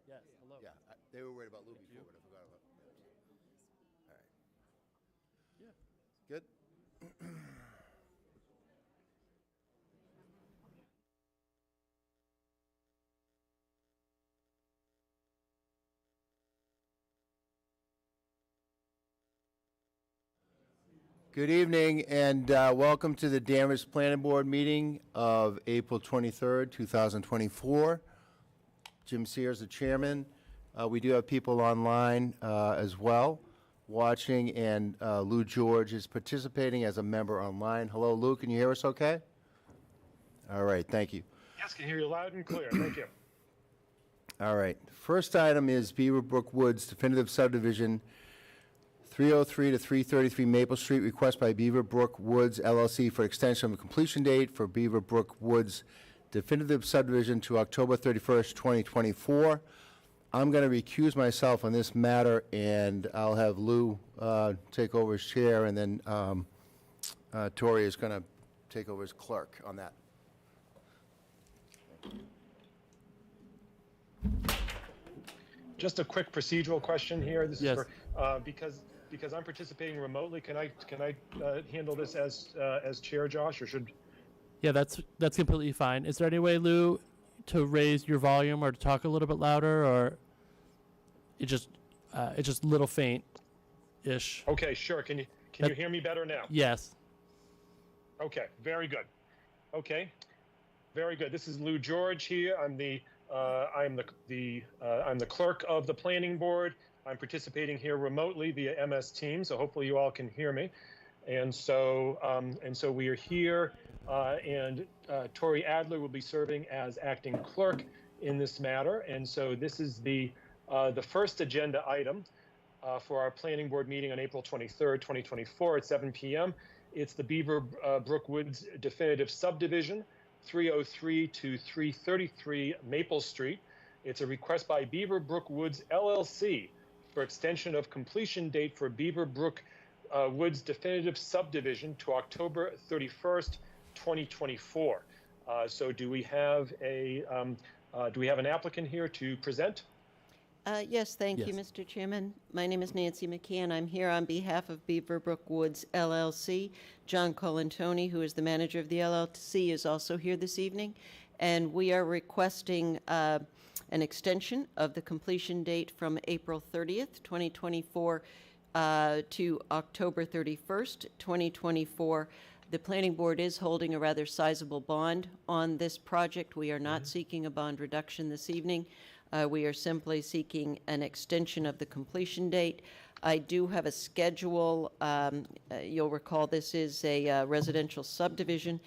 Yes, hello. Yeah, they were worried about Lou Thank before, you. but I forgot about. All right, Yeah. good. Good evening, and welcome to the Danvers Planning Board meeting of April 23rd, 2024. Jim Sears, the chairman. We do have people online as well watching, and Lou George is participating as a member online. Hello, Lou, can you hear us okay? All right, thank you. Yes, can hear you loud and clear. Thank you. All right, first item is Beaver Brook Woods definitive subdivision 303 to 333 Maple Street, request by Beaver Brook Woods LLC for extension of completion date for Beaver Brook Woods definitive subdivision to October 31st, 2024. I'm going to recuse myself on this matter, and I'll have Lou take over as chair, and then Tori is going to take over as clerk on that. Just a quick procedural question here. This Yes. is for because I'm participating remotely. Can I handle this as chair, Josh, or should? Yeah, that's completely fine. Is there any way, Lou, to raise your volume or to talk a little bit louder, or it's just a little faint-ish? Okay, sure. Can you hear me better now? Yes. Okay, very good. Okay, very good. This is Lou George here. I'm the clerk of the planning board. I'm participating here remotely via MS Teams, so hopefully you all can hear me. And so we are here, and Tori Adler will be serving as acting clerk in this matter. And so this is the first agenda item for our planning board meeting on April 23rd, 2024 at 7 p.m. It's the Beaver Brook Woods definitive subdivision, 303 to 333 Maple Street. It's a request by Beaver Brook Woods LLC for extension of completion date for Beaver Brook Woods definitive subdivision to October 31st, 2024. So do we have an applicant here to present? Yes, thank you, Yes. Mr. Chairman. My name is Nancy McCann. I'm here on behalf of Beaver Brook Woods LLC. John Colantoni, who is the manager of the LLC, is also here this evening. And we are requesting an extension of the completion date from April 30th, 2024 to October 31st, 2024. The planning board is holding a rather sizable bond on this project. We are not seeking a bond reduction this evening. We are simply seeking an extension of the completion date. I do have a schedule. You'll recall this is a residential subdivision,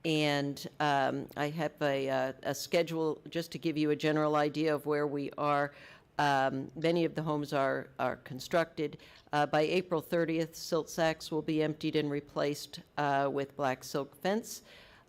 and I have a schedule just to give you a general idea of where we are. Many of the homes are constructed. By April 30th, silt sacks will be emptied and replaced with black silk fence.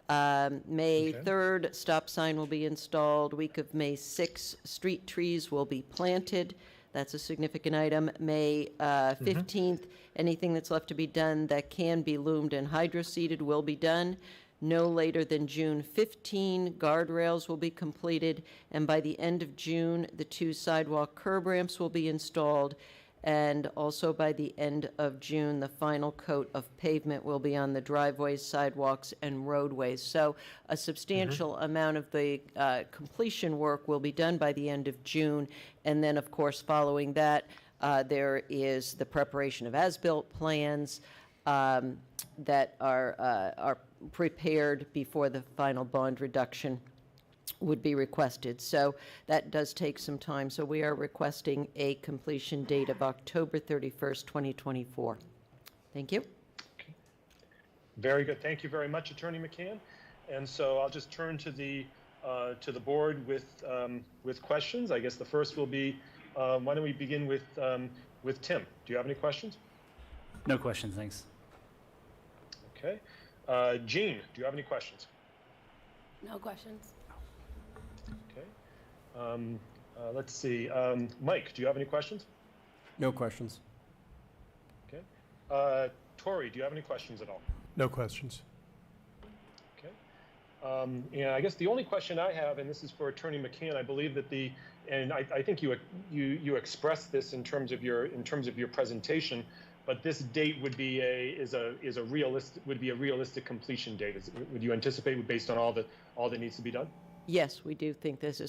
May 3rd, stop sign will be installed. Week of May 6th, street trees will be planted. That's a significant item. May 15th, anything that's left to be done that can be loomed and hydroseeded will be done. No later than June 15, guardrails will be completed, and by the end of June, the 2 sidewalk curb ramps will be installed, and also by the end of June, the final coat of pavement will be on the driveways, sidewalks, and roadways. So a substantial amount of the completion work will be done by the end of June, and then, of course, following that, there is the preparation of as-built plans that are prepared before the final bond reduction would be requested. So that does take some time. So we are requesting a completion date of October 31st, 2024. Thank you. Okay. Very good. Thank you very much, Attorney McCann. And so I'll just turn to the board with questions. I guess the first will be, why don't we begin with Tim? Do you have any questions? No questions, thanks. Okay. Jean, do you have any questions? No questions. Okay. Let's see. Mike, do you have any questions? No questions. Okay. Tori, do you have any questions at all? No questions. Okay. And I guess the only question I have, and this is for Attorney McCann, I believe that I think you expressed this in terms of your presentation, but this date would be a realistic completion date. Would you anticipate based on all that needs to be done? Yes, we do think this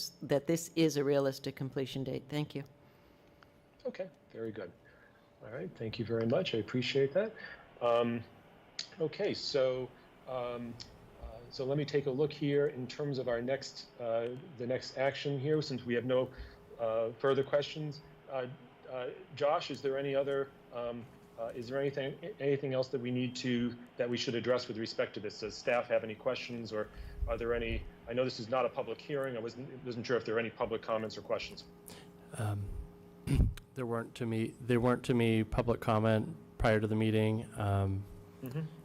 is a realistic completion date. Thank you. Okay, very good. All right, thank you very much. I appreciate that. Okay, so let me take a look here in terms of our next action here, since we have no further questions. Josh, is there anything else that we should address with respect to this? Does staff have any questions, or are there any? I know this is not a public hearing. I wasn't sure if there are any public comments or questions. There weren't to me public comment prior to the meeting.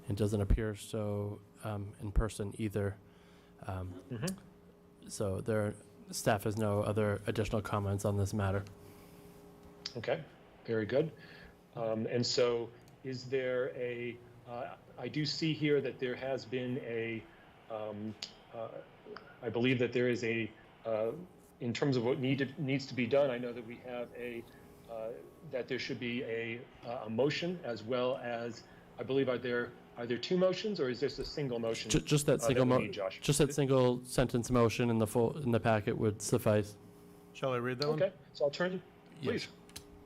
It doesn't appear so in person either. So staff has no other additional comments on this matter. Okay, very good. And so is there I do see here that there has been I believe that there is in terms of what needs to be done, I know that we have that there should be a motion, as well as, I believe, are there two motions, or is this a single motion? Just that single Josh? just that single sentence motion in the packet would suffice. Shall I read that one? Okay, so I'll turn, please.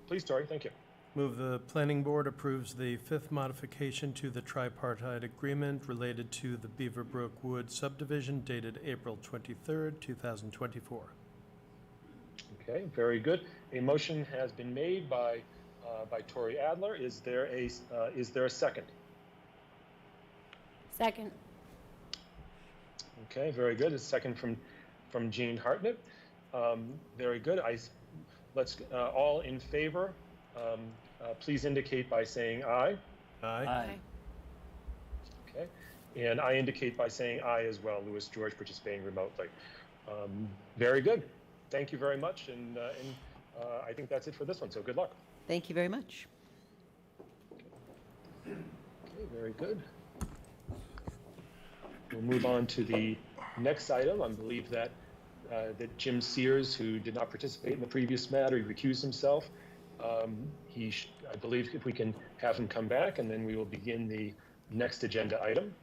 Please, Tori, thank you. Move the planning board approves the fifth modification to the tripartite agreement related to the Beaver Brook Woods subdivision dated April 23rd, 2024. Okay, very good. A motion has been made by Tori Adler. Is there a second? Second. Okay, very good. A second from Jean Hartnett. Very good. Let's all in favor. Please indicate by saying aye. Aye. Okay, and I indicate by saying aye as well. Louis George participating remotely. Very good. Thank you very much, and I think that's it for this one. So good luck. Thank you very much. Okay, very good. We'll move on to the next item. I believe that Jim Sears, who did not participate in the previous matter, he recused himself. I believe if we can have him come back, and then we will begin the next agenda item.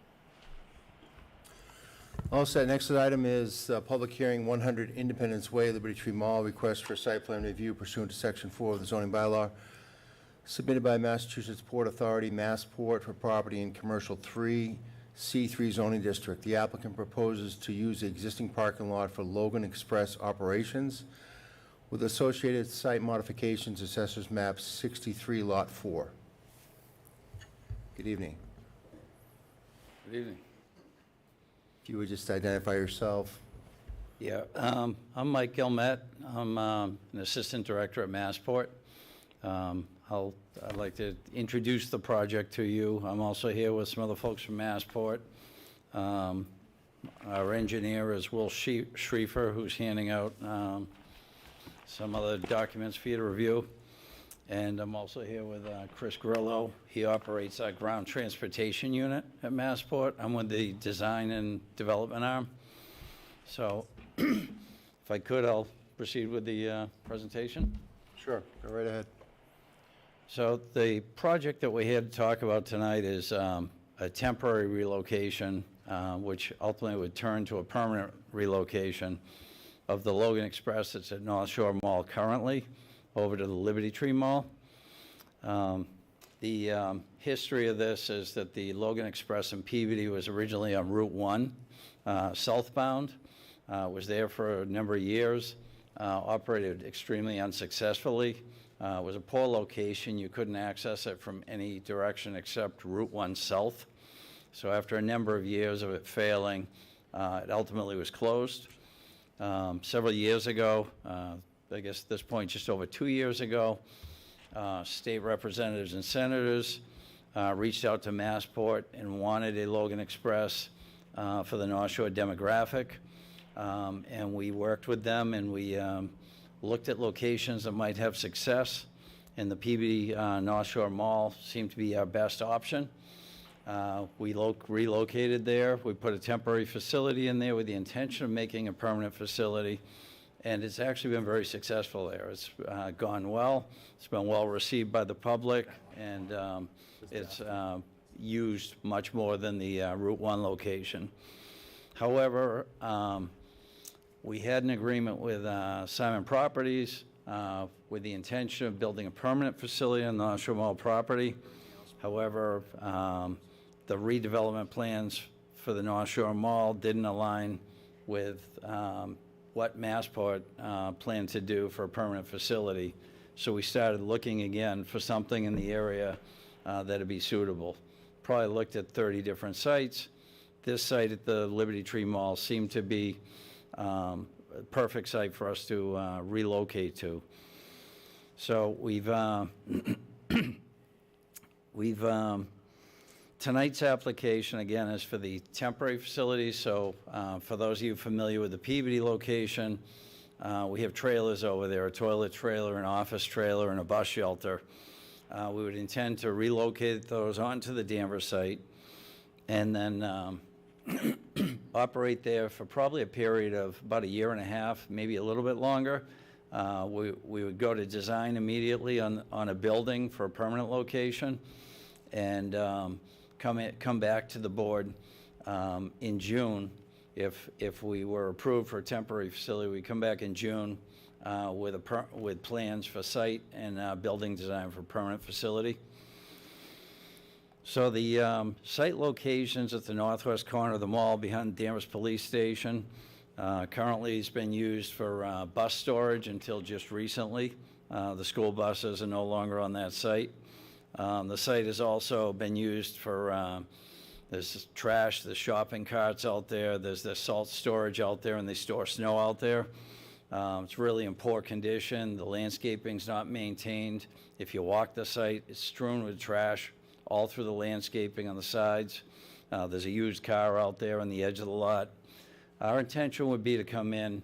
All set. Next item is public hearing 100 Independence Way, Liberty Tree Mall, request for site plan review pursuant to Section 4 of the zoning bylaw, submitted by Massachusetts Port Authority, Massport, for property in Commercial 3, C3 zoning district. The applicant proposes to use the existing parking lot for Logan Express operations with associated site modifications, Assessors Map 63, Lot 4. Good evening. Good evening. If you would just identify yourself. Yeah, I'm Mike Gilmet. I'm an assistant director at Massport. I'd like to introduce the project to you. I'm also here with some other folks from Massport. Our engineer is Will Schriefer, who's handing out some other documents for you to review. And I'm also here with Chris Grillo. He operates our ground transportation unit at Massport. I'm with the design and development arm. So if I could, I'll proceed with the presentation. Sure, go right ahead. So the project that we're here to talk about tonight is a temporary relocation, which ultimately would turn to a permanent relocation of the Logan Express that's at North Shore Mall currently, over to the Liberty Tree Mall. The history of this is that the Logan Express in Peabody was originally on Route 1, southbound, was there for a number of years, operated extremely unsuccessfully. It was a poor location. You couldn't access it from any direction except Route 1 south. So after a number of years of it failing, it ultimately was closed. Several years ago, I guess at this point just over 2 years ago, state representatives and senators reached out to Massport and wanted a Logan Express for the North Shore demographic. And we worked with them, and we looked at locations that might have success, and the Peabody North Shore Mall seemed to be our best option. We relocated there. We put a temporary facility in there with the intention of making a permanent facility, and it's actually been very successful there. It's gone well. It's been well received by the public, and it's used much more than the Route 1 location. However, we had an agreement with Simon Properties with the intention of building a permanent facility on the North Shore Mall property. However, the redevelopment plans for the North Shore Mall didn't align with what Massport planned to do for a permanent facility. So we started looking again for something in the area that'd be suitable. Probably looked at 30 different sites. This site at the Liberty Tree Mall seemed to be a perfect site for us to relocate to. So tonight's application, again, is for the temporary facilities. So for those of you familiar with the Peabody location, we have trailers over there, a toilet trailer, an office trailer, and a bus shelter. We would intend to relocate those onto the Danvers site and then operate there for probably a period of about a year and a half, maybe a little bit longer. We would go to design immediately on a building for a permanent location, and come back to the board in June. If we were approved for a temporary facility, we'd come back in June with plans for site and building design for permanent facility. So the site location's at the northwest corner of the mall behind Danvers Police Station. Currently, it's been used for bus storage until just recently. The school buses are no longer on that site. The site has also been used for, there's trash, there's shopping carts out there, there's the salt storage out there, and they store snow out there. It's really in poor condition. The landscaping's not maintained. If you walk the site, it's strewn with trash all through the landscaping on the sides. There's a used car out there on the edge of the lot. Our intention would be to come in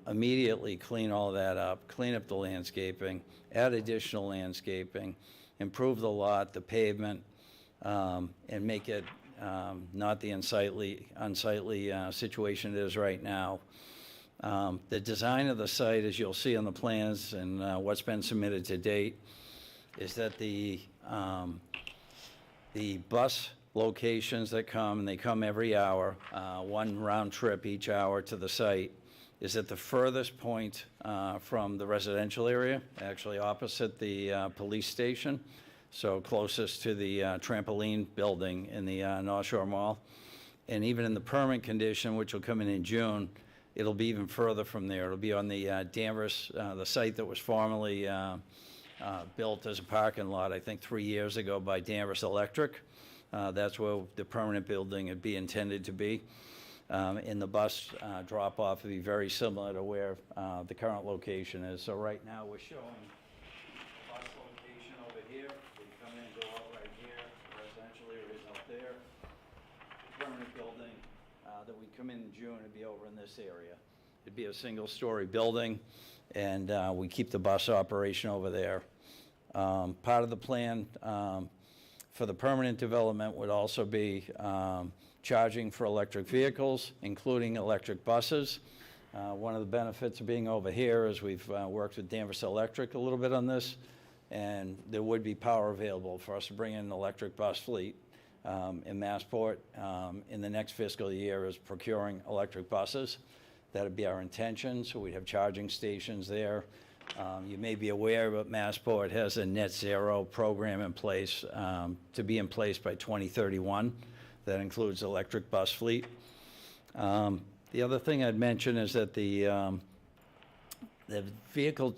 immediately, clean all that up, clean up the landscaping, add additional landscaping, improve the lot, the pavement, and make it not the unsightly situation it is right now. The design of the site, as you'll see on the plans and what's been submitted to date, is that the bus locations that come, and they come every hour, one round trip each hour to the site, is at the furthest point from the residential area, actually opposite the police station, so closest to the trampoline building in the North Shore Mall. And even in the permanent condition, which will come in June, it'll be even further from there. It'll be on the Danvers, the site that was formerly built as a parking lot, I think 3 years ago by Danvers Electric. That's where the permanent building would be intended to be. And the bus drop-off would be very similar to where the current location is. So right now, we're showing bus location over here. We come in and go out right here. The residential area is out there. The permanent building that we come in June would be over in this area. It'd be a single-story building, and we keep the bus operation over there. Part of the plan for the permanent development would also be charging for electric vehicles, including electric buses. One of the benefits of being over here is we've worked with Danvers Electric a little bit on this, and there would be power available for us to bring in an electric bus fleet. In Massport, in the next fiscal year, is procuring electric buses. That'd be our intention, so we'd have charging stations there. You may be aware, but Massport has a net zero program in place to be in place by 2031. That includes electric bus fleet. The other thing I'd mention is that the vehicle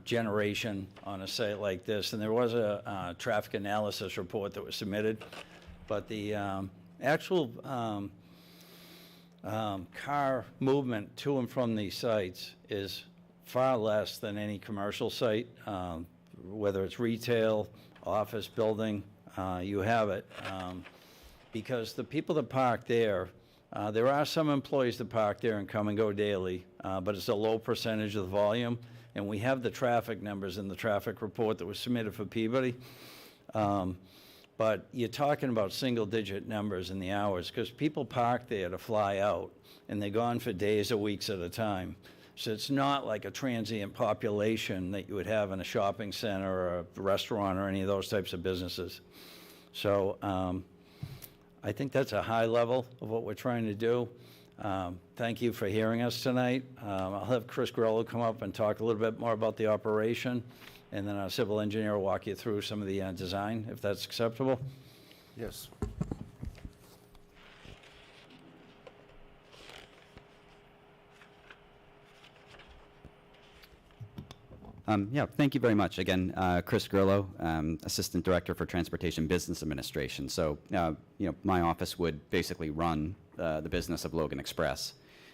generation on a site like this, and there was a traffic analysis report that was submitted, but the actual car movement to and from these sites is far less than any commercial site, whether it's retail, office, building, you have it. Because the people that park there, there are some employees that park there and come and go daily, but it's a low percentage of the volume. And we have the traffic numbers in the traffic report that was submitted for Peabody. but you're talking about single-digit numbers in the hours, because people park there to fly out, and they're gone for days or weeks at a time. So it's not like a transient population that you would have in a shopping center or a restaurant or any of those types of businesses. So I think that's a high level of what we're trying to do. Thank you for hearing us tonight. I'll have Chris Grillo come up and talk a little bit more about the operation, and then our civil engineer will walk you through some of the design, if that's acceptable. Yes. Yeah, thank you very much. Again, Chris Grillo, Assistant Director for Transportation Business Administration. So, my office would basically run the business of Logan Express.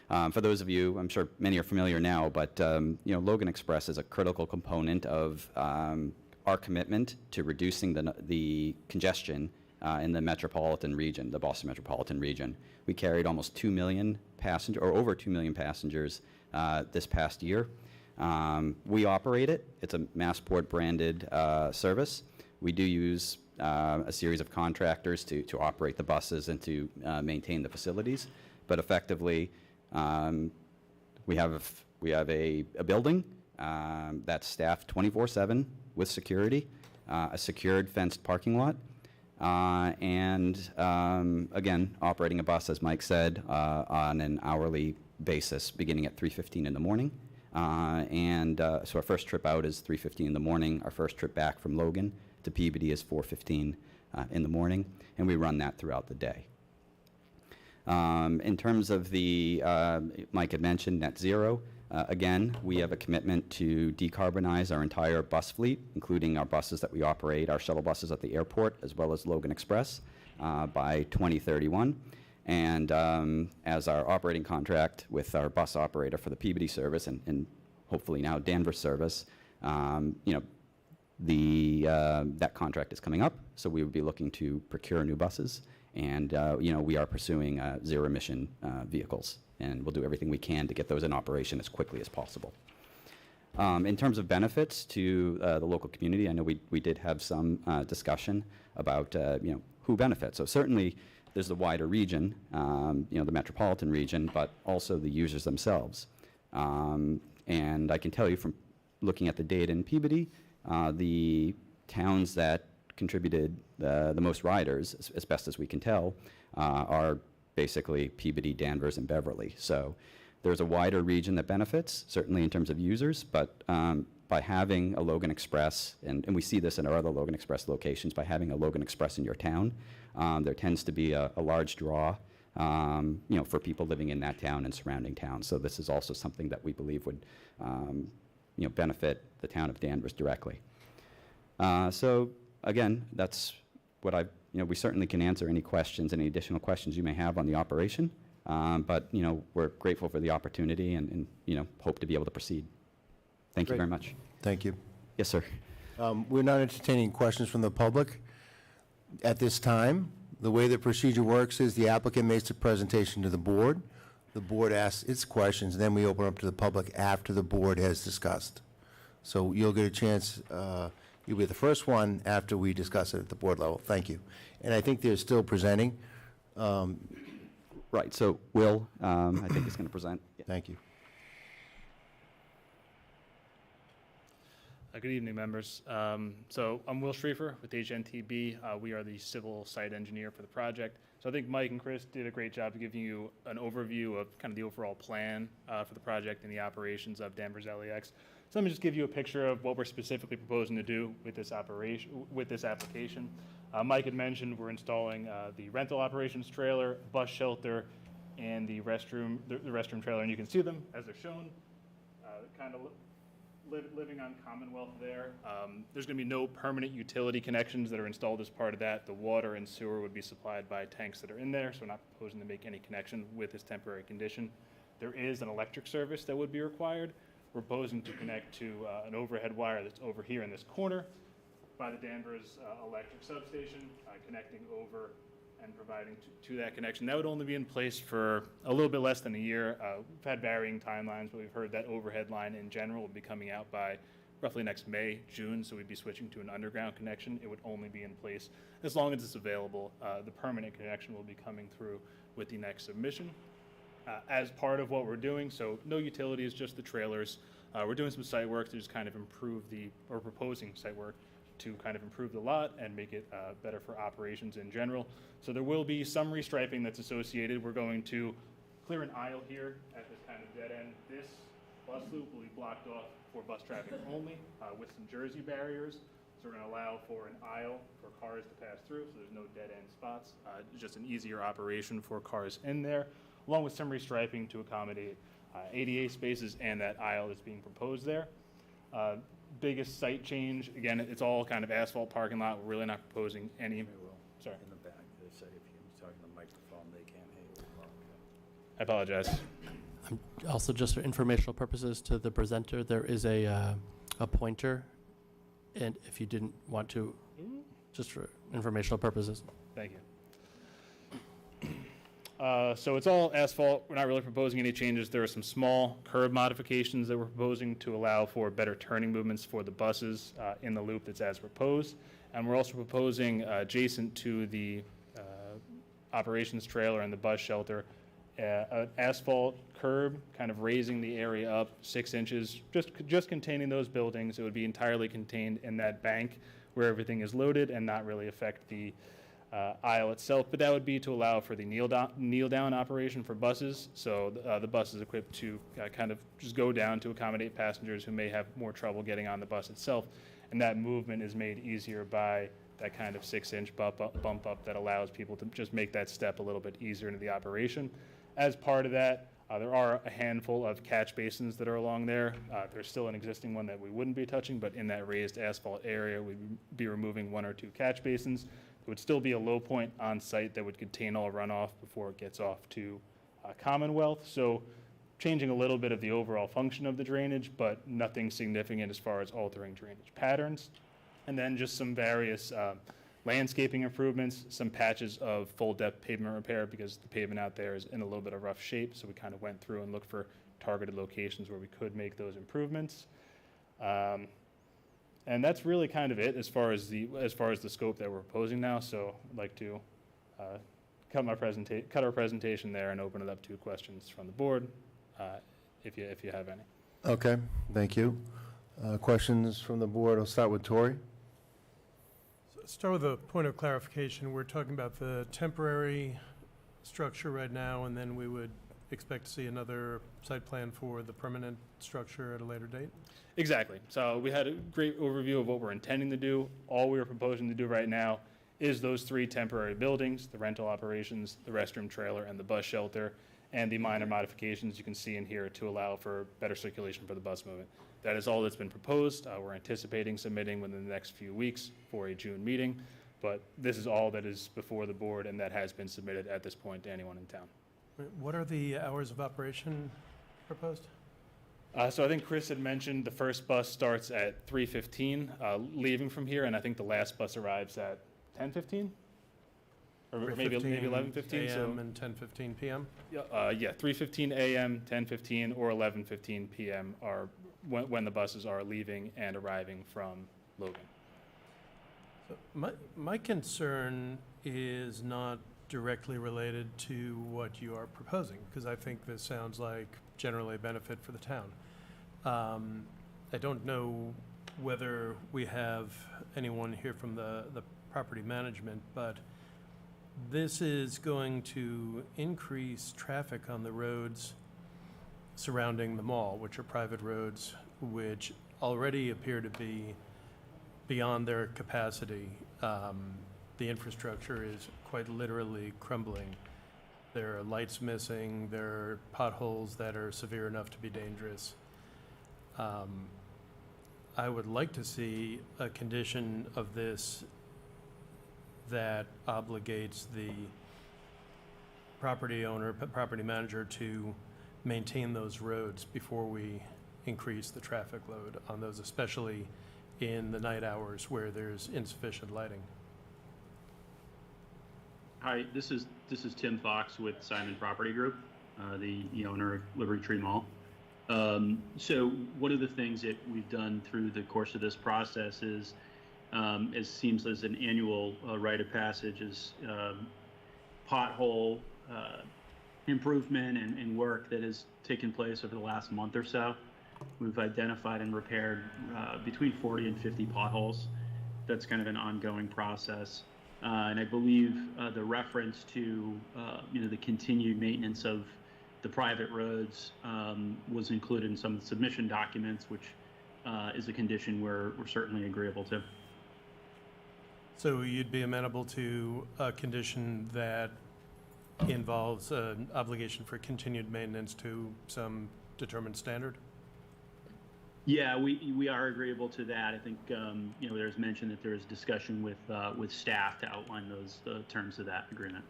For those of you, I'm sure many are familiar now, but Logan Express is a critical component of our commitment to reducing the congestion in the metropolitan region, the Boston metropolitan region. We carried almost 2 million passengers, or over 2 million passengers this past year. We operate it. It's a Massport branded service. We do use a series of contractors to operate the buses and to maintain the facilities. But effectively, we have a building that's staffed 24/7 with security, a secured fenced parking lot, and again, operating a bus, as Mike said, on an hourly basis beginning at 3:15 in the morning. So our first trip out is 3:15 in the morning. Our first trip back from Logan to Peabody is 4:15 in the morning, and we run that throughout the day. In terms of the, Mike had mentioned net zero, again, we have a commitment to decarbonize our entire bus fleet, including our buses that we operate, our shuttle buses at the airport, as well as Logan Express, by 2031. And as our operating contract with our bus operator for the Peabody service and hopefully now Danvers service, that contract is coming up, so we would be looking to procure new buses, and we are pursuing zero-emission vehicles, and we'll do everything we can to get those in operation as quickly as possible. In terms of benefits to the local community, I know we did have some discussion about who benefits. So certainly, there's the wider region, the metropolitan region, but also the users themselves. And I can tell you from looking at the data in Peabody, the towns that contributed the most riders, as best as we can tell, are basically Peabody, Danvers, and Beverly. So there's a wider region that benefits, certainly in terms of users, but by having a Logan Express, and we see this in our other Logan Express locations, by having a Logan Express in your town, there tends to be a large draw, for people living in that town and surrounding towns. So this is also something that we believe would, benefit the town of Danvers directly. So again, that's what we certainly can answer any questions, any additional questions you may have on the operation. But we're grateful for the opportunity and hope to be able to proceed. Thank you very much. Thank you. Yes, sir. We're not entertaining questions from the public at this time. The way the procedure works is the applicant makes a presentation to the board. The board asks its questions, and then we open up to the public after the board has discussed. So you'll get a chance, you'll be the first one after we discuss it at the board level. Thank you. And I think they're still presenting. Right, so Will, I think is going to present. Yeah. Thank you. Good evening, members. So I'm Will Schriefer with HNTB. We are the civil site engineer for the project. So I think Mike and Chris did a great job of giving you an overview of kind of the overall plan for the project and the operations of Danvers LEX. So let me just give you a picture of what we're specifically proposing to do with this application. Mike had mentioned we're installing the rental operations trailer, bus shelter, and the restroom trailer, and you can see them as they're shown. Kind of living on Commonwealth there. There's going to be no permanent utility connections that are installed as part of that. The water and sewer would be supplied by tanks that are in there, so we're not proposing to make any connection with this temporary condition. There is an electric service that would be required. We're proposing to connect to an overhead wire that's over here in this corner by the Danvers electric substation, connecting over and providing to that connection. That would only be in place for a little bit less than a year. We've had varying timelines, but we've heard that overhead line in general will be coming out by roughly next May, June, so we'd be switching to an underground connection. It would only be in place as long as it's available. The permanent connection will be coming through with the next submission. As part of what we're doing, so no utilities, just the trailers. We're doing some site work to just kind of improve or proposing site work to kind of improve the lot and make it better for operations in general. So there will be some restriping that's associated. We're going to clear an aisle here at this kind of dead end. This bus loop will be blocked off for bus traffic only with some Jersey barriers. So we're going to allow for an aisle for cars to pass through, so there's no dead end spots. It's just an easier operation for cars in there, along with some restriping to accommodate ADA spaces and that aisle that's being proposed there. Biggest site change, again, it's all kind of asphalt parking lot. We're really not proposing any. Sorry. In the back, they say if you're talking to the microphone, they can't hear you. I apologize. Also, just for informational purposes to the presenter, there is a pointer, and if you didn't want to, just for informational purposes. Thank you. So it's all asphalt. We're not really proposing any changes. There are some small curb modifications that we're proposing to allow for better turning movements for the buses in the loop that's as proposed. And we're also proposing adjacent to the operations trailer and the bus shelter, an asphalt curb, kind of raising the area up 6 inches, just containing those buildings. It would be entirely contained in that bank where everything is loaded and not really affect the aisle itself, but that would be to allow for the kneel down operation for buses. So the bus is equipped to kind of just go down to accommodate passengers who may have more trouble getting on the bus itself, and that movement is made easier by that kind of 6-inch bump up that allows people to just make that step a little bit easier into the operation. As part of that, there are a handful of catch basins that are along there. There's still an existing one that we wouldn't be touching, but in that raised asphalt area, we'd be removing 1 or 2 catch basins. There would still be a low point on site that would contain all runoff before it gets off to Commonwealth. So changing a little bit of the overall function of the drainage, but nothing significant as far as altering drainage patterns. And then just some various landscaping improvements, some patches of full depth pavement repair because the pavement out there is in a little bit of rough shape. So we kind of went through and looked for targeted locations where we could make those improvements. And that's really kind of it as far as the scope that we're proposing now. So I'd like to cut our presentation there and open it up to questions from the board, if you have any. Okay, thank you. Questions from the board? I'll start with Tori. Start with a point of clarification. We're talking about the temporary structure right now, and then we would expect to see another site plan for the permanent structure at a later date? Exactly. So we had a great overview of what we're intending to do. All we are proposing to do right now is those 3 temporary buildings, the rental operations, the restroom trailer, and the bus shelter, and the minor modifications you can see in here to allow for better circulation for the bus movement. That is all that's been proposed. We're anticipating submitting within the next few weeks for a June meeting, but this is all that is before the board and that has been submitted at this point to anyone in town. What are the hours of operation proposed? So I think Chris had mentioned the first bus starts at 3:15, leaving from here, and I think the last bus arrives at 10:15? Or maybe 11:15. AM and 10:15 PM? Yeah, 3:15 a.m., 10:15, or 11:15 p.m. are when the buses are leaving and arriving from Logan. So my concern is not directly related to what you are proposing, because I think this sounds like generally a benefit for the town. I don't know whether we have anyone here from the property management, but this is going to increase traffic on the roads surrounding the mall, which are private roads, which already appear to be beyond their capacity. The infrastructure is quite literally crumbling. There are lights missing, there are potholes that are severe enough to be dangerous. I would like to see a condition of this that obligates the property owner, property manager to maintain those roads before we increase the traffic load on those, especially in the night hours where there's insufficient lighting. Hi, this is Tim Fox with Simon Property Group, the owner of Liberty Tree Mall. So one of the things that we've done through the course of this process is, as seems as an annual rite of passage, is pothole improvement and work that has taken place over the last month or so. We've identified and repaired between 40 and 50 potholes. That's kind of an ongoing process. And I believe the reference to the continued maintenance of the private roads was included in some of the submission documents, which is a condition we're certainly agreeable to. So you'd be amenable to a condition that involves an obligation for continued maintenance to some determined standard? Yeah, we are agreeable to that. I think there's mention that there is discussion with staff to outline the terms of that agreement.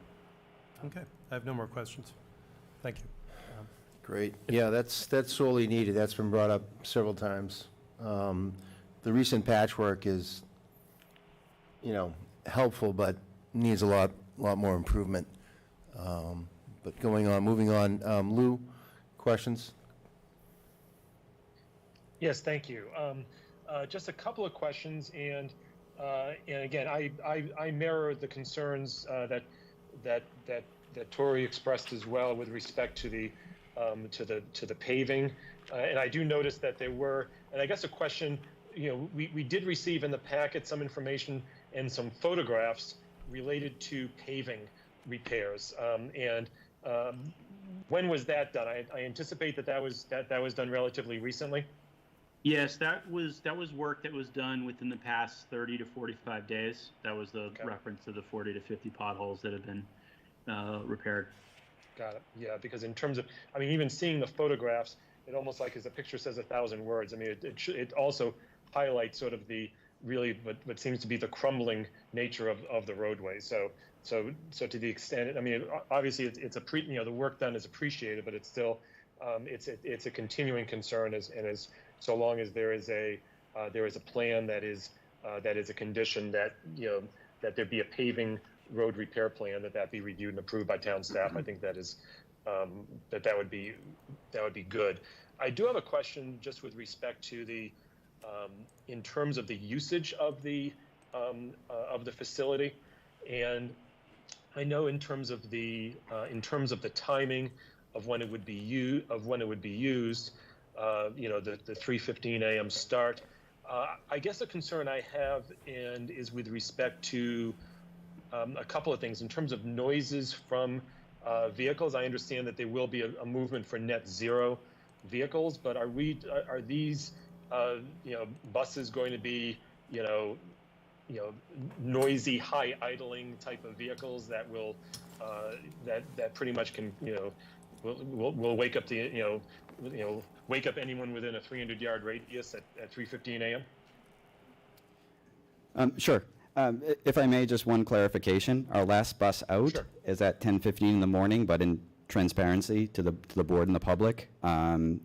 Okay, I have no more questions. Thank you. Great. Yeah, that's sorely needed. That's been brought up several times. The recent patchwork is, helpful, but needs a lot more improvement. But moving on. Lou, questions? Yes, thank you. Just a couple of questions, and again, I mirror the concerns that Tori expressed as well with respect to the paving, and I do notice that there were, and I guess a question, we did receive in the packet some information and some photographs related to paving repairs, and when was that done? I anticipate that was done relatively recently. Yes, that was work that was done within the past 30 to 45 days. That was the reference to the 40 to 50 potholes that have been repaired. Got it. Yeah, because in terms of, even seeing the photographs, it almost like as a picture says 1,000 words. It also highlights sort of the really what seems to be the crumbling nature of the roadway. So to the extent, obviously it's the work done is appreciated, but it's still it's a continuing concern as so long as there is a plan that is a condition that that there be a paving road repair plan that be reviewed and approved by town staff. I think that is that would be good. I do have a question just with respect to the in terms of the usage of the facility, and I know in terms of the timing of when it would be used, the 3:15 a.m. start. I guess a concern I have is with respect to a couple of things in terms of noises from vehicles. I understand that there will be a movement for net zero vehicles, but are these buses going to be noisy, high idling type of vehicles that will that pretty much can will wake up wake up anyone within a 300-yard radius at 3:15 a.m.? Sure. If I may, just one clarification. Our last bus out Sure. is at 10:15 in the morning, but in transparency to the board and the public,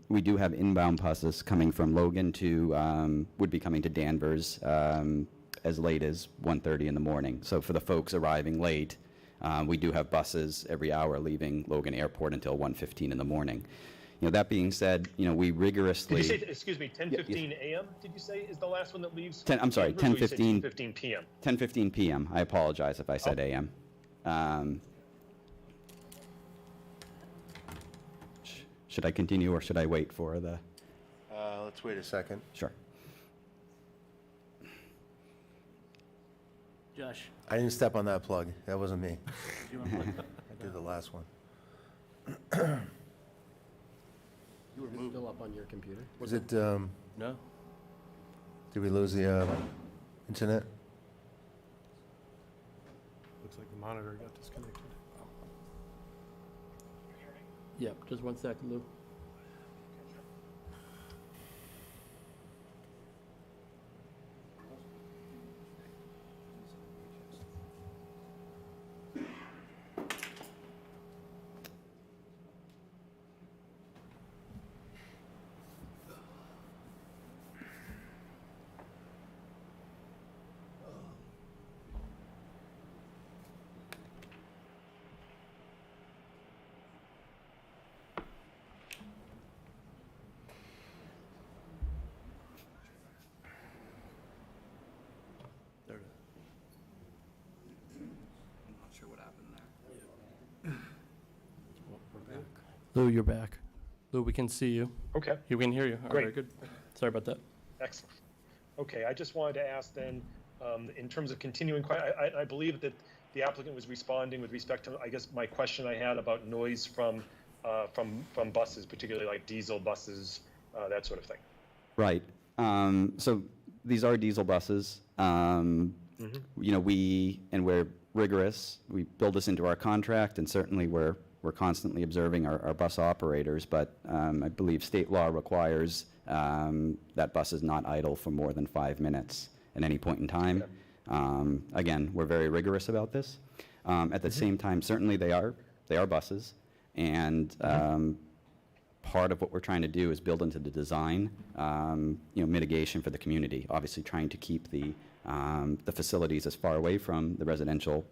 we do have inbound buses coming from Logan to, would be coming to Danvers as late as 1:30 in the morning. So for the folks arriving late, we do have buses every hour leaving Logan Airport until 1:15 in the morning. That being said, we rigorously... Did you say, excuse me, 10:15 a.m., did you say, is the last one that leaves? I'm sorry, 10:15 10:15 p.m. 10:15 p.m. I apologize if I said a.m. Should I continue or should I wait for the... Let's wait a second. Sure. Josh, I didn't step on that plug. That wasn't me. do you want to look? I did the last one. You were still up on your computer? Was it, No. did we lose the internet? Looks like the monitor got disconnected. Yep, just one second, Lou. Lou, you're back. Lou, we can see you. Okay, We can hear you. All right, Great. very good. Sorry about that. excellent. Okay, I just wanted to ask then, in terms of continuing, I believe that the applicant was responding with respect to, I guess, my question I had about noise from buses, particularly like diesel buses, that sort of thing. Right. So these are diesel buses. You know, we're rigorous. We build this into our contract, and certainly we're constantly observing our bus operators, but I believe state law requires that buses not idle for more than 5 minutes at any point in time. Again, we're very rigorous about this. At the same time, certainly they are buses, and part of what we're trying to do is build into the design, mitigation for the community. Obviously, trying to keep the facilities as far away from the residential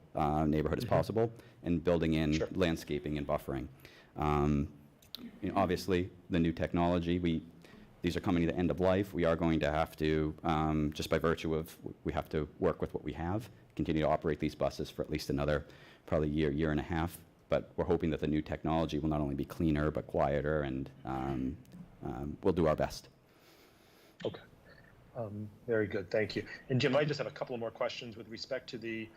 neighborhood as possible, and building in landscaping and buffering. Obviously, the new technology, these are coming to the end of life. We are going to have to, just by virtue of, we have to work with what we have, continue to operate these buses for at least another probably year and a half. But we're hoping that the new technology will not only be cleaner, but quieter, and we'll do our best. Okay. Very good, thank you. And Jim, I just have a couple of more questions with respect to the,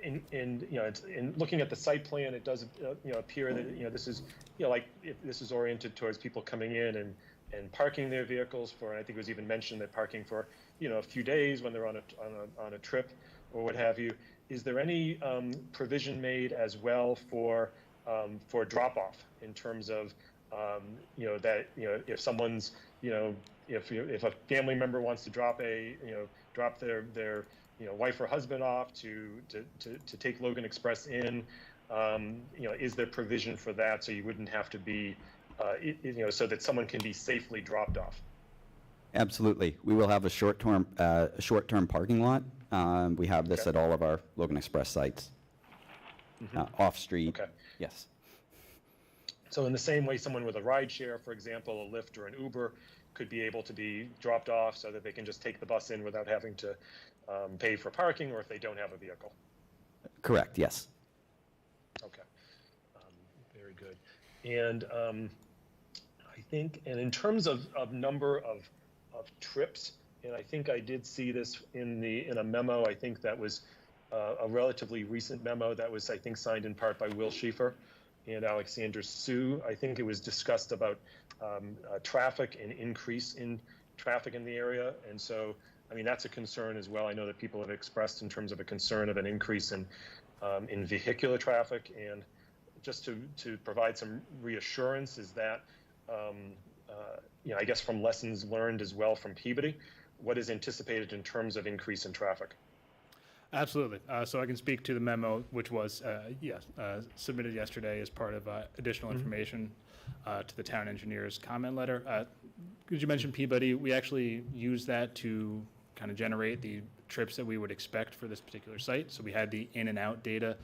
in looking at the site plan, it does, appear that, this is, like, this is oriented towards people coming in and parking their vehicles for, and I think it was even mentioned that parking for, a few days when they're on a trip or what have you. Is there any provision made as well for drop-off in terms of, that, if someone's, if a family member wants to drop their wife or husband off to take Logan Express in, is there provision for that so you wouldn't have to be, so that someone can be safely dropped off? Absolutely. We will have a short-term parking lot. We have this at all of our Logan Express sites. Off-street. Okay. Yes. So in the same way, someone with a ride share, for example, a Lyft or an Uber, could be able to be dropped off so that they can just take the bus in without having to pay for parking, or if they don't have a vehicle. Correct, yes. Okay. Very good. And I think, and in terms of number of trips, and I think I did see this in a memo, I think that was a relatively recent memo that was, I think, signed in part by Will Schieffer and Alexander Sue. I think it was discussed about traffic and increase in traffic in the area. And so, I mean, that's a concern as well. I know that people have expressed in terms of a concern of an increase in vehicular traffic. And just to provide some reassurance is that, I guess from lessons learned as well from Peabody, what is anticipated in terms of increase in traffic? Absolutely. So I can speak to the memo, which was submitted yesterday as part of additional information to the town engineer's comment letter. As you mentioned Peabody, we actually use that to kind of generate the trips that we would expect for this particular site. So we had the in and out data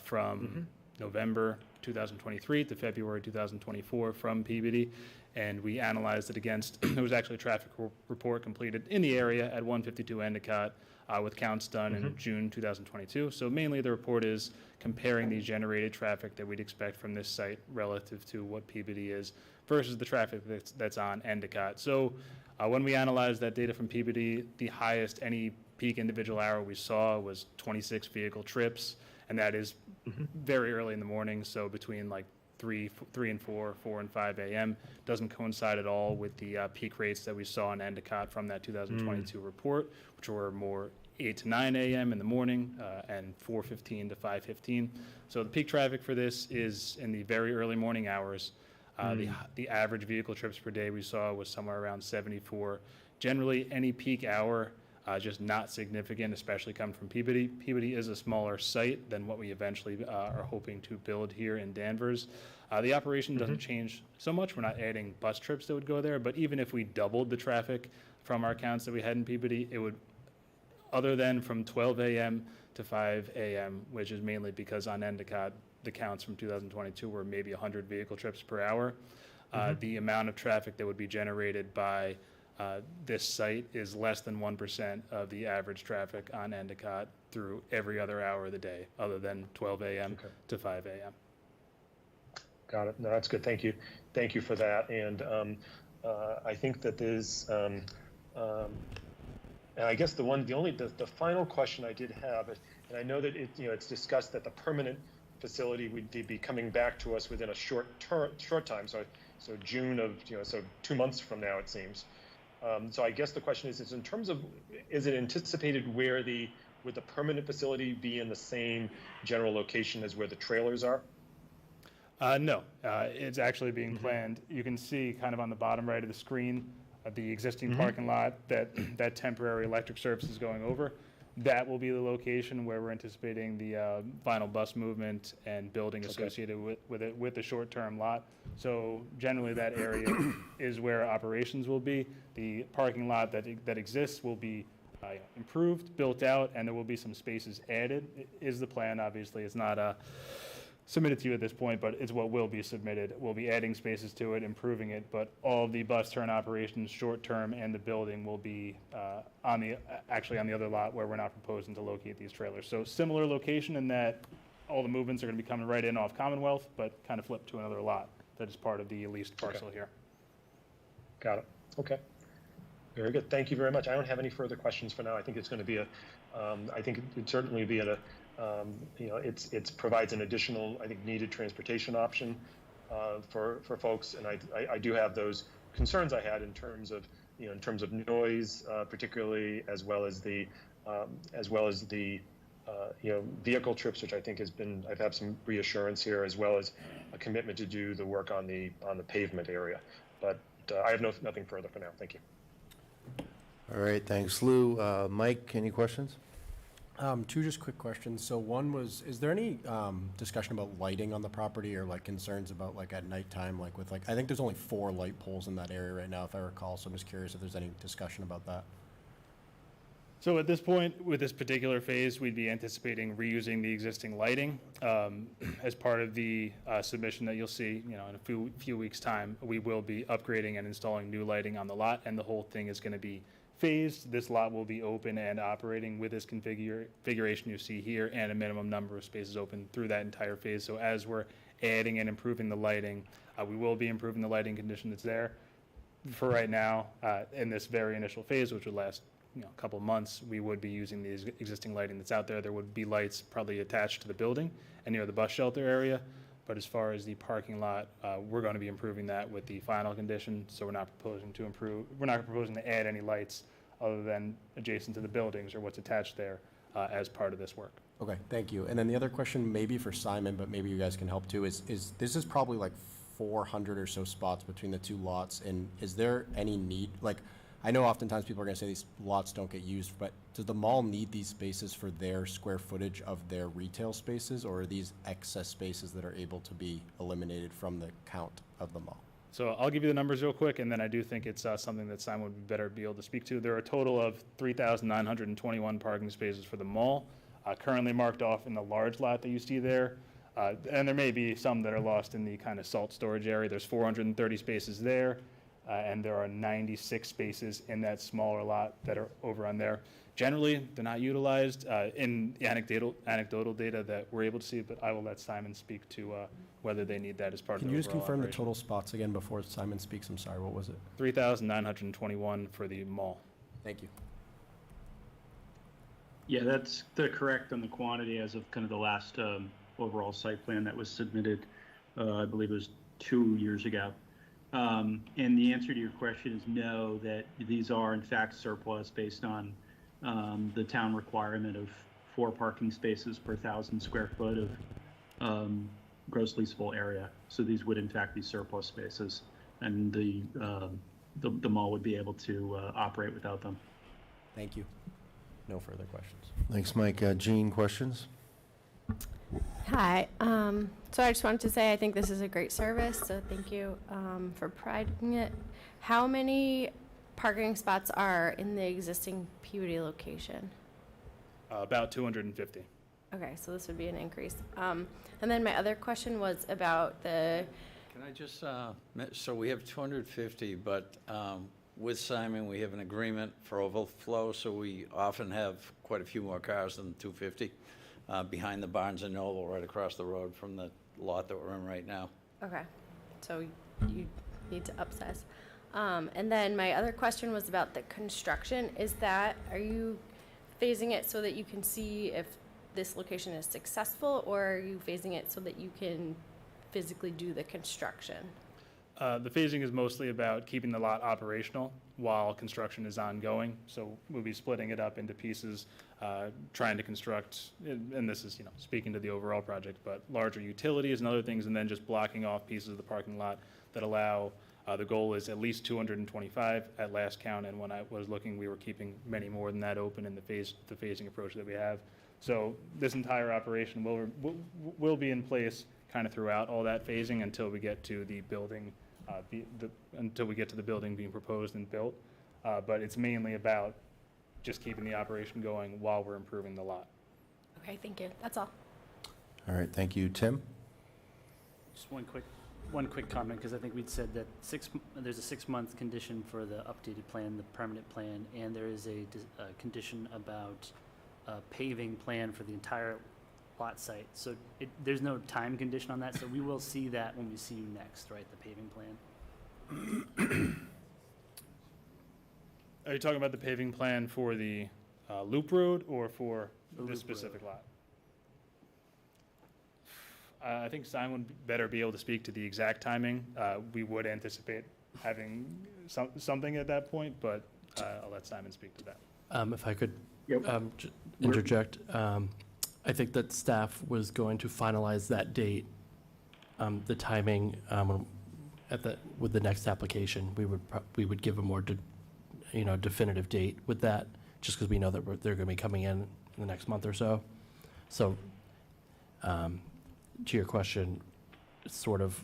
from November 2023 to February 2024 from Peabody, and we analyzed it against, there was actually a traffic report completed in the area at 152 Endicott with counts done in June 2022. So mainly the report is comparing the generated traffic that we'd expect from this site relative to what Peabody is versus the traffic that's on Endicott. So when we analyzed that data from Peabody, the highest any peak individual hour we saw was 26 vehicle trips, and that is very early in the morning, so between like 3 and 4 and 5 a.m. Doesn't coincide at all with the peak rates that we saw in Endicott from that 2022 report, which were more 8 to 9 a.m. in the morning and 4:15 to 5:15. So the peak traffic for this is in the very early morning hours. The average vehicle trips per day we saw was somewhere around 74. Generally, any peak hour, just not significant, especially coming from Peabody. Peabody is a smaller site than what we eventually are hoping to build here in Danvers. The operation doesn't change so much. We're not adding bus trips that would go there, but even if we doubled the traffic from our counts that we had in Peabody, it would, other than from 12 a.m. to 5 a.m., which is mainly because on Endicott, the counts from 2022 were maybe 100 vehicle trips per hour. The amount of traffic that would be generated by this site is less than 1% of the average traffic on Endicott through every other hour of the day, other than 12 a.m. to 5 a.m. Got it. No, that's good. Thank you. Thank you for that. And I think that there's, and I guess the final question I did have, and I know that it's discussed that the permanent facility would be coming back to us within a short time. So June of, so 2 months from now, it seems. So I guess the question is in terms of, is it anticipated would the permanent facility be in the same general location as where the trailers are? No, it's actually being planned. You can see kind of on the bottom right of the screen the existing parking lot that temporary electric service is going over. That will be the location where we're anticipating the final bus movement and building associated with the short-term lot. So generally that area is where operations will be. The parking lot that exists will be improved, built out, and there will be some spaces added, is the plan. Obviously, it's not submitted to you at this point, but it's what will be submitted. We'll be adding spaces to it, improving it, but all of the bus turn operations, short-term, and the building will be actually on the other lot where we're not proposing to locate these trailers. So similar location in that all the movements are going to be coming right in off Commonwealth, but kind of flipped to another lot that is part of the leased parcel here. Got it. Okay. Very good. Thank you very much. I don't have any further questions for now. I think it's going to be I think it would certainly be it provides an additional, I think, needed transportation option for folks, and I do have those concerns I had in terms of noise, particularly as well as the vehicle trips, which I think I've had some reassurance here, as well as a commitment to do the work on the pavement area. But I have nothing further for now. Thank you. All right, thanks, Lou. Mike, any questions? Two just quick questions. So one was, is there any discussion about lighting on the property, or like concerns about like at nighttime, like with I think there's only 4 light poles in that area right now, if I recall. So I'm just curious if there's any discussion about that. So at this point, with this particular phase, we'd be anticipating reusing the existing lighting. As part of the submission that you'll see, in a few weeks' time, we will be upgrading and installing new lighting on the lot, and the whole thing is going to be phased. This lot will be open and operating with this configuration you see here, and a minimum number of spaces open through that entire phase. So as we're adding and improving the lighting, we will be improving the lighting condition that's there. For right now, in this very initial phase, which would last a couple months, we would be using the existing lighting that's out there. There would be lights probably attached to the building and near the bus shelter area. But as far as the parking lot, we're going to be improving that with the final condition. So we're not proposing to add any lights other than adjacent to the buildings or what's attached there as part of this work. Okay, thank you. And then the other question, maybe for Simon, but maybe you guys can help too, is this is probably like 400 or so spots between the two lots, and is there any need, I know oftentimes people are going to say these lots don't get used, but does the mall need these spaces for their square footage of their retail spaces, or are these excess spaces that are able to be eliminated from the count of the mall? So I'll give you the numbers real quick, and then I do think it's something that Simon would better be able to speak to. There are a total of 3,921 parking spaces for the mall, currently marked off in the large lot that you see there. And there may be some that are lost in the kind of salt storage area. There's 430 spaces there. And there are 96 spaces in that smaller lot that are over on there. Generally, they're not utilized in the anecdotal data that we're able to see, but I will let Simon speak to whether they need that as part of the Can you just confirm operation. the total spots again before Simon speaks? I'm sorry, what was it? 3,921 for the mall. Thank you. Yeah, that's correct on the quantity as of kind of the last overall site plan that was submitted, I believe it was 2 years ago. And the answer to your question is no, that these are in fact surplus based on the town requirement of 4 parking spaces per 1,000 square foot of gross leasable area. So these would in fact be surplus spaces, and the mall would be able to operate without them. Thank you. No further questions. Thanks, Mike. Jean, questions? Hi. So I just wanted to say I think this is a great service, so thank you for providing it. How many parking spots are in the existing PUD location? About 250. Okay, so this would be an increase. And then my other question was about the... Can I just, so we have 250, but with Simon, we have an agreement for overflow, so we often have quite a few more cars than 250 behind the Barnes & Noble right across the road from the lot that we're in right now. Okay, so you need to upsize. And then my other question was about the construction. Are you phasing it so that you can see if this location is successful, or are you phasing it so that you can physically do the construction? The phasing is mostly about keeping the lot operational while construction is ongoing. So we'll be splitting it up into pieces, trying to construct, and this is, speaking to the overall project, but larger utilities and other things, and then just blocking off pieces of the parking lot that allow, the goal is at least 225 at last count, and when I was looking, we were keeping many more than that open in the phasing approach that we have. So this entire operation will be in place kind of throughout all that phasing until we get to the building, being proposed and built. But it's mainly about just keeping the operation going while we're improving the lot. Okay, thank you. That's all. All right, thank you. Tim? Just one quick comment, because I think we'd said that there's a 6-month condition for the updated plan, the permanent plan, and there is a condition about a paving plan for the entire lot site. So there's no time condition on that, so we will see that when we see you next, right, the paving plan? Are you talking about the paving plan for the loop road or for this specific lot? I think Simon would better be able to speak to the exact timing. We would anticipate having something at that point, but I'll let Simon speak to that. If I could Yep. interject, I think that staff was going to finalize that date, the timing, with the next application. We would give a more definitive date with that, just because we know that they're going to be coming in the next month or so. So, to your question, it's sort of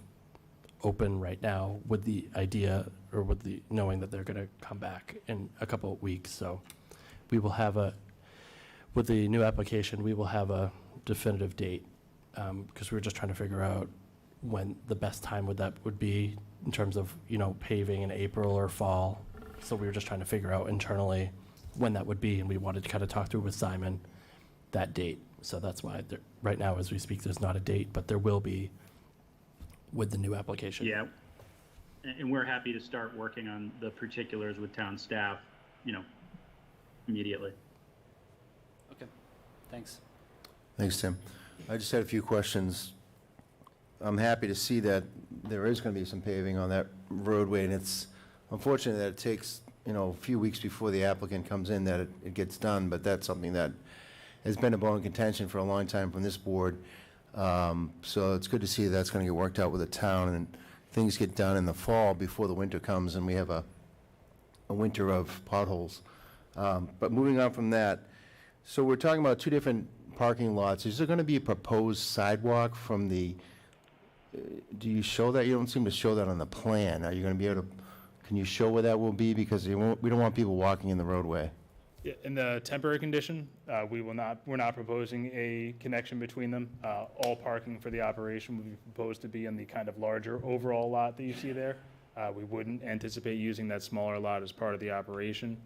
open right now with the idea, or with the knowing that they're going to come back in a couple of weeks. So we will have with the new application, we will have a definitive date, because we were just trying to figure out when the best time would be in terms of, paving in April or fall. So we were just trying to figure out internally when that would be, and we wanted to kind of talk through with Simon that date. So that's why right now, as we speak, there's not a date, but there will be with the new application. Yeah, and we're happy to start working on the particulars with town staff, immediately. Okay, thanks. Thanks, Tim. I just had a few questions. I'm happy to see that there is going to be some paving on that roadway, and it's unfortunate that it takes, a few weeks before the applicant comes in that it gets done, but that's something that has been a bone of contention for a long time from this board. So it's good to see that's going to get worked out with the town, and things get done in the fall before the winter comes, and we have a winter of potholes. But moving on from that, so we're talking about two different parking lots. Is there going to be a proposed sidewalk from the, do you show that? You don't seem to show that on the plan. Are you going to be able to, can you show where that will be? Because we don't want people walking in the roadway. Yeah, in the temporary condition, we're not proposing a connection between them. All parking for the operation would be proposed to be in the kind of larger overall lot that you see there. We wouldn't anticipate using that smaller lot as part of the operation.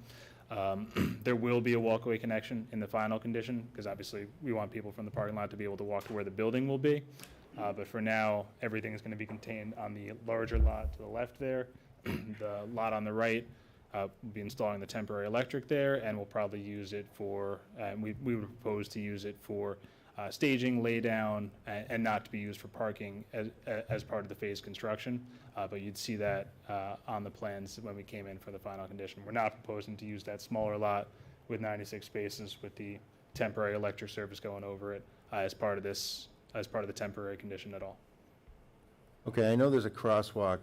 There will be a walkaway connection in the final condition, because obviously we want people from the parking lot to be able to walk to where the building will be. But for now, everything is going to be contained on the larger lot to the left there. The lot on the right, we'll be installing the temporary electric there, and we'll probably use it for, we would propose to use it for staging, lay down, and not to be used for parking as part of the phase construction. But you'd see that on the plans when we came in for the final condition. We're not proposing to use that smaller lot with 96 spaces with the temporary electric service going over it as part of the temporary condition at all. Okay, I know there's a crosswalk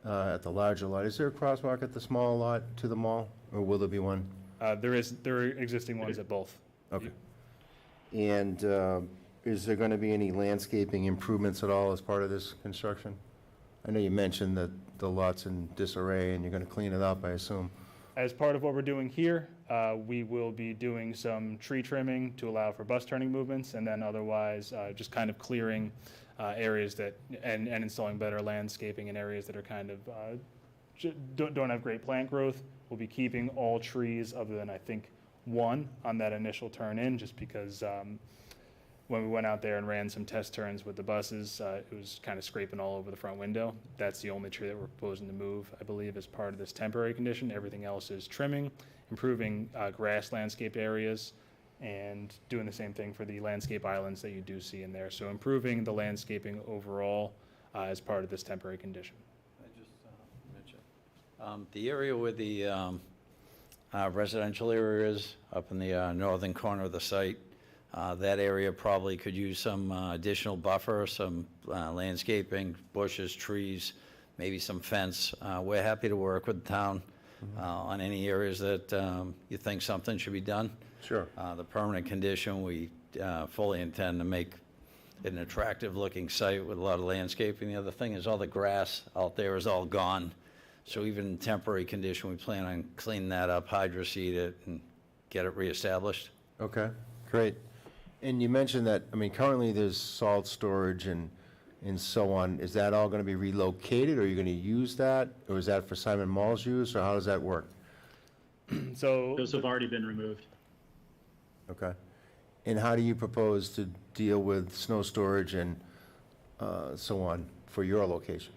at the larger lot. Is there a crosswalk at the small lot to the mall, or will there be one? There are existing ones at both. Okay. And is there going to be any landscaping improvements at all as part of this construction? I know you mentioned that the lot's in disarray and you're going to clean it up, I assume. As part of what we're doing here, we will be doing some tree trimming to allow for bus turning movements, and then otherwise just kind of clearing areas that, and installing better landscaping in areas that are kind of, don't have great plant growth. We'll be keeping all trees other than, I think, one on that initial turn in, just because when we went out there and ran some test turns with the buses, it was kind of scraping all over the front window. That's the only tree that we're proposing to move, I believe, as part of this temporary condition. Everything else is trimming, improving grass landscaped areas, and doing the same thing for the landscape islands that you do see in there. So improving the landscaping overall as part of this temporary condition. I just mention the area where the residential area is, up in the northern corner of the site. That area probably could use some additional buffer, some landscaping, bushes, trees, maybe some fence. We're happy to work with the town on any areas that you think something should be done. Sure. The permanent condition, we fully intend to make it an attractive-looking site with a lot of landscaping. The other thing is all the grass out there is all gone. So even in temporary condition, we plan on cleaning that up, hydroseed it, and get it reestablished. Okay, great. And you mentioned that, I mean, currently there's salt storage and so on. Is that all going to be relocated, or are you going to use that? Or is that for Simon Mall's use, or how does that work? So Those have already been removed. Okay. And how do you propose to deal with snow storage and so on for your location?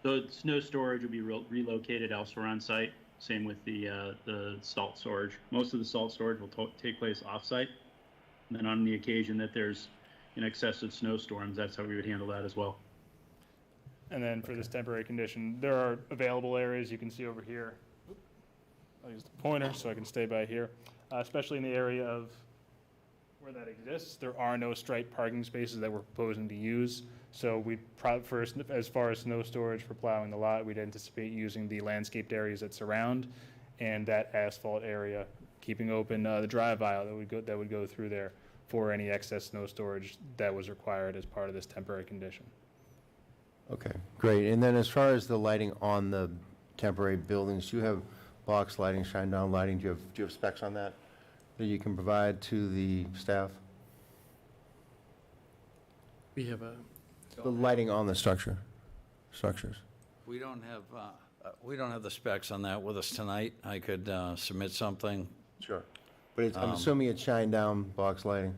The snow storage will be relocated elsewhere on site. Same with the salt storage. Most of the salt storage will take place off-site. And then on the occasion that there's an excessive snowstorms, that's how we would handle that as well. And then for this temporary condition, there are available areas you can see over here. I'll use the pointer so I can stay by here, especially in the area of where that exists. There are no striped parking spaces that we're proposing to use. So we first, as far as snow storage for plowing the lot, we'd anticipate using the landscaped areas that surround and that asphalt area, keeping open the drive aisle that would go through there for any excess snow storage that was required as part of this temporary condition. Okay, great. And then as far as the lighting on the temporary buildings, do you have box lighting, shine down lighting? Do you have specs on that you can provide to the staff? We have The lighting on the structures. We don't have the specs on that with us tonight. I could submit something. Sure. But I'm assuming it's shine down box lighting?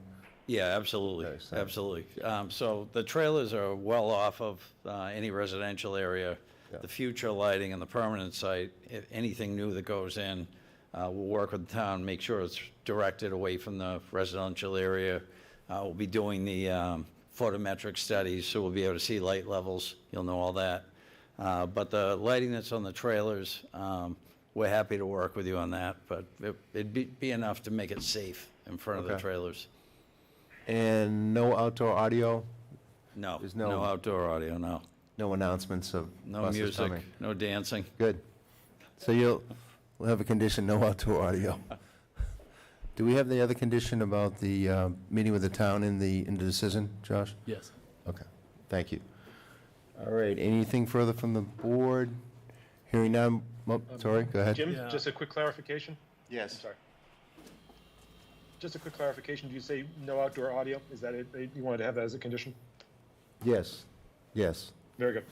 Yeah, absolutely, Okay, so- absolutely. So the trailers are well off of any residential area. Yeah. The future lighting and the permanent site, if anything new that goes in, we'll work with the town, make sure it's directed away from the residential area. We'll be doing the photometric studies, so we'll be able to see light levels. You'll know all that. But the lighting that's on the trailers, we're happy to work with you on that, but it'd be enough to make it safe in front of the Okay. trailers. And no outdoor audio? No, There's no outdoor audio, no. No announcements of No buses music, coming? no dancing. Good. So we'll have a condition, no outdoor audio. Do we have the other condition about the meeting with the town in the decision, Josh? yes. Okay, thank you. All right, anything further from the board? Hearing none, sorry, go ahead. Jim, Yeah. just a quick clarification. I'm Yes. sorry. Just a quick clarification. Do you say no outdoor audio? Is that it? You wanted to have that as a condition? Yes, yes. Very good.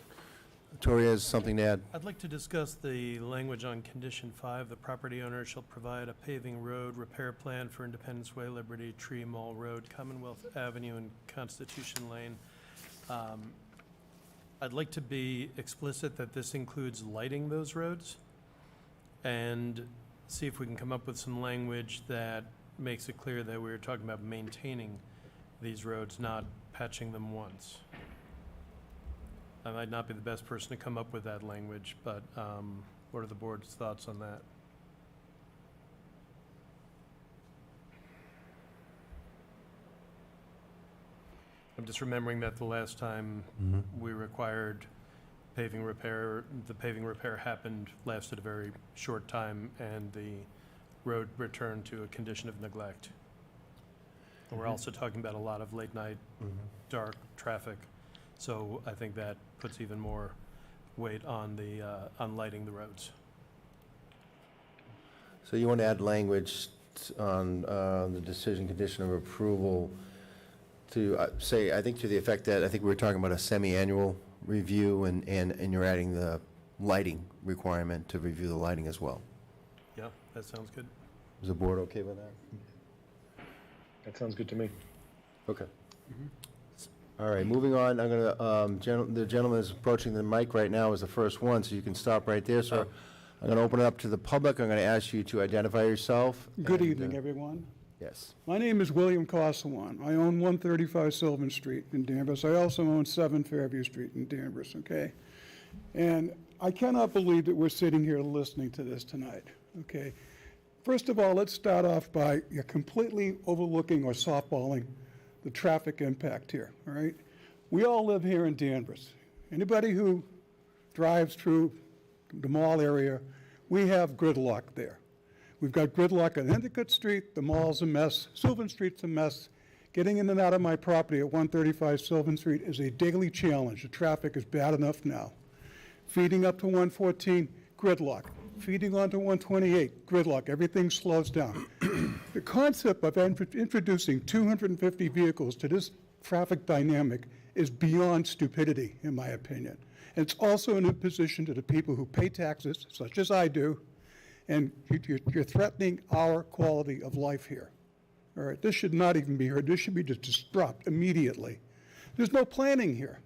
Tori has something to add. I'd like to discuss the language on condition 5. The property owner shall provide a paving road repair plan for Independence Way, Liberty, Tree Mall Road, Commonwealth Avenue, and Constitution Lane. I'd like to be explicit that this includes lighting those roads, and see if we can come up with some language that makes it clear that we're talking about maintaining these roads, not patching them once. I might not be the best person to come up with that language, but what are the board's thoughts on that? I'm just remembering that the last time we required paving repair, the paving repair lasted a very short time, and the road returned to a condition of neglect. And we're also talking about a lot of late-night, dark traffic. So I think that puts even more weight on on lighting the roads. So you want to add language on the decision condition of approval to say, I think to the effect that, I think we were talking about a semi-annual review, and you're adding the lighting requirement to review the lighting as well. Yeah, that sounds good. Is the board okay with that? That sounds good to me. Okay. All right, moving on, I'm going to, the gentleman is approaching the mic right now as the first one, so you can stop right there, sir. I'm going to open it up to the public. I'm going to ask you to identify yourself. Good and, evening, everyone. Yes. My name is William Cossawan. I own 135 Sylvan Street in Danvers. I also own 7 Fairview Street in Danvers, okay? And I cannot believe that we're sitting here listening to this tonight, okay? First of all, let's start off by you're completely overlooking or softballing the traffic impact here, all right? We all live here in Danvers. Anybody who drives through the mall area, we have gridlock there. We've got gridlock on Endicott Street, the mall's a mess, Sylvan Street's a mess. Getting in and out of my property at 135 Sylvan Street is a daily challenge. The traffic is bad enough now. Feeding up to 114, gridlock. Feeding onto 128, gridlock. Everything slows down. The concept of introducing 250 vehicles to this traffic dynamic is beyond stupidity, in my opinion. And it's also an imposition to the people who pay taxes, such as I do, and you're threatening our quality of life here. All right, this should not even be here. This should be just dropped immediately. There's no planning here.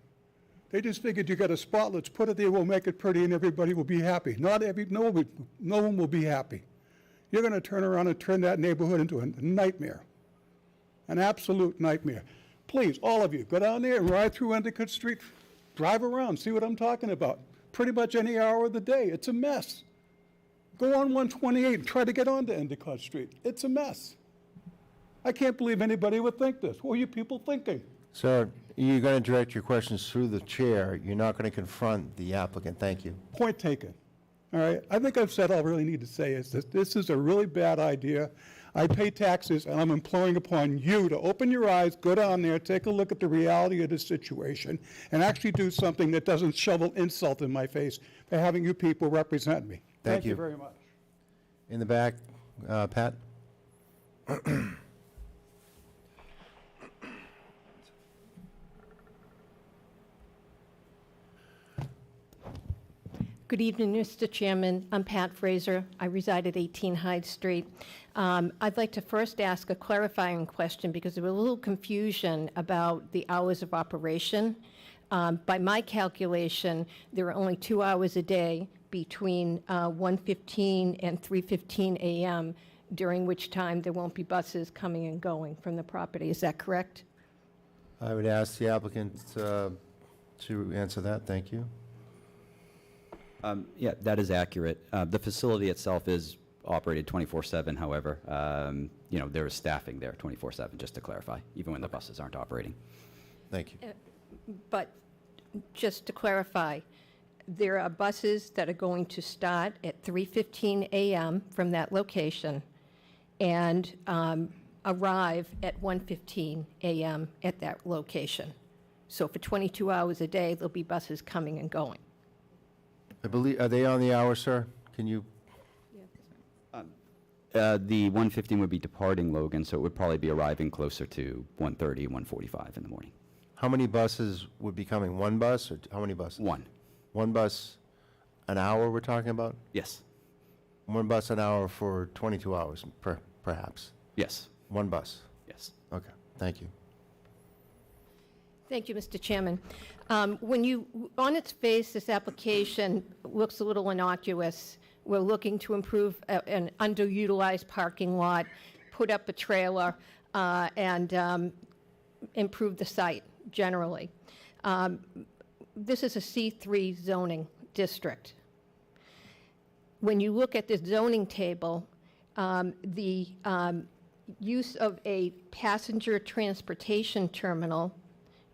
They just figured you got a spot, let's put it there, we'll make it pretty, and everybody will be happy. No one will be happy. You're going to turn around and turn that neighborhood into a nightmare, an absolute nightmare. Please, all of you, go down there and ride through Endicott Street, drive around, see what I'm talking about. Pretty much any hour of the day. It's a mess. Go on 128 and try to get onto Endicott Street. It's a mess. I can't believe anybody would think this. What are you people thinking? Sir, you're going to direct your questions through the chair. You're not going to confront the applicant. Thank you. Point taken. All right, I think I've said all I really need to say is that this is a really bad idea. I pay taxes, and I'm imploring upon you to open your eyes, go down there, take a look at the reality of the situation, and actually do something that doesn't shovel insult in my face by having you people represent me. Thank you. Very much. In the back, Pat? Good evening, Mr. Chairman. I'm Pat Fraser. I reside at 18 Hyde Street. I'd like to first ask a clarifying question because there was a little confusion about the hours of operation. By my calculation, there are only 2 hours a day between 1:15 and 3:15 a.m., during which time there won't be buses coming and going from the property. Is that correct? I would ask the applicant to answer that. Thank you. Yeah, that is accurate. The facility itself is operated 24/7, however, there is staffing there 24/7, just to clarify, even when the buses aren't operating. Thank you. But just to clarify, there are buses that are going to start at 3:15 a.m. from that location and arrive at 1:15 a.m. at that location. So for 22 hours a day, there'll be buses coming and going. I believe, are they on the hour, sir? Can you? The 1:15 would be departing Logan, so it would probably be arriving closer to 1:30, 1:45 in the morning. How many buses would be coming? One bus or how many buses? One. One bus an hour we're talking about? Yes. One bus an hour for 22 hours, perhaps? Yes. One bus? Yes. Okay, thank you. Thank you, Mr. Chairman. On its face, this application looks a little innocuous. We're looking to improve an underutilized parking lot, put up a trailer, and improve the site generally. This is a C3 zoning district. When you look at the zoning table, the use of a passenger transportation terminal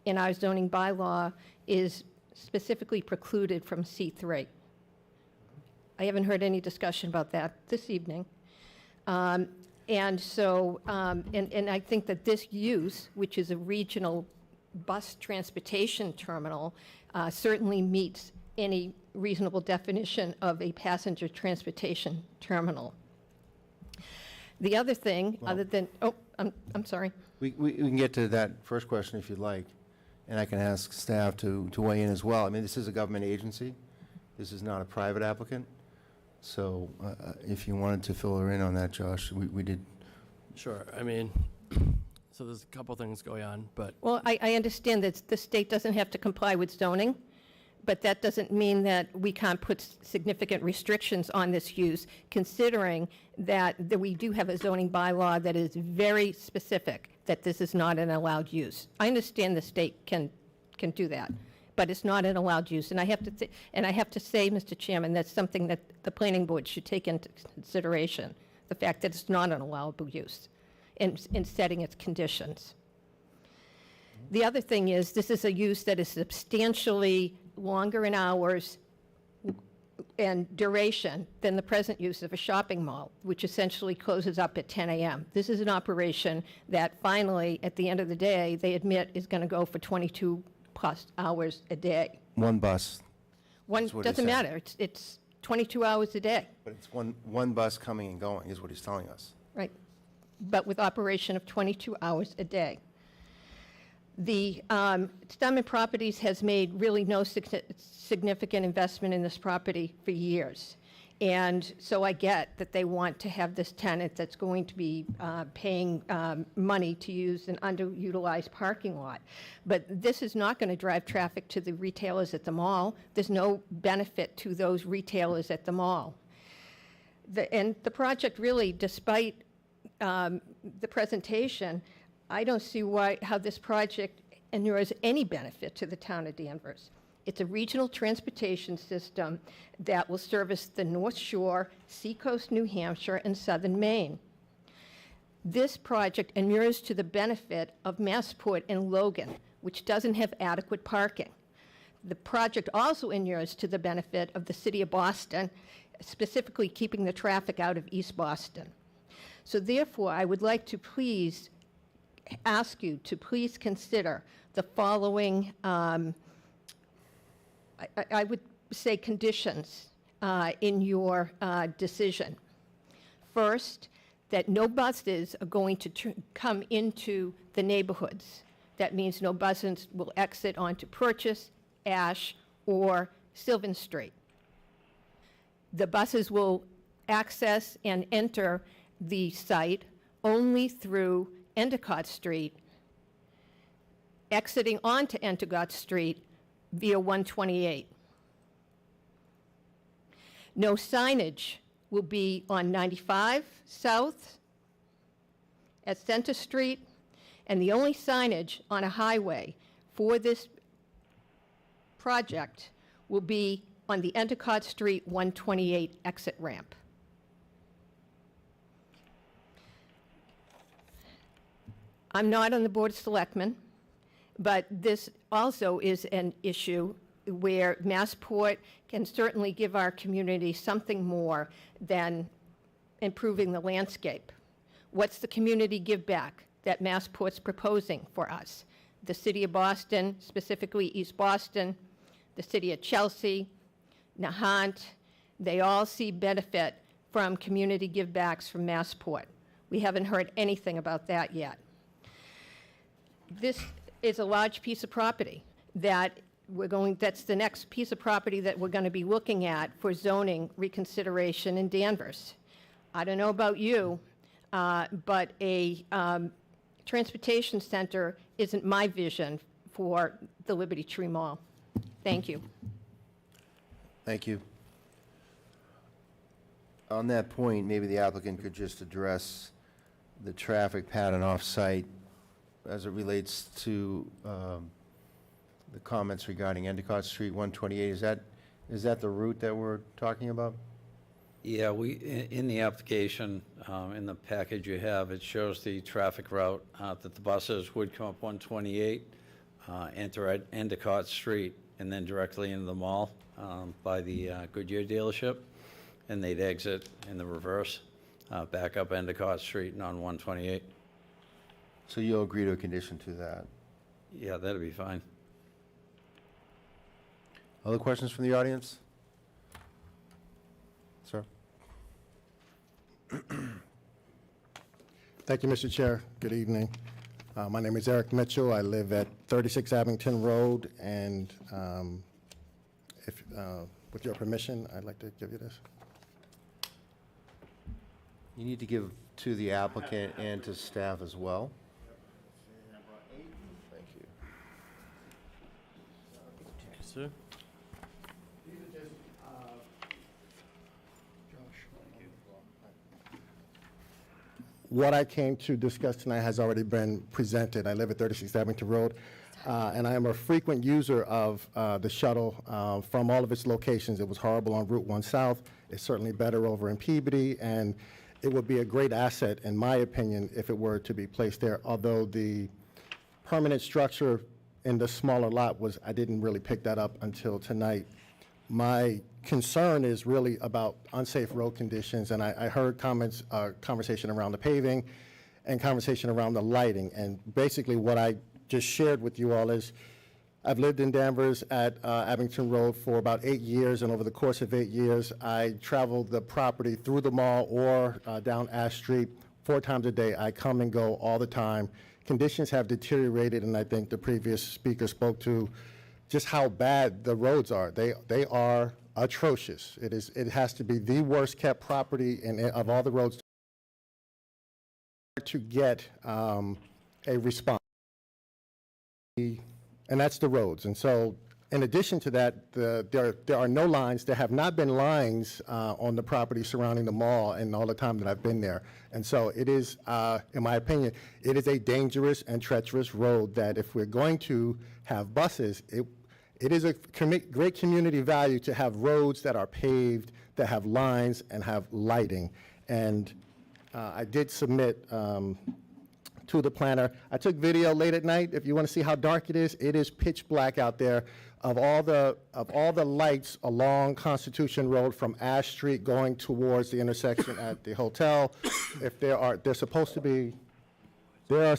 in our zoning bylaw is specifically precluded from C3. I haven't heard any discussion about that this evening. And so, and I think that this use, which is a regional bus transportation terminal, certainly meets any reasonable definition of a passenger transportation terminal. The other thing, other than, I'm sorry. We can get to that first question if you'd like, and I can ask staff to weigh in as well. I mean, this is a government agency. This is not a private applicant. So if you wanted to fill her in on that, Josh, we did. Sure. I mean, So there's a couple things going on, but Well, I understand that the state doesn't have to comply with zoning, but that doesn't mean that we can't put significant restrictions on this use, considering that we do have a zoning bylaw that is very specific, that this is not an allowed use. I understand the state can do that, but it's not an allowed use. And I have to say, Mr. Chairman, that's something that the planning board should take into consideration, the fact that it's not an allowable use in setting its conditions. The other thing is, this is a use that is substantially longer in hours and duration than the present use of a shopping mall, which essentially closes up at 10 a.m. This is an operation that finally, at the end of the day, they admit is going to go for 22+ hours a day. One bus, One, That's what he doesn't said. matter, it's 22 hours a day, but it's one bus coming and going, is what he's telling us. right? But with operation of 22 hours a day. The Stemman Properties has made really no significant investment in this property for years. And so I get that they want to have this tenant that's going to be paying money to use an underutilized parking lot. But this is not going to drive traffic to the retailers at the mall. There's no benefit to those retailers at the mall. And the project really, despite the presentation, I don't see how this project inures any benefit to the town of Danvers. It's a regional transportation system that will service the North Shore, Seacoast, New Hampshire, and southern Maine. This project inures to the benefit of Massport and Logan, which doesn't have adequate parking. The project also inures to the benefit of the city of Boston, specifically keeping the traffic out of East Boston. So therefore, I would like to please ask you to please consider the following, I would say, conditions in your decision. First, that no buses are going to come into the neighborhoods. That means no buses will exit onto Purchase, Ash, or Sylvan Street. The buses will access and enter the site only through Endicott Street, exiting onto Endicott Street via 128. No signage will be on 95 South, at Center Street, and the only signage on a highway for this project will be on the Endicott Street 128 exit ramp. I'm not on the Board of Selectmen, but this also is an issue where Massport can certainly give our community something more than improving the landscape. What's the community give back that Massport's proposing for us? The city of Boston, specifically East Boston, the city of Chelsea, Nahant, they all see benefit from community give-backs from Massport. We haven't heard anything about that yet. This is a large piece of property that that's the next piece of property that we're going to be looking at for zoning reconsideration in Danvers. I don't know about you, but a transportation center isn't my vision for the Liberty Tree Mall. Thank you. Thank you. On that point, maybe the applicant could just address the traffic pattern off-site as it relates to the comments regarding Endicott Street 128. Is that the route that we're talking about? Yeah, in the application, in the package you have, it shows the traffic route that the buses would come up 128, enter at Endicott Street, and then directly into the mall by the Goodyear dealership, and they'd exit in the reverse, back up Endicott Street and on 128. So you'll agree to a condition to that? Yeah, that'd be fine. Other questions from the audience? Sir? Thank you, Mr. Chair. Good evening. My name is Eric Mitchell. I live at 36 Abington Road, and with your permission, I'd like to give you this. You need to give to the applicant and to staff as well. sir. What I came to discuss tonight has already been presented. I live at 36 Abington Road, and I am a frequent user of the shuttle from all of its locations. It was horrible on Route 1 South. It's certainly better over in Peabody, and it would be a great asset, in my opinion, if it were to be placed there, although the permanent structure in the smaller lot was, I didn't really pick that up until tonight. My concern is really about unsafe road conditions, and I heard comments, conversation around the paving and conversation around the lighting. And basically what I just shared with you all is I've lived in Danvers at Abington Road for about 8 years, and over the course of 8 years, I traveled the property through the mall or down Ash Street 4 times a day. I come and go all the time. Conditions have deteriorated, and I think the previous speaker spoke to just how bad the roads are. They are atrocious. It has to be the worst kept property of all the roads to get a response. And that's the roads. And so in addition to that, there are no lines. There have not been lines on the property surrounding the mall in all the time that I've been there. And so it is, in my opinion, it is a dangerous and treacherous road that if we're going to have buses, it is a great community value to have roads that are paved, that have lines, and have lighting. And I did submit to the planner. I took video late at night. If you want to see how dark it is pitch black out there. Of all the lights along Constitution Road from Ash Street going towards the intersection at the hotel, if there are supposed to be, I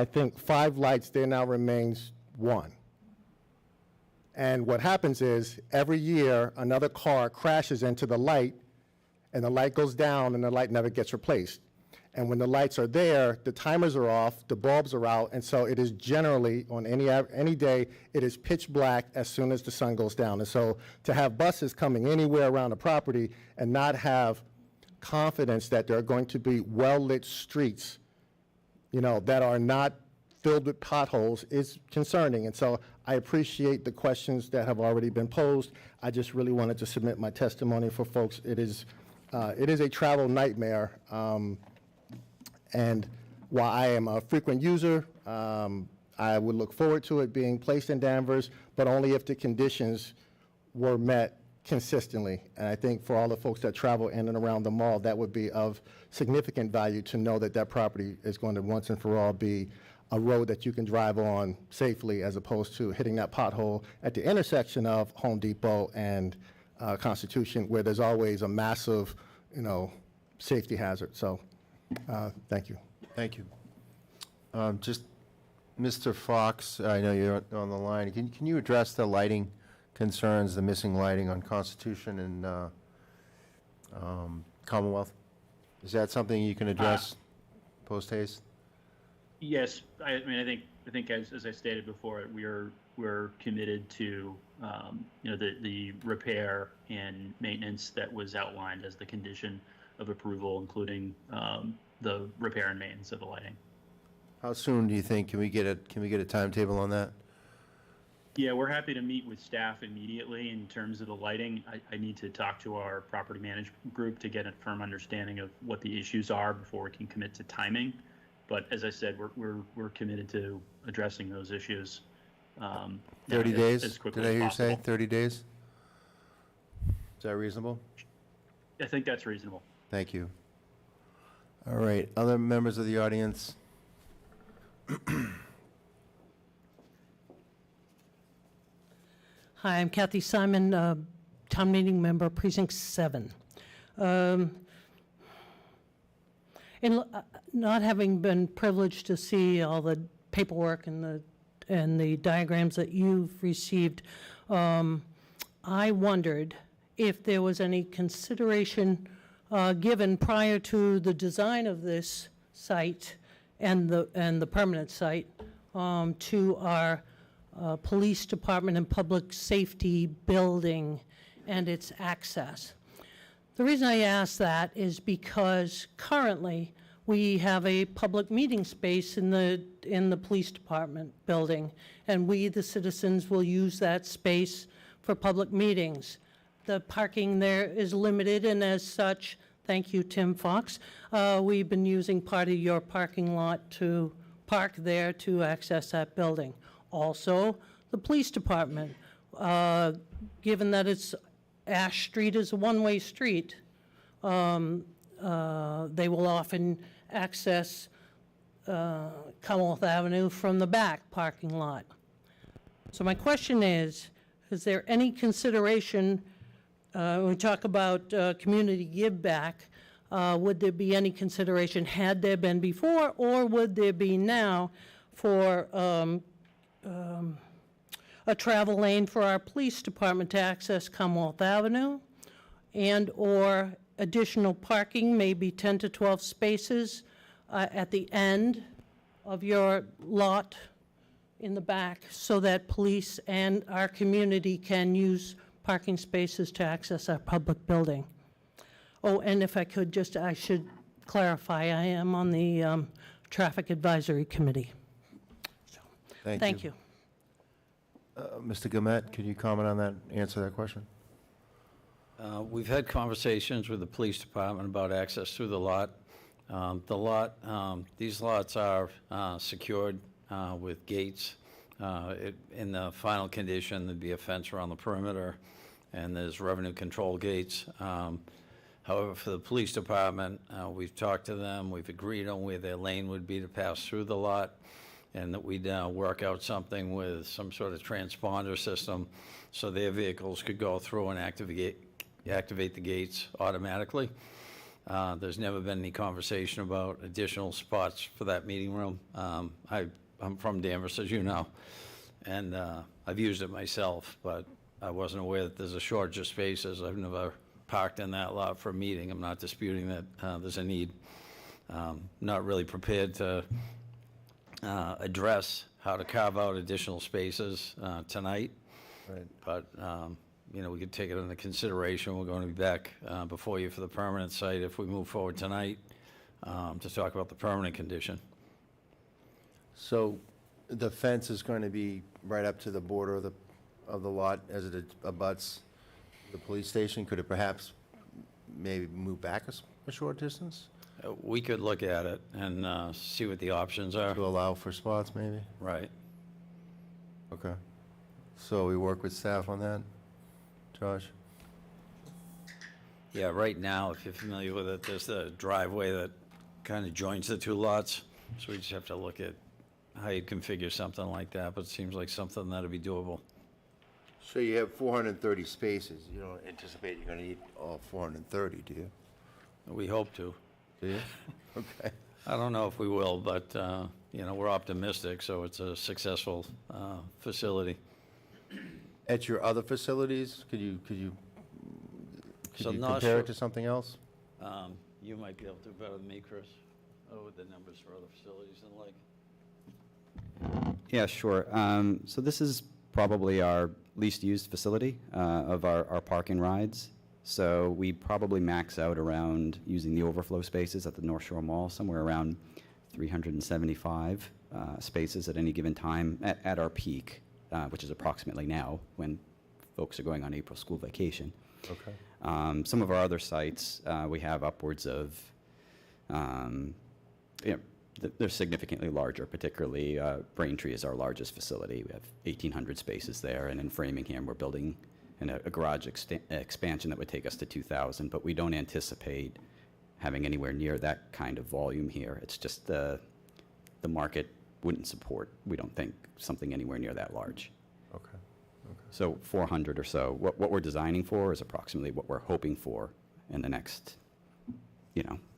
think, 5 lights. There now remains 1. And what happens is every year another car crashes into the light, and the light goes down, and the light never gets replaced. And when the lights are there, the timers are off, the bulbs are out, and so it is generally, on any day, it is pitch black as soon as the sun goes down. And so to have buses coming anywhere around the property and not have confidence that there are going to be well-lit streets, that are not filled with potholes is concerning. And so I appreciate the questions that have already been posed. I just really wanted to submit my testimony for folks. It is a travel nightmare. And while I am a frequent user, I would look forward to it being placed in Danvers, but only if the conditions were met consistently. And I think for all the folks that travel in and around the mall, that would be of significant value to know that that property is going to once and for all be a road that you can drive on safely, as opposed to hitting that pothole at the intersection of Home Depot and Constitution, where there's always a massive, safety hazard. So. Thank you. Thank you. Just, Mr. Fox, I know you're on the line. Can you address the lighting concerns, the missing lighting on Constitution and Commonwealth? Is that something you can address post haste? Yes, I think as I stated before, we're committed to the repair and maintenance that was outlined as the condition of approval, including the repair and maintenance of the lighting. How soon do you think? Can we get a timetable on that? Yeah, we're happy to meet with staff immediately. In terms of the lighting, I need to talk to our property management group to get a firm understanding of what the issues are before we can commit to timing. But as I said, we're committed to addressing those issues. 30 days? As quickly Did I as hear you possible. say 30 days? Is that reasonable? I think that's reasonable. Thank you. All right, other members of the audience? Hi, I'm Kathy Simon, town meeting member, Precinct 7. Not having been privileged to see all the paperwork and the diagrams that you've received, I wondered if there was any consideration given prior to the design of this site and the permanent site to our police department and public safety building and its access. The reason I ask that is because currently we have a public meeting space in the police department building, and we, the citizens, will use that space for public meetings. The parking there is limited, and as such, thank you, Tim Fox, we've been using part of your parking lot to park there to access that building. Also, the police department, given that Ash Street is a one-way street, they will often access Commonwealth Avenue from the back parking lot. So my question is there any consideration, when we talk about community give back, would there be any consideration, had there been before, or would there be now, for a travel lane for our police department to access Commonwealth Avenue, and/or additional parking, maybe 10 to 12 spaces at the end of your lot in the back, so that police and our community can use parking spaces to access our public building? Oh, and if I could I should clarify, I am on the Traffic Advisory Committee. So, thank you. Mr. Gumet, could you comment on that, answer that question? We've had conversations with the police department about access through the lot. These lots are secured with gates. In the final condition, there'd be a fence around the perimeter, and there's revenue control gates. However, for the police department, we've talked to them, we've agreed on where their lane would be to pass through the lot, and that we'd work out something with some sort of transponder system so their vehicles could go through and activate the gates automatically. There's never been any conversation about additional spots for that meeting room. I'm from Danvers, as you know, and I've used it myself, but I wasn't aware that there's a shortage of spaces. I've never parked in that lot for a meeting. I'm not disputing that there's a need. Not really prepared to address how to carve out additional spaces tonight. Right. But, we could take it into consideration. We're going to be back before you for the permanent site if we move forward tonight to talk about the permanent condition. So the fence is going to be right up to the border of the lot as it abuts the police station? Could it perhaps maybe move back a short distance? We could look at it and see what the options are. To allow for spots, maybe? Right. Okay. So we work with staff on that? Josh? Yeah, right now, if you're familiar with it, there's the driveway that kind of joins the two lots. So we just have to look at how you configure something like that, but it seems like something that'll be doable. So you have 430 spaces. You don't anticipate you're going to need all 430, do you? We hope to. Do you? Okay. I don't know if we will, but, we're optimistic, so it's a successful facility. At your other facilities, could you So not compare sure. it to something else? You might be able to do better than me, Chris. With the numbers for other facilities and the like. Yeah, sure. So this is probably our least used facility of our park and rides. So we probably max out around, using the overflow spaces at the North Shore Mall, somewhere around 375 spaces at any given time at our peak, which is approximately now when folks are going on April school vacation. Okay. Some of our other sites, we have upwards of, they're significantly larger, particularly Braintree is our largest facility. We have 1,800 spaces there, and in Framingham, we're building a garage expansion that would take us to 2,000, but we don't anticipate having anywhere near that kind of volume here. It's just the market wouldn't support, we don't think, something anywhere near that large. Okay. So 400 or so. What we're designing for is approximately what we're hoping for in the next,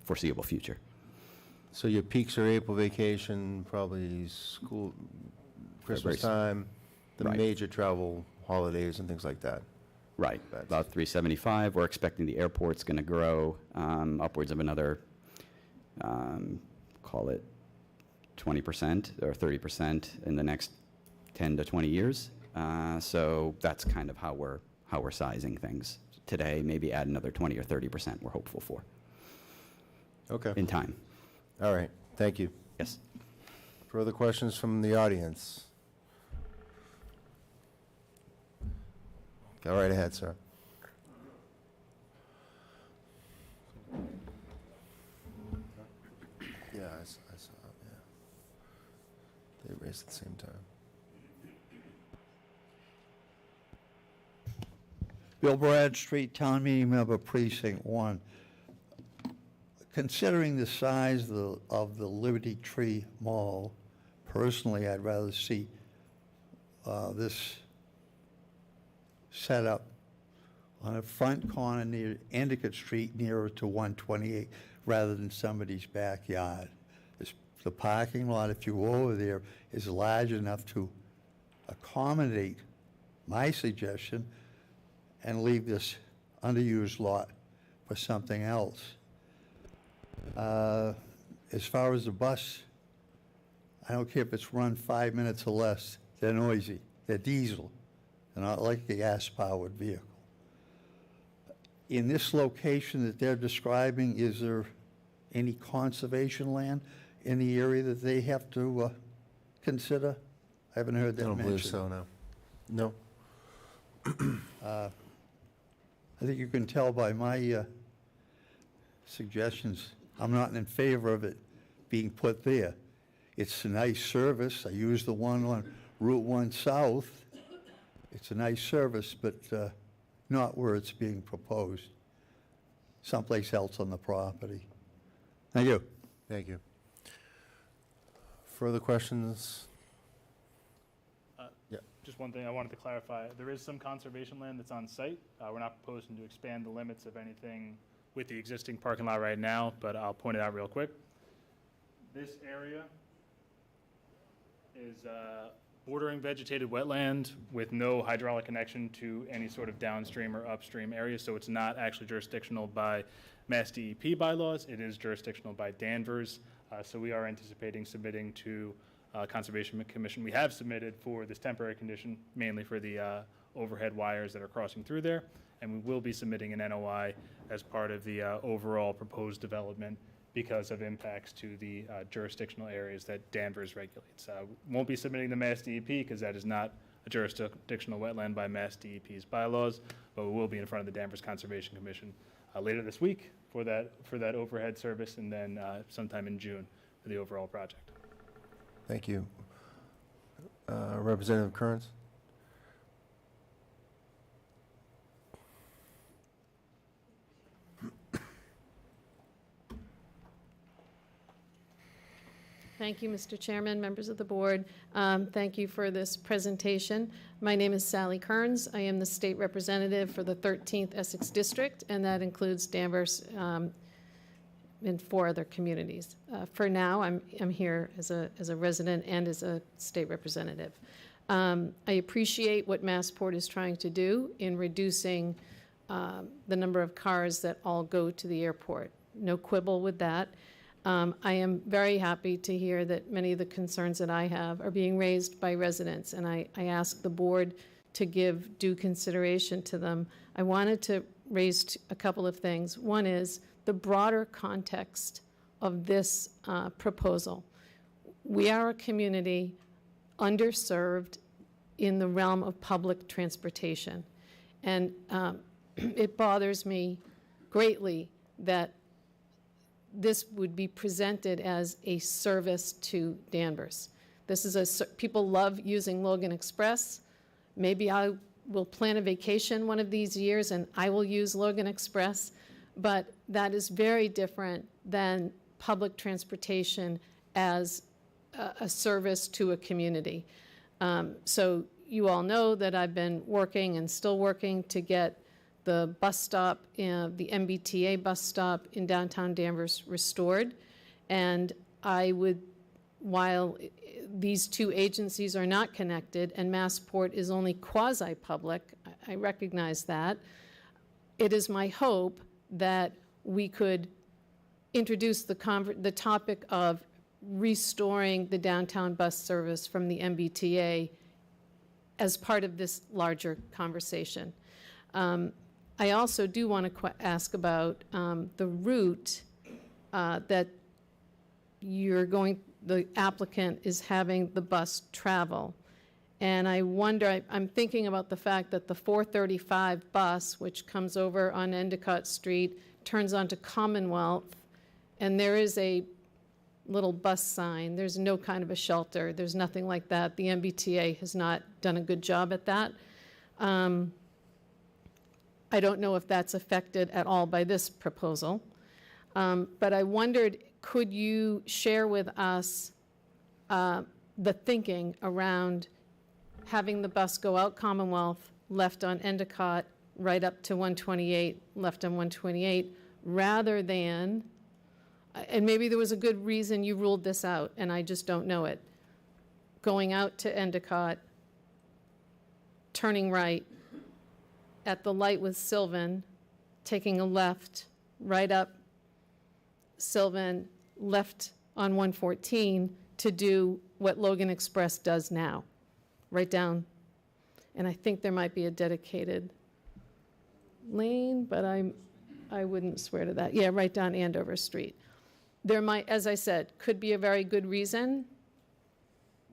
foreseeable future. So your peaks are April vacation, probably school, Christmas time, the Right. major travel holidays and things like that. Right, about 375. We're expecting the airport's going to grow upwards of another, call it 20% or 30% in the next 10 to 20 years. So that's kind of how we're sizing things today. Maybe add another 20 or 30% we're hopeful for. Okay. In time. All right, thank you. Yes. Further questions from the audience? Go right ahead, sir. Yeah, I saw, yeah. They raised at the same time. Bill Bradstreet, Town Meeting Member, Precinct 1. Considering the size of the Liberty Tree Mall, personally, I'd rather see this set up on a front corner near Endicott Street, nearer to 128, rather than somebody's backyard. The parking lot, if you go over there, is large enough to accommodate my suggestion and leave this underused lot for something else. As far as the bus, I don't care if it's run 5 minutes or less. They're noisy. They're diesel. They're not like the gas-powered vehicle. In this location that they're describing, is there any conservation land in the area that they have to consider? I haven't heard that I don't mentioned. believe so, no. No. I think you can tell by my suggestions, I'm not in favor of it being put there. It's a nice service. I use the one on Route 1 South. It's a nice service, but not where it's being proposed. Someplace else on the property. Thank you. Thank you. Further questions? Yeah. Just one thing I wanted to clarify. There is some conservation land that's on site. We're not proposing to expand the limits of anything with the existing parking lot right now, but I'll point it out real quick. This area is bordering vegetated wetland with no hydraulic connection to any sort of downstream or upstream area, so it's not actually jurisdictional by Mass DEP bylaws. It is jurisdictional by Danvers, so we are anticipating submitting to Conservation Commission. We have submitted for this temporary condition, mainly for the overhead wires that are crossing through there, and we will be submitting an NOI as part of the overall proposed development because of impacts to the jurisdictional areas that Danvers regulates. Won't be submitting the Mass DEP because that is not a jurisdictional wetland by Mass DEP's bylaws, but we will be in front of the Danvers Conservation Commission later this week for that overhead service, and then sometime in June for the overall project. Thank you. Representative Kearns? Thank you, Mr. Chairman, members of the board. Thank you for this presentation. My name is Sally Kearns. I am the state representative for the 13th Essex District, and that includes Danvers and 4 other communities. For now, I'm here as a resident and as a state representative. I appreciate what Massport is trying to do in reducing the number of cars that all go to the airport. No quibble with that. I am very happy to hear that many of the concerns that I have are being raised by residents, and I ask the board to give due consideration to them. I wanted to raise a couple of things. One is the broader context of this proposal. We are a community underserved in the realm of public transportation, and it bothers me greatly that this would be presented as a service to Danvers. This is people love using Logan Express. Maybe I will plan a vacation one of these years and I will use Logan Express, but that is very different than public transportation as a service to a community. So you all know that I've been working and still working to get the bus stop, the MBTA bus stop in downtown Danvers restored. And I would, while these two agencies are not connected and Massport is only quasi-public, I recognize that, it is my hope that we could introduce the topic of restoring the downtown bus service from the MBTA as part of this larger conversation. I also do want to ask about the route that the applicant is having the bus travel. And I wonder, I'm thinking about the fact that the 435 bus, which comes over on Endicott Street, turns onto Commonwealth, and there is a little bus sign. There's no kind of a shelter. There's nothing like that. The MBTA has not done a good job at that. I don't know if that's affected at all by this proposal. But I wondered, could you share with us the thinking around having the bus go out Commonwealth, left on Endicott, right up to 128, left on 128, rather than, and maybe there was a good reason you ruled this out, and I just don't know it, going out to Endicott, turning right at the light with Sylvan, taking a left, right up Sylvan, left on 114 to do what Logan Express does now, right down. And I think there might be a dedicated lane, but I wouldn't swear to that. Yeah, right down Andover Street. There might, as I said, could be a very good reason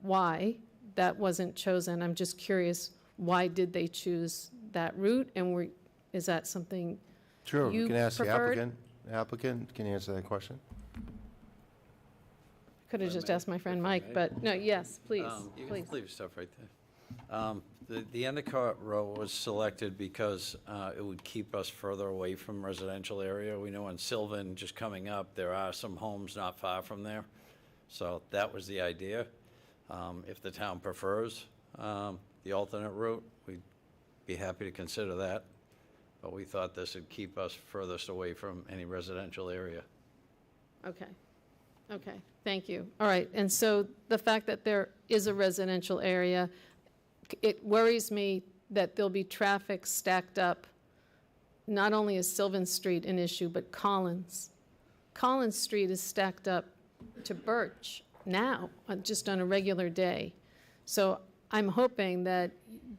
why that wasn't chosen. I'm just curious, why did they choose that route? And is that something Sure, we you can ask the preferred? applicant. Applicant can answer that question. Could have just asked my friend Mike, but no, yes, please, You please. can leave stuff right there. The Endicott road was selected because it would keep us further away from residential area. We know in Sylvan, just coming up, there are some homes not far from there. So that was the idea. If the town prefers the alternate route, we'd be happy to consider that. But we thought this would keep us furthest away from any residential area. Okay, okay, thank you. All right, and so the fact that there is a residential area, it worries me that there'll be traffic stacked up. Not only is Sylvan Street an issue, but Collins. Collins Street is stacked up to Birch now, just on a regular day. So I'm hoping that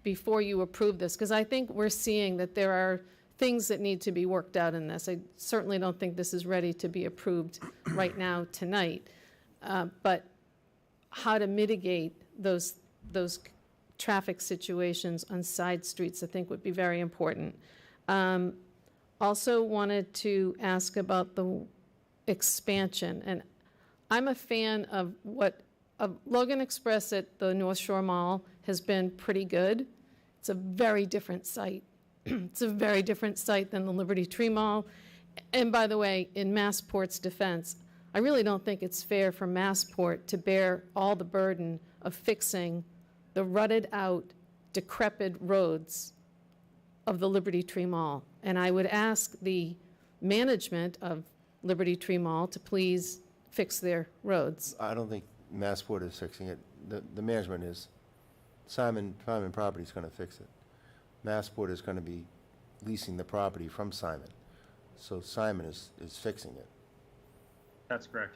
before you approve this, because I think we're seeing that there are things that need to be worked out in this. I certainly don't think this is ready to be approved right now, tonight. But how to mitigate those traffic situations on side streets, I think, would be very important. Also wanted to ask about the expansion. And I'm a fan of Logan Express at the North Shore Mall has been pretty good. It's a very different site. It's a very different site than the Liberty Tree Mall. And by the way, in Massport's defense, I really don't think it's fair for Massport to bear all the burden of fixing the rutted out, decrepit roads of the Liberty Tree Mall. And I would ask the management of Liberty Tree Mall to please fix their roads. I don't think Massport is fixing it. The management is. Simon Property is going to fix it. Massport is going to be leasing the property from Simon. So Simon is fixing it. That's correct.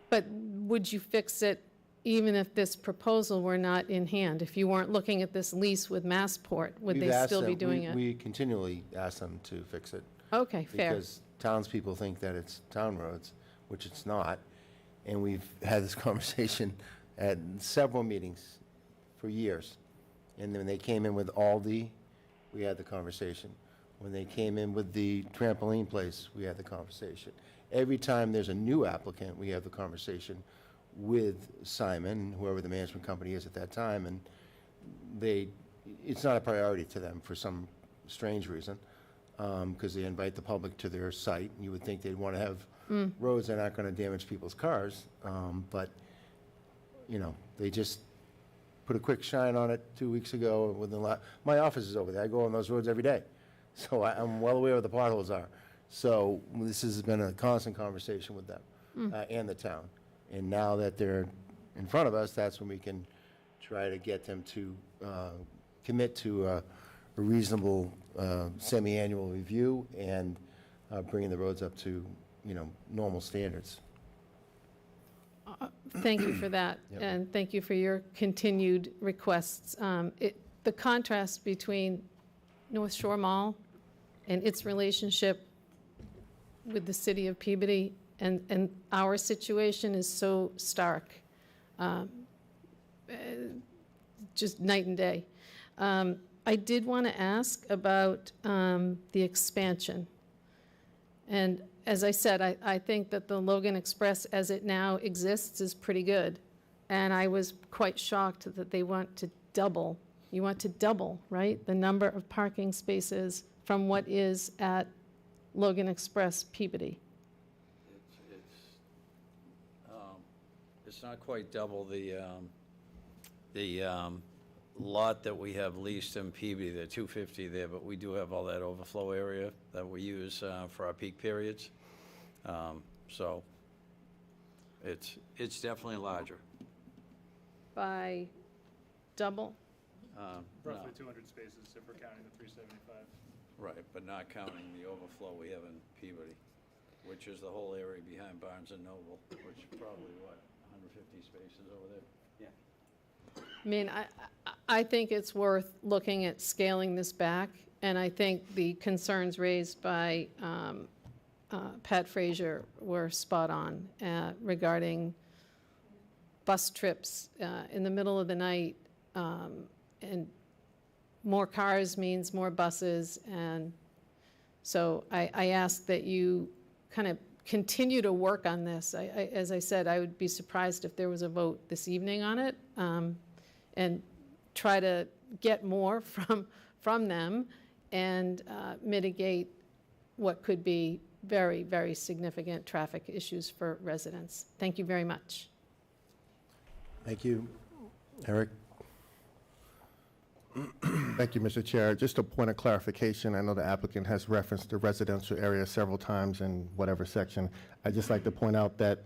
But would you fix it even if this proposal were not in hand? If you weren't looking at this lease with Massport, would We've they asked still be them- doing it? We continually ask them to fix it. Okay, fair. Because townspeople think that it's town roads, which it's not. And we've had this conversation at several meetings for years. And then when they came in with Aldi, we had the conversation. When they came in with the trampoline place, we had the conversation. Every time there's a new applicant, we have the conversation with Simon, whoever the management company is at that time, and it's not a priority to them for some strange reason, because they invite the public to their site. You would think they'd want to have roads that aren't going to damage people's cars, but, they just put a quick shine on it 2 weeks ago. My office is over there. I go on those roads every day, so I'm well aware of the potholes are. So this has been a constant conversation with them and the town. And now that they're in front of us, that's when we can try to get them to commit to a reasonable semi-annual review and bringing the roads up to, normal standards. Thank you for that, Yep. and thank you for your continued requests. The contrast between North Shore Mall and its relationship with the city of Peabody And our situation is so stark, just night and day. I did want to ask about the expansion. And as I said, I think that the Logan Express, as it now exists, is pretty good. And I was quite shocked that they want to double. You want to double, right, the number of parking spaces from what is at Logan Express Peabody. It's not quite double the lot that we have leased in Peabody, the 250 there, but we do have all that overflow area that we use for our peak periods. So it's definitely larger. By double? Roughly 200 spaces if we're counting the 375. Right, but not counting the overflow we have in Peabody, which is the whole area behind Barnes and Noble, which is probably, what, 150 spaces over there? Yeah. I mean, I think it's worth looking at scaling this back, and I think the concerns raised by Pat Frazier were spot on regarding bus trips in the middle of the night, and more cars means more buses, and so I ask that you kind of continue to work on this. As I said, I would be surprised if there was a vote this evening on it, and try to get more from them and mitigate what could be very, very significant traffic issues for residents. Thank you very much. Thank you. Eric? Thank you, Mr. Chair. Just a point of clarification. I know the applicant has referenced the residential area several times in whatever section. I'd just like to point out that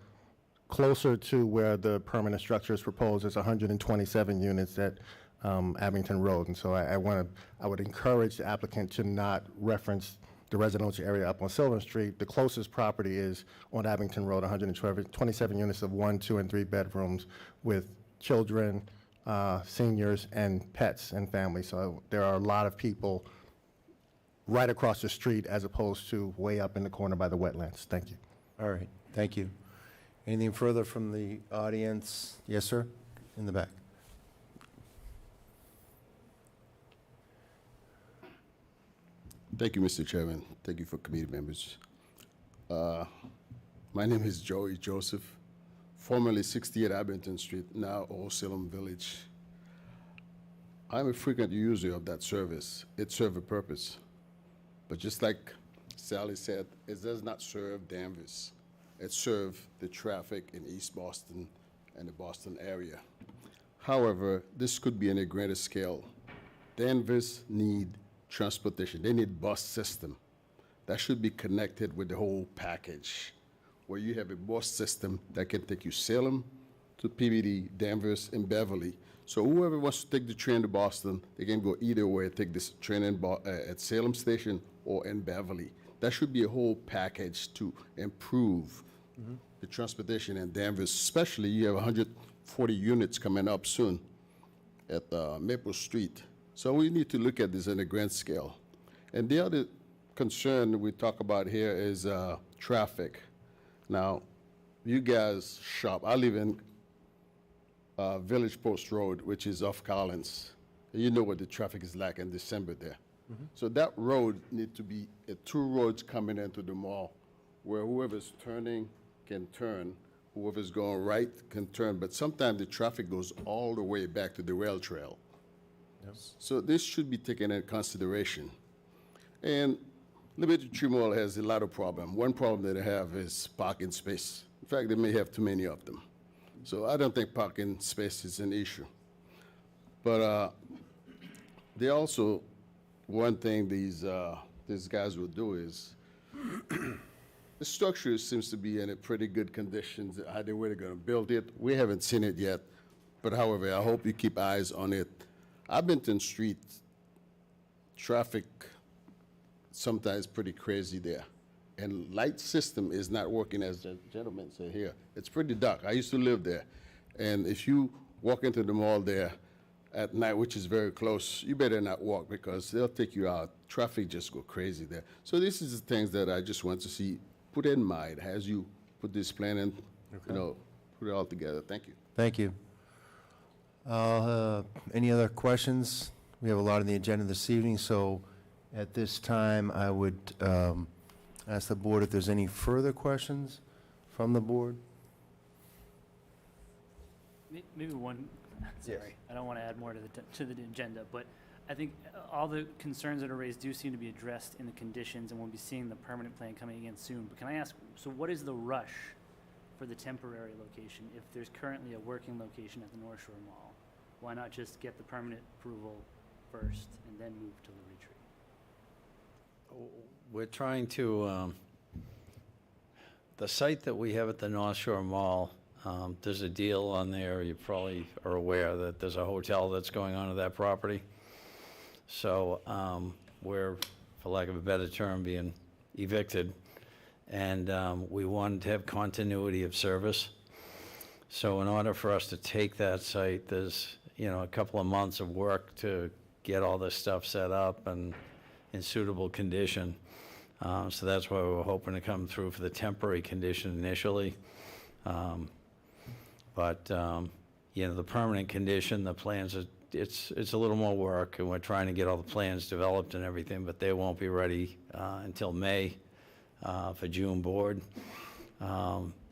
closer to where the permanent structure is proposed is 127 units at Abington Road. And so I would encourage the applicant to not reference the residential area up on Sylvan Street. The closest property is on Abington Road, 127 units of 1, 2, and 3 bedrooms with children, seniors, and pets and families. So there are a lot of people right across the street as opposed to way up in the corner by the wetlands. Thank you. All right, thank you. Anything further from the audience? Yes, sir, in the back. Thank you, Mr. Chairman. Thank you for committee members. My name is Joey Joseph, formerly 68 Abington Street, now Old Salem Village. I'm a frequent user of that service. It serves a purpose. But just like Sally said, it does not serve Danvers. It serves the traffic in East Boston and the Boston area. However, this could be on a greater scale. Danvers need transportation. They need bus system. That should be connected with the whole package, where you have a bus system that can take you Salem to PBD, Danvers, and Beverly. So whoever wants to take the train to Boston, they can go either way, take this train at Salem Station or in Beverly. That should be a whole package to improve the transportation in Danvers, especially you have 140 units coming up soon at Maple Street. So we need to look at this in a grand scale. And the other concern we talk about here is traffic. Now, you guys shop. I live in Village Post Road, which is off Collins. You know what the traffic is like in December there. So that road need to be two roads coming into the mall, where whoever's turning can turn, whoever's going right can turn. But sometimes the traffic goes all the way back to the rail trail. So this should be taken into consideration. And Liberty Tree Mall has a lot of problems. One problem that they have is parking space. In fact, they may have too many of them. So I don't think parking space is an issue. But they also, one thing these guys will do is, the structure seems to be in a pretty good condition. Either way they're going to build it. We haven't seen it yet. But however, I hope you keep eyes on it. Abington Street, traffic sometimes pretty crazy there. And light system is not working, as the gentleman said here. It's pretty dark. I used to live there. And if you walk into the mall there at night, which is very close, you better not walk because they'll take you out. Traffic just go crazy there. So this is the things that I just want to see put in mind as you put this plan in, put it all together. Thank you. Thank you. Any other questions? We have a lot on the agenda this evening, so at this time, I would ask the board if there's any further questions from the board. Maybe one, sorry, I don't want to add more to the agenda, but I think all the concerns that are raised do seem to be addressed in the conditions, and we'll be seeing the permanent plan coming again soon. But can I ask, so what is the rush for the temporary location if there's currently a working location at the North Shore Mall? Why not just get the permanent approval first and then move to the retreat? We're trying to, the site that we have at the North Shore Mall, there's a deal on there. You probably are aware that there's a hotel that's going on at that property. So we're, for lack of a better term, being evicted. And we wanted to have continuity of service. So in order for us to take that site, there's, a couple of months of work to get all this stuff set up and in suitable condition. So that's why we were hoping to come through for the temporary condition initially. But the permanent condition, the plans, it's a little more work, and we're trying to get all the plans developed and everything, but they won't be ready until May for June board.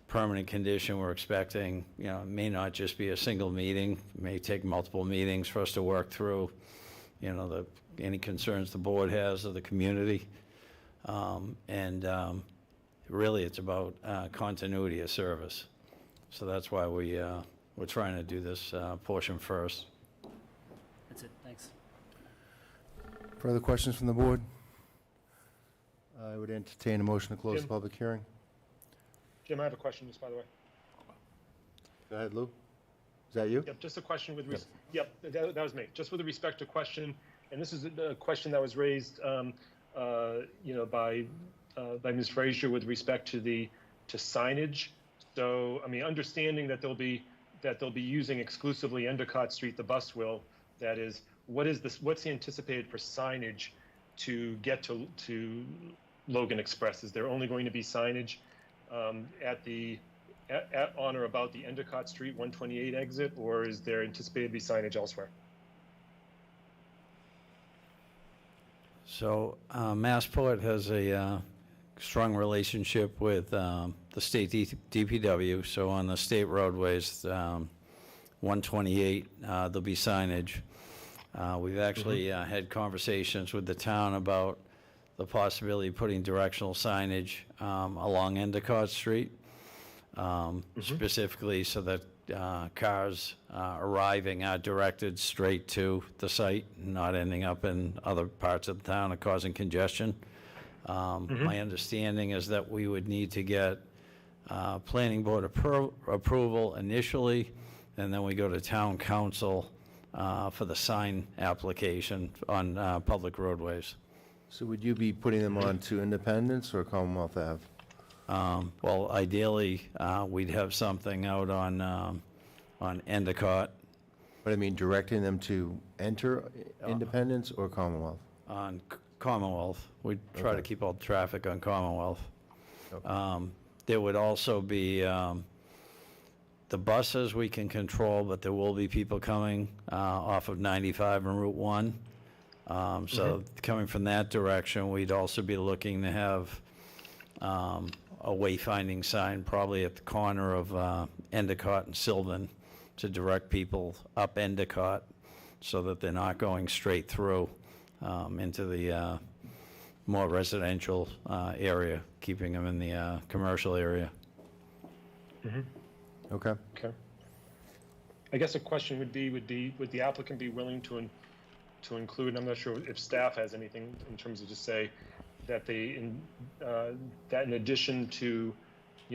Permanent condition, we're expecting, it may not just be a single meeting, it may take multiple meetings for us to work through, any concerns the board has of the community. Really, it's about continuity of service. So that's why we're trying to do this portion first. That's it, thanks. Further questions from the board? I would entertain a motion to close the Jim? public hearing. Jim, I have a question, just by the way. Go ahead, Lou. Is that you? Yep, just a question with, yep, that was me. Just with respect to question, and this is a question that was raised, by Ms. Frazier with respect to signage. So, understanding that they'll be using exclusively Endicott Street, the bus will. That is, what's the anticipated for signage to get to Logan Express? Is there only going to be signage at on or about the Endicott Street 128 exit, or is there anticipated to be signage elsewhere? So Massport has a strong relationship with the state DPW. So on the state roadways, 128, there'll be signage. We've actually had conversations with the town about the possibility of putting directional signage along Endicott Street, specifically so that cars arriving are directed straight to the site, not ending up in other parts of the town and causing congestion. My understanding is that we would need to get planning board approval initially, and then we go to town council for the sign application on public roadways. So would you be putting them on to Independence or Commonwealth Ave? Well, ideally, we'd have something out on Endicott. But I mean, directing them to enter Independence or Commonwealth? On Commonwealth. We try to keep all the traffic on Commonwealth. There would also be the buses we can control, but there will be people coming off of 95 and Route 1. So coming from that direction, we'd also be looking to have a wayfinding sign probably at the corner of Endicott and Sylvan to direct people up Endicott so that they're not going straight through into the more residential area, keeping them in the commercial area. Okay. Okay. I guess a question would the applicant be willing to include, and I'm not sure if staff has anything in terms of just say that that in addition to,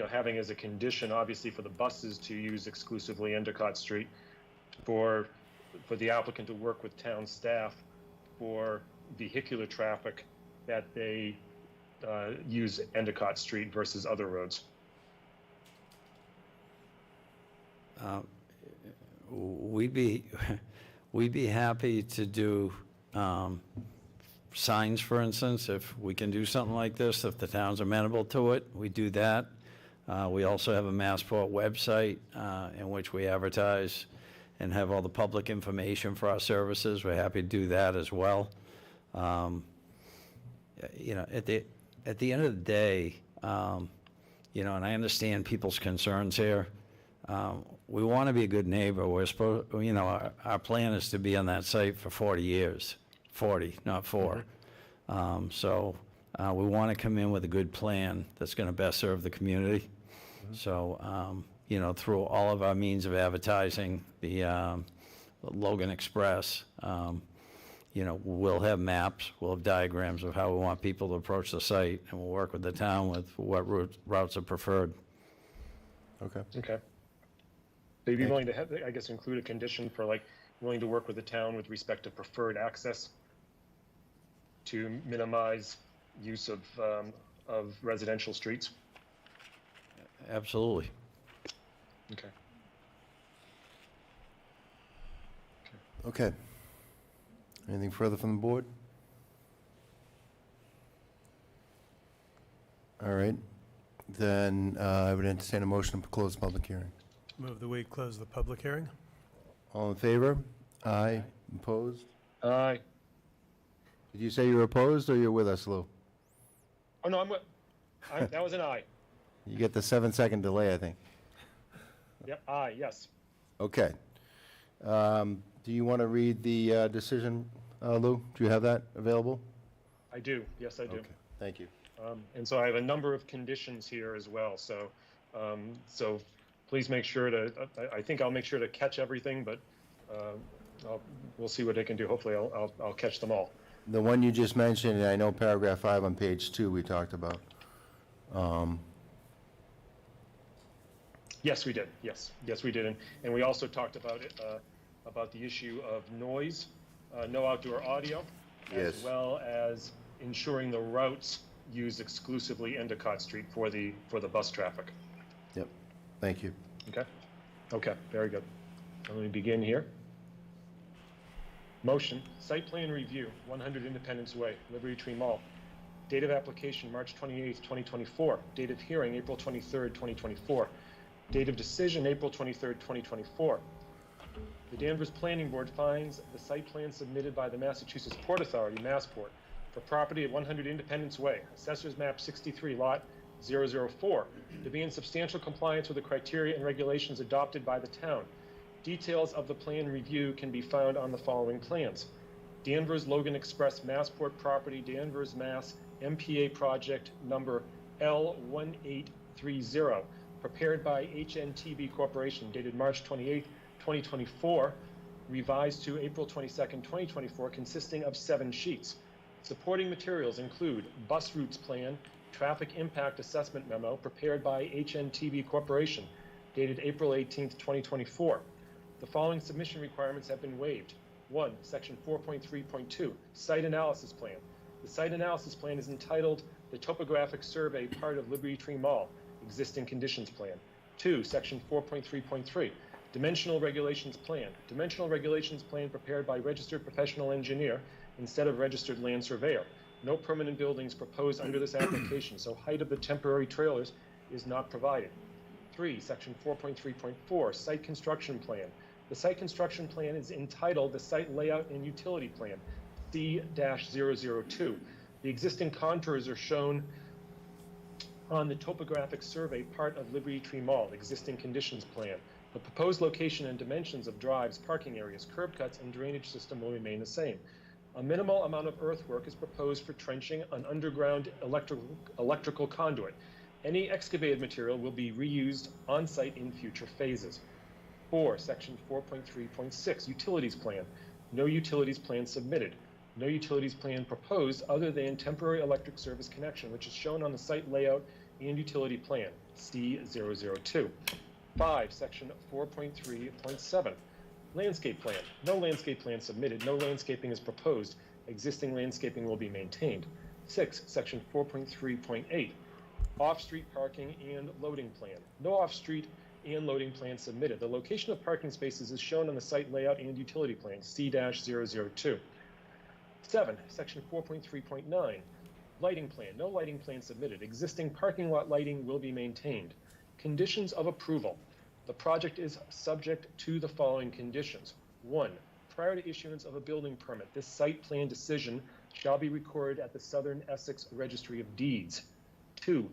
having as a condition, obviously for the buses to use exclusively Endicott Street, for the applicant to work with town staff for vehicular traffic, that they use Endicott Street versus other roads. We'd be happy to do signs, for instance, if we can do something like this, if the town's amenable to it, we do that. We also have a Massport website in which we advertise and have all the public information for our services. We're happy to do that as well. You know, at the end of the day, you know, and I understand people's concerns here. We want to be a good neighbor. We're supposed, you know, our plan is to be on that site for 40 years, 40, not 4. So we want to come in with a good plan that's going to best serve the community. So, you know, through all of our means of advertising, the Logan Express, you know, we'll have maps, we'll have diagrams of how we want people to approach the site, and we'll work with the town with what routes are preferred. Okay. Okay. So you'd be willing to have, I guess, include a condition for like willing to work with the town with respect to preferred access to minimize use of residential streets? Absolutely. Okay. Okay. Anything further from the board? All right. Then I would entertain a motion to close the public hearing. Move that we close the public hearing. All in favor? Aye. Opposed? Aye. Did you say you were opposed or you're with us, Lou? Oh, no, that was an aye. You get the 7-second delay, I think. Yep, aye, yes. Okay. Do you want to read the decision, Lou? Do you have that available? I do, yes, I do. Okay. Thank you. And so I have a number of conditions here as well, so so please make sure to, I think I'll make sure to catch everything, but we'll see what I can do. Hopefully I'll catch them all. The one you just mentioned, I know paragraph 5 on page 2 we talked about. Yes, we did. Yes, we did. And we also talked about it, about the issue of noise, no outdoor audio, Yes. as well as ensuring the routes use exclusively Endicott Street for the bus traffic. Yep. Thank you. Okay. Okay. Very good. Let me begin here. Motion, site plan review, 100 Independence Way, Liberty Tree Mall. Date of application, March 28th, 2024. Date of hearing, April 23rd, 2024. Date of decision, April 23rd, 2024. The Danvers Planning Board finds the site plan submitted by the Massachusetts Port Authority, Massport, for property at 100 Independence Way, Assessors Map 63, Lot 004, to be in substantial compliance with the criteria and regulations adopted by the town. Details of the plan review can be found on the following plans. Danvers Logan Express Massport property, Danvers, Mass, MPA project number L1830, prepared by HNTB Corporation, dated March 28, 2024, revised to April 22nd, 2024, consisting of 7 sheets. Supporting materials include bus routes plan, traffic impact assessment memo, prepared by HNTB Corporation, dated April 18th, 2024. The following submission requirements have been waived. 1, Section 4.3.2, Site Analysis Plan. The Site Analysis Plan is entitled the Topographic Survey, part of Liberty Tree Mall, Existing Conditions Plan. 2, Section 4.3.3, Dimensional Regulations Plan. Dimensional Regulations Plan prepared by Registered Professional Engineer instead of Registered Land Surveyor. No permanent buildings proposed under this application, so height of the temporary trailers is not provided. 3, Section 4.3.4, Site Construction Plan. The Site Construction Plan is entitled the Site Layout and Utility Plan, C-002. The existing contours are shown on the Topographic Survey, part of Liberty Tree Mall, Existing Conditions Plan. The proposed location and dimensions of drives, parking areas, curb cuts, and drainage system will remain the same. A minimal amount of earthwork is proposed for trenching an underground electrical conduit. Any excavated material will be reused on-site in future phases. 4, Section 4.3.6, Utilities Plan. No utilities plan submitted. No utilities plan proposed other than temporary electric service connection, which is shown on the site layout and utility plan, C-002. 5, Section 4.3.7, Landscape Plan. No landscape plan submitted. No landscaping is proposed. Existing landscaping will be maintained. 6, Section 4.3.8, Off-street parking and loading plan. No off-street and loading plan submitted. The location of parking spaces is shown on the site layout and utility plan, C-002. 7, Section 4.3.9, Lighting plan. No lighting plan submitted. Existing parking lot lighting will be maintained. Conditions of approval. The project is subject to the following conditions. 1, prior to issuance of a building permit, this site plan decision shall be recorded at the Southern Essex Registry of Deeds. 2,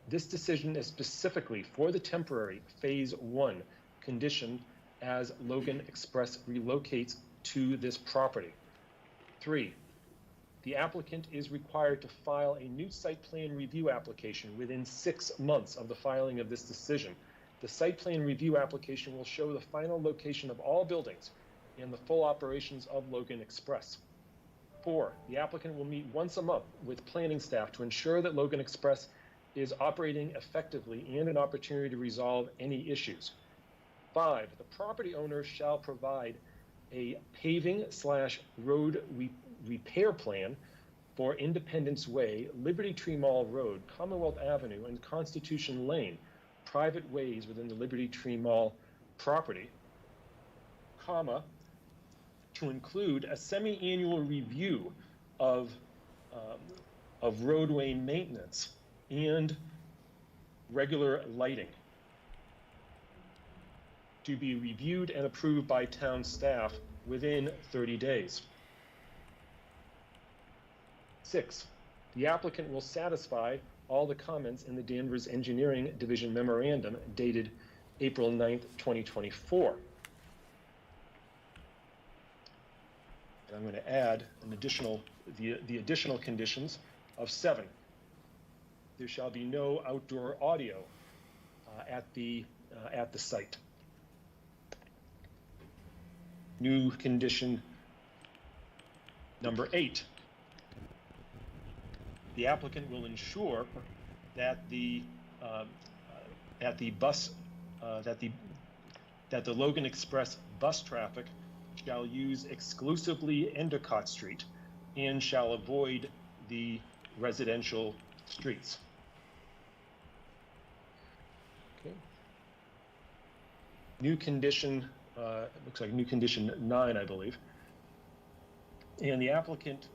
this decision is specifically for the temporary Phase 1 condition as Logan Express relocates to this property. 3, the applicant is required to file a new site plan review application within 6 months of the filing of this decision. The site plan review application will show the final location of all buildings and the full operations of Logan Express. 4, the applicant will meet once a month with planning staff to ensure that Logan Express is operating effectively and an opportunity to resolve any issues. 5, the property owner shall provide a paving/road repair plan for Independence Way, Liberty Tree Mall Road, Commonwealth Avenue, and Constitution Lane, private ways within the Liberty Tree Mall property, comma, to include a semi-annual review of roadway maintenance and regular lighting to be reviewed and approved by town staff within 30 days. 6, the applicant will satisfy all the comments in the Danvers Engineering Division memorandum dated April 9th, 2024. And I'm going to add an additional, the additional conditions of 7. There shall be no outdoor audio at the site. New condition number 8. The applicant will ensure that the Logan Express bus traffic shall use exclusively Endicott Street and shall avoid the residential streets. Okay. New condition, it looks like new condition 9, I believe. And the applicant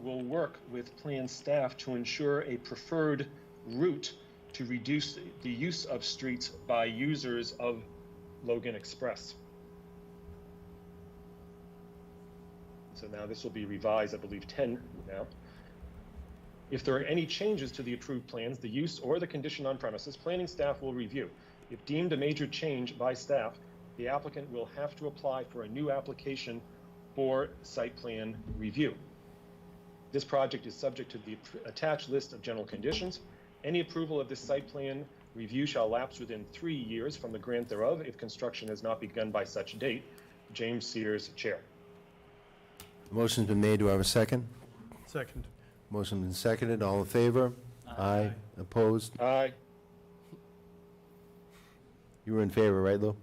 will work with plan staff to ensure a preferred route to reduce the use of streets by users of Logan Express. So now this will be revised, I believe 10 now. If there are any changes to the approved plans, the use or the condition on premises, planning staff will review. If deemed a major change by staff, the applicant will have to apply for a new application for site plan review. This project is subject to the attached list of general conditions. Any approval of this site plan review shall lapse within 3 years from the grant thereof if construction has not begun by such date. James Sears, Chair. Motion's been made. Do I have a second? Second. Motion's been seconded. All in favor? Aye. Opposed? Aye. You were in favor, right, Lou?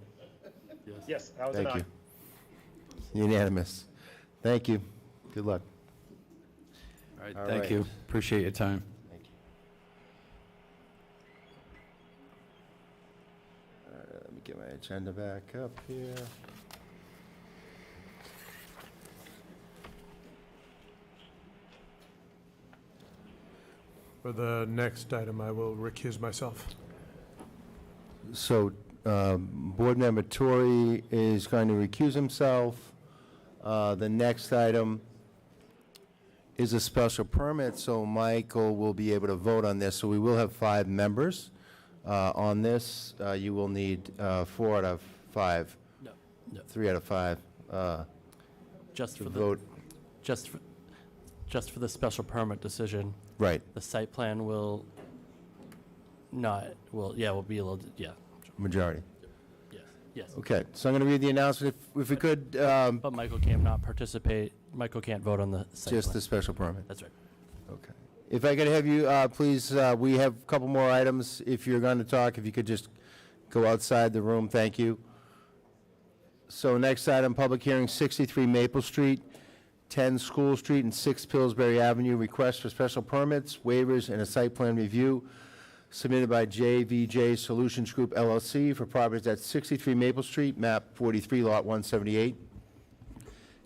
Yes, that was an aye. Thank you. Unanimous. Thank you. Good luck. All right, All thank right. you. Appreciate your time. Thank you. All right, let me get my agenda back up here. For the next item, I will recuse myself. So, Board Member Tory is going to recuse himself. The next item is a special permit, so Michael will be able to vote on this. So we will have 5 members on this. You will need 4 out of 5. No. 3 out of 5. Just to for vote. Just for the special permit decision. Right. The site plan will not, will be a little, yeah. Majority. Yes. Okay, so I'm going to read the announcement. If we could, But Michael can't not participate, Michael can't vote on the site just plan. the special permit. That's right. Okay. If I could have you, please, we have a couple more items. If you're going to talk, if you could just go outside the room, thank you. So next item, public hearing, 63 Maple Street, 10 School Street, and 6 Pillsbury Avenue. Request for special permits, waivers, and a site plan review submitted by JVJ Solutions Group LLC for properties at 63 Maple Street, map 43, lot 178,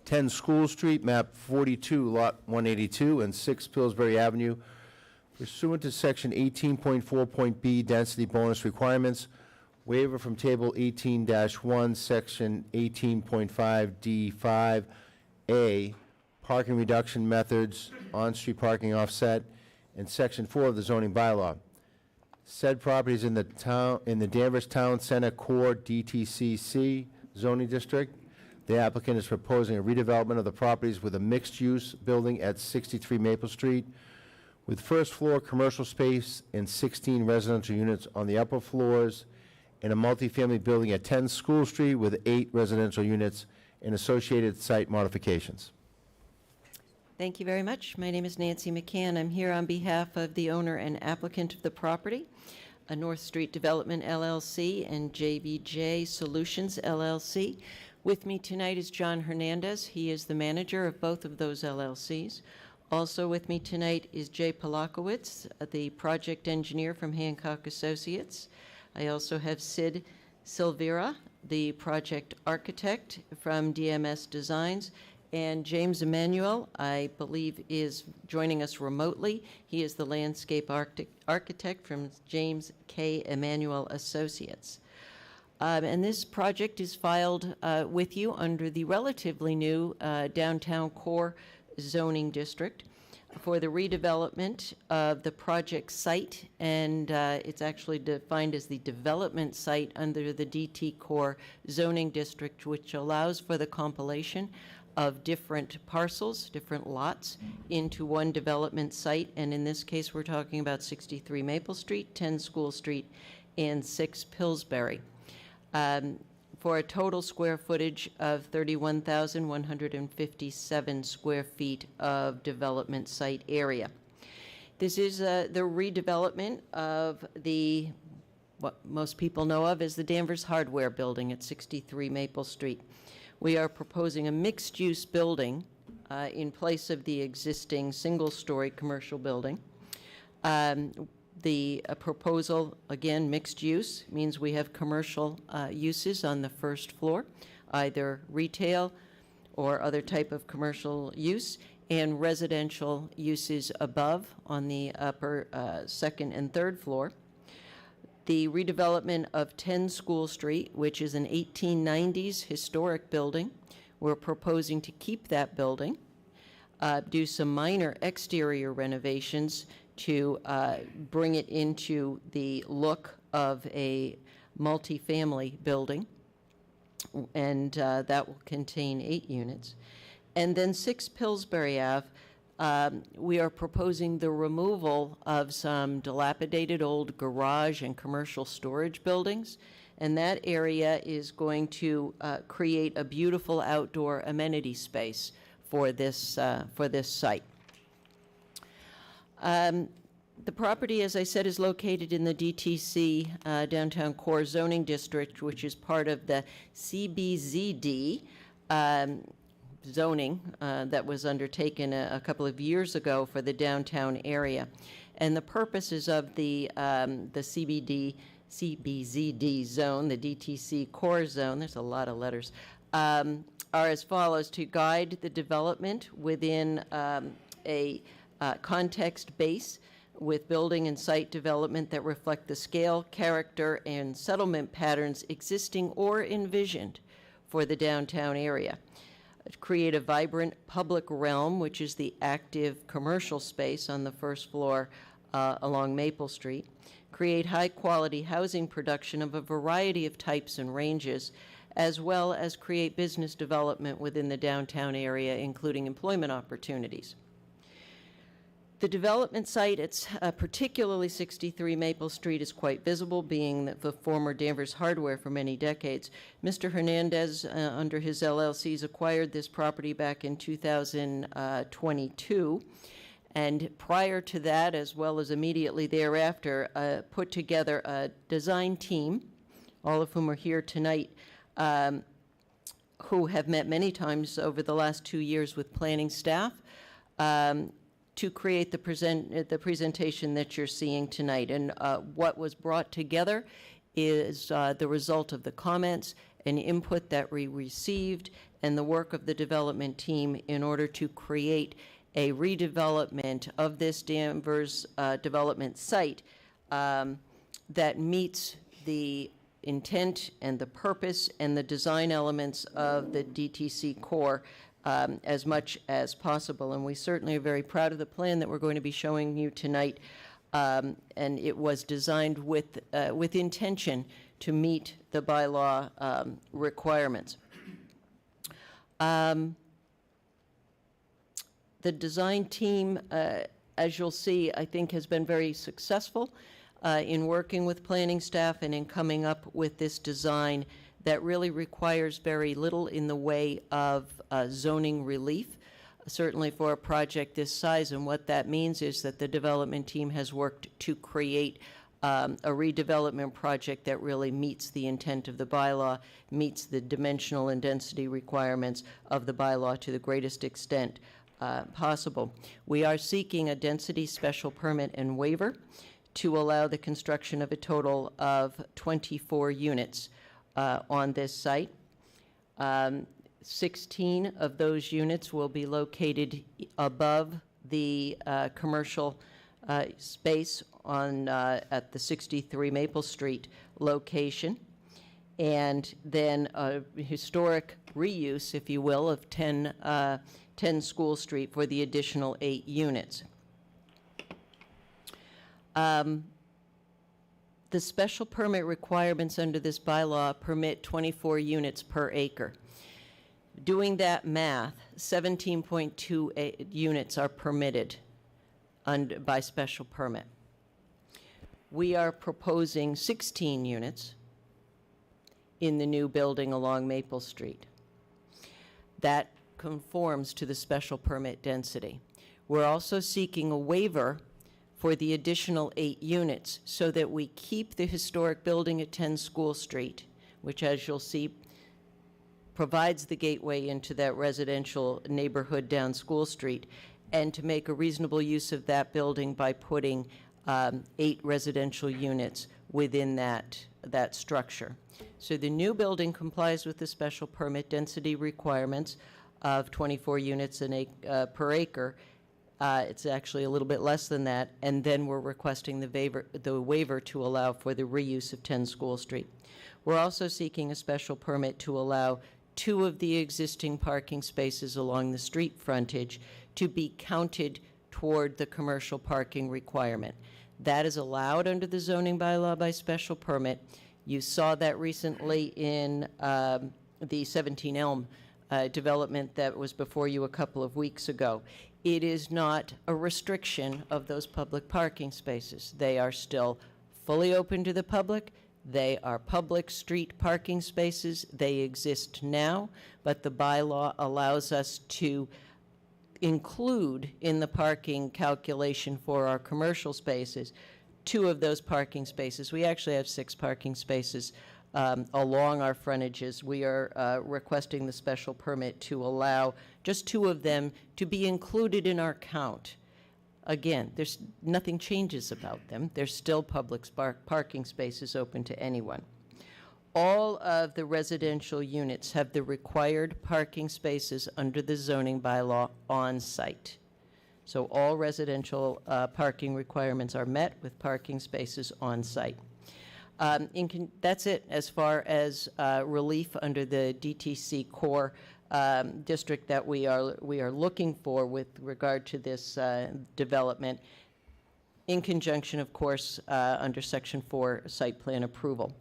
10 School Street, map 42, lot 182, and 6 Pillsbury Avenue, Pursuant to Section 18.4.b density bonus requirements, waiver from Table 18-1, Section 18.5D5A, parking reduction methods, on-street parking offset, and Section 4 of the zoning bylaw. Said properties in the Danvers Town Center Core DTCC zoning district. The applicant is proposing a redevelopment of the properties with a mixed-use building at 63 Maple Street, with first-floor commercial space and 16 residential units on the upper floors, and a multifamily building at 10 School Street with 8 residential units and associated site modifications. Thank you very much. My name is Nancy McCann. I'm here on behalf of the owner and applicant of the property, North Street Development LLC and JVJ Solutions LLC. With me tonight is John Hernandez. He is the manager of both of those LLCs. Also with me tonight is Jay Polakowitz, the project engineer from Hancock Associates. I also have Sid Silvera, the project architect from DMS Designs, and James Emanuel, I believe, is joining us remotely. He is the landscape architect from James K. Emanuel Associates. And this project is filed with you under the relatively new downtown core zoning district for the redevelopment of the project site, and it's actually defined as the development site under the DT core zoning district, which allows for the compilation of different parcels, different lots, into one development site. And in this case, we're talking about 63 Maple Street, 10 School Street, and 6 Pillsbury, for a total square footage of 31,157 square feet of development site area. This is the redevelopment of what most people know of as the Danvers Hardware Building at 63 Maple Street. We are proposing a mixed-use building in place of the existing single-story commercial building. The proposal, again, mixed use, means we have commercial uses on the first floor, either retail or other type of commercial use, and residential uses above on the upper second and third floor. The redevelopment of 10 School Street, which is an 1890s historic building. We're proposing to keep that building, do some minor exterior renovations to bring it into the look of a multifamily building, and that will contain 8 units. And then 6 Pillsbury Ave, we are proposing the removal of some dilapidated old garage and commercial storage buildings, and that area is going to create a beautiful outdoor amenity space for this site. The property, as I said, is located in the DTC Downtown Core Zoning District, which is part of the CBZD zoning that was undertaken a couple of years ago for the downtown area. And the purposes of the CBZD zone, the DTC core zone, there's a lot of letters, are as follows: to guide the development within a context base with building and site development that reflect the scale, character, and settlement patterns existing or envisioned for the downtown area. Create a vibrant public realm, which is the active commercial space on the first floor along Maple Street. Create high-quality housing production of a variety of types and ranges, as well as create business development within the downtown area, including employment opportunities. The development site, it's particularly 63 Maple Street, is quite visible, being the former Danvers Hardware for many decades. Mr. Hernandez, under his LLCs, acquired this property back in 2022. And prior to that, as well as immediately thereafter, put together a design team, all of whom are here tonight, who have met many times over the last 2 years with planning staff, to create the presentation that you're seeing tonight. And what was brought together is the result of the comments and input that we received and the work of the development team in order to create a redevelopment of this Danvers development site that meets the intent and the purpose and the design elements of the DTC core as much as possible. And we certainly are very proud of the plan that we're going to be showing you tonight. And it was designed with intention to meet the bylaw requirements. The design team, as you'll see, I think has been very successful in working with planning staff and in coming up with this design that really requires very little in the way of zoning relief, certainly for a project this size. And what that means is that the development team has worked to create a redevelopment project that really meets the intent of the bylaw, meets the dimensional and density requirements of the bylaw to the greatest extent possible. We are seeking a density special permit and waiver to allow the construction of a total of 24 units on this site. 16 of those units will be located above the commercial space on at the 63 Maple Street location, and then a historic reuse, if you will, of 10 School Street for the additional 8 units. The special permit requirements under this bylaw permit 24 units per acre. Doing that math, 17.2 units are permitted by special permit. We are proposing 16 units in the new building along Maple Street. That conforms to the special permit density. We're also seeking a waiver for the additional 8 units so that we keep the historic building at 10 School Street, which, as you'll see, provides the gateway into that residential neighborhood down School Street, and to make a reasonable use of that building by putting 8 residential units within that structure. So the new building complies with the special permit density requirements of 24 units per acre. It's actually a little bit less than that, and then we're requesting the waiver to allow for the reuse of 10 School Street. We're also seeking a special permit to allow 2 of the existing parking spaces along the street frontage to be counted toward the commercial parking requirement. That is allowed under the zoning bylaw by special permit. You saw that recently in the 17 Elm development that was before you a couple of weeks ago. It is not a restriction of those public parking spaces. They are still fully open to the public. They are public street parking spaces. They exist now, but the bylaw allows us to include in the parking calculation for our commercial spaces 2 of those parking spaces. We actually have 6 parking spaces along our frontages. We are requesting the special permit to allow just 2 of them to be included in our count. Again, there's nothing changes about them. They're still public parking spaces open to anyone. All of the residential units have the required parking spaces under the zoning bylaw on site. So all residential parking requirements are met with parking spaces on site. That's it as far as relief under the DTC core district that we are looking for with regard to this development, in conjunction, of course, under Section 4 site plan approval.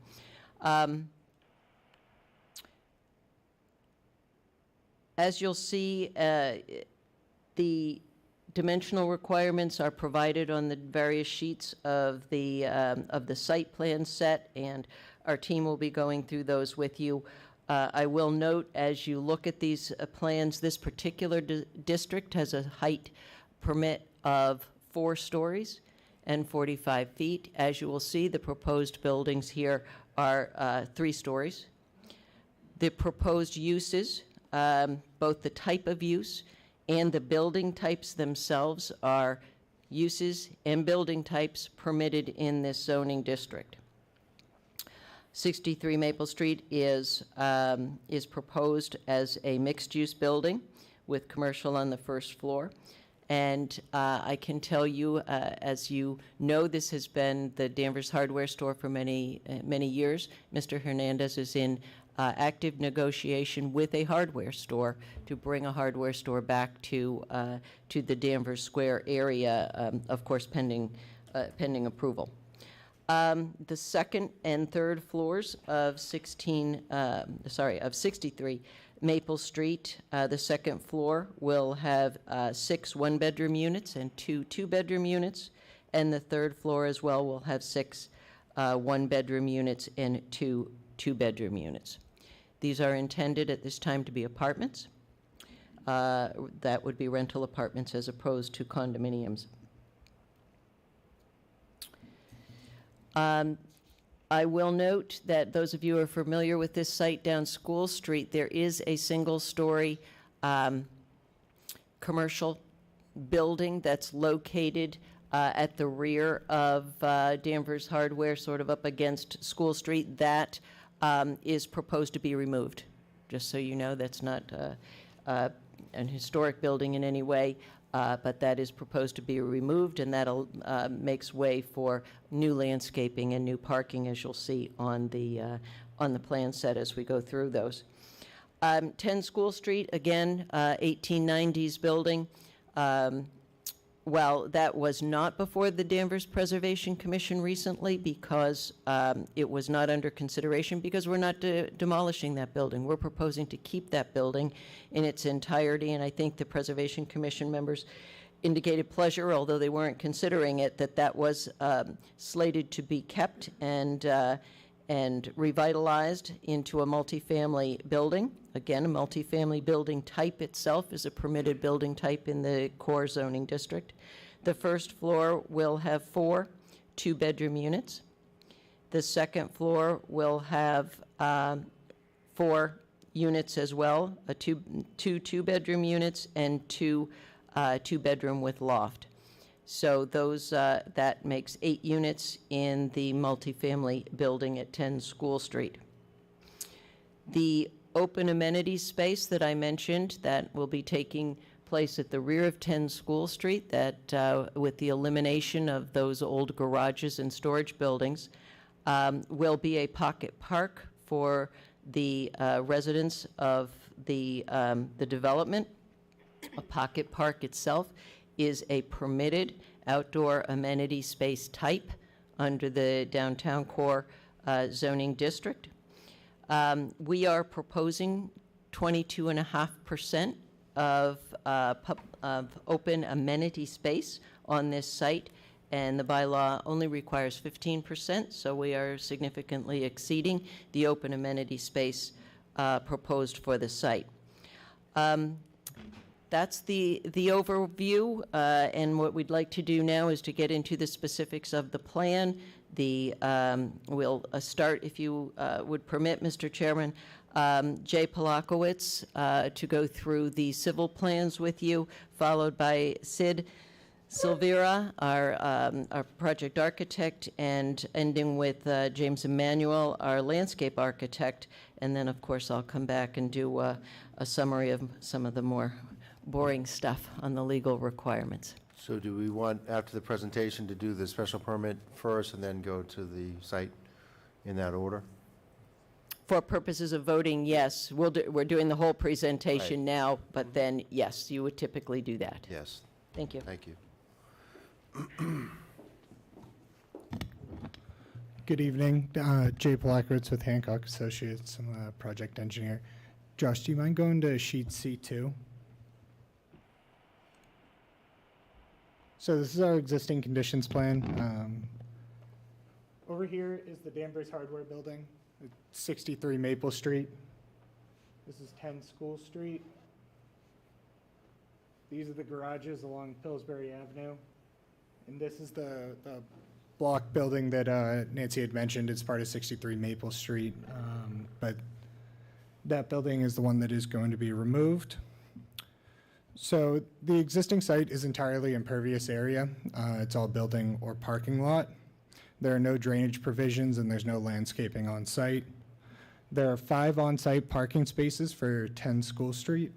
As you'll see, the dimensional requirements are provided on the various sheets of the site plan set, and our team will be going through those with you. I will note, as you look at these plans, this particular district has a height permit of 4 stories and 45 feet. As you will see, the proposed buildings here are 3 stories. The proposed uses, both the type of use and the building types themselves, are uses and building types permitted in this zoning district. 63 Maple Street is proposed as a mixed-use building with commercial on the first floor, And I can tell you, as you know, this has been the Danvers hardware store for many years. Mr. Hernandez is in active negotiation with a hardware store to bring a hardware store back to the Danvers Square area, of course, pending approval. The second and third floors of 63 Maple Street, the second floor will have 6 one-bedroom units and 2 two-bedroom units, and the third floor as well will have 6 one-bedroom units and 2 two-bedroom units. These are intended at this time to be apartments. That would be rental apartments as opposed to condominiums. I will note that those of you who are familiar with this site down School Street, there is a single-story commercial building that's located at the rear of Danvers Hardware, sort of up against School Street. That is proposed to be removed. Just so you know, that's not an historic building in any way. But that is proposed to be removed, and that'll makes way for new landscaping and new parking, as you'll see on the plan set as we go through those. 10 School Street, again, 1890s building. Well, that was not before the Danvers Preservation Commission recently because it was not under consideration because we're not demolishing that building. We're proposing to keep that building in its entirety, and I think the Preservation Commission members indicated pleasure, although they weren't considering it, that was slated to be kept and revitalized into a multifamily building. Again, a multifamily building type itself is a permitted building type in the core zoning district. The first floor will have 4 two-bedroom units. The second floor will have 4 units as well, two two-bedroom units and 2 two-bedroom with loft. So those that makes 8 units in the multifamily building at 10 School Street. The open amenities space that I mentioned that will be taking place at the rear of 10 School Street, that with the elimination of those old garages and storage buildings, will be a pocket park for the residents of the development. A pocket park itself is a permitted outdoor amenity space type under the downtown core zoning district. We are proposing 22.5% of open amenity space on this site, and the bylaw only requires 15%, so we are significantly exceeding the open amenity space proposed for the site. That's the overview, and what we'd like to do now is to get into the specifics of the plan. We'll start, if you would permit, Mr. Chairman, Jay Polakowitz to go through the civil plans with you, followed by Sid Silvera, our project architect, and ending with James Emanuel, our landscape architect. And then, of course, I'll come back and do a summary of some of the more boring stuff on the legal requirements. So do we want, after the presentation, to do the special permit first and then go to the site in that order? For purposes of voting, yes. We're doing the whole presentation now, but then, yes, you would typically do that. Yes. Thank you. Thank you. Good evening. Jay Polakowitz with Hancock Associates. I'm a project engineer. Josh, do you mind going to sheet C2? So this is our existing conditions plan. Over here is the Danvers Hardware Building, 63 Maple Street. This is 10 School Street. These are the garages along Pillsbury Avenue. And this is the block building that Nancy had mentioned. It's part of 63 Maple Street. But that building is the one that is going to be removed. So the existing site is entirely impervious area. It's all building or parking lot. There are no drainage provisions and there's no landscaping on site. There are 5 on-site parking spaces for 10 School Street.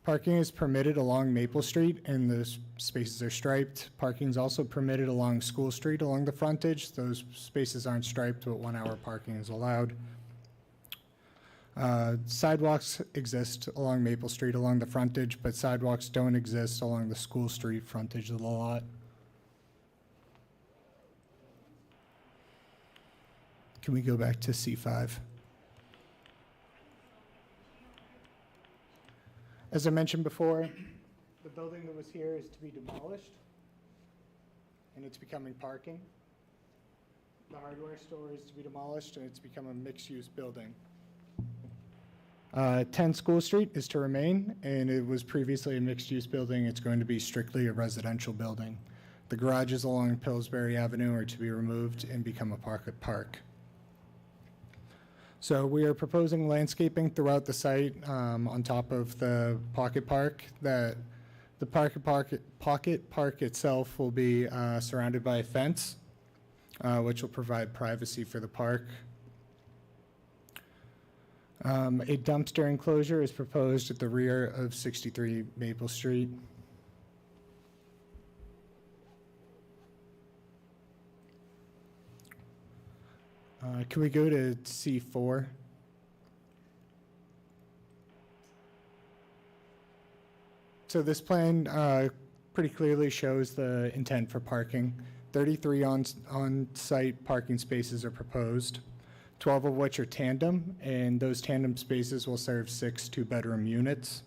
Parking is permitted along Maple Street, and the spaces are striped. Parking is also permitted along School Street along the frontage. Those spaces aren't striped, but 1 hour parking is allowed. Sidewalks exist along Maple Street along the frontage, but sidewalks don't exist along the School Street frontage of the lot. Can we go back to C5? As I mentioned before, the building that was here is to be demolished, and it's becoming parking. The hardware store is to be demolished, and it's become a mixed-use building. 10 School Street is to remain, and it was previously a mixed-use building. It's going to be strictly a residential building. The garages along Pillsbury Avenue are to be removed and become a Pocket Park. So we are proposing landscaping throughout the site on top of the Pocket Park. The Pocket Park itself will be surrounded by a fence, which will provide privacy for the park. A dumpster enclosure is proposed at the rear of 63 Maple Street. Can we go to C4? So this plan pretty clearly shows the intent for parking. 33 on-site parking spaces are proposed, 12 of which are tandem, and those tandem spaces will serve 6 two-bedroom units.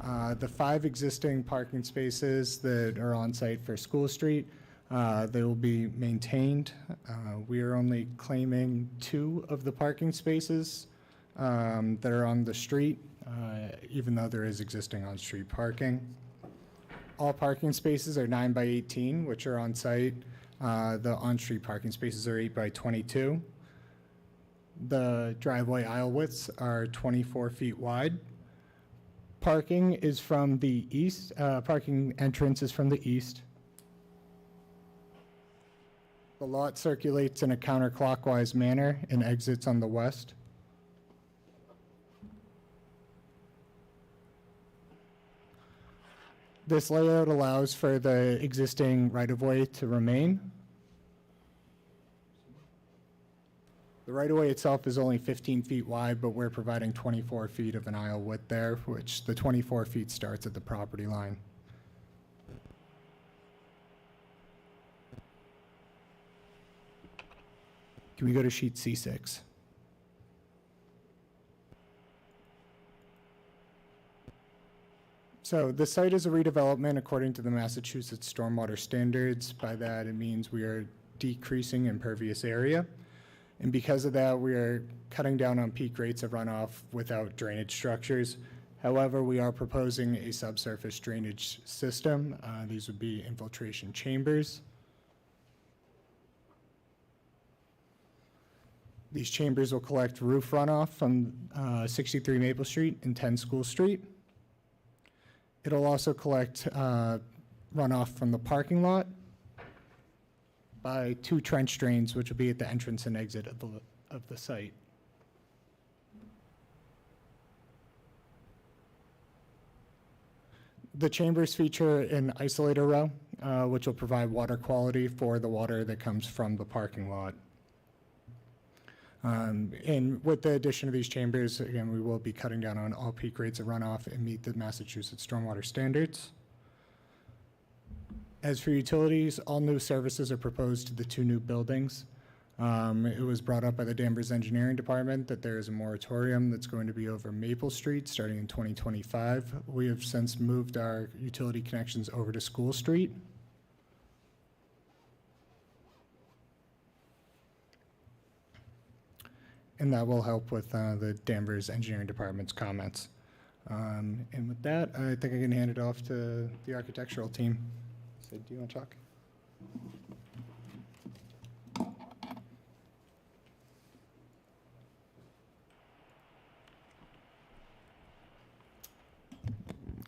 The 5 existing parking spaces that are on site for School Street, they will be maintained. We are only claiming 2 of the parking spaces that are on the street, even though there is existing on-street parking. All parking spaces are 9 by 18, which are on site. The on-street parking spaces are 8 by 22. The driveway aisle widths are 24 feet wide. Parking is from the east. Parking entrance is from the east. The lot circulates in a counterclockwise manner and exits on the west. This layout allows for the existing right-of-way to remain. The right-of-way itself is only 15 feet wide, but we're providing 24 feet of an aisle width there, which the 24 feet starts at the property line. Can we go to sheet C6? So the site is a redevelopment according to the Massachusetts stormwater standards. By that, it means we are decreasing impervious area. And because of that, we are cutting down on peak rates of runoff without drainage structures. However, we are proposing a subsurface drainage system. These would be infiltration chambers. These chambers will collect roof runoff from 63 Maple Street and 10 School Street. It'll also collect runoff from the parking lot by 2 trench drains, which will be at the entrance and exit of the site. The chambers feature an isolator row, which will provide water quality for the water that comes from the parking lot. And with the addition of these chambers, again, we will be cutting down on all peak rates of runoff and meet the Massachusetts stormwater standards. As for utilities, all new services are proposed to the 2 new buildings. It was brought up by the Danvers Engineering Department that there is a moratorium that's going to be over Maple Street starting in 2025. We have since moved our utility connections over to School Street. And that will help with the Danvers Engineering Department's comments. And with that, I think I can hand it off to the architectural team. So, do you want to talk?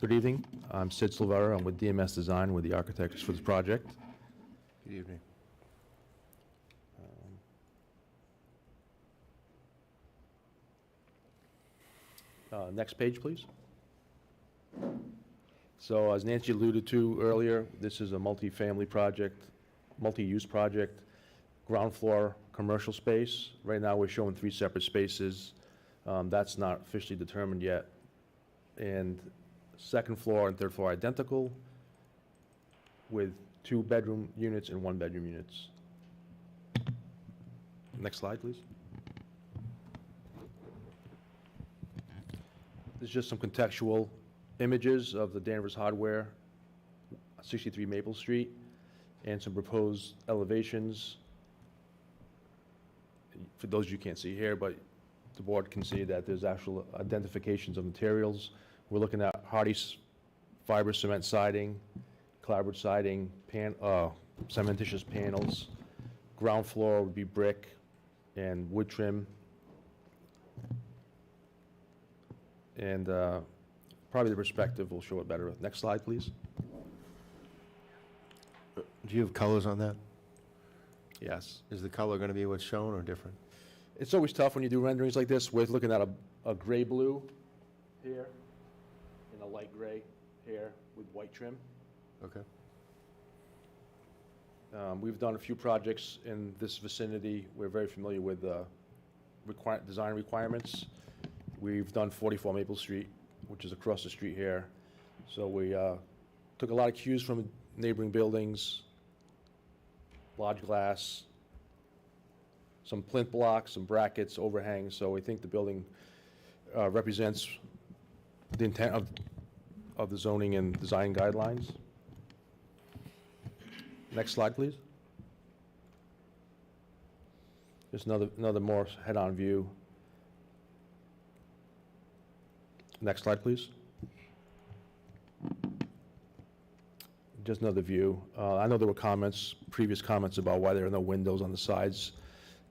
Good evening. I'm Sid Silvera. I'm with DMS Design, with the architects for this project. Good evening. Next page, please. So as Nancy alluded to earlier, this is a multi-family project, multi-use project, ground floor commercial space. Right now, we're showing 3 separate spaces. That's not officially determined yet. And second floor and third floor identical, with 2-bedroom units and 1-bedroom units. Next slide, please. There's just some contextual images of the Danvers Hardware, 63 Maple Street, and some proposed elevations. For those you can't see here, but the board can see that there's actual identifications of materials. We're looking at hardy fiber cement siding, clapboard siding, cementitious panels. Ground floor would be brick and wood trim. And probably the perspective will show it better. Next slide, please. Do you have colors on that? Yes. Is the color going to be what's shown or different? It's always tough when you do renderings like this. We're looking at a gray blue here and a light gray here with white trim. Okay. We've done a few projects in this vicinity. We're very familiar with design requirements. We've done 44 Maple Street, which is across the street here. So we took a lot of cues from neighboring buildings, large glass, some plinth blocks, some brackets, overhangs. So we think the building represents the intent of the zoning and design guidelines. Next slide, please. Just another more head-on view. Next slide, please. Just another view. I know there were previous comments about why there are no windows on the sides,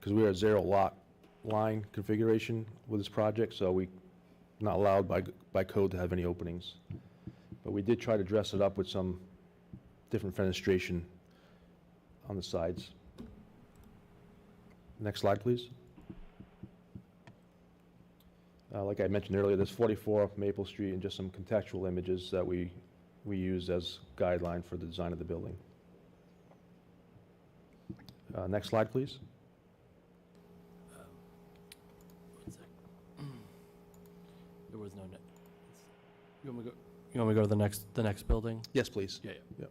because we are a 0 lot line configuration with this project, so we're not allowed by code to have any openings. But we did try to dress it up with some different fenestration on the sides. Next slide, please. Like I mentioned earlier, there's 44 Maple Street and just some contextual images that we used as guideline for the design of the building. Next slide, please. One sec. There was no net. You want me to go to the next building? Yes, please. Yeah. Yep.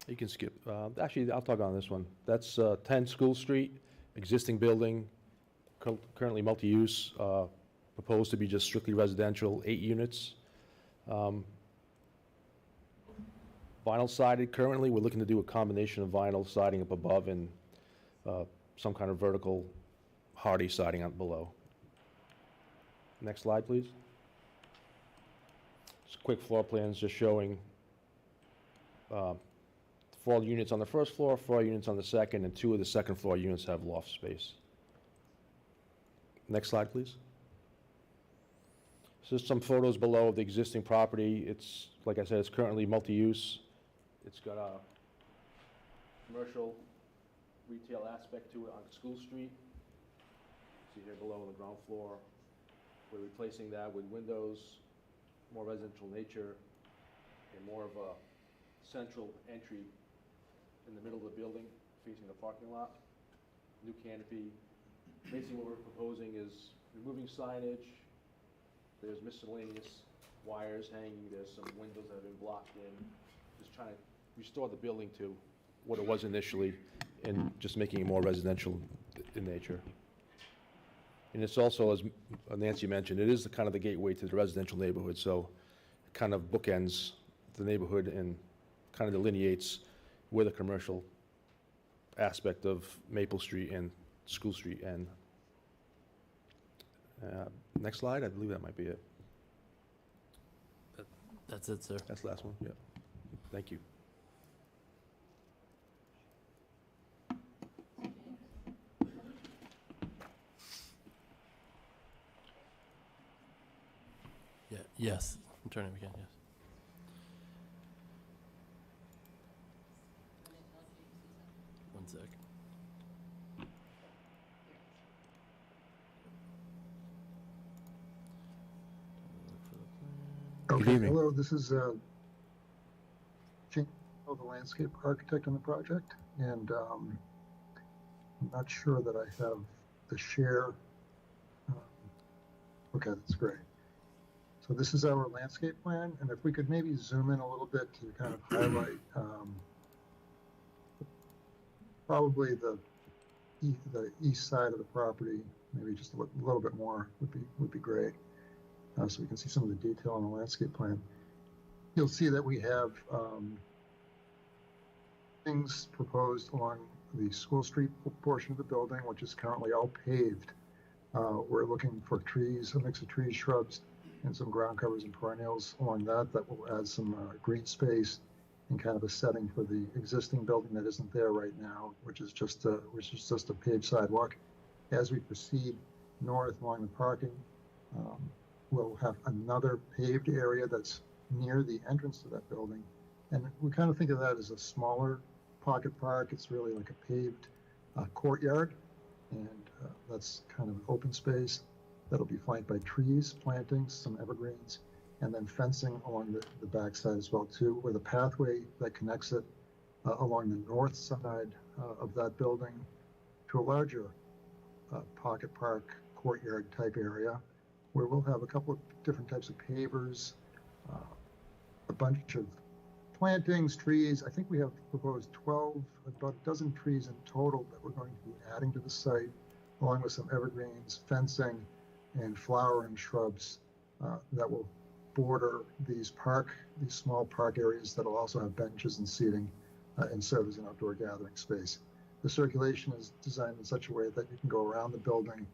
You can skip. Actually, I'll talk on this one. That's 10 School Street, existing building, currently multi-use, proposed to be just strictly residential, 8 units. Vinyl sided currently. We're looking to do a combination of vinyl siding up above and some kind of vertical hardy siding up below. Next slide, please. Just quick floor plans just showing 4 units on the first floor, 4 units on the second, and 2 of the second floor units have loft space. Next slide, please. So just some photos below of the existing property. It's, like I said, it's currently multi-use. It's got a commercial retail aspect to it on School Street. See here below on the ground floor. We're replacing that with windows, more residential nature, and more of a central entry in the middle of the building, facing the parking lot. New canopy. Basically what we're proposing is removing signage. There's miscellaneous wires hanging. There's some windows that have been blocked in. Just trying to restore the building to what it was initially and just making it more residential in nature. And it's also, as Nancy mentioned, it is kind of the gateway to the residential neighborhood, so it kind of bookends the neighborhood and kind of delineates where the commercial aspect of Maple Street and School Street end. Next slide, I believe that might be it. That's it, sir. That's the last one, yeah. Thank you. Yeah. Yes. I'm turning again. Yes. One sec. Good evening. Hello, this is Jim, the landscape architect on the project, and I'm not sure that I have the share. Okay, that's great. So this is our landscape plan, and if we could maybe zoom in a little bit to kind of highlight probably the east side of the property, maybe just a little bit more would be great, so we can see some of the detail on the landscape plan. You'll see that we have things proposed along the School Street portion of the building, which is currently all paved. We're looking for trees, a mix of trees, shrubs, and some ground covers and perennials along that will add some green space and kind of a setting for the existing building that isn't there right now, which is just a paved sidewalk. As we proceed north along the parking, we'll have another paved area that's near the entrance to that building, and we kind of think of that as a smaller pocket park. It's really like a paved courtyard, and that's kind of open space that'll be flanked by trees, plantings, some evergreens, and then fencing along the backside as well too, with a pathway that connects it along the north side of that building to a larger pocket park courtyard type area, where we'll have a couple of different types of pavers, a bunch of plantings, trees. I think we have proposed about a dozen trees in total that we're going to be adding to the site, along with some evergreens, fencing, and flowering shrubs that will border these small park areas that'll also have benches and seating and serve as an outdoor gathering space. The circulation is designed in such a way that you can go around the building.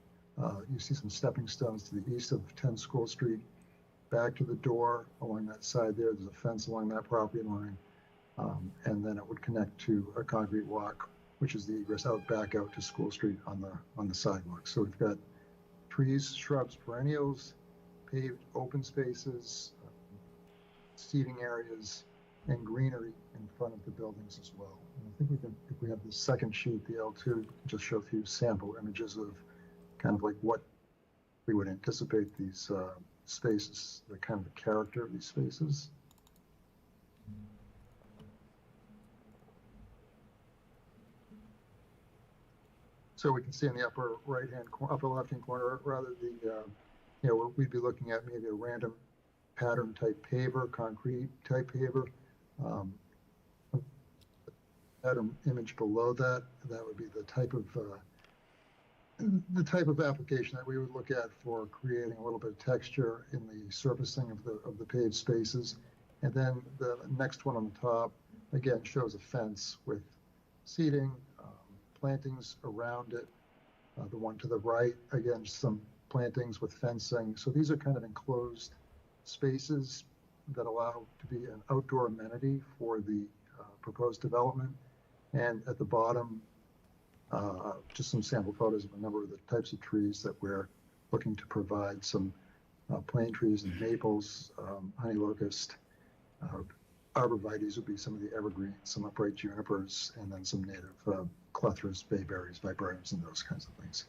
You see some stepping stones to the east of 10 School Street, back to the door along that side there. There's a fence along that property line, and then it would connect to a concrete walk, which is the egress back out to School Street on the sidewalk. So we've got trees, shrubs, perennials, paved open spaces, seating areas, and greenery in front of the buildings as well. And I think we can, if we have the second sheet, the L2, just show a few sample images of kind of like what we would anticipate these spaces, the kind of the character of these spaces. So we can see in the upper left-hand corner, rather we'd be looking at maybe a random pattern type paver, concrete type paver. Pattern image below that would be the type of application that we would look at for creating a little bit of texture in the surfacing of the paved spaces. And then the next one on the top, again, shows a fence with seating, plantings around it. The one to the right, again, some plantings with fencing. So these are kind of enclosed spaces that allow to be an outdoor amenity for the proposed development. And at the bottom, just some sample photos of a number of the types of trees that we're looking to provide. Some plane trees and maples, honey locust, arborvitaes would be some of the evergreens, some upright junipers, and then some native clethras, bayberries, viburnums, and those kinds of things.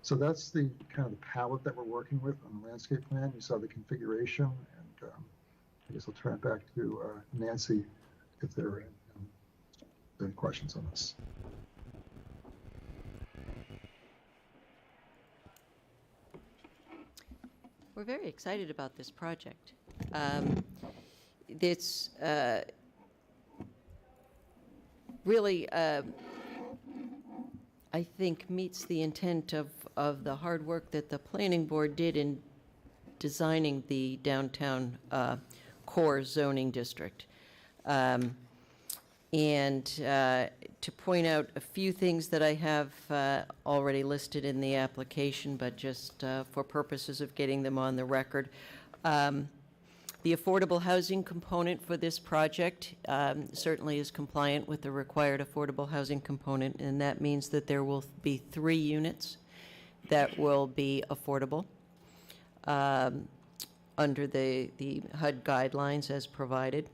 So that's the kind of the palette that we're working with on the landscape plan. You saw the configuration, and I guess I'll turn it back to Nancy if there are any questions on this. We're very excited about this project. This really, I think, meets the intent of the hard work that the planning board did in designing the downtown core zoning district. And to point out a few things that I have already listed in the application, but just for purposes of getting them on the record. The affordable housing component for this project certainly is compliant with the required affordable housing component, and that means that there will be 3 units that will be affordable under the HUD guidelines as provided.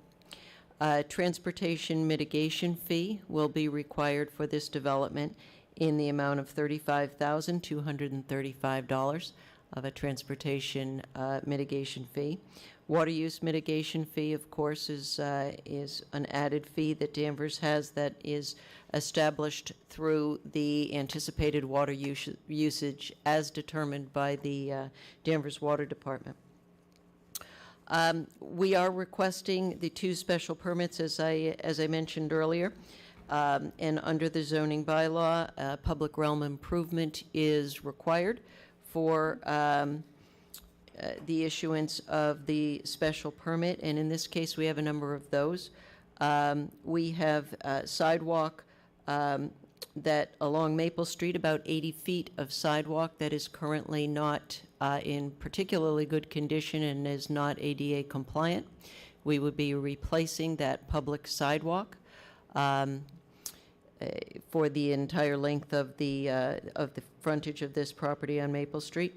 Transportation mitigation fee will be required for this development in the amount of $35,235. of a transportation mitigation fee. Water use mitigation fee, of course, is an added fee that Danvers has that is established through the anticipated water usage as determined by the Danvers Water Department. We are requesting the 2 special permits, as I mentioned earlier, and under the zoning bylaw, public realm improvement is required for the issuance of the special permit, and in this case, we have a number of those. We have sidewalk that along Maple Street, about 80 feet of sidewalk that is currently not in particularly good condition and is not ADA compliant. We would be replacing that public sidewalk for the entire length of the frontage of this property on Maple Street.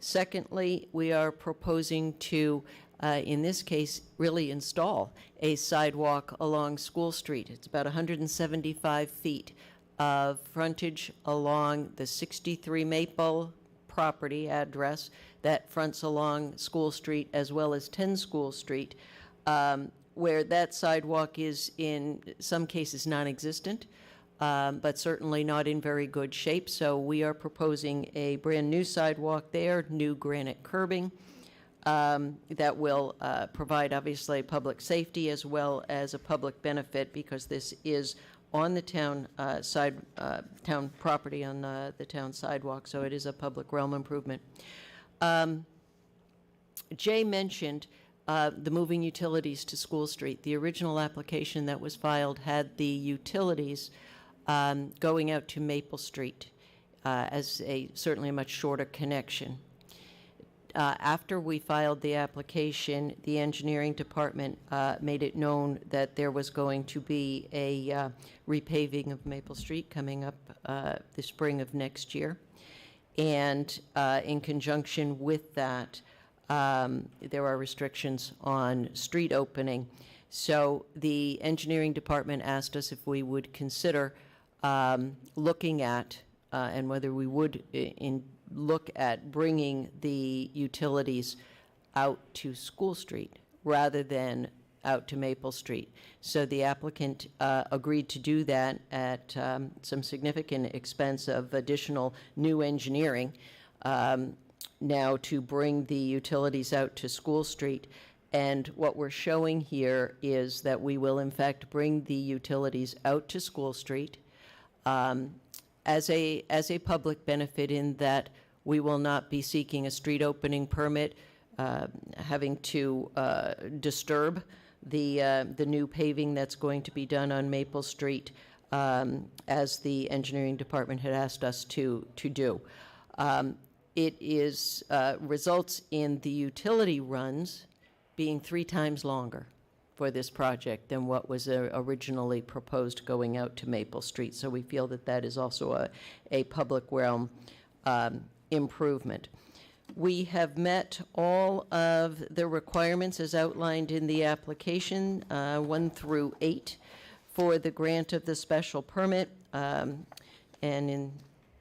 Secondly, we are proposing to, in this case, really install a sidewalk along School Street. It's about 175 feet of frontage along the 63 Maple property address that fronts along School Street as well as 10 School Street, where that sidewalk is in some cases non-existent, but certainly not in very good shape. So we are proposing a brand new sidewalk there, new granite curbing that will provide obviously public safety as well as a public benefit, because this is on the town town property on the town sidewalk, so it is a public realm improvement. Jay mentioned the moving utilities to School Street. The original application that was filed had the utilities going out to Maple Street as certainly a much shorter connection. After we filed the application, the engineering department made it known that there was going to be a repaving of Maple Street coming up the spring of next year. And in conjunction with that, there are restrictions on street opening. So the engineering department asked us if we would consider looking at and whether we would look at bringing the utilities out to School Street rather than out to Maple Street. So the applicant agreed to do that at some significant expense of additional new engineering now to bring the utilities out to School Street. And what we're showing here is that we will in fact bring the utilities out to School Street as a public benefit, in that we will not be seeking a street opening permit, having to disturb the new paving that's going to be done on Maple Street, as the engineering department had asked us to do. It results in the utility runs being 3 times longer for this project than what was originally proposed going out to Maple Street. So we feel that that is also a public realm improvement. We have met all of the requirements as outlined in the application, 1 through 8, for the grant of the special permit. And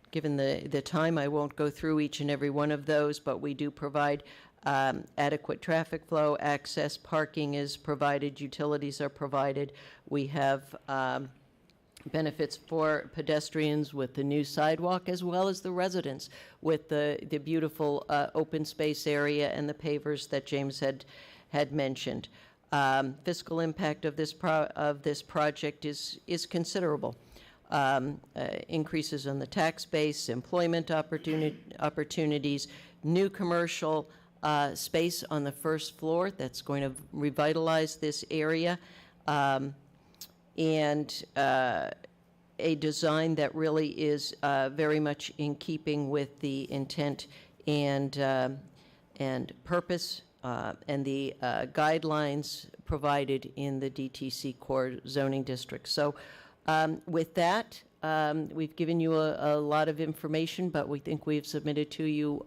given the time, I won't go through each and every one of those, but we do provide adequate traffic flow, access, parking is provided, utilities are provided. We have benefits for pedestrians with the new sidewalk, as well as the residents with the beautiful open space area and the pavers that James had mentioned. Fiscal impact of this project is considerable. Increases on the tax base, employment opportunities, new commercial space on the first floor that's going to revitalize this area, and a design that really is very much in keeping with the intent and purpose and the guidelines provided in the DTC core zoning district. So with that, we've given you a lot of information, but we think we've submitted to you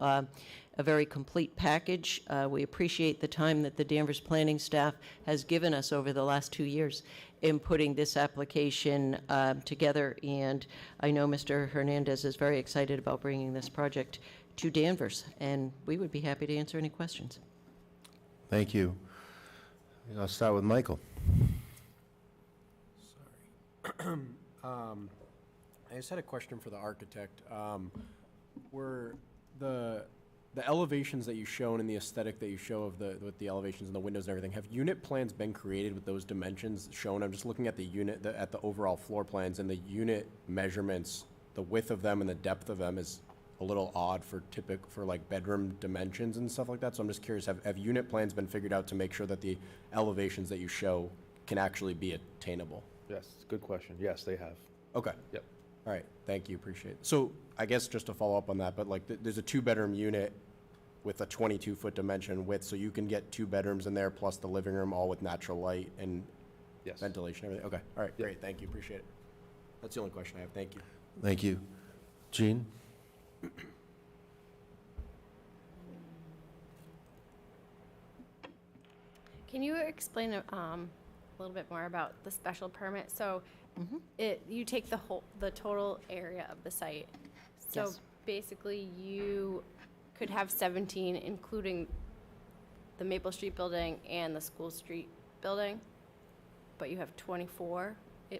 a very complete package. We appreciate the time that the Danvers planning staff has given us over the last 2 years in putting this application together, and I know Mr. Hernandez is very excited about bringing this project to Danvers, and we would be happy to answer any questions. Thank you. I'll start with Michael. I just had a question for the architect. Were the elevations that you shown and the aesthetic that you show of with the elevations and the windows and everything, have unit plans been created with those dimensions shown? I'm just looking at at the overall floor plans, and the unit measurements, the width of them and the depth of them is a little odd for like bedroom dimensions and stuff like that. So I'm just curious, have unit plans been figured out to make sure that the elevations that you show can actually be attainable? Yes, good question. Yes, they have. Okay. Yep. All right, thank you, appreciate it. So I guess just to follow up on that, but like there's a 2-bedroom unit with a 22-foot dimension width, so you can get 2 bedrooms in there plus the living room, all with natural light and Yes. ventilation, everything. Okay, all right, great, thank you, appreciate it. That's the only question I have, thank you. Thank you. Gene? Can you explain a little bit more about the special permit? So you take the total area of the site. So Yes. basically you could have 17, including the Maple Street building and the School Street building, but you have 24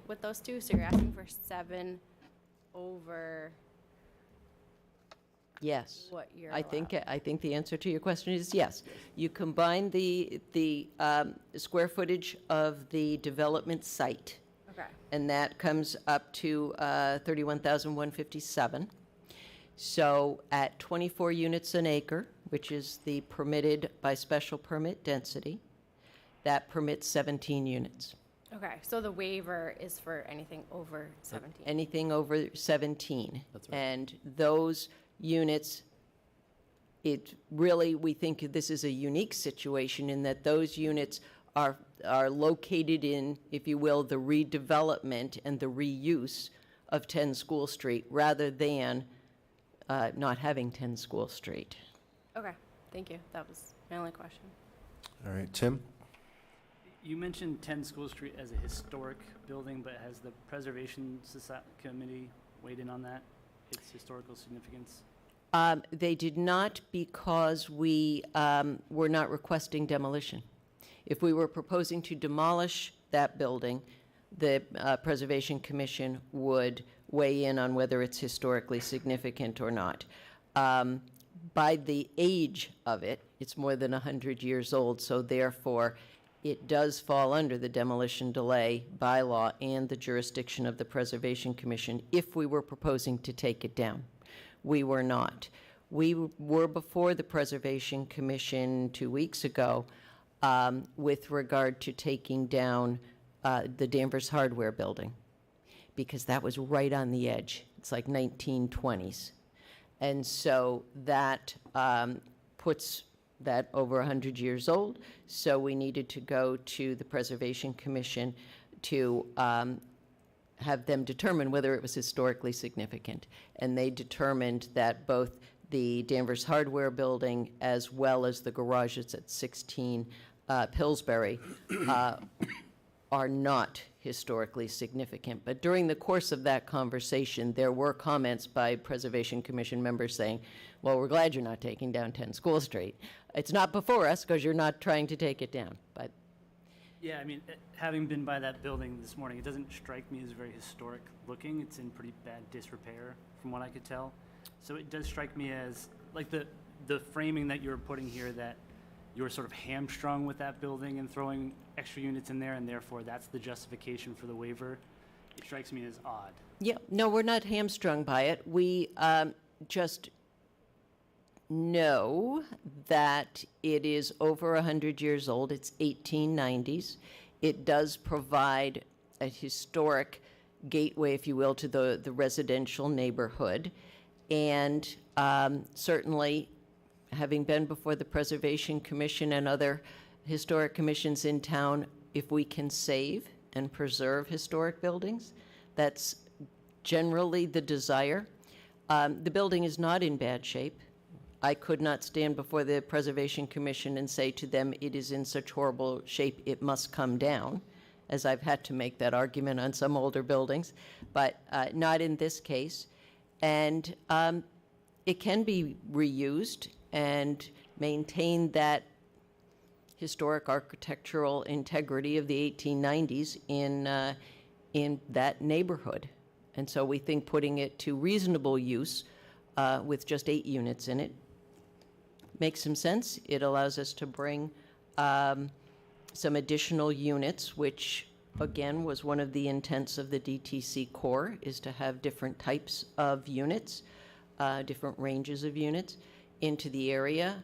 with those two, so you're asking for 7 over Yes. what you're I think the answer to your question is yes. You combine the square footage of the development site, Okay. and that comes up to 31,157. So at 24 units an acre, which is the permitted by special permit density, that permits 17 units. Okay, so the waiver is for anything over 17. Anything over 17. That's right. And those units, we think this is a unique situation in that those units are located in, if you will, the redevelopment and the reuse of 10 School Street rather than not having 10 School Street. Okay, thank you. That was my only question. All right, Tim? You mentioned 10 School Street as a historic building, but has the Preservation Committee weighed in on that, its historical significance? They did not, because we were not requesting demolition. If we were proposing to demolish that building, the Preservation Commission would weigh in on whether it's historically significant or not. By the age of it, it's more than 100 years old, so therefore it does fall under the demolition delay bylaw and the jurisdiction of the Preservation Commission if we were proposing to take it down. We were not. We were before the Preservation Commission 2 weeks ago with regard to taking down the Danvers Hardware building, because that was right on the edge. It's like 1920s. And so that puts that over 100 years old. So we needed to go to the Preservation Commission to have them determine whether it was historically significant. And they determined that both the Danvers Hardware building as well as the garages at 16 Pillsbury are not historically significant. But during the course of that conversation, there were comments by Preservation Commission members saying, well, we're glad you're not taking down 10 School Street. It's not before us because you're not trying to take it down. But Yeah, I mean, having been by that building this morning, it doesn't strike me as very historic looking. It's in pretty bad disrepair, from what I could tell. So it does strike me as, like, the framing that you're putting here, that you're sort of hamstrung with that building and throwing extra units in there, and therefore that's the justification for the waiver. It strikes me as odd. yeah, no, we're not hamstrung by it. We just know that it is over 100 years old. It's 1890s. It does provide a historic gateway, if you will, to the residential neighborhood. And certainly, having been before the Preservation Commission and other historic commissions in town, if we can save and preserve historic buildings, that's generally the desire. The building is not in bad shape. I could not stand before the Preservation Commission and say to them, it is in such horrible shape, it must come down, as I've had to make that argument on some older buildings, but not in this case. And It can be reused and maintain that historic architectural integrity of the 1890s in that neighborhood. And so we think putting it to reasonable use with just 8 units in it makes some sense. It allows us to bring some additional units, which again was one of the intents of the DTC core, is to have different types of units, different ranges of units into the area,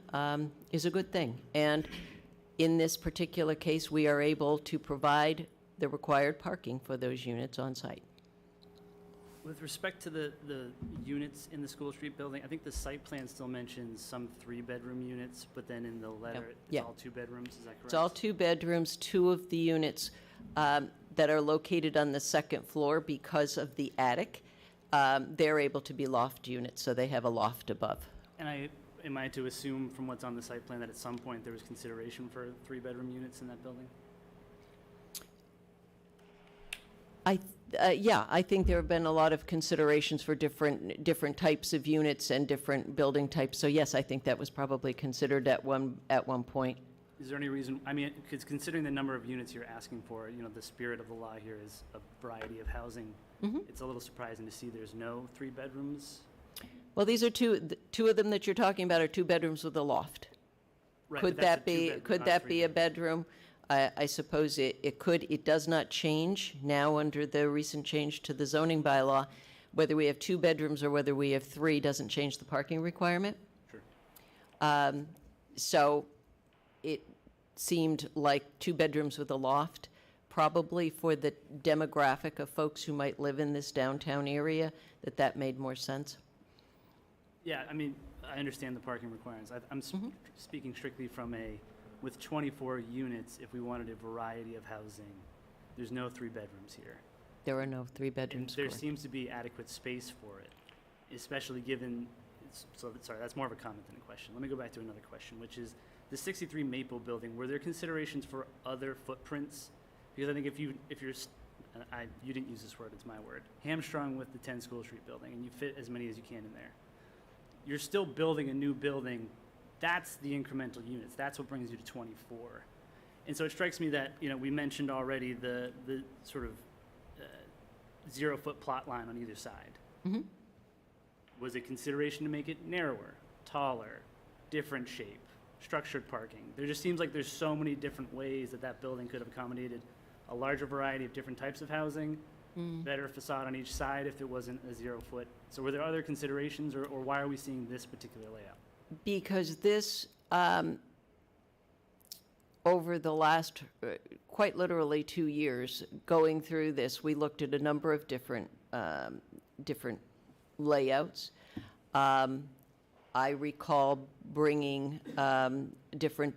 is a good thing. And in this particular case, we are able to provide the required parking for those units on site. With respect to the units in the School Street building, I think the site plan still mentions some 3-bedroom units, but then in the letter, it's all 2 bedrooms, is that correct? It's all 2 bedrooms. 2 of the units that are located on the 2nd floor, because of the attic, they're able to be loft units, so they have a loft above. And am I to assume from what's on the site plan that at some point there was consideration for 3-bedroom units in that building? Yeah, I think there have been a lot of considerations for different types of units and different building types. So yes, I think that was probably considered at one point. Is there any reason, I mean, because considering the number of units you're asking for, you know, the spirit of the law here is a variety of housing. It's a little surprising to see there's no 3 bedrooms. Well, these are two of them that you're talking about are 2 bedrooms with a loft. Right, Could but that's that a be, 2-bedroom, could not that 3 be a bedroom? I suppose it could. It does not change now under the recent change to the zoning bylaw. Whether we have 2 bedrooms or whether we have 3 doesn't change the parking requirement. Sure. So it seemed like 2 bedrooms with a loft, probably for the demographic of folks who might live in this downtown area, that made more sense. Yeah, I mean, I understand the parking requirements. I'm speaking strictly from with 24 units, if we wanted a variety of housing, there's no 3 bedrooms here. There are no 3 bedrooms. There correct. seems to be adequate space for it, especially given, sorry, that's more of a comment than a question. Let me go back to another question, which is the 63 Maple building, were there considerations for other footprints? Because I think if you're, you didn't use this word, it's my word, hamstrung with the 10 School Street building, and you fit as many as you can in there, you're still building a new building. That's the incremental units. That's what brings you to 24. And so it strikes me that, you know, we mentioned already the sort of 0-foot plot line on either side. Was it consideration to make it narrower, taller, different shape, structured parking? There just seems like there's so many different ways that building could have accommodated a larger variety of different types of housing, better facade on each side if it wasn't a 0-foot. So were there other considerations, or why are we seeing this particular layout? Because this, over the last, quite literally 2 years, going through this, we looked at a number of different layouts. I recall bringing different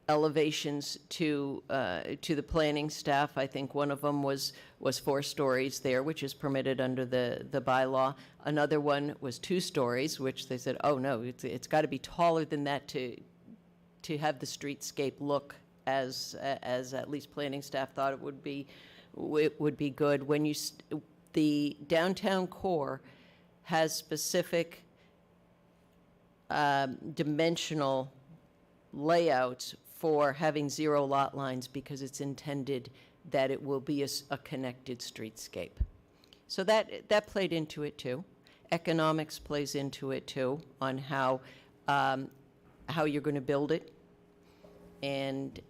elevations to the planning staff. I think one of them was 4 stories there, which is permitted under the bylaw. Another one was 2 stories, which they said, oh no, it's got to be taller than that to have the streetscape look as at least planning staff thought it would be good. When the downtown core has specific dimensional layouts for having 0 lot lines because it's intended that it will be a connected streetscape. So that played into it too. Economics plays into it too, on how you're going to build it. And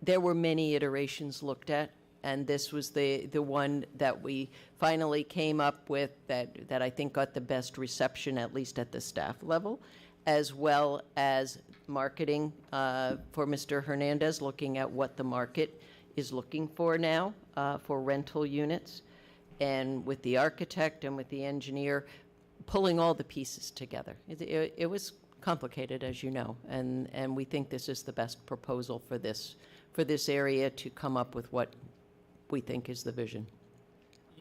there were many iterations looked at, and this was the one that we finally came up with that I think got the best reception, at least at the staff level, as well as marketing for Mr. Hernandez, looking at what the market is looking for now for rental units, and with the architect and with the engineer pulling all the pieces together. It was complicated, as you know, and we think this is the best proposal for this area to come up with what we think is the vision.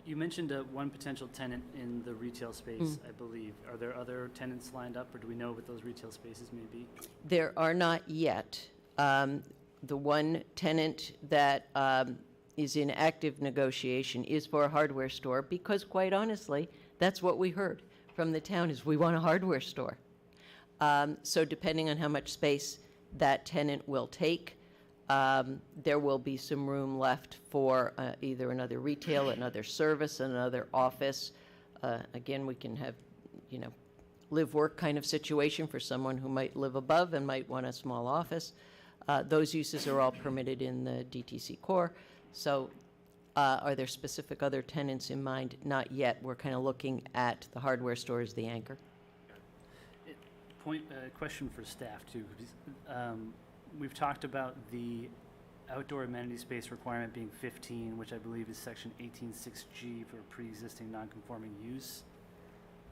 You mentioned one potential tenant in the retail space, I believe. Are there other tenants lined up, or do we know what those retail spaces may be? There are not yet. The one tenant that is in active negotiation is for a hardware store because, quite honestly, that's what we heard from the town is we want a hardware store. So depending on how much space that tenant will take, there will be some room left for either another retail, another service, another office. Again, we can have, live-work kind of situation for someone who might live above and might want a small office. Those uses are all permitted in the DTC core. So are there specific other tenants in mind? Not yet. We're kind of looking at the hardware store as the anchor. Question for staff too. We've talked about the outdoor amenity space requirement being 15, which I believe is section 18.6G for pre-existing non-conforming use.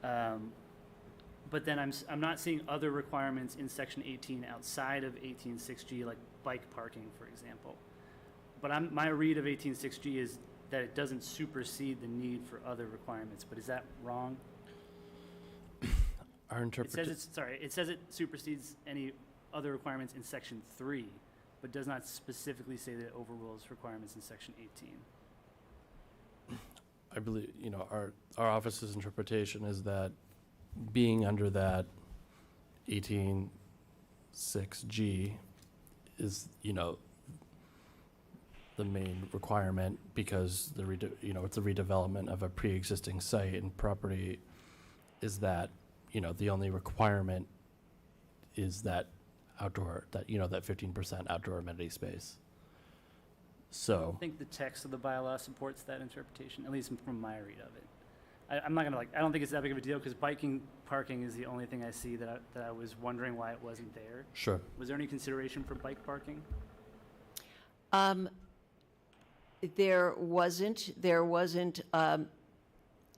But then I'm not seeing other requirements in section 18 outside of 18.6G, like bike parking, for example. But my read of 18.6G is that it doesn't supersede the need for other requirements. But is that wrong? Our interpretation. It says it supersedes any other requirements in section 3, but does not specifically say that it overrules requirements in section 18. I believe, our office's interpretation is that being under that 18.6G is, the main requirement because it's a redevelopment of a pre-existing site and property is that, the only requirement is that outdoor, that 15% outdoor amenity space. So I think the text of the bylaw supports that interpretation, at least from my read of it. I'm not gonna I don't think it's that big of a deal because parking is the only thing I see that I was wondering why it wasn't there. Sure. Was there any consideration for bike parking? There wasn't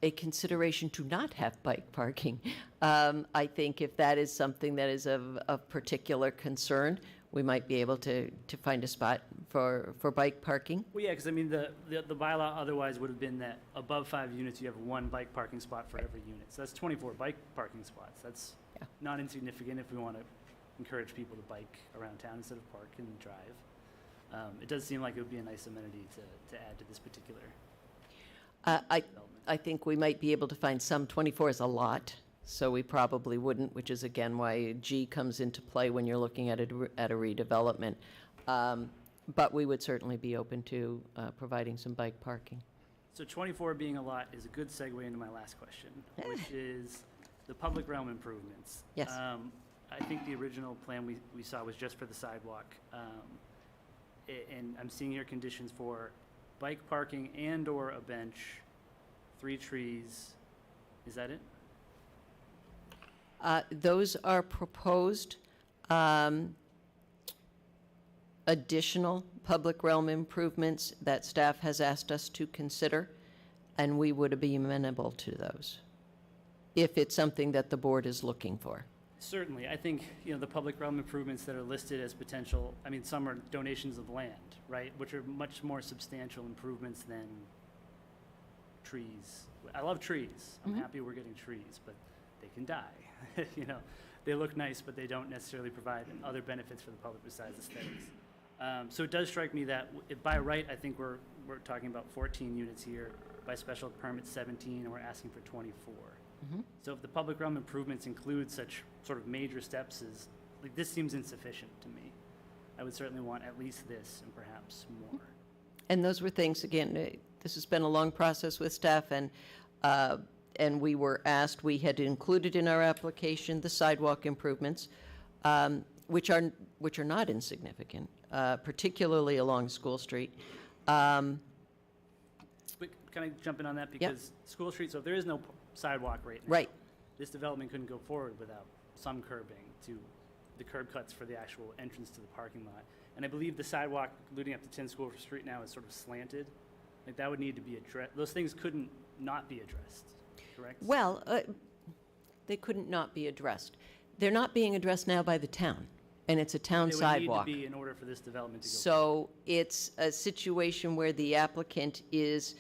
a consideration to not have bike parking. I think if that is something that is of particular concern, we might be able to find a spot for bike parking. Well, yeah, because the bylaw otherwise would have been that above 5 units, you have 1 bike parking spot for every unit. So that's 24 bike parking spots. That's not insignificant if we want to encourage people to bike around town instead of park and drive. It does seem like it would be a nice amenity to add to this particular I think we might be able to find some. 24 is a lot, so we probably wouldn't, which is again why G comes into play when you're looking at a redevelopment. But we would certainly be open to providing some bike parking. So 24 being a lot is a good segue into my last question, which is the public realm improvements. Yes. I think the original plan we saw was just for the sidewalk. And I'm seeing here conditions for bike parking and/or a bench, 3 trees. Is that it? Those are proposed additional public realm improvements that staff has asked us to consider, and we would be amenable to those if it's something that the board is looking for. Certainly. I think, the public realm improvements that are listed as potential, some are donations of land, right, which are much more substantial improvements than trees. I love trees. I'm happy we're getting trees, but they can die. They look nice, but they don't necessarily provide other benefits for the public besides aesthetics. So it does strike me that by right, I think we're talking about 14 units here. By special permit, 17, and we're asking for 24. So if the public realm improvements include such sort of major steps as, this seems insufficient to me. I would certainly want at least this and perhaps more. And those were things, again, this has been a long process with staff, and we were asked, we had included in our application the sidewalk improvements, which are not insignificant, particularly along School Street. Can I jump in on that? Because School Street, so if there is no sidewalk right now, this development couldn't go forward without some curbing to the curb cuts for the actual entrance to the parking lot. And I believe the sidewalk leading up to 10 School Street now is sort of slanted. That would need to be addressed. Those things couldn't not be addressed, correct? Well, they couldn't not be addressed. They're not being addressed now by the town, and it's a town sidewalk. They would need to be in order for this development to go So it's a situation where the applicant is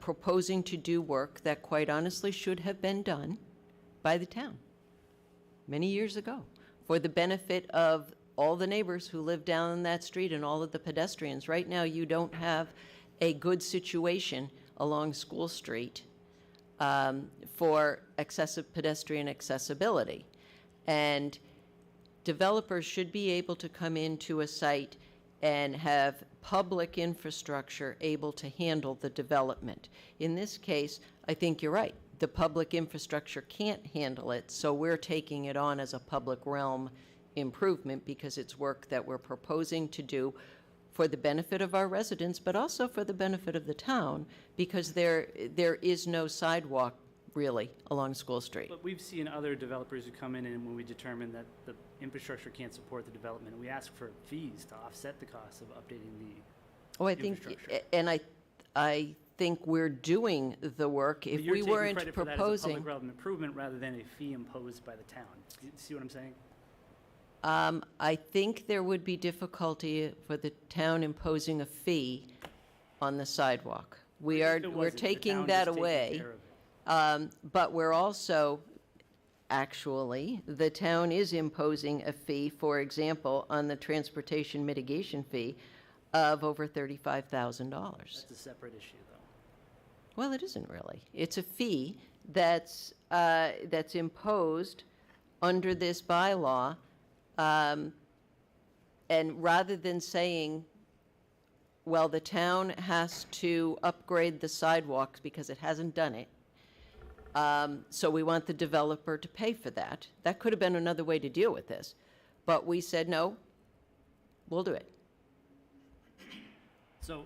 proposing to do work that quite honestly should have been done by the town many years ago for the benefit of all the neighbors who live down that street and all of the pedestrians. Right now, you don't have a good situation along School Street for excessive pedestrian accessibility. And developers should be able to come into a site and have public infrastructure able to handle the development. In this case, I think you're right. The public infrastructure can't handle it, so we're taking it on as a public realm improvement because it's work that we're proposing to do for the benefit of our residents, but also for the benefit of the town, because there is no sidewalk really along School Street. But we've seen other developers who come in, and when we determine that the infrastructure can't support the development, we ask for fees to offset the cost of updating the I think, infrastructure. and I think we're doing the work. But If you're we taking weren't credit for that as a proposing, public realm improvement rather than a fee imposed by the town. You see what I'm saying? I think there would be difficulty for the town imposing a fee on the sidewalk. We're taking that away. But we're also, actually, the town is imposing a fee, for example, on the transportation mitigation fee of over $35,000. That's a separate issue, though. Well, it isn't really. It's a fee that's imposed under this bylaw, and rather than saying, well, the town has to upgrade the sidewalks because it hasn't done it, so we want the developer to pay for that. That could have been another way to deal with this. But we said, no, we'll do it. So,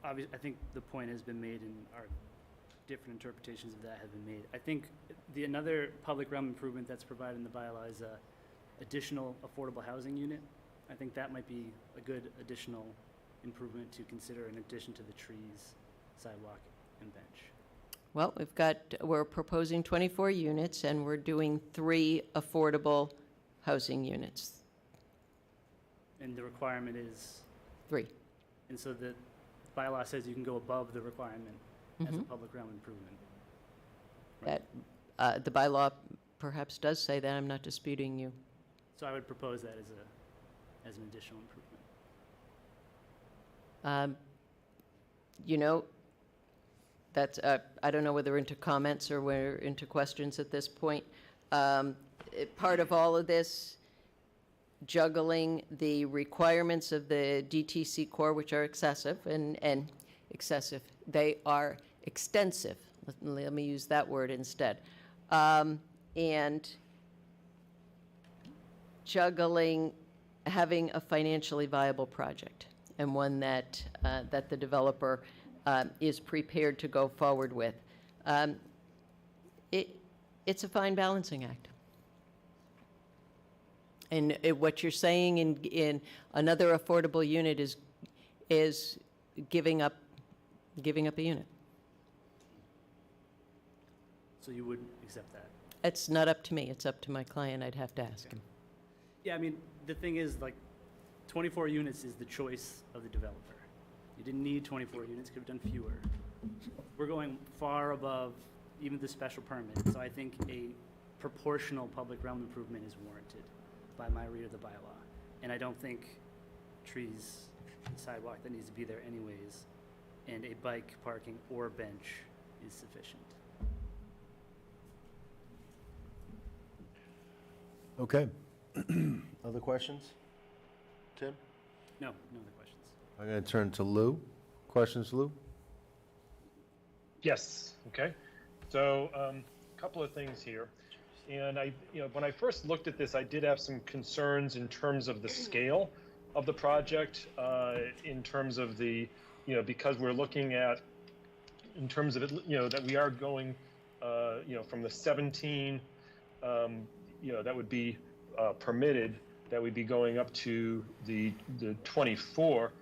obviously, I think the point has been made, and our different interpretations of that have been made. I think another public realm improvement that's provided in the bylaw is additional affordable housing unit. I think that might be a good additional improvement to consider in addition to the trees, sidewalk, and bench. Well, we're proposing 24 units, and we're doing 3 affordable housing units. And the requirement is? 3. And so the bylaw says you can go above the requirement as a public realm improvement. That, the bylaw perhaps does say that. I'm not disputing you. So I would propose that as an additional improvement. You know, that's, I don't know whether into comments or we're into questions at this point. Part of all of this, juggling the requirements of the DTC core, which are excessive and excessive. They are extensive. Let me use that word instead. And juggling having a financially viable project and one that that the developer is prepared to go forward with. It's a fine balancing act. And what you're saying in another affordable unit is giving up a unit. So you would accept that? It's not up to me. It's up to my client. I'd have to ask him. Yeah, I mean, the thing is, like, 24 units is the choice of the developer. You didn't need 24 units, could have done fewer. We're going far above even the special permit, so I think a proportional public realm improvement is warranted by my read of the bylaw. And I don't think trees, sidewalk that needs to be there anyways, and a bike parking or bench is sufficient. Okay. Other questions? Tim? No other questions. I'm going to turn to Lou. Questions, Lou? Yes, okay. So a couple of things here. And when I first looked at this, I did have some concerns in terms of the scale of the project, in terms of the, because we're looking at, in terms of it, that we are going, from the 17, that would be permitted, that would be going up to the 24.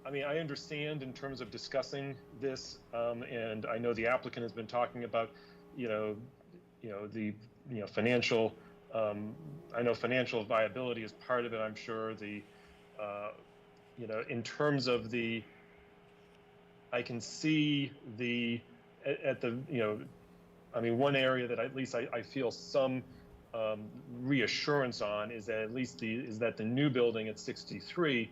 I mean, I understand in terms of discussing this, and I know the applicant has been talking about, the financial, I know financial viability is part of it, I'm sure. The, in terms of the, I can see the, at the, I mean, one area that at least I feel some reassurance on is that at least that the new building at 63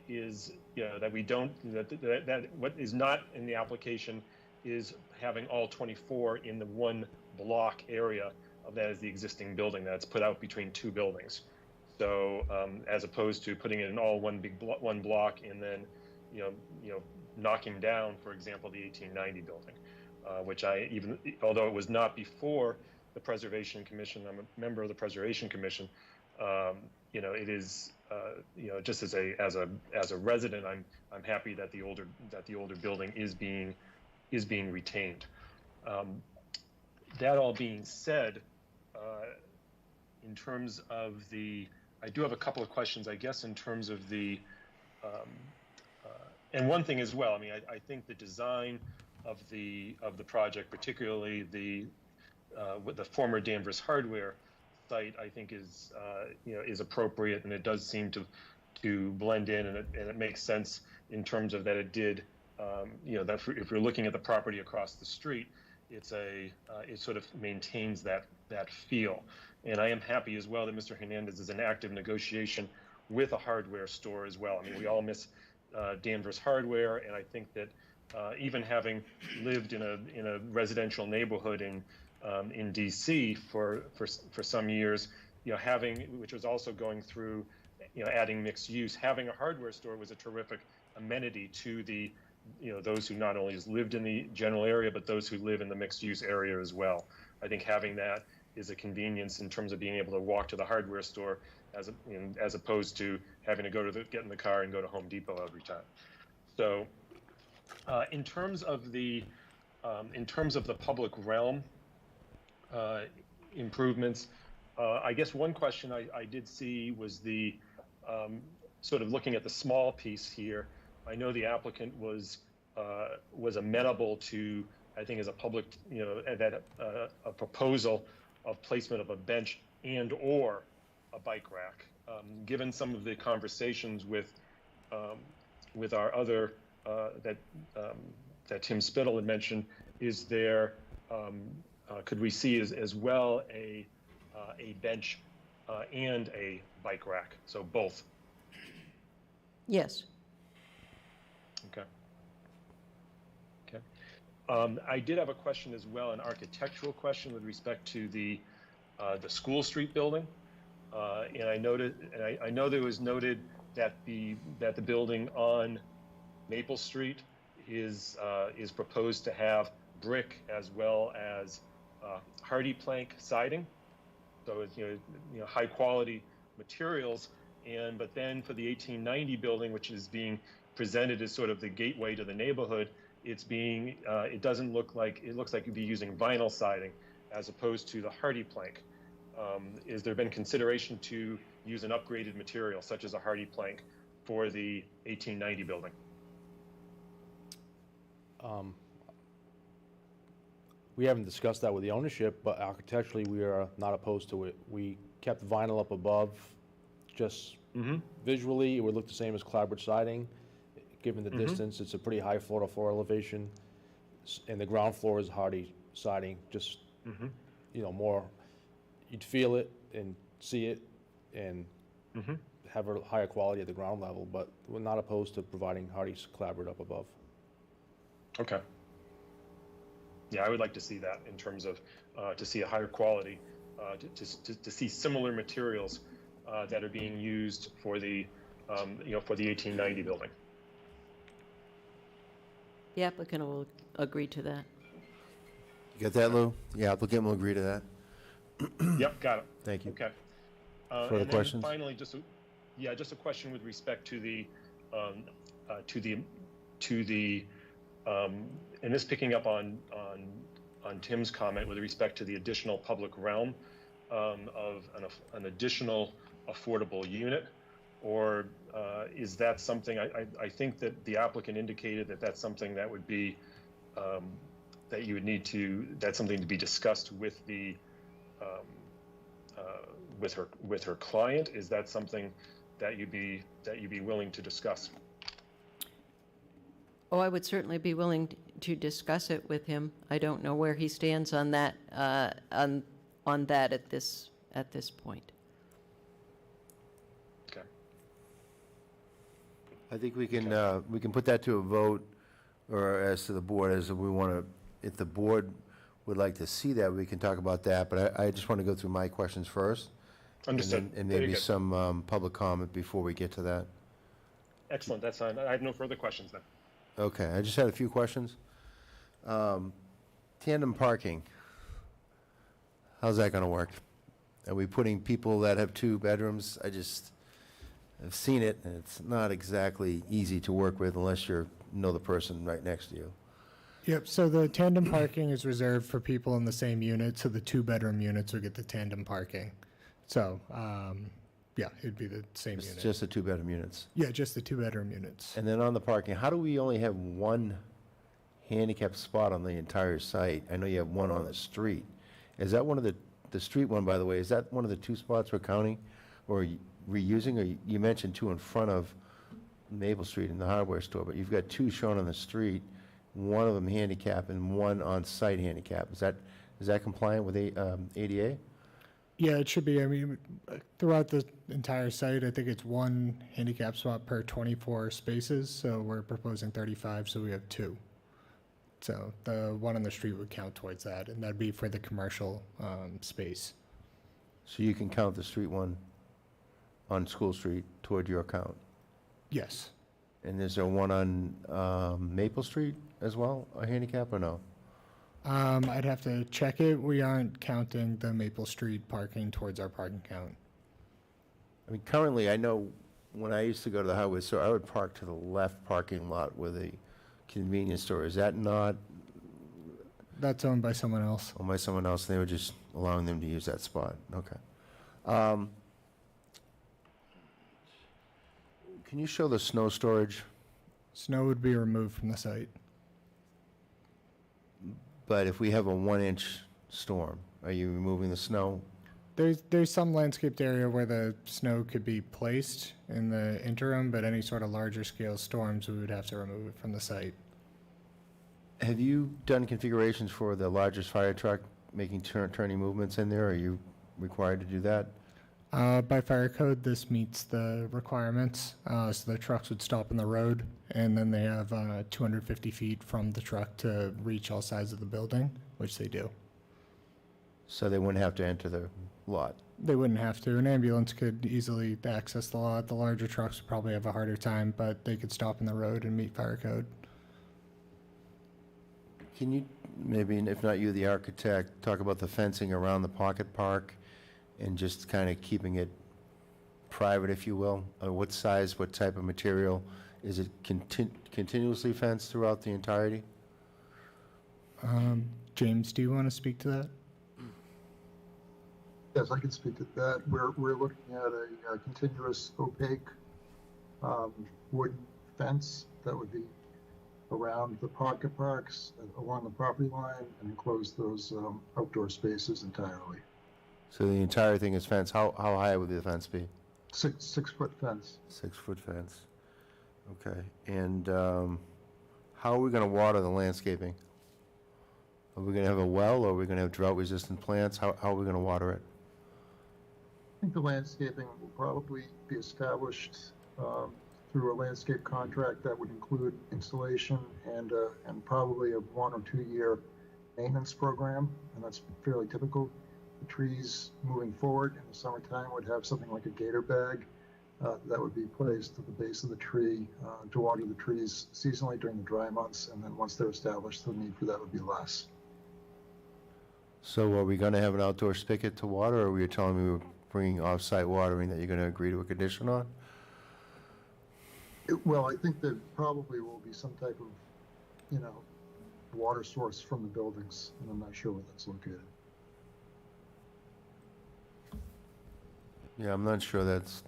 is, that we don't, that what is not in the application is having all 24 in the one block area of that as the existing building that's put out between two buildings. So as opposed to putting it in all one big one block and then, knocking down, for example, the 1890 building, which although it was not before the Preservation Commission, I'm a member of the Preservation Commission. It is, just as a resident, I'm happy that the older building is being retained. That all being said, in terms of I do have a couple of questions, I guess, in terms of and one thing as well. I mean, I think the design of the project, particularly with the former Danvers Hardware site, I think is appropriate, and it does seem to blend in, and it makes sense in terms of that it did. That if you're looking at the property across the street, it sort of maintains that feel. And I am happy as well that Mr. Hernandez is in active negotiation with a hardware store as well. I mean, we all miss Danvers Hardware, and I think that even having lived in a residential neighborhood in DC for some years, which was also going through, adding mixed use, having a hardware store was a terrific amenity to those who not only lived in the general area, but those who live in the mixed use area as well. I think having that is a convenience in terms of being able to walk to the hardware store as opposed to having to get in the car and go to Home Depot every time. So in terms of the public realm improvements, I guess one question I did see was the sort of looking at the small piece here. I know the applicant was amenable to, I think, as a public, a proposal of placement of a bench and or a bike rack. Given some of the conversations with our other that Tim Spittle had mentioned, is there could we see as well a bench and a bike rack, so both? Yes. Okay. I did have a question as well, an architectural question with respect to the School Street building, and I noted, and I know there was noted that the building on Maple Street is proposed to have brick as well as hardy plank siding, so it's high quality materials. But then for the 1890 building, which is being presented as sort of the gateway to the neighborhood, it doesn't look like, it looks like you'd be using vinyl siding as opposed to the hardy plank. Is there been consideration to use an upgraded material such as a hardy plank for the 1890 building? We haven't discussed that with the ownership, but architecturally, we are not opposed to it. We kept vinyl up above, just visually, it would look the same as clapboard siding. Given the distance, it's a pretty high floor-to-floor elevation, and the ground floor is hardy siding, just, more, you'd feel it and see it and have a higher quality at the ground level, but we're not opposed to providing hardy clapboard up above. Okay. Yeah, I would like to see that in terms of, to see a higher quality, to see similar materials that are being used for the, for the 1890 building. The applicant will agree to that. You got that, Lou? Yeah, applicant will agree to that. Yep, got it. Thank you. Okay. Further and then questions? Finally, just a question with respect to the, and this picking up on Tim's comment with respect to the additional public realm of an additional affordable unit, or is that something, I think that the applicant indicated that that's something that would be, that you would need to, that's something to be discussed with the, with her client. Is that something that you'd be willing to discuss? Oh, I would certainly be willing to discuss it with him. I don't know where he stands on that, on that at this point. I think we can put that to a vote or as to the board, as we want to, if the board would like to see that, we can talk about that, but I just want to go through my questions first. Understood. And Very maybe good. some public comment before we get to that. Excellent, that's fine. I have no further questions then. Okay, I just had a few questions. Tandem parking, how's that going to work? Are we putting people that have 2 bedrooms? I've seen it, and it's not exactly easy to work with unless you know the person right next to you. Yep, so the tandem parking is reserved for people in the same unit, so the 2-bedroom units would get the tandem parking. So, yeah, it'd be the same It's unit. just the 2-bedroom units. Yeah, just the 2-bedroom units. And then on the parking, how do we only have 1 handicap spot on the entire site? I know you have 1 on the street. Is that one of the street one, by the way, is that one of the 2 spots we're counting or reusing? Or you mentioned 2 in front of Maple Street in the hardware store, but you've got 2 shown on the street, 1 of them handicap and 1 on-site handicap. Is that compliant with ADA? Yeah, it should be. I mean, throughout the entire site, I think it's 1 handicap spot per 24 spaces, so we're proposing 35, so we have 2. So the one on the street would count towards that, and that'd be for the commercial space. So you can count the street one on School Street toward your count? Yes. And is there 1 on Maple Street as well, a handicap, or no? I'd have to check it. We aren't counting the Maple Street parking towards our parking count. I mean, currently, I know when I used to go to the highway store, I would park to the left parking lot with a convenience store. Is that not That's owned by someone else. owned by someone else? They were just allowing them to use that spot? Okay. Can you show the snow storage? Snow would be removed from the site. But if we have a 1-inch storm, are you removing the snow? There's some landscaped area where the snow could be placed in the interim, but any sort of larger scale storms, we would have to remove it from the site. Have you done configurations for the largest fire truck making turning movements in there? Are you required to do that? By fire code, this meets the requirements. So the trucks would stop in the road, and then they have 250 feet from the truck to reach all sides of the building, which they do. So they wouldn't have to enter the lot? They wouldn't have to. An ambulance could easily access the lot. The larger trucks would probably have a harder time, but they could stop in the road and meet fire code. Can you, maybe, if not you, the architect, talk about the fencing around the pocket park and just kind of keeping it private, if you will? What size, what type of material? Is it continuously fenced throughout the entirety? James, do you want to speak to that? Yes, I can speak to that. We're looking at a continuous opaque wooden fence that would be around the pocket parks along the property line and enclose those outdoor spaces entirely. So the entire thing is fenced. How high would the fence be? 6-foot fence. 6-foot fence. Okay. And how are we going to water the landscaping? Are we going to have a well, or are we going to have drought-resistant plants? How are we going to water it? I think the landscaping will probably be established through a landscape contract that would include installation and probably a 1 or 2 year maintenance program, and that's fairly typical. The trees moving forward in the summertime would have something like a gator bag that would be placed at the base of the tree to water the trees seasonally during the dry months, and then once they're established, the need for that would be less. So are we going to have an outdoor spigot to water, or were you telling me we were bringing off-site watering that you're going to agree to a condition on? Well, I think there probably will be some type of, water source from the buildings, and I'm not sure where that's located. Yeah, I'm not sure that's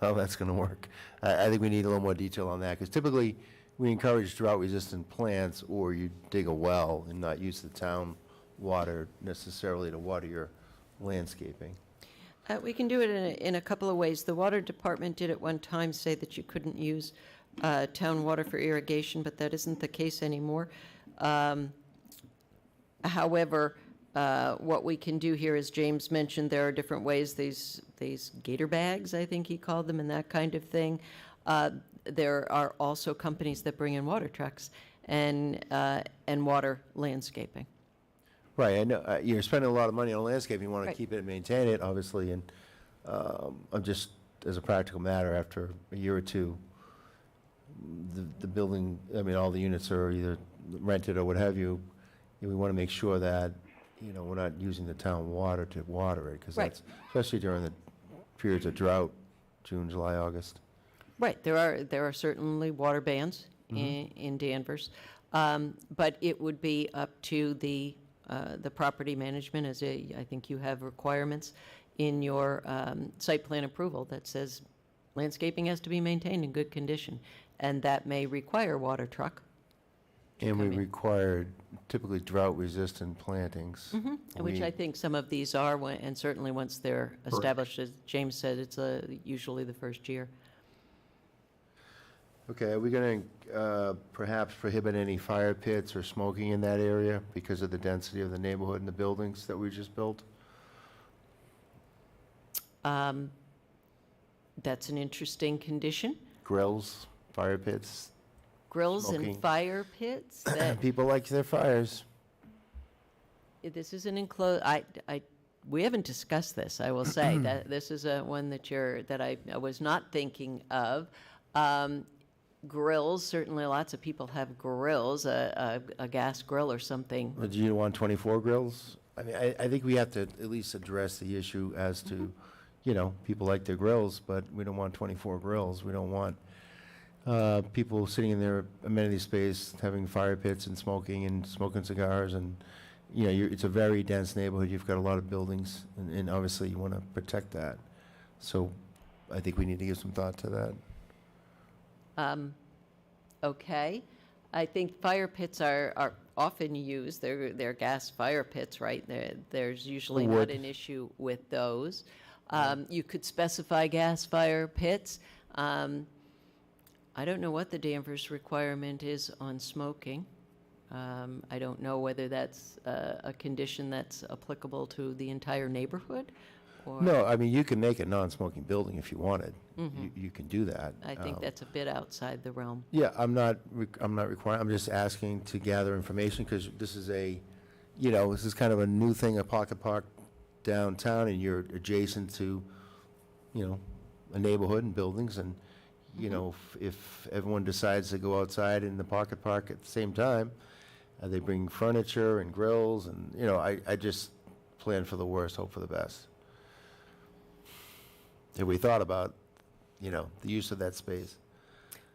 how that's going to work. I think we need a little more detail on that, because typically we encourage drought-resistant plants, or you dig a well and not use the town water necessarily to water your landscaping. We can do it in a couple of ways. The water department did at one time say that you couldn't use town water for irrigation, but that isn't the case anymore. However, what we can do here, as James mentioned, there are different ways, these gator bags, I think he called them, and that kind of thing. there are also companies that bring in water trucks and water landscaping. Right, I know, you're spending a lot of money on landscaping, you want to Right. keep it and maintain it, obviously, and I'm just, as a practical matter, after a year or two, the building, I mean, all the units are either rented or what have you, we want to make sure that, we're not using the town water to water it, because Right. that's, especially during the periods of drought, June, July, August. Right, there are certainly water bans in Danvers, but it would be up to the property management, I think you have requirements in your site plan approval that says landscaping has to be maintained in good condition, and that may require water truck. And we require typically drought-resistant plantings. Which I think some of these are, and certainly once they're established, as James said, it's usually the first year. Okay, are we going to perhaps prohibit any fire pits or smoking in that area because of the density of the neighborhood and the buildings that we just built? That's an interesting condition. Grills, fire pits? Grills Smoking. and fire pits. That, People like their fires. this is an enclosed. We haven't discussed this. I will say that this is one that I was not thinking of. Grills, certainly lots of people have grills, a gas grill or something. Do you want 24 grills? I mean, I think we have to at least address the issue as to, people like their grills, but we don't want 24 grills. We don't want people sitting in their amenity space having fire pits and smoking cigars, and it's a very dense neighborhood. You've got a lot of buildings, and obviously you want to protect that. So I think we need to give some thought to that. Okay. I think fire pits are often used. They're gas fire pits, right? There's usually not Wood. an issue with those. You could specify gas fire pits. I don't know what the Danvers requirement is on smoking. I don't know whether that's a condition that's applicable to the entire neighborhood. Or No, I mean, you can make a non-smoking building if you wanted. You can do that. I think that's a bit outside the realm. Yeah, I'm not requiring, I'm just asking to gather information, because this is this is kind of a new thing, a pocket park downtown, and you're adjacent to, a neighborhood and buildings, and, if everyone decides to go outside in the pocket park at the same time, they bring furniture and grills, and, I just plan for the worst, hope for the best. Have we thought about, the use of that space?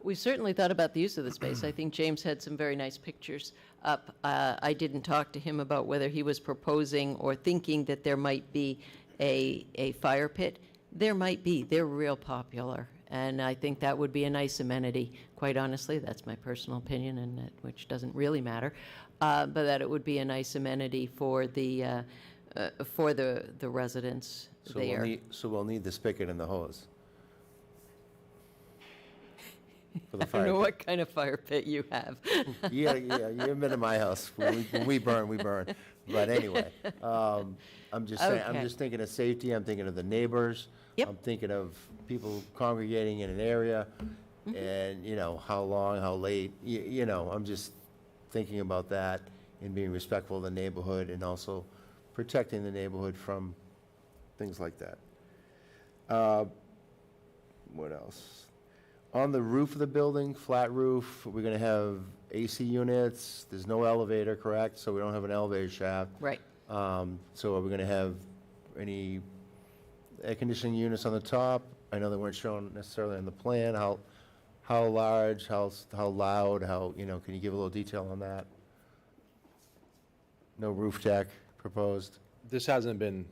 We certainly thought about the use of the space. I think James had some very nice pictures up. I didn't talk to him about whether he was proposing or thinking that there might be a fire pit. There might be. They're real popular, and I think that would be a nice amenity. Quite honestly, that's my personal opinion, and which doesn't really matter, but that it would be a nice amenity for the residents there. We'll need the spigot and the hose. For the I don't fire know pit. what kind of fire pit you have. Yeah, you haven't been to my house. When we burn, we burn. But anyway, I'm just saying, I'm Okay. just thinking of safety, I'm thinking of the neighbors. Yep. I'm thinking of people congregating in an area, and, how long, how late, I'm just thinking about that and being respectful of the neighborhood, and also protecting the neighborhood from things like that. What else? On the roof of the building, flat roof, we're gonna have AC units. There's no elevator, correct? So we don't have an elevator shaft. Right. So are we gonna have any air conditioning units on the top? I know they weren't shown necessarily on the plan. How large, how loud, can you give a little detail on that? No roof deck proposed? This hasn't been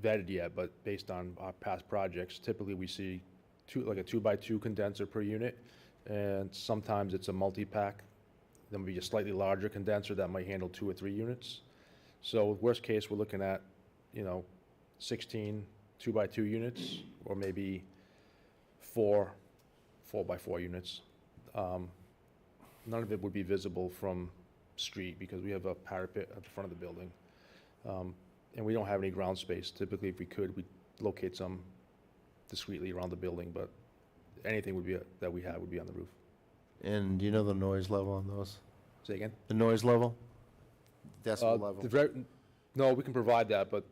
vetted yet, but based on our past projects, typically we see a 2x2 condenser per unit, and sometimes it's a multi-pack. Then would be a slightly larger condenser that might handle 2 or 3 units. So worst case, we're looking at, 16 2x2 units, or maybe 4 4x4 units. None of it would be visible from street because we have a parapet at the front of the building. And we don't have any ground space. Typically, if we could, we'd locate some discreetly around the building, but anything would be, that we have would be on the roof. And do you know the noise level on those? Say again? The noise level? Decibel level? No, we can provide that, but,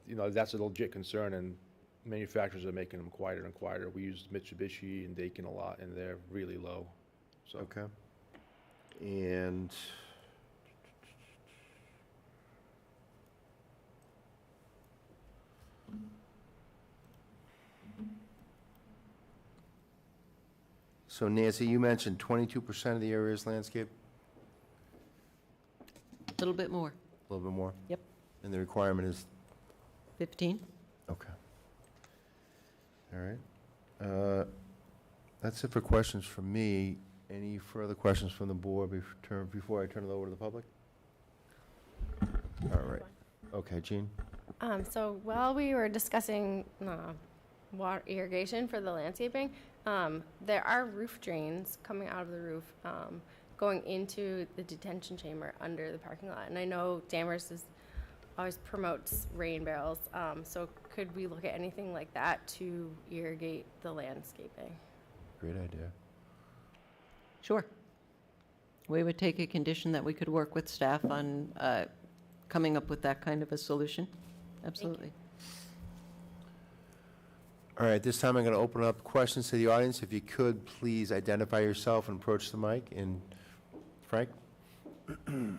you know, that's a legit concern, and manufacturers are making them quieter and quieter. We use Mitsubishi and Daikin a lot, and they're really low, so. Okay. And so Nancy, you mentioned 22% of the area is landscape? A little bit more, A little bit more? Yep. And the requirement is, 15. okay. All right. That's it for questions from me. Any further questions from the board before I turn it over to the public? All right. Okay, Jean? So while we were discussing water irrigation for the landscaping, there are roof drains coming out of the roof going into the detention chamber under the parking lot. And I know Danvers always promotes rain barrels. So could we look at anything like that to irrigate the landscaping? Great idea. Sure. We would take a condition that we could work with staff on coming up with that kind of a solution. Absolutely. All right, this time I'm going to open up questions to the audience. If you could, please identify yourself and approach the mic. And Frank? A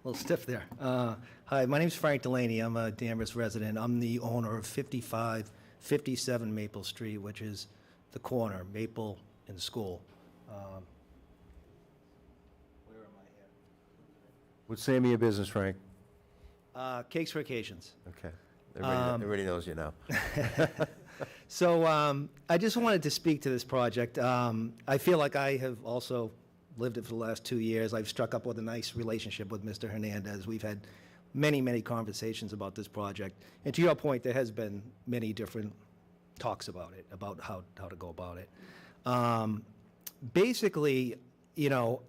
little stiff there. Hi, my name's Frank Delaney. I'm a Danvers resident. I'm the owner of 5557 Maple Street, which is the corner, Maple and School. Where am I here? What's the name of your business, Frank? Cakes for Occasions. Okay. Everybody knows you now. So I just wanted to speak to this project. I feel like I have also lived it for the last 2 years. I've struck up with a nice relationship with Mr. Hernandez. We've had many, many conversations about this project. And to your point, there has been many different talks about it, about how to go about it. Basically, you know,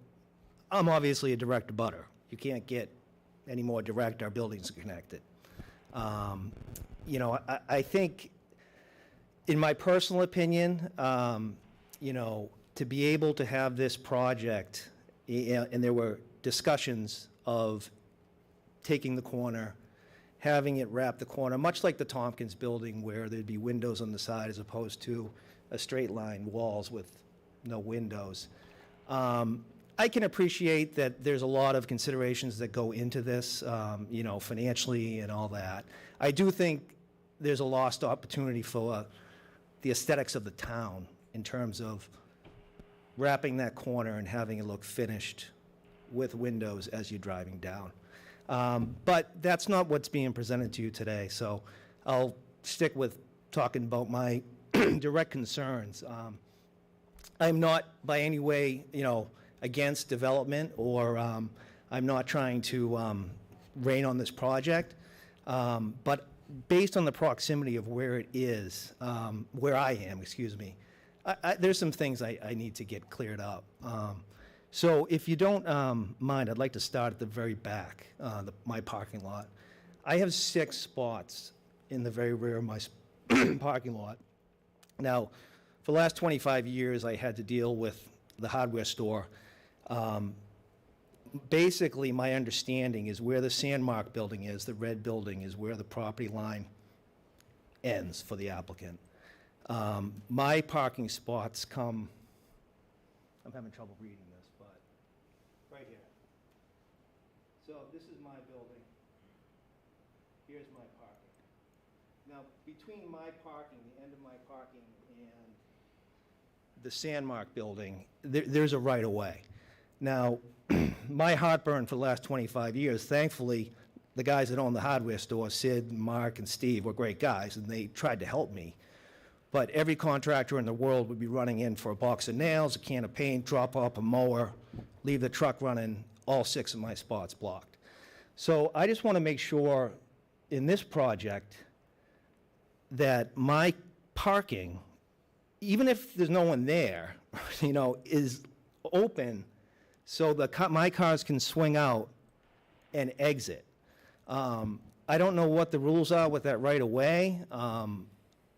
I'm obviously a direct abutter. You can't get any more direct. Our buildings are connected. You know, I think, in my personal opinion, you know, to be able to have this project, and there were discussions of taking the corner, having it wrap the corner, much like the Tompkins building where there'd be windows on the side as opposed to a straight line walls with no windows. I can appreciate that there's a lot of considerations that go into this, you know, financially and all that. I do think there's a lost opportunity for the aesthetics of the town in terms of wrapping that corner and having it look finished with windows as you're driving down. But that's not what's being presented to you today, so I'll stick with talking about my direct concerns. I'm not by any way, you know, against development, or I'm not trying to rain on this project, but based on the proximity of where it is, where I am, excuse me, there's some things I need to get cleared up. So if you don't mind, I'd like to start at the very back, my parking lot. I have 6 spots in the very rear of my parking lot. Now, for the last 25 years, I had to deal with the hardware store. Basically, my understanding is where the Sandmark building is, the red building, is where the property line ends for the applicant. My parking spots come, I'm having trouble reading this, but right here. So this is my building. Here's my parking. Now, between my parking, the end of my parking, and the Sandmark building, there's a right-of-way. Now, my heartburn for the last 25 years, thankfully, the guys that own the hardware store, Sid, Mark, and Steve, were great guys, and they tried to help me. But every contractor in the world would be running in for a box of nails, a can of paint, drop off a mower, leave the truck running, all 6 of my spots blocked. So I just want to make sure in this project that my parking, even if there's no one there, you know, is open so my cars can swing out and exit. I don't know what the rules are with that right of way.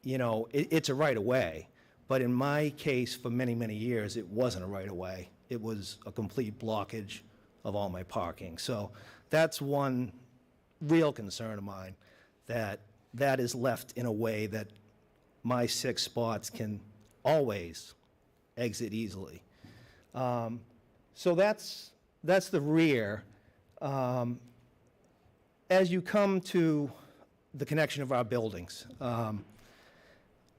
you know, it's a right-of-way. But in my case, for many, many years, it wasn't a right-of-way. It was a complete blockage of all my parking. So that's one real concern of mine, that is left in a way that my 6 spots can always exit easily. So that's the rear. As you come to the connection of our buildings,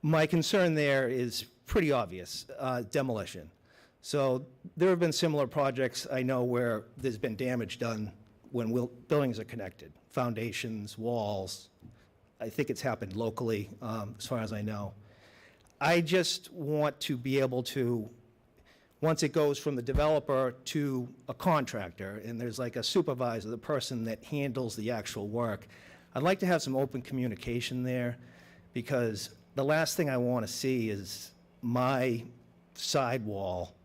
my concern there is pretty obvious, demolition. So there have been similar projects I know where there's been damage done when buildings are connected, foundations, walls. I think it's happened locally, as far as I know. I just want to be able to, once it goes from the developer to a contractor, and there's like a supervisor, the person that handles the actual work, I'd like to have some open communication there, because the last thing I want to see is my sidewall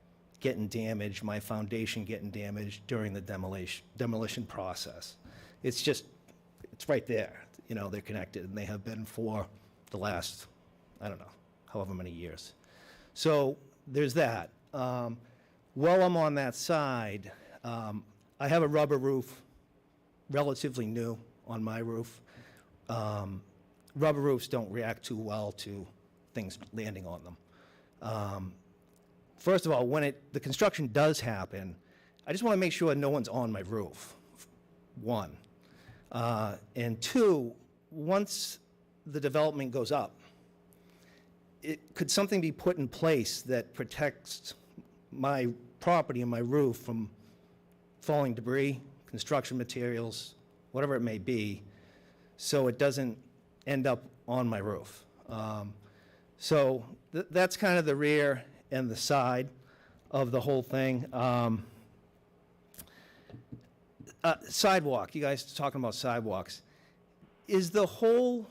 getting damaged, my foundation getting damaged during the demolition process. It's just, it's right there. You know, they're connected, and they have been for the last, I don't know, however many years. So there's that. While I'm on that side, I have a rubber roof, relatively new on my roof. Rubber roofs don't react too well to things landing on them. First of all, when the construction does happen, I just want to make sure no one's on my roof, one. And two, once the development goes up, could something be put in place that protects my property and my roof from falling debris, construction materials, whatever it may be, so it doesn't end up on my roof? So that's kind of the rear and the side of the whole thing. Sidewalk, you guys talking about sidewalks. Is the whole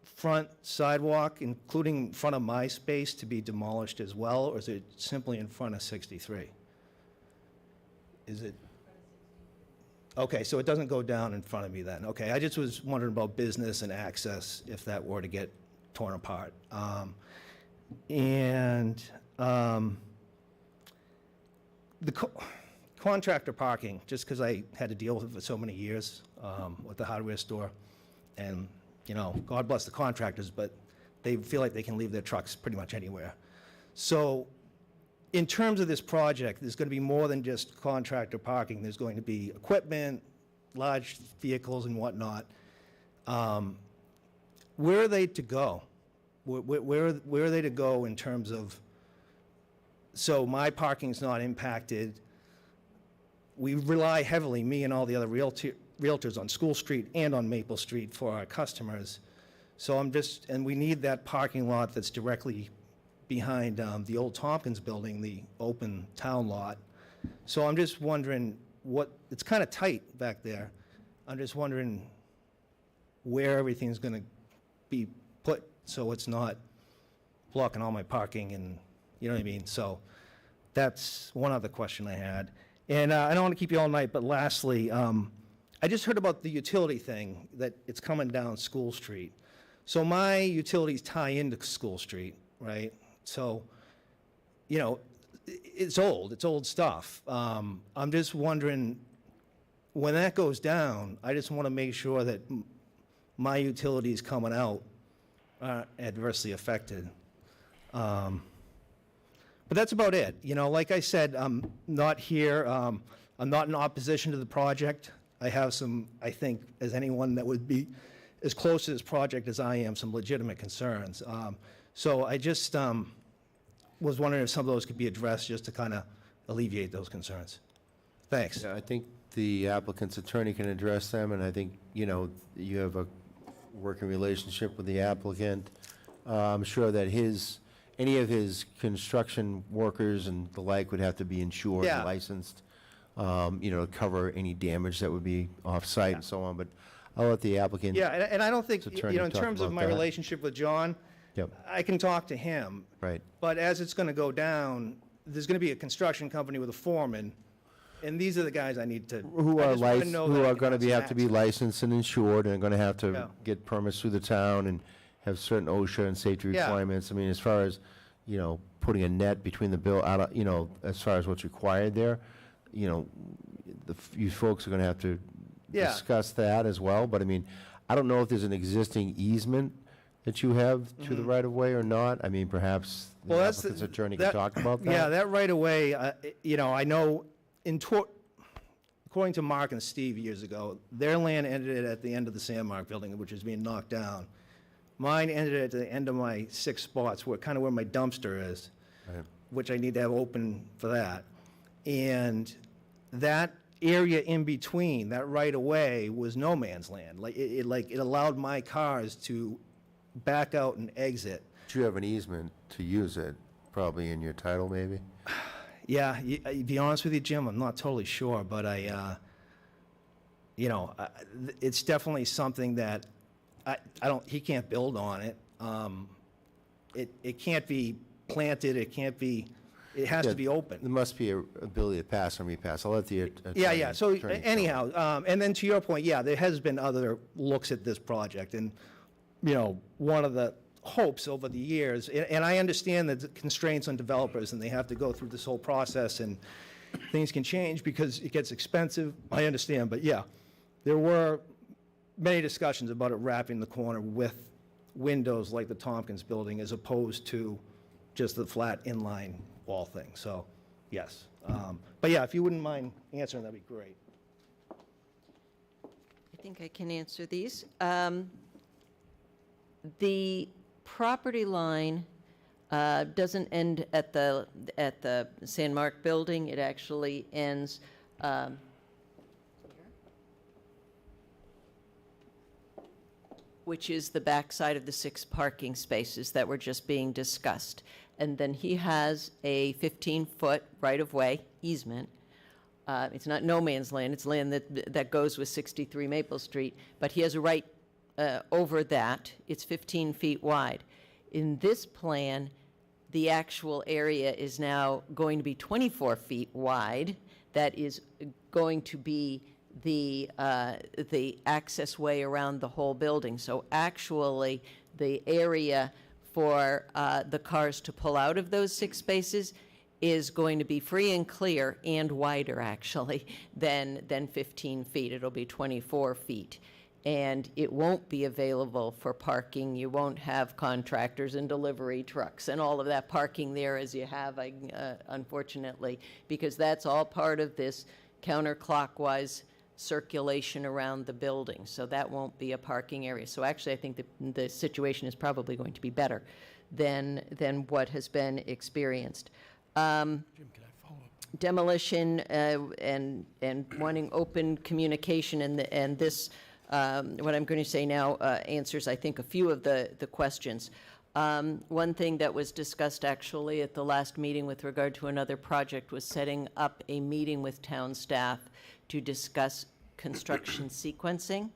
front sidewalk, including in front of my space, to be demolished as well, or is it simply in front of 63? Is it? Okay, so it doesn't go down in front of me then. Okay, I just was wondering about business and access if that were to get torn apart. The contractor parking, just because I had to deal with it for so many years with the hardware store, and, you know, God bless the contractors, but they feel like they can leave their trucks pretty much anywhere. So in terms of this project, there's going to be more than just contractor parking. There's going to be equipment, large vehicles and whatnot. Where are they to go? Where are they to go in terms of, so my parking's not impacted? We rely heavily, me and all the other realtors, on School Street and on Maple Street for our customers. So and we need that parking lot that's directly behind the old Tompkins building, the open town lot. So I'm just wondering it's kind of tight back there. I'm just wondering where everything's going to be put so it's not blocking all my parking, and you know what I mean? So that's one other question I had. And I don't want to keep you all night, but lastly, I just heard about the utility thing, that it's coming down School Street. So my utilities tie into School Street, right? So, you know, it's old stuff. I'm just wondering, when that goes down, I just want to make sure that my utilities coming out aren't adversely affected. But that's about it. You know, like I said, I'm not here, I'm not in opposition to the project. I have some, I think, as anyone that would be as close to this project as I am, some legitimate concerns. So I just was wondering if some of those could be addressed, just to kind of alleviate those concerns. Thanks. Yeah, I think the applicant's attorney can address them, and I think, you know, you have a working relationship with the applicant. I'm sure that any of his construction workers and the like would have to be insured and Yeah. licensed, you know, to cover any damage that would be off-site and so on, but I'll let the applicant. Yeah, and I don't think, attorney you know, in talk terms of about my that. relationship with John, Yep. I can talk to him. Right. But as it's going to go down, there's going to be a construction company with a foreman, and these are the guys I need to. Who I are just wanna licensed, know who that I are can going to have have to be some licensed and insured, and are going to have Yeah. to get permits through the town and have certain OSHA and safety Yeah. requirements. I mean, as far as, putting a net between the as far as what's required there, you folks are gonna have to Yeah. discuss that as well, but I mean, I don't know if there's an existing easement that you have to the right-of-way or not. I mean, perhaps the Well, that's applicant's attorney that- can talk about that. Yeah, that right away, I know according to Mark and Steve years ago, their land ended at the end of the Sandmark building, which is being knocked down. Mine ended at the end of my 6 spots, kind of where my dumpster is, Right. which I need to have open for that. And that area in between, that right of way, was no man's land. It allowed my cars to back out and exit. Do you have an easement to use it, probably in your title, maybe? Yeah, to be honest with you, Jim, I'm not totally sure, but it's definitely something that he can't build on it. It can't be planted, it has Yeah, to be open. There must be a ability to pass and repass. I'll let the Yeah, so attorney anyhow, and then to your point, yeah, there has been other looks at this project, and, one of the hopes over the years, and I understand the constraints on developers, and they have to go through this whole process, and things can change because it gets expensive, I understand, but yeah, there were many discussions about it wrapping the corner with windows like the Tompkins building, as opposed to just the flat inline wall thing, so, yes. But yeah, if you wouldn't mind answering, that'd be great. I think I can answer these. The property line doesn't end at the Sandmark building. It actually ends which is the backside of the 6 parking spaces that were just being discussed. And then he has a 15-foot right-of-way easement. It's not no man's land, it's land that goes with 63 Maple Street, but he has a right over that. It's 15 feet wide. In this plan, the actual area is now going to be 24 feet wide. That is going to be the access way around the whole building. So actually, the area for the cars to pull out of those 6 spaces is going to be free and clear and wider, actually, than 15 feet. It'll be 24 feet. And it won't be available for parking. You won't have contractors and delivery trucks and all of that parking there as you have, unfortunately, because that's all part of this counterclockwise circulation around the building. So that won't be a parking area. So actually, I think the situation is probably going to be better than what has been experienced. Jim, can I follow up? Demolition and wanting open communication, and this, what I'm going to say now answers, I think, a few of the questions. One thing that was discussed actually at the last meeting with regard to another project was setting up a meeting with town staff to discuss construction sequencing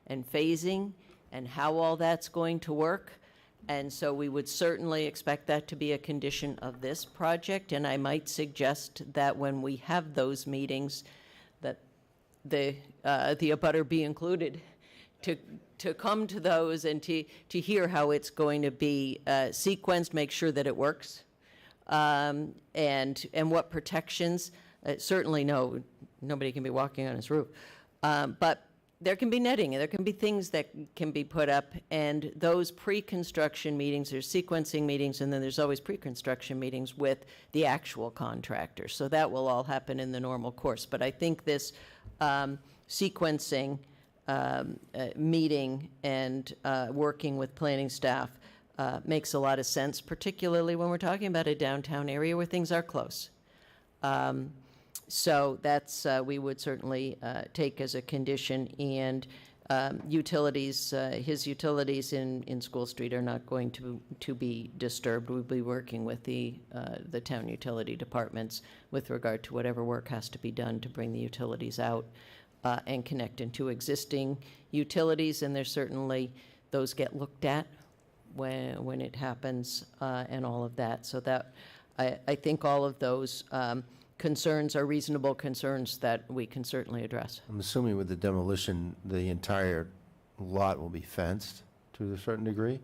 and phasing and how all that's going to work. And so we would certainly expect that to be a condition of this project, and I might suggest that when we have those meetings, that the abutter be included to come to those and to hear how it's going to be sequenced, make sure that it works, and what protections. Certainly nobody can be walking on his roof, but there can be netting, and there can be things that can be put up, and those pre-construction meetings, there's sequencing meetings, and then there's always pre-construction meetings with the actual contractor. So that will all happen in the normal course. But I think this sequencing meeting and working with planning staff makes a lot of sense, particularly when we're talking about a downtown area where things are close. So that's, we would certainly take as a condition, and utilities, his utilities in School Street are not going to be disturbed. We'll be working with the town utility departments with regard to whatever work has to be done to bring the utilities out and connect into existing utilities, and there's certainly, those get looked at when it happens and all of that. So that, I think all of those concerns are reasonable concerns that we can certainly address. I'm assuming with the demolition, the entire lot will be fenced to a certain degree?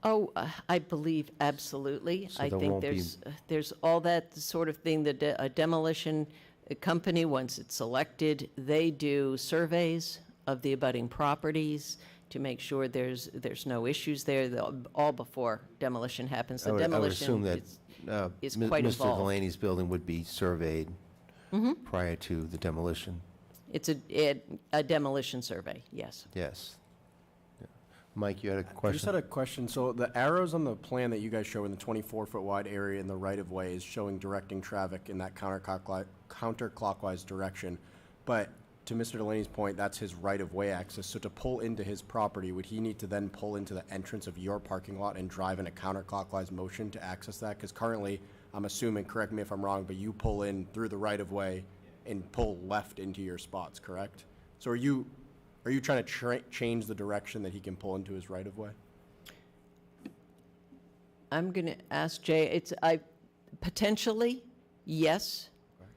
Oh, I believe absolutely. So I there think won't be- there's all that sort of thing, a demolition company, once it's selected, they do surveys of the abutting properties to make sure there's no issues there, all before demolition happens. The I would demolition assume that is quite Mr. involved. Delaney's building would be surveyed Mhm. prior to the demolition. It's a demolition survey, yes. Yes. Yeah. Mike, you had a I just question? had a question. So the arrows on the plan that you guys show in the 24-foot wide area in the right-of-way is showing directing traffic in that counterclockwise direction. But to Mr. Delaney's point, that's his right-of-way access. So to pull into his property, would he need to then pull into the entrance of your parking lot and drive in a counterclockwise motion to access that? Because currently, I'm assuming, correct me if I'm wrong, but you pull in through the right-of-way and pull left into your spots, correct? So are you trying to change the direction that he can pull into his right-of-way? I'm going to ask Jay, potentially, yes.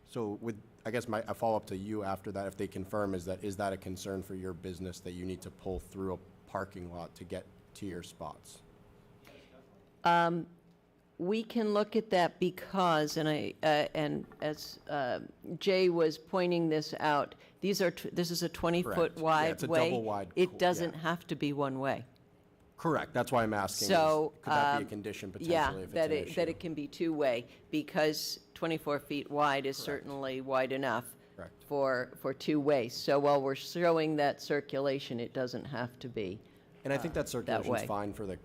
So I guess a follow-up to you after that, if they confirm, is that a concern for your business that you need to pull through a parking lot to get to your spots? We can look at that because, and as Jay was pointing this out, this is a 20-foot Correct. Yeah, wide it's a way. double wide It doesn't have to be one way. Correct, that's why I'm asking. So, Could that be a condition potentially yeah, if it's that an it, issue? that it can be two-way, because 24 feet wide is certainly wide enough Correct. for two ways. So while we're showing that circulation, it doesn't have to be And I think that circulation's way. fine for the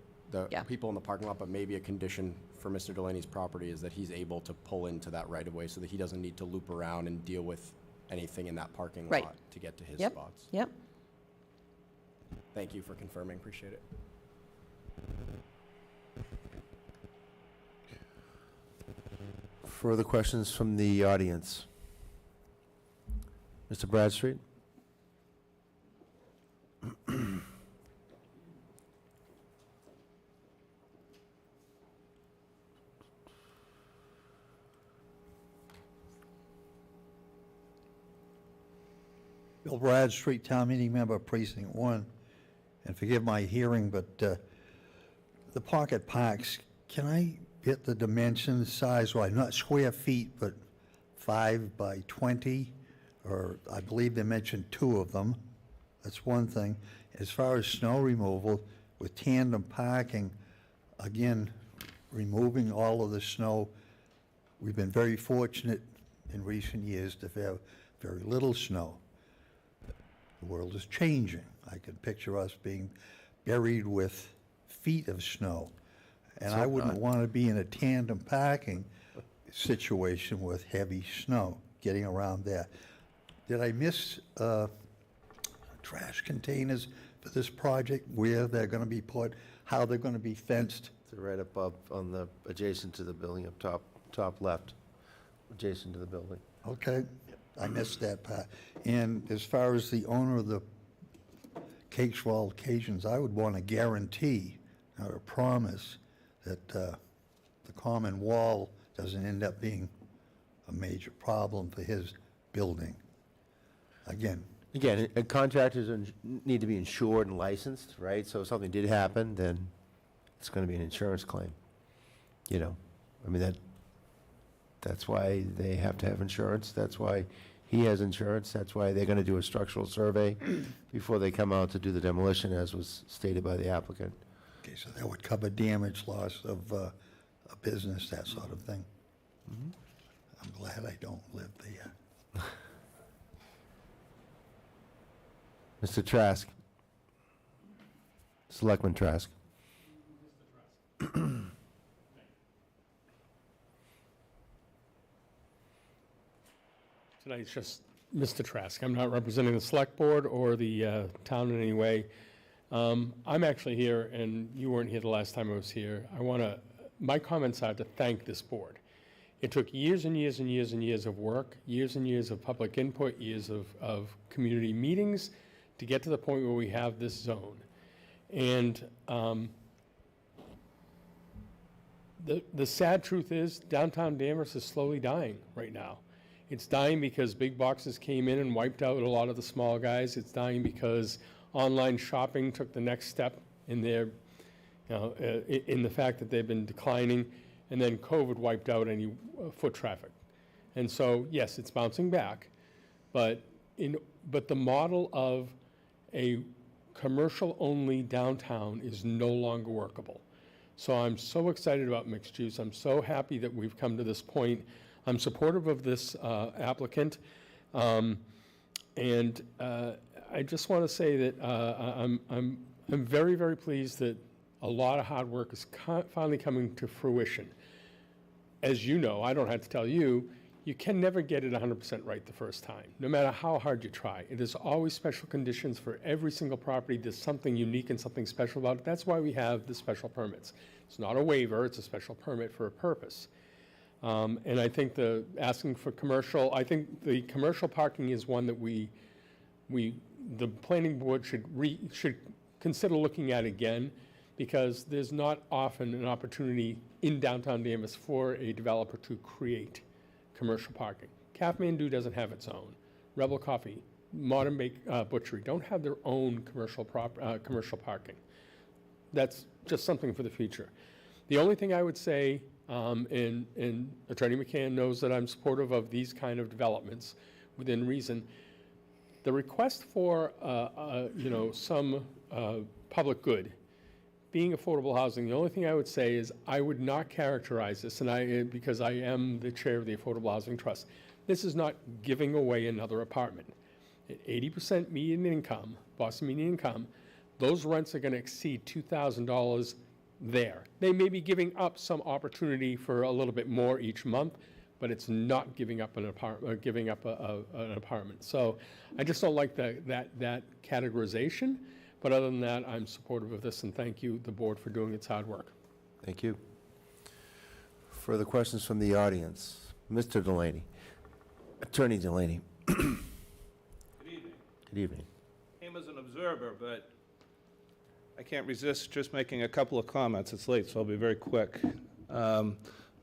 Yeah. people in the parking lot, but maybe a condition for Mr. Delaney's property is that he's able to pull into that right-of-way so that he doesn't need to loop around and deal with anything in that parking Right. lot to get to his Yep. spots. Yep. Thank you for confirming, appreciate it. Further questions from the audience? Mr. Bradstreet? Bill Bradstreet, Town Meeting Member, Precinct 1. And forgive my hearing, but the pocket parks, can I get the dimensions, size-wise, not square feet, but 5 by 20? Or I believe they mentioned 2 of them. That's one thing. As far as snow removal, with tandem parking, again, removing all of the snow, we've been very fortunate in recent years to have very little snow. The world is changing. I could picture us being buried with feet of snow. And I wouldn't want to be in a tandem parking situation with heavy snow, getting around there. Did I miss trash containers for this project, where they're going to be put, how they're going to be fenced? They're right above, adjacent to the building, up top left, adjacent to the building. Okay, I missed that part. And as far as the owner of the Cakes for All Occasions, I would want a guarantee, not a promise, that the common wall doesn't end up being a major problem for his building. Again, Contractors need to be insured and licensed, right? So if something did happen, then it's going to be an insurance claim. You know, I mean, that's why they have to have insurance. That's why he has insurance. That's why they're going to do a structural survey before they come out to do the demolition, as was stated by the applicant. okay, so that would cover damage, loss of a business, that sort of thing. I'm glad I don't live there. Mr. Trask. Selectman Trask. Tonight's just Mr. Trask. I'm not representing the select board or the town in any way. I'm actually here, and you weren't here the last time I was here. My comments are to thank this board. It took years and years and years and years of work, years and years of public input, years of community meetings to get to the point where we have this zone. And the sad truth is downtown Danvers is slowly dying right now. It's dying because big boxes came in and wiped out a lot of the small guys. It's dying because online shopping took the next step in their in the fact that they've been declining, and then COVID wiped out any foot traffic. And so, yes, it's bouncing back, but the model of a commercial-only downtown is no longer workable. So I'm so excited about mixed use. I'm so happy that we've come to this point. I'm supportive of this applicant. And I just want to say that I'm very, very pleased that a lot of hard work is finally coming to fruition. As you know, I don't have to tell you, you can never get it 100% right the first time, no matter how hard you try. It is always special conditions for every single property. There's something unique and something special about it. That's why we have the special permits. It's not a waiver, it's a special permit for a purpose. And I think asking for commercial, I think the commercial parking is one that the planning board should consider looking at again, because there's not often an opportunity in downtown Danvers for a developer to create commercial parking. Kathmandu doesn't have its own. Rebel Coffee, Modern Butchery don't have their own commercial parking. That's just something for the future. The only thing I would say, and Attorney McCann knows that I'm supportive of these kind of developments within reason. The request for some public good, being affordable housing, the only thing I would say is I would not characterize this, and because I am the chair of the Affordable Housing Trust, this is not giving away another apartment. At 80% median income, Boston median income, those rents are going to exceed $2,000 there. They may be giving up some opportunity for a little bit more each month, but it's not giving up an apartment. So I just don't like that categorization. But other than that, I'm supportive of this, and thank you, the board, for doing its hard work. Thank you. Further questions from the audience? Mr. Delaney. Attorney Delaney. Good evening. Good evening. Came as an observer, but I can't resist just making a couple of comments. It's late, so I'll be very quick. My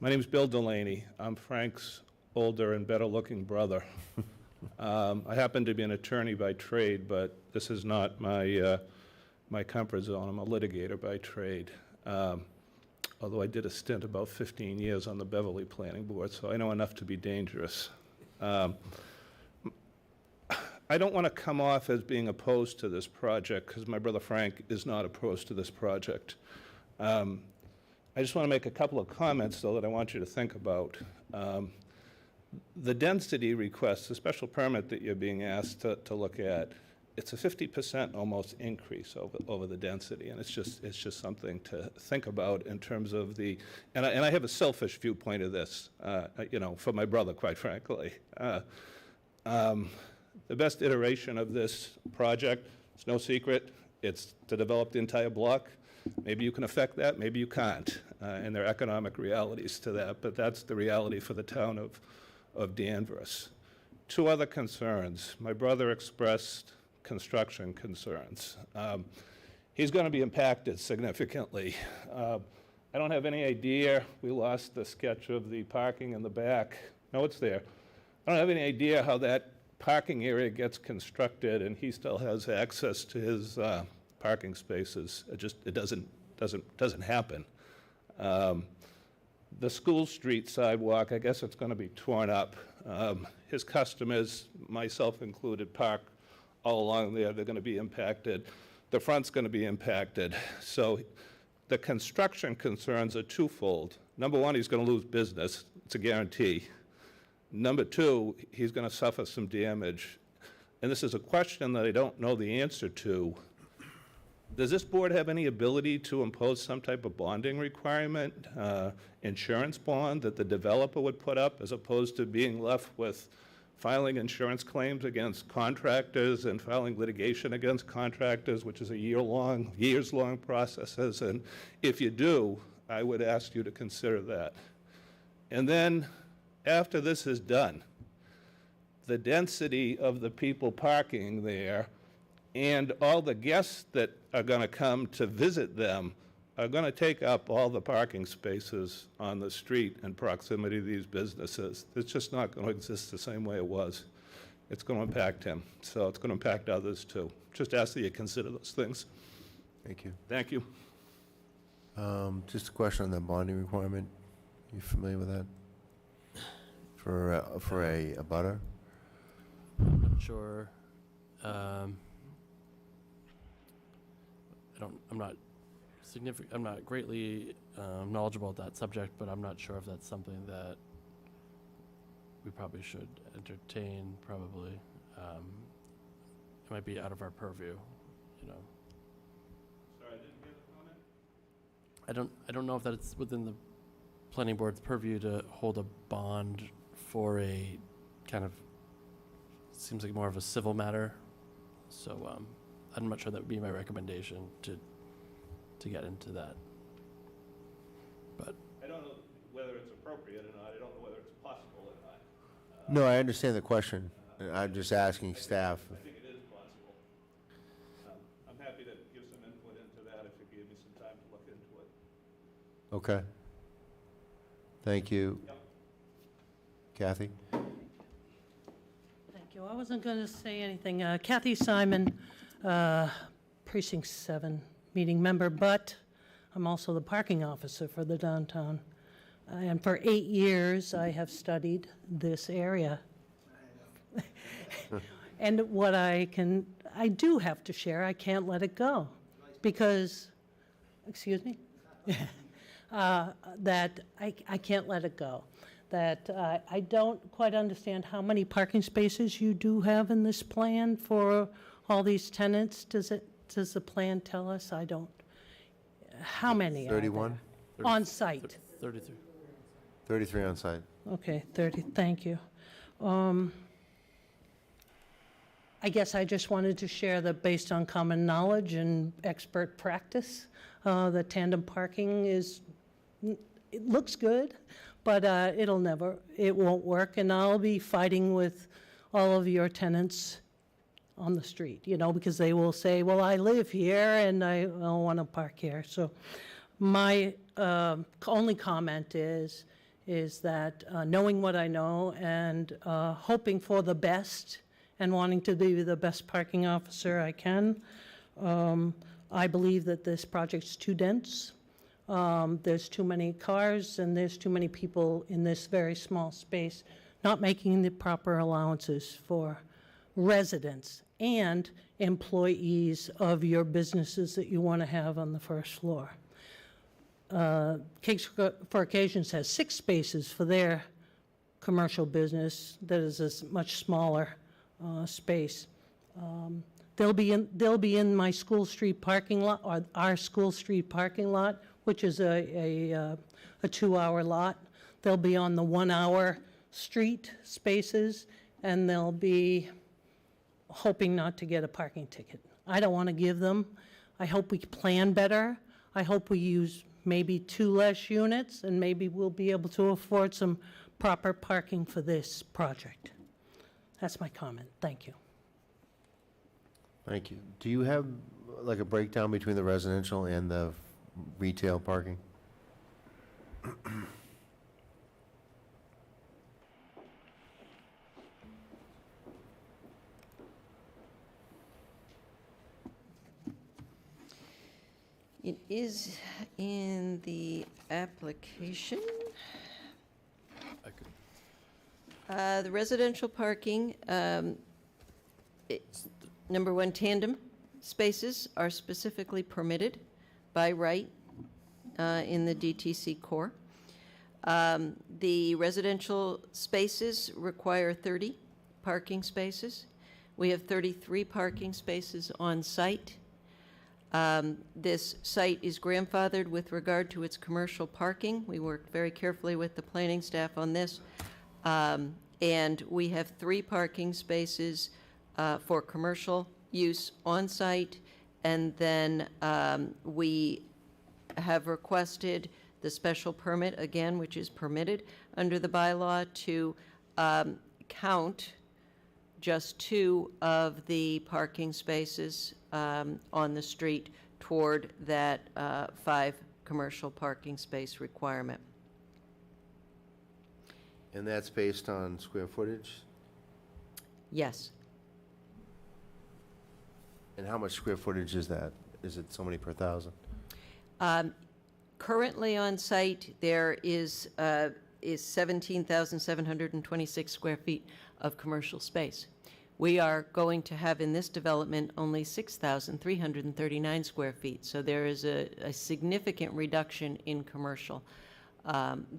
name is Bill Delaney. I'm Frank's older and better-looking brother. I happen to be an attorney by trade, but this is not my comfort zone. I'm a litigator by trade, although I did a stint about 15 years on the Beverly Planning Board, so I know enough to be dangerous. I don't want to come off as being opposed to this project, because my brother Frank is not opposed to this project. I just want to make a couple of comments, though, that I want you to think about. The density request, the special permit that you're being asked to look at, it's a 50% almost increase over the density, and it's just something to think about in terms of the, and I have a selfish viewpoint of this, for my brother, quite frankly. The best iteration of this project, it's no secret, it's to develop the entire block. Maybe you can affect that, maybe you can't, and there are economic realities to that, but that's the reality for the town of Danvers. Two other concerns. My brother expressed construction concerns. He's going to be impacted significantly. I don't have any idea. We lost the sketch of the parking in the back. No, it's there. I don't have any idea how that parking area gets constructed and he still has access to his parking spaces. It doesn't happen. The School Street sidewalk, I guess it's going to be torn up. His customers, myself included, park all along there. They're going to be impacted. The front's going to be impacted. So the construction concerns are twofold. Number one, he's going to lose business. It's a guarantee. Number two, he's going to suffer some damage. And this is a question that I don't know the answer to. Does this board have any ability to impose some type of bonding requirement, insurance bond that the developer would put up, as opposed to being left with filing insurance claims against contractors and filing litigation against contractors, which is a years-long processes? And if you do, I would ask you to consider that. And then, after this is done, the density of the people parking there and all the guests that are going to come to visit them are going to take up all the parking spaces on the street in proximity to these businesses. It's just not going to exist the same way it was. It's going to impact him, so it's going to impact others too. Just ask that you consider those things. Thank you. Thank you. Just a question on the bonding requirement. You familiar with that? For a butter? I'm not sure. I'm not greatly knowledgeable at that subject, but I'm not sure if that's something that we probably should entertain, probably. It might be out of our purview, you know. Sorry, I didn't hear the comment. I don't know if that's within the planning board's purview to hold a bond for a kind of, seems like more of a civil matter. So I'm not sure that would be my recommendation to get into that. But I don't know whether it's appropriate or not. I don't know whether it's possible or not. No, I understand the question. I'm just asking staff. I think it is possible. I'm happy to give some input into that if you give me some time to look into it. Okay. Thank you. Yep. Kathy? Thank you. I wasn't going to say anything. Kathy Simon, Precinct 7 meeting member, but I'm also the parking officer for the downtown. And for 8 years, I have studied this area. And what I do have to share, I can't let it go. Because, excuse me? That I can't let it go. That I don't quite understand how many parking spaces you do have in this plan for all these tenants. Does the plan tell us? I don't. How many are there? 31? On site? 33. 33 on site. Okay, 30, thank you. I guess I just wanted to share that based on common knowledge and expert practice, the tandem parking it looks good, but it won't work, and I'll be fighting with all of your tenants on the street, because they will say, well, I live here and I don't want to park here. So my only comment is that knowing what I know and hoping for the best and wanting to be the best parking officer I can, I believe that this project's too dense. There's too many cars and there's too many people in this very small space, not making the proper allowances for residents and employees of your businesses that you want to have on the first floor. Cakes for Occasions has 6 spaces for their commercial business that is a much smaller space. They'll be in my School Street parking lot, or our School Street parking lot, which is a 2-hour lot. They'll be on the 1-hour street spaces, and they'll be hoping not to get a parking ticket. I don't want to give them. I hope we plan better. I hope we use maybe 2 less units, and maybe we'll be able to afford some proper parking for this project. That's my comment. Thank you. Thank you. Do you have like a breakdown between the residential and the retail parking? It is in the application. The residential parking, it's, number 1, tandem spaces are specifically permitted by right in the DTC core. The residential spaces require 30 parking spaces. We have 33 parking spaces on site. This site is grandfathered with regard to its commercial parking. We worked very carefully with the planning staff on this. And we have 3 parking spaces for commercial use on site. And then we have requested the special permit, again, which is permitted under the bylaw, to count just 2 of the parking spaces on the street toward that 5 commercial parking space requirement. And that's based on square footage? Yes. And how much square footage is that? Is it so many per thousand? Currently on site, there is 17,726 square feet of commercial space. We are going to have in this development only 6,339 square feet. So there is a significant reduction in commercial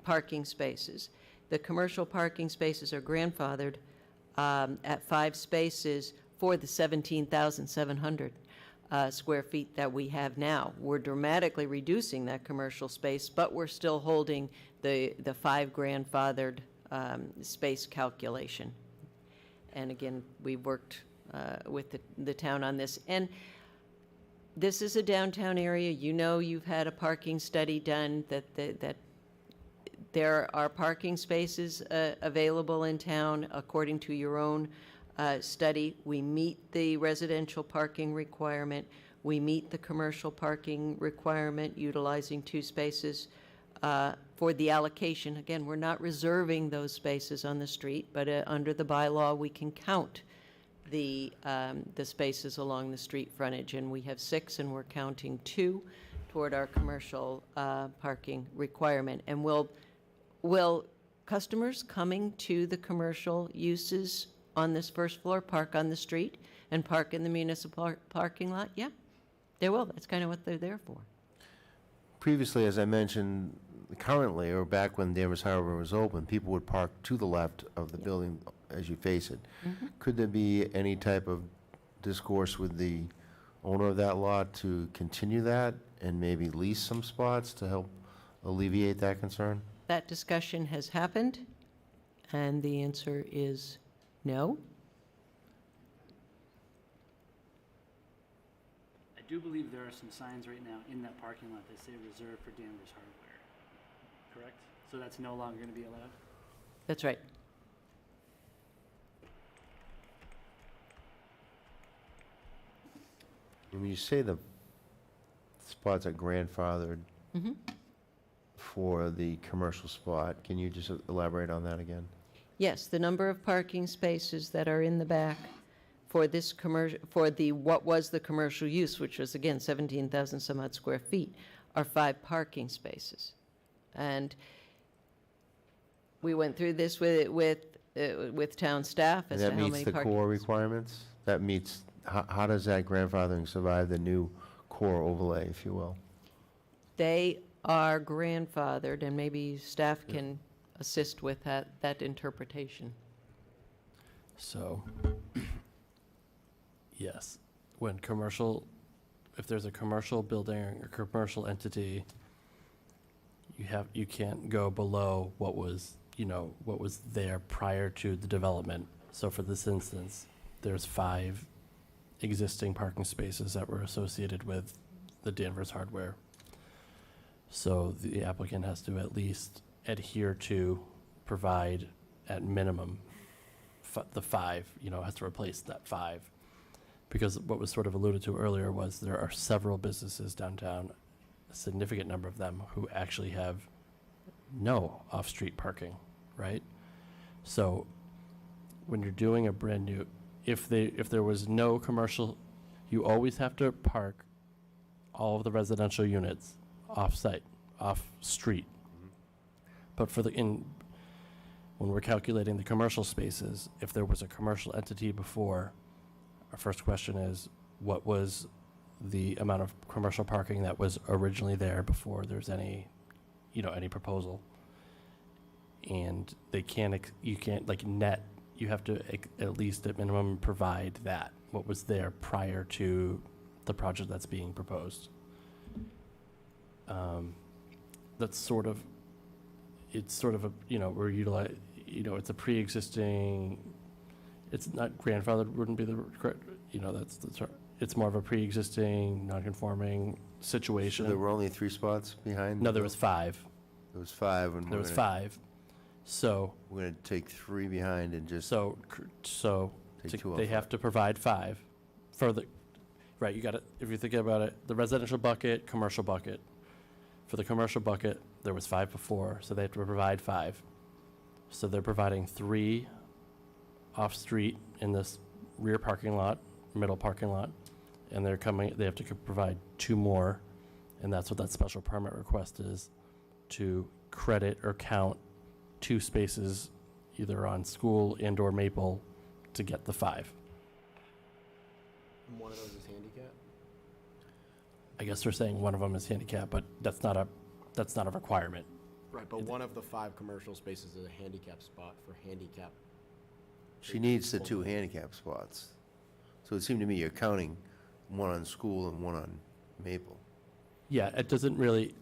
parking spaces. The commercial parking spaces are grandfathered at 5 spaces for the 17,700 square feet that we have now. We're dramatically reducing that commercial space, but we're still holding the 5 grandfathered space calculation. And again, we worked with the town on this. And this is a downtown area. You know, you've had a parking study done that there are parking spaces available in town according to your own study. We meet the residential parking requirement. We meet the commercial parking requirement utilizing 2 spaces for the allocation. Again, we're not reserving those spaces on the street, but under the bylaw, we can count the spaces along the street frontage, and we have 6, and we're counting 2 toward our commercial parking requirement. And will customers coming to the commercial uses on this first floor park on the street and park in the municipal parking lot? Yeah, they will. That's kind of what they're there for. Previously, as I mentioned, currently, or back when Danvers Harbor was open, people would park to the left of the building as you face it. Could there be any type of discourse with the owner of that lot to continue that and maybe lease some spots to help alleviate that concern? That discussion has happened, and the answer is no. I do believe there are some signs right now in that parking lot that say reserved for Danvers Hardware, correct? So that's no longer going to be allowed? That's right. When you say the spots are grandfathered for the commercial spot, can you just elaborate on that again? Yes, the number of parking spaces that are in the back for this commercial, what was the commercial use, which was again 17,000 some odd square feet, are 5 parking spaces. And we went through this with town staff as to how many That meets the parking. core requirements? That meets, how does that grandfathering survive the new core overlay, if you will? They are grandfathered, and maybe staff can assist with that interpretation. So, yes, when commercial, if there's a commercial building or commercial entity, you can't go below what was there prior to the development. So for this instance, there's 5 existing parking spaces that were associated with the Danvers Hardware. So the applicant has to at least adhere to provide at minimum the 5, has to replace that 5. Because what was sort of alluded to earlier was there are several businesses downtown, a significant number of them, who actually have no off-street parking, right? So when you're doing a brand new, if there was no commercial, you always have to park all of the residential units off-site, off-street. But when we're calculating the commercial spaces, if there was a commercial entity before, our first question is, what was the amount of commercial parking that was originally there before there's any proposal? And you can't net, you have to at least at minimum provide that, what was there prior to the project that's being proposed. That's sort of, it's sort of we're utilizing, it's a pre-existing, it's not grandfathered, wouldn't be the correct, it's more of a pre-existing, non-conforming situation. So there were only 3 spots behind? No, there was 5. There was 5. And there was 5. So we're going to take 3 behind and just so take 2 off. they have to provide 5 for the, right, you got it, if you think about it, the residential bucket, commercial bucket. For the commercial bucket, there was 5 before, so they have to provide 5. So they're providing 3 off-street in this rear parking lot, middle parking lot, and they have to provide 2 more And that's what that special permit request is, to credit or count 2 spaces either on School and or Maple to get the 5. And one of those is handicap? I guess we're saying one of them is handicap, but that's not a requirement. Right, but one of the 5 commercial spaces is a handicap spot for handicap. She needs the 2 handicap spots. So it seemed to me you're counting one on School and one on Maple. Yeah, it doesn't really,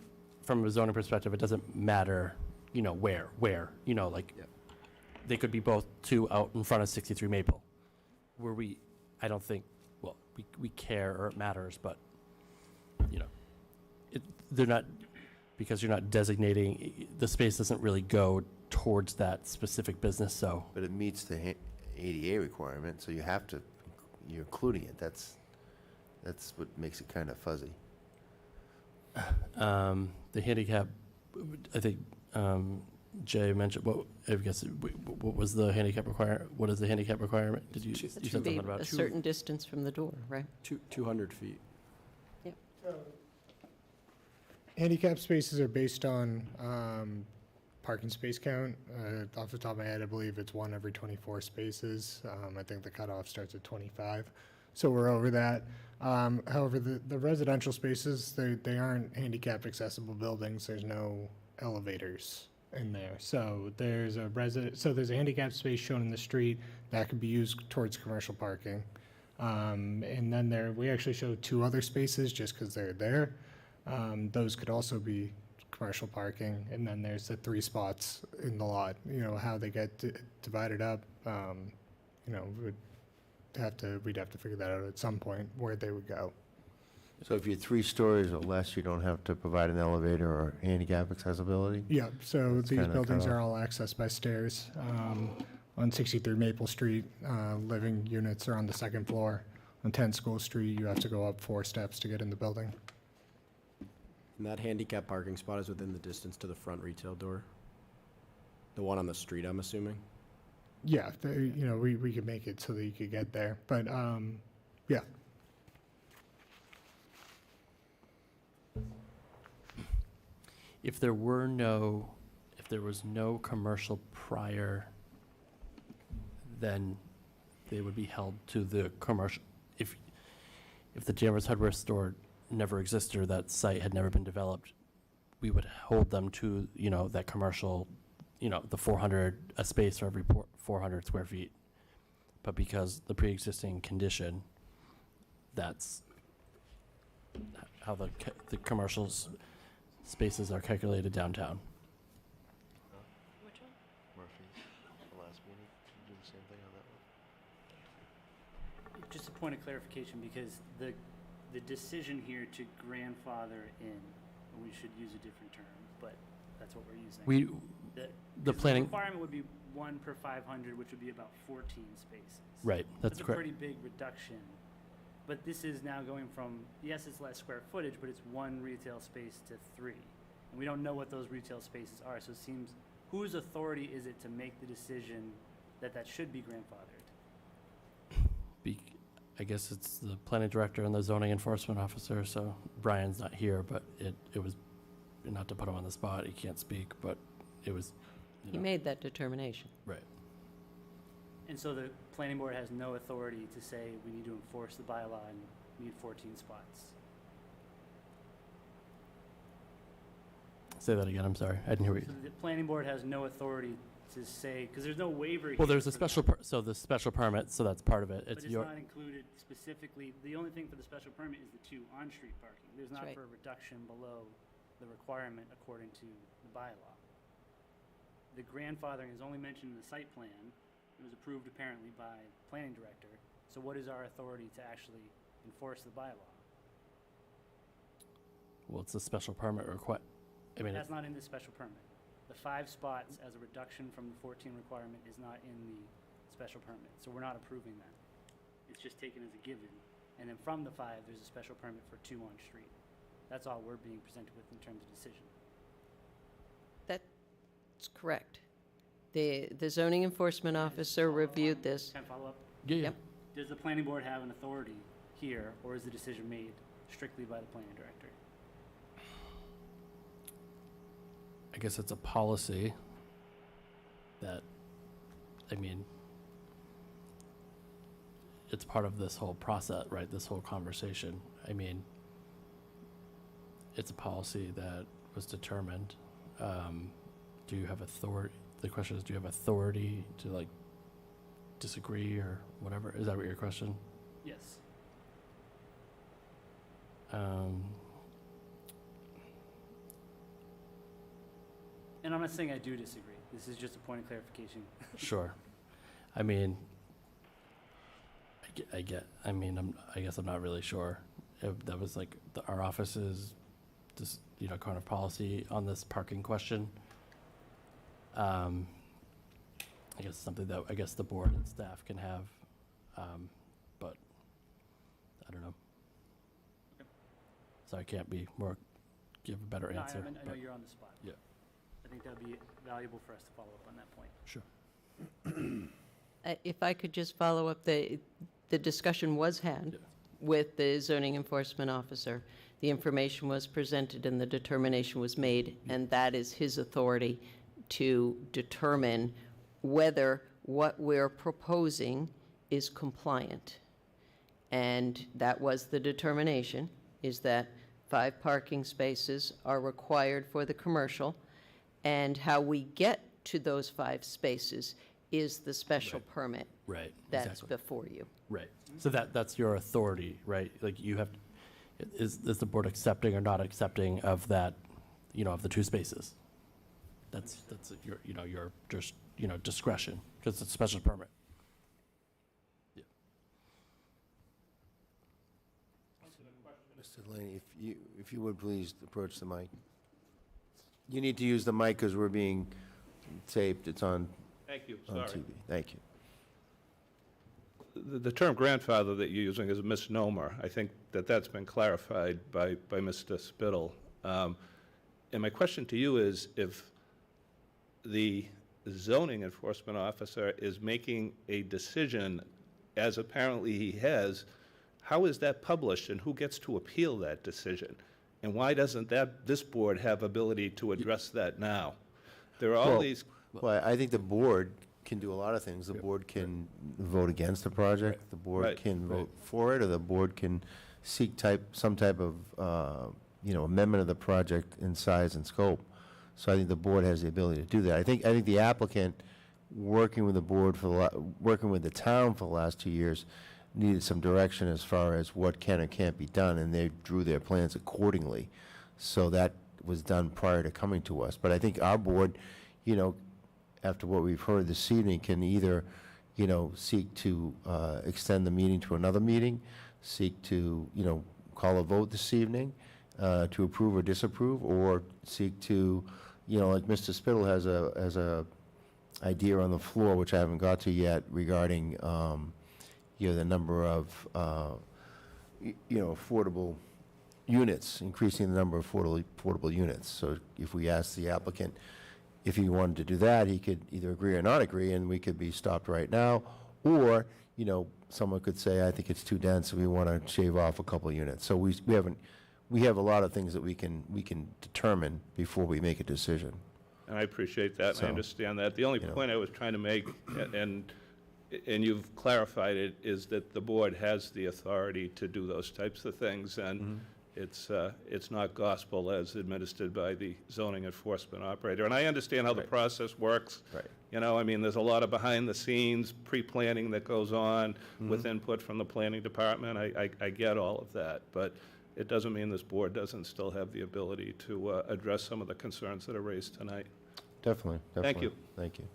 from a zoning perspective, it doesn't matter, where, like, they could be both 2 out in front of 63 Maple. I don't think, well, we care or it matters, but, they're not, because you're not designating, the space doesn't really go towards that specific business, so. But it meets the ADA requirement, so you're including it. That's what makes it kind of fuzzy. The handicap, I think, Jay mentioned, what was the handicap requirement? What is the handicap requirement? Did you said something about a certain distance from the door, right? 200 feet. Yep. Handicap spaces are based on parking space count. Off the top of my head, I believe it's 1 every 24 spaces. I think the cutoff starts at 25. So we're over that. However, the residential spaces, they aren't handicap accessible buildings. There's no elevators in there. So there's a handicap space shown in the street that could be used towards commercial parking. And then we actually show 2 other spaces just because they're there. Those could also be commercial parking. And then there's the 3 spots in the lot. How they get divided up, we'd have to figure that out at some point, where they would go. So if you're 3 stories or less, you don't have to provide an elevator or handicap accessibility? Yeah, so That's these kinda buildings cut are off. all accessed by stairs. On 63 Maple Street, living units are on the 2nd floor. On 10 School Street, you have to go up 4 steps to get in the building. And that handicap parking spot is within the distance to the front retail door? The one on the street, I'm assuming? Yeah, we could make it so that you could get there, but, yeah. If there was no commercial prior, then they would be held to the commercial. If the Danvers Hardware store never existed or that site had never been developed, we would hold them to, that commercial, the 400, a space for every 400 square feet. But because the pre-existing condition, that's how the commercial spaces are calculated downtown. Murphy, the last meeting, did you do the same thing on that one? Just a point of clarification, because the decision here to grandfather in, we should use a different term, but that's what we're using. The planning. The requirement would be 1 per 500, which would be about 14 spaces. Right, that's a correct. pretty big reduction. But this is now going from, yes, it's less square footage, but it's 1 retail space to 3. And we don't know what those retail spaces are, so it seems, whose authority is it to make the decision that should be grandfathered? I guess it's the planning director and the zoning enforcement officer, so Brian's not here, but it was, not to put him on the spot, he can't speak, but it was. He made that determination. Right. And so the planning board has no authority to say we need to enforce the bylaw and we need 14 spots. Say that again, I'm sorry, I didn't hear what you So the planning board has no authority to say, because there's no waiver here. Well, there's a for special, that. so the special permit, so that's part of it. But it's your. not included specifically, the only thing for the special permit is the 2 on-street parking. There's not right. for a reduction below the requirement according to the bylaw. The grandfathering is only mentioned in the site plan. It was approved apparently by the planning director. So what is our authority to actually enforce the bylaw? Well, it's a special permit request. I mean, That's not in the special permit. The 5 spots as a reduction from the 14 requirement is not in the special permit. So we're not approving that. It's just taken as a given. And then from the 5, there's a special permit for 2 on street. That's all we're being presented with in terms of decision. That's correct. The zoning enforcement officer reviewed this. Can I follow up? Yeah. Yep. Does the planning board have an authority here, or is the decision made strictly by the planning director? I guess it's a policy that, I mean, it's part of this whole process, right? This whole conversation. I mean, it's a policy that was determined. Do you have authority? The question is, do you have authority to like disagree or whatever? Is that what your question? Yes. And I'm not saying I do disagree. This is just a point of clarification. Sure. I mean, I guess I'm not really sure if that was like our office's, just, kind of policy on this parking question. I guess something that I guess the board and staff can have, but I don't know. Okay. So I can't give a better answer. I know but you're on the spot. Yeah. I think that would be valuable for us to follow up on that point. Sure. If I could just follow up, the discussion was had with the zoning enforcement officer. The information was presented and the determination was made, and that is his authority to determine whether what we're proposing is compliant. And that was the determination, is that 5 parking spaces are required for the commercial, and how we get to those 5 spaces is the special permit Right. that's Exactly. before you. Right. So that's your authority, right? Like you have, is the board accepting or not accepting of that, of the 2 spaces? That's your just, discretion, because it's a special permit. Yeah. Mr. Delaney, if you would please approach the mic. You need to use the mic because we're being taped. It's on Thank you, on sorry. TV. Thank you. The term grandfather that you're using is a misnomer. I think that's been clarified by Mr. Spittle. And my question to you is, if the zoning enforcement officer is making a decision, as apparently he has, how is that published and who gets to appeal that decision? And why doesn't this board have ability to address that now? There are all these... Well, I think the board can do a lot of things. The board can vote against the project, the board can vote for it, or the board can seek some type of, amendment of the project in size and scope. So I think the board has the ability to do that. I think the applicant, working with the board working with the town for the last 2 years, needed some direction as far as what can or can't be done, and they drew their plans accordingly. So that was done prior to coming to us. But I think our board, after what we've heard this evening, can either, seek to extend the meeting to another meeting, seek to, call a vote this evening to approve or disapprove, or seek to, like Mr. Spittle has a idea on the floor, which I haven't got to yet, regarding, the number of, affordable units, increasing the number of affordable units. So if we ask the applicant if he wanted to do that, he could either agree or not agree, and we could be stopped right now, or, someone could say, I think it's too dense, and we want to shave off a couple of units. So we have a lot of things that we can determine before we make a decision. And I appreciate that, and I understand that. The only point I was trying to make, and you've clarified it, is that the board has the authority to do those types of things, and it's not gospel as administered by the zoning enforcement operator. And I understand how the process works. Right. There's a lot of behind-the-scenes pre-planning that goes on with input from the planning department. I get all of that, but it doesn't mean this board doesn't still have the ability to address some of the concerns that are raised tonight. Definitely. Thank you. Thank you.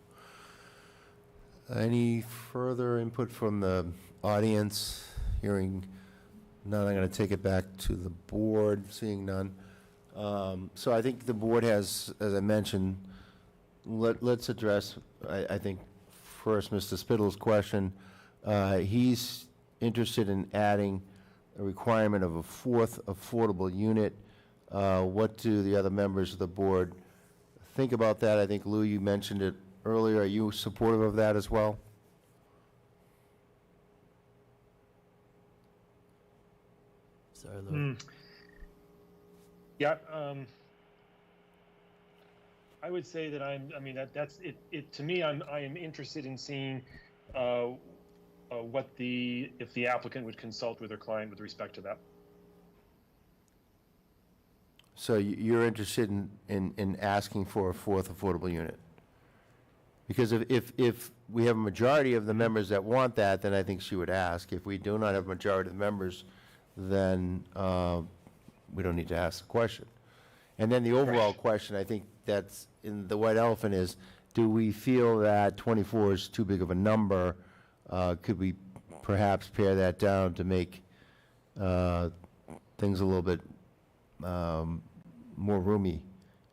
Any further input from the audience? Hearing none, I'm going to take it back to the board. Seeing none. So I think the board has, as I mentioned, let's address, I think, first Mr. Spittle's question. He's interested in adding a requirement of a 4th affordable unit. What do the other members of the board think about that? I think, Lou, you mentioned it earlier. Are you supportive of that as well? Sorry, Lou. Yeah. I would say that I mean, that's it. To me, I am interested in seeing if the applicant would consult with their client with respect to that. So you're interested in asking for a fourth affordable unit? Because if we have a majority of the members that want that, then I think she would ask. If we do not have a majority of the members, then we don't need to ask the question. And then the overall question, I think that's in the white elephant is, do we feel that 24 is too big of a number? Could we perhaps pare that down to make things a little bit more roomy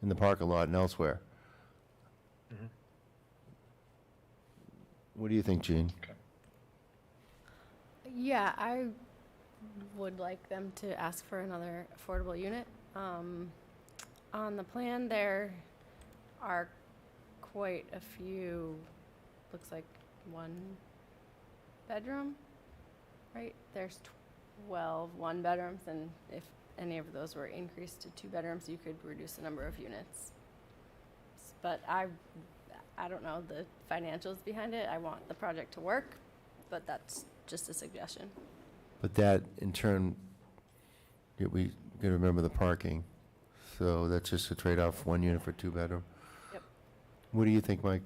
in the parking lot and elsewhere? Mm-hmm. What do you think, Gene? Yeah, I would like them to ask for another affordable unit. On the plan, there are quite a few, looks like 1 bedroom, right? There's 12 1-bedrooms, and if any of those were increased to 2 bedrooms, you could reduce the number of units. But I don't know the financials behind it. I want the project to work, but that's just a suggestion. But that, in turn, we got to remember the parking. So that's just a trade-off, 1 unit for 2-bedroom. Yep. What do you think, Mike?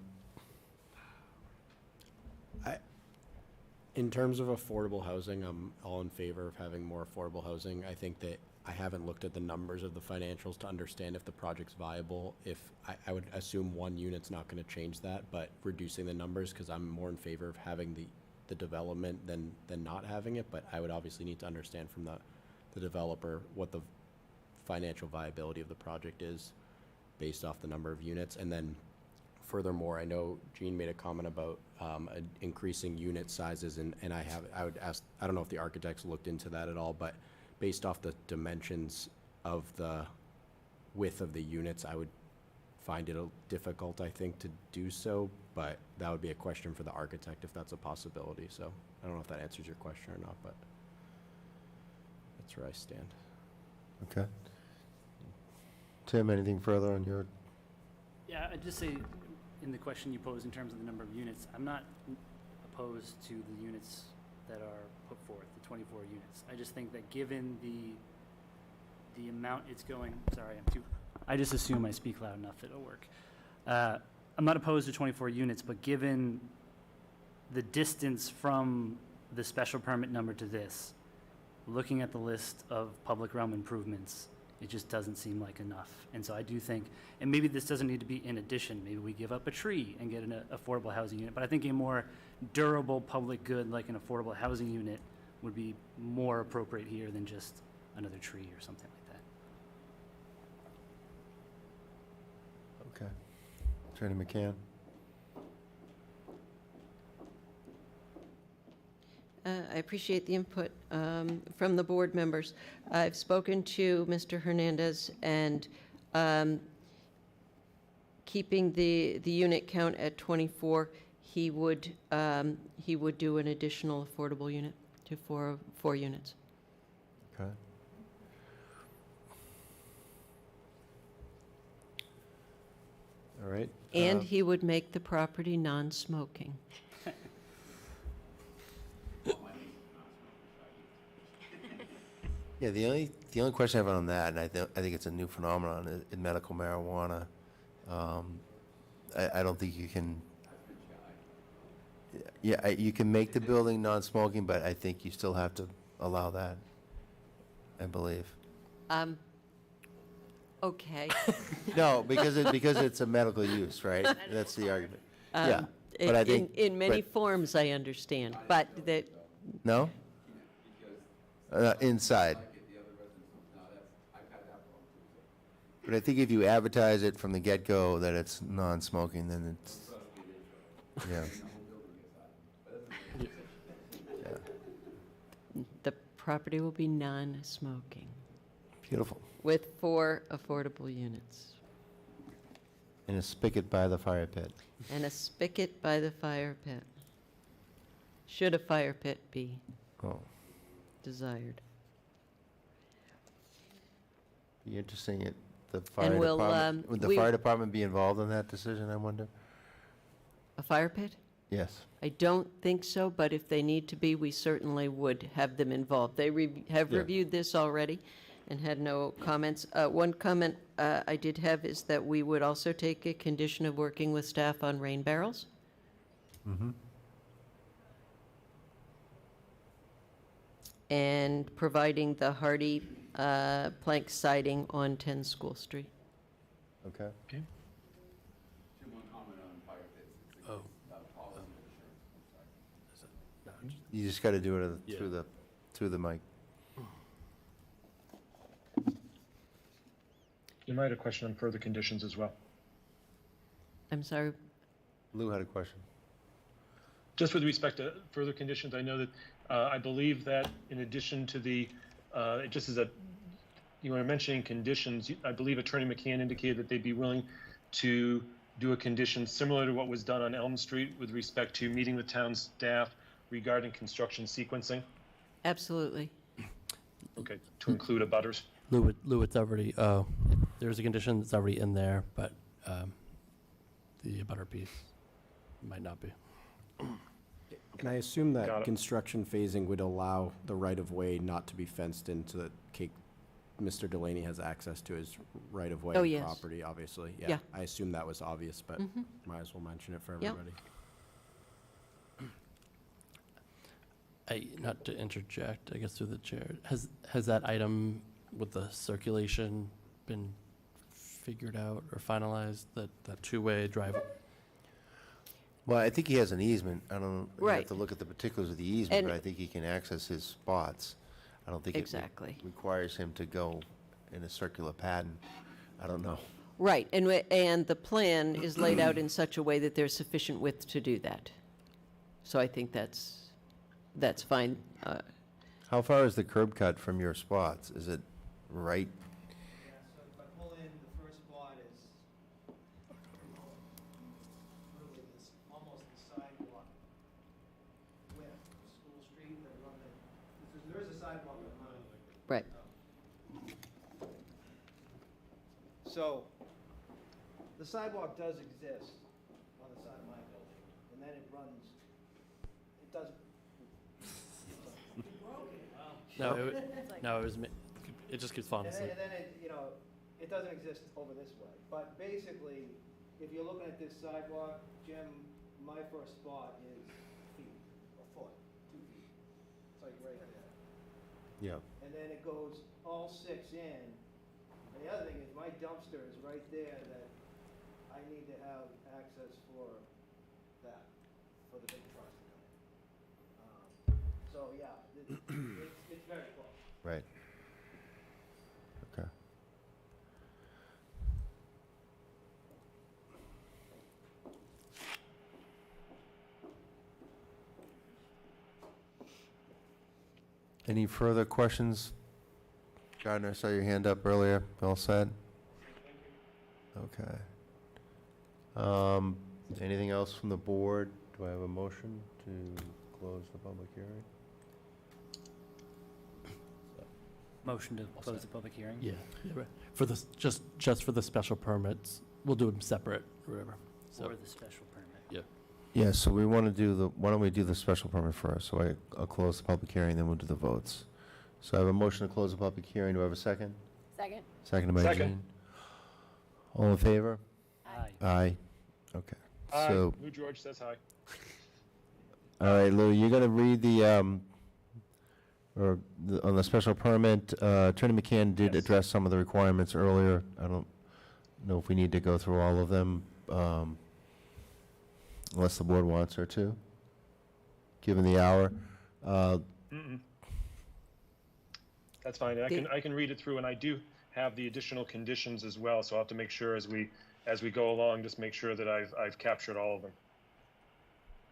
In terms of affordable housing, I'm all in favor of having more affordable housing. I think that I haven't looked at the numbers of the financials to understand if the project's viable. If I would assume 1 unit's not going to change that, but reducing the numbers, because I'm more in favor of having the development than not having it. But I would obviously need to understand from the developer what the financial viability of the project is based off the number of units. And then furthermore, I know Gene made a comment about increasing unit sizes, and I would ask, I don't know if the architects looked into that at all, but based off the dimensions of the width of the units, I would find it difficult, I think, to do so, but that would be a question for the architect if that's a possibility. So I don't know if that answers your question or not, but that's where I stand. Okay. Tim, anything further on your? Yeah, I'd just say, in the question you posed in terms of the number of units, I'm not opposed to the units that are put forth, the 24 units. I just think that given the amount it's going, I just assume I speak loud enough it'll work. I'm not opposed to 24 units, but given the distance from the special permit number to this, looking at the list of public realm improvements, it just doesn't seem like enough. And so I do think, and maybe this doesn't need to be in addition, maybe we give up a tree and get an affordable housing unit, but I think a more durable public good like an affordable housing unit would be more appropriate here than just another tree or something like that. Okay. Attorney McCann? I appreciate the input from the board members. I've spoken to Mr. Hernandez, and keeping the unit count at 24, he would do an additional affordable unit to four units. Okay. All right. And he would make the property non-smoking. Yeah, the only question I have on that, and I think it's a new phenomenon in medical marijuana. I don't think you can. Yeah, you can make the building non-smoking, but I think you still have to allow that, I believe. Okay. No, because it's a medical use, right? That's the argument. Yeah, but I think in many forms, I understand, but that. No. Inside. But I think if you advertise it from the get-go that it's non-smoking, then it's, yeah. The property will be non-smoking. Beautiful. With 4 affordable units. And a spigot by the fire pit. And a spigot by the fire pit. Should a fire pit be desired. Be interesting the fire we'll, department, would the fire department be involved in that decision, I wonder? A fire pit? Yes. I don't think so, but if they need to be, we certainly would have them involved. They have Yeah. reviewed this already and had no comments. One comment I did have is that we would also take a condition of working with staff on rain barrels. Mm-hmm. And providing the hardy plank siding on 10 School Street. Okay. Okay. Oh. You just got to do it Yeah. through the mic. You might have a question on further conditions as well. I'm sorry. Lou had a question. Just with respect to further conditions, I know that I believe that in addition to the, just as a, you were mentioning conditions, I believe Attorney McCann indicated that they'd be willing to do a condition similar to what was done on Elm Street with respect to meeting with town staff regarding construction sequencing. Absolutely. Okay, to include abutters. Lou, it's already, there's a condition that's already in there, but the abutter piece might not be. And I assume Got that it. construction phasing would allow the right-of-way not to be fenced in so that Mr. Delaney has access to his right-of-way Oh, yes. property, obviously. Yeah. I assume that was obvious, but Mhm. might as well mention it for Yeah. everybody. Not to interject, I guess through the chair, has that item with the circulation been figured out or finalized, that two-way driveway? Well, I think he has an easement. I don't, you have Right. to look at the particulars of the easement, And- but I think he can access his spots. I don't think it Exactly. requires him to go in a circular pattern. I don't know. Right, and the plan is laid out in such a way that there's sufficient width to do that. So I think that's fine. How far is the curb cut from your spots? Is it right? Yeah, so if I pull in, the first spot is really this, almost the sidewalk width of School Street that run there is a sidewalk that runs. Right. So, the sidewalk does exist on the side of my building, and then it runs, it doesn't. No, no, it just keeps falling And asleep. then it, it doesn't exist over this way. But basically, if you're looking at this sidewalk, Jim, my first spot is feet, a foot, 2 feet. It's like right there. Yeah. And then it goes all 6 in. And the other thing is my dumpster is right there that I need to have access for that, for the big trucks to come in. So, yeah, it's very close. Right. Okay. Any further questions? Gardner, I saw your hand up earlier. All set? Okay. Anything else from the board? Do I have a motion to close the public hearing? Motion to close the public hearing? Yeah, right. For the, just for the special permits, we'll do them separate, or whatever. Or the special permit? Yeah. Yeah, so we want to do why don't we do the special permit first? So I'll close the public hearing, then we'll do the votes. So I have a motion to close the public hearing. Do I have a second? Second. Seconded by Second. Jean. All in favor? Aye. Aye. Okay. So, Lou George says hi. all right, Lou, you're going to read on the special permit. Attorney McCann did Yes. address some of the requirements earlier. I don't know if we need to go through all of them, unless the board wants her to, given the hour. Mm-mm. That's fine. I can read it through, and I do have the additional conditions as well. So I'll have to make sure as we go along, just make sure that I've captured all of them.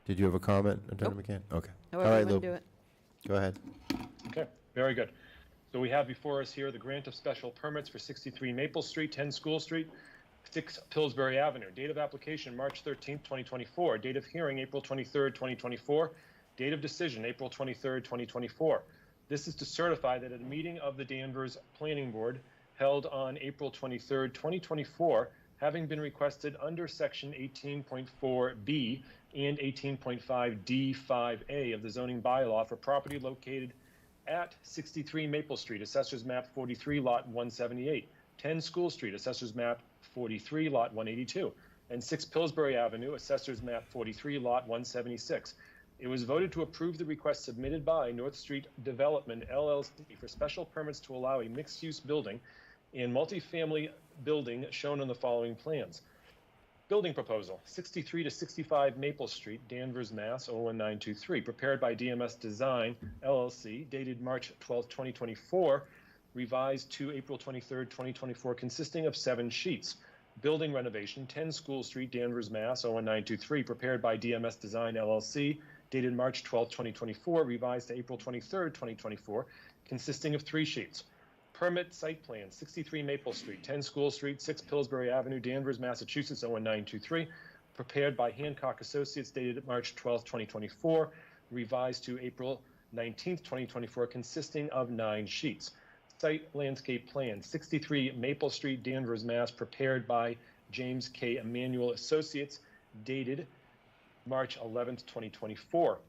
Did you have a comment, Attorney McCann? Okay. All However right, you Lou. want to do it. Go ahead. Okay, very good. So we have before us here the grant of special permits for 63 Maple Street, 10 School Street, 6 Pillsbury Avenue. Date of application, March 13th, 2024. Date of hearing, April 23rd, 2024. Date of decision, April 23rd, 2024. This is to certify that at a meeting of the Danvers Planning Board, held on April 23rd, 2024, having been requested under Section 18.4B and 18.5D5A of the zoning bylaw for property located at 63 Maple Street, Assessors Map 43, Lot 178, 10 School Street, Assessors Map 43, Lot 182, and 6 Pillsbury Avenue, Assessors Map 43, Lot 176. It was voted to approve the request submitted by North Street Development, LLC, for special permits to allow a mixed-use building and multifamily building shown on the following plans. Building proposal, 63 to 65 Maple Street, Danvers, Mass. 01923, prepared by DMS Design, LLC, dated March 12, 2024, revised to April 23, 2024, consisting of 7 sheets. Building renovation, 10 School Street, Danvers, Mass. 01923, prepared by DMS Design, LLC, dated March 12, 2024, revised to April 23, 2024, consisting of 3 sheets. Permit site plan, 63 Maple Street, 10 School Street, 6 Pillsbury Avenue, Danvers, Massachusetts, 01923, prepared by Hancock Associates, dated March 12, 2024, revised to April 19, 2024, consisting of 9 sheets. Site landscape plan, 63 Maple Street, Danvers, Mass., prepared by James K. Emanuel Associates, dated March 11, 2024.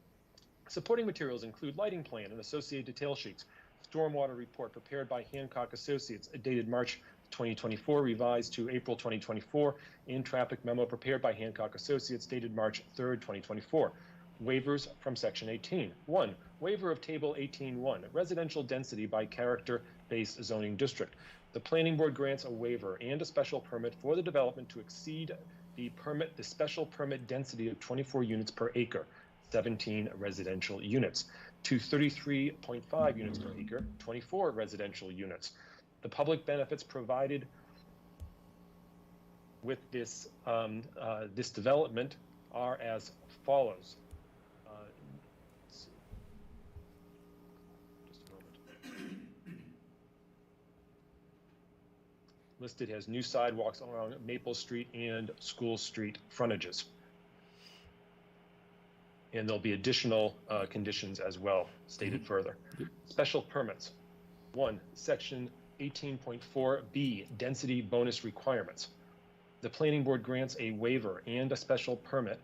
Supporting materials include lighting plan and associated detail sheets. Stormwater report prepared by Hancock Associates, dated March 2024, revised to April 2024, and traffic memo prepared by Hancock Associates, dated March 3rd, 2024. Waivers from Section 18. 1. Waiver of Table 18.1, residential density by character-based zoning district. The Planning Board grants a waiver and a special permit for the development to exceed the special permit density of 24 units per acre, 17 residential units, to 33.5 units per acre, 24 residential units. The public benefits provided with this, this development are as follows. Just a moment. Listed as new sidewalks along Maple Street and School Street frontages. And there'll be additional conditions as well, stated further. Special permits. 1, Section 18.4B, density bonus requirements. The Planning Board grants a waiver and a special permit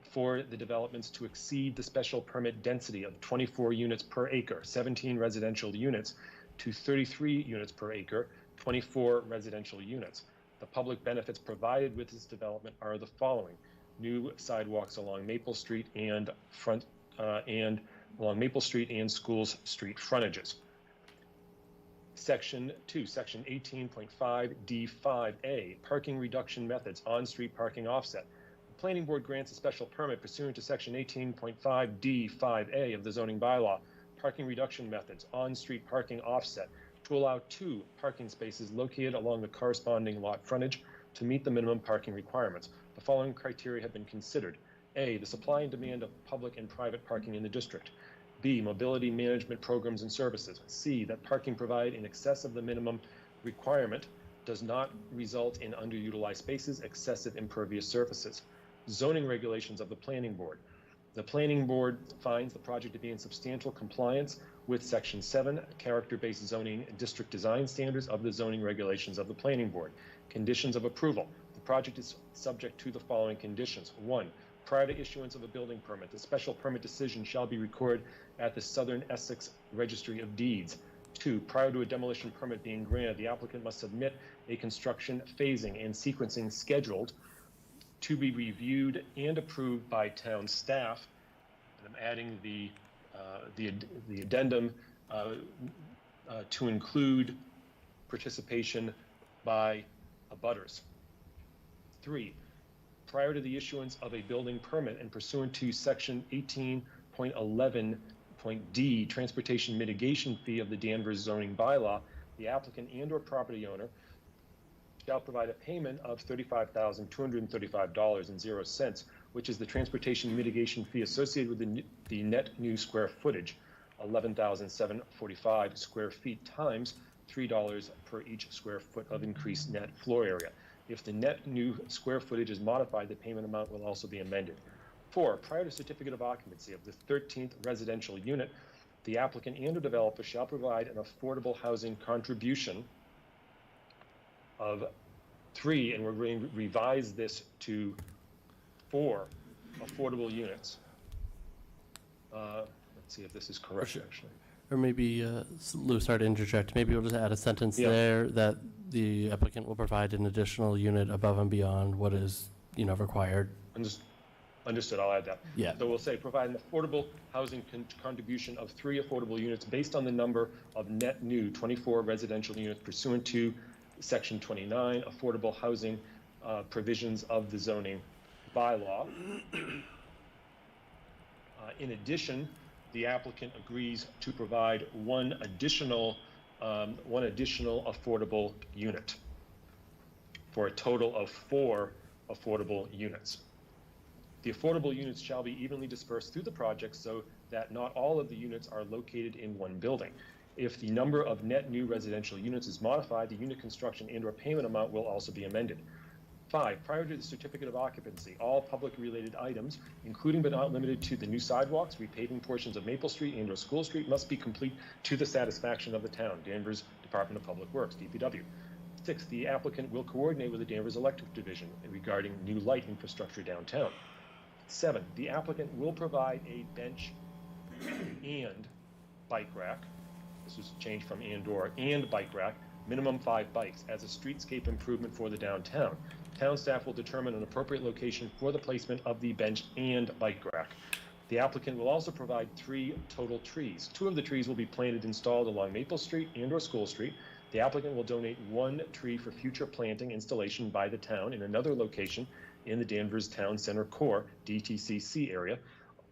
for the developments to exceed the special permit density of 24 units per acre, 17 residential units, to 33 units per acre, 24 residential units. The public benefits provided with this development are the following. New sidewalks along Maple Street and along Maple Street and Schools Street frontages. Section 2, Section 18.5D5A, parking reduction methods, on-street parking offset. The Planning Board grants a special permit pursuant to Section 18.5D5A of the zoning bylaw, parking reduction methods, on-street parking offset, to allow 2 parking spaces located along the corresponding lot frontage to meet the minimum parking requirements. The following criteria have been considered. A, the supply and demand of public and private parking in the district. B, mobility management programs and services. C, that parking provided in excess of the minimum requirement does not result in underutilized spaces, excessive impervious surfaces. Zoning regulations of the Planning Board. The Planning Board finds the project to be in substantial compliance with Section 7, character-based zoning district design standards of the zoning regulations of the Planning Board. Conditions of approval. The project is subject to the following conditions. 1, prior to issuance of a building permit, the special permit decision shall be recorded at the Southern Essex Registry of Deeds. 2, prior to a demolition permit being granted, the applicant must submit a construction phasing and sequencing scheduled to be reviewed and approved by town staff. And I'm adding the addendum to include participation by abutters. 3, prior to the issuance of a building permit and pursuant to Section 18.11.d, transportation mitigation fee of the Danvers zoning bylaw, the applicant and/or property owner shall provide a payment of $35,235.00, which is the transportation mitigation fee associated with the net new square footage, 11,745 square feet times $3 per each square foot of increased net floor area. If the net new square footage is modified, the payment amount will also be amended. 4, prior to certificate of occupancy of the 13th residential unit, the applicant and/or developer shall provide an affordable housing contribution of 3, and we're going to revise this to 4 affordable units. Let's see if this is correct, actually. Or maybe, Lou, sorry to interject, maybe we'll just add a sentence there that the applicant will provide an additional unit above and beyond what is, required. Understood, I'll add that. Yeah. So we'll say provide an affordable housing contribution of 3 affordable units based on the number of net new 24 residential units pursuant to Section 29 affordable housing provisions of the zoning bylaw. In addition, the applicant agrees to provide one additional affordable unit for a total of 4 affordable units. The affordable units shall be evenly dispersed through the project so that not all of the units are located in one building. If the number of net new residential units is modified, the unit construction and/or payment amount will also be amended. 5, prior to the certificate of occupancy, all public related items, including but not limited to the new sidewalks, repaving portions of Maple Street and/or School Street, must be complete to the satisfaction of the town, Danvers Department of Public Works, DPW. 6, the applicant will coordinate with the Danvers Electric Division regarding new light infrastructure downtown. 7, the applicant will provide a bench and bike rack. This was changed from and/or, and bike rack, minimum 5 bikes, as a streetscape improvement for the downtown. Town staff will determine an appropriate location for the placement of the bench and bike rack. The applicant will also provide 3 total trees. 2 of the trees will be planted installed along Maple Street and/or School Street. The applicant will donate 1 tree for future planting installation by the town in another location in the Danvers Town Center Core, DTCC area,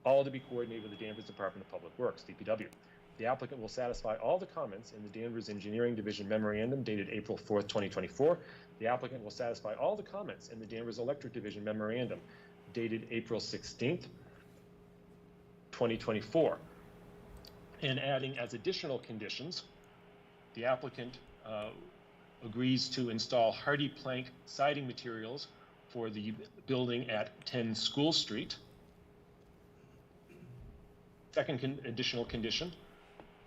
all to be coordinated with the Danvers Department of Public Works, DPW. The applicant will satisfy all the comments in the Danvers Engineering Division Memorandum dated April 4th, 2024. The applicant will satisfy all the comments in the Danvers Electric Division Memorandum dated April 16th, 2024. And adding as additional conditions, the applicant agrees to install hardy plank siding materials for the building at 10 School Street. Second additional condition,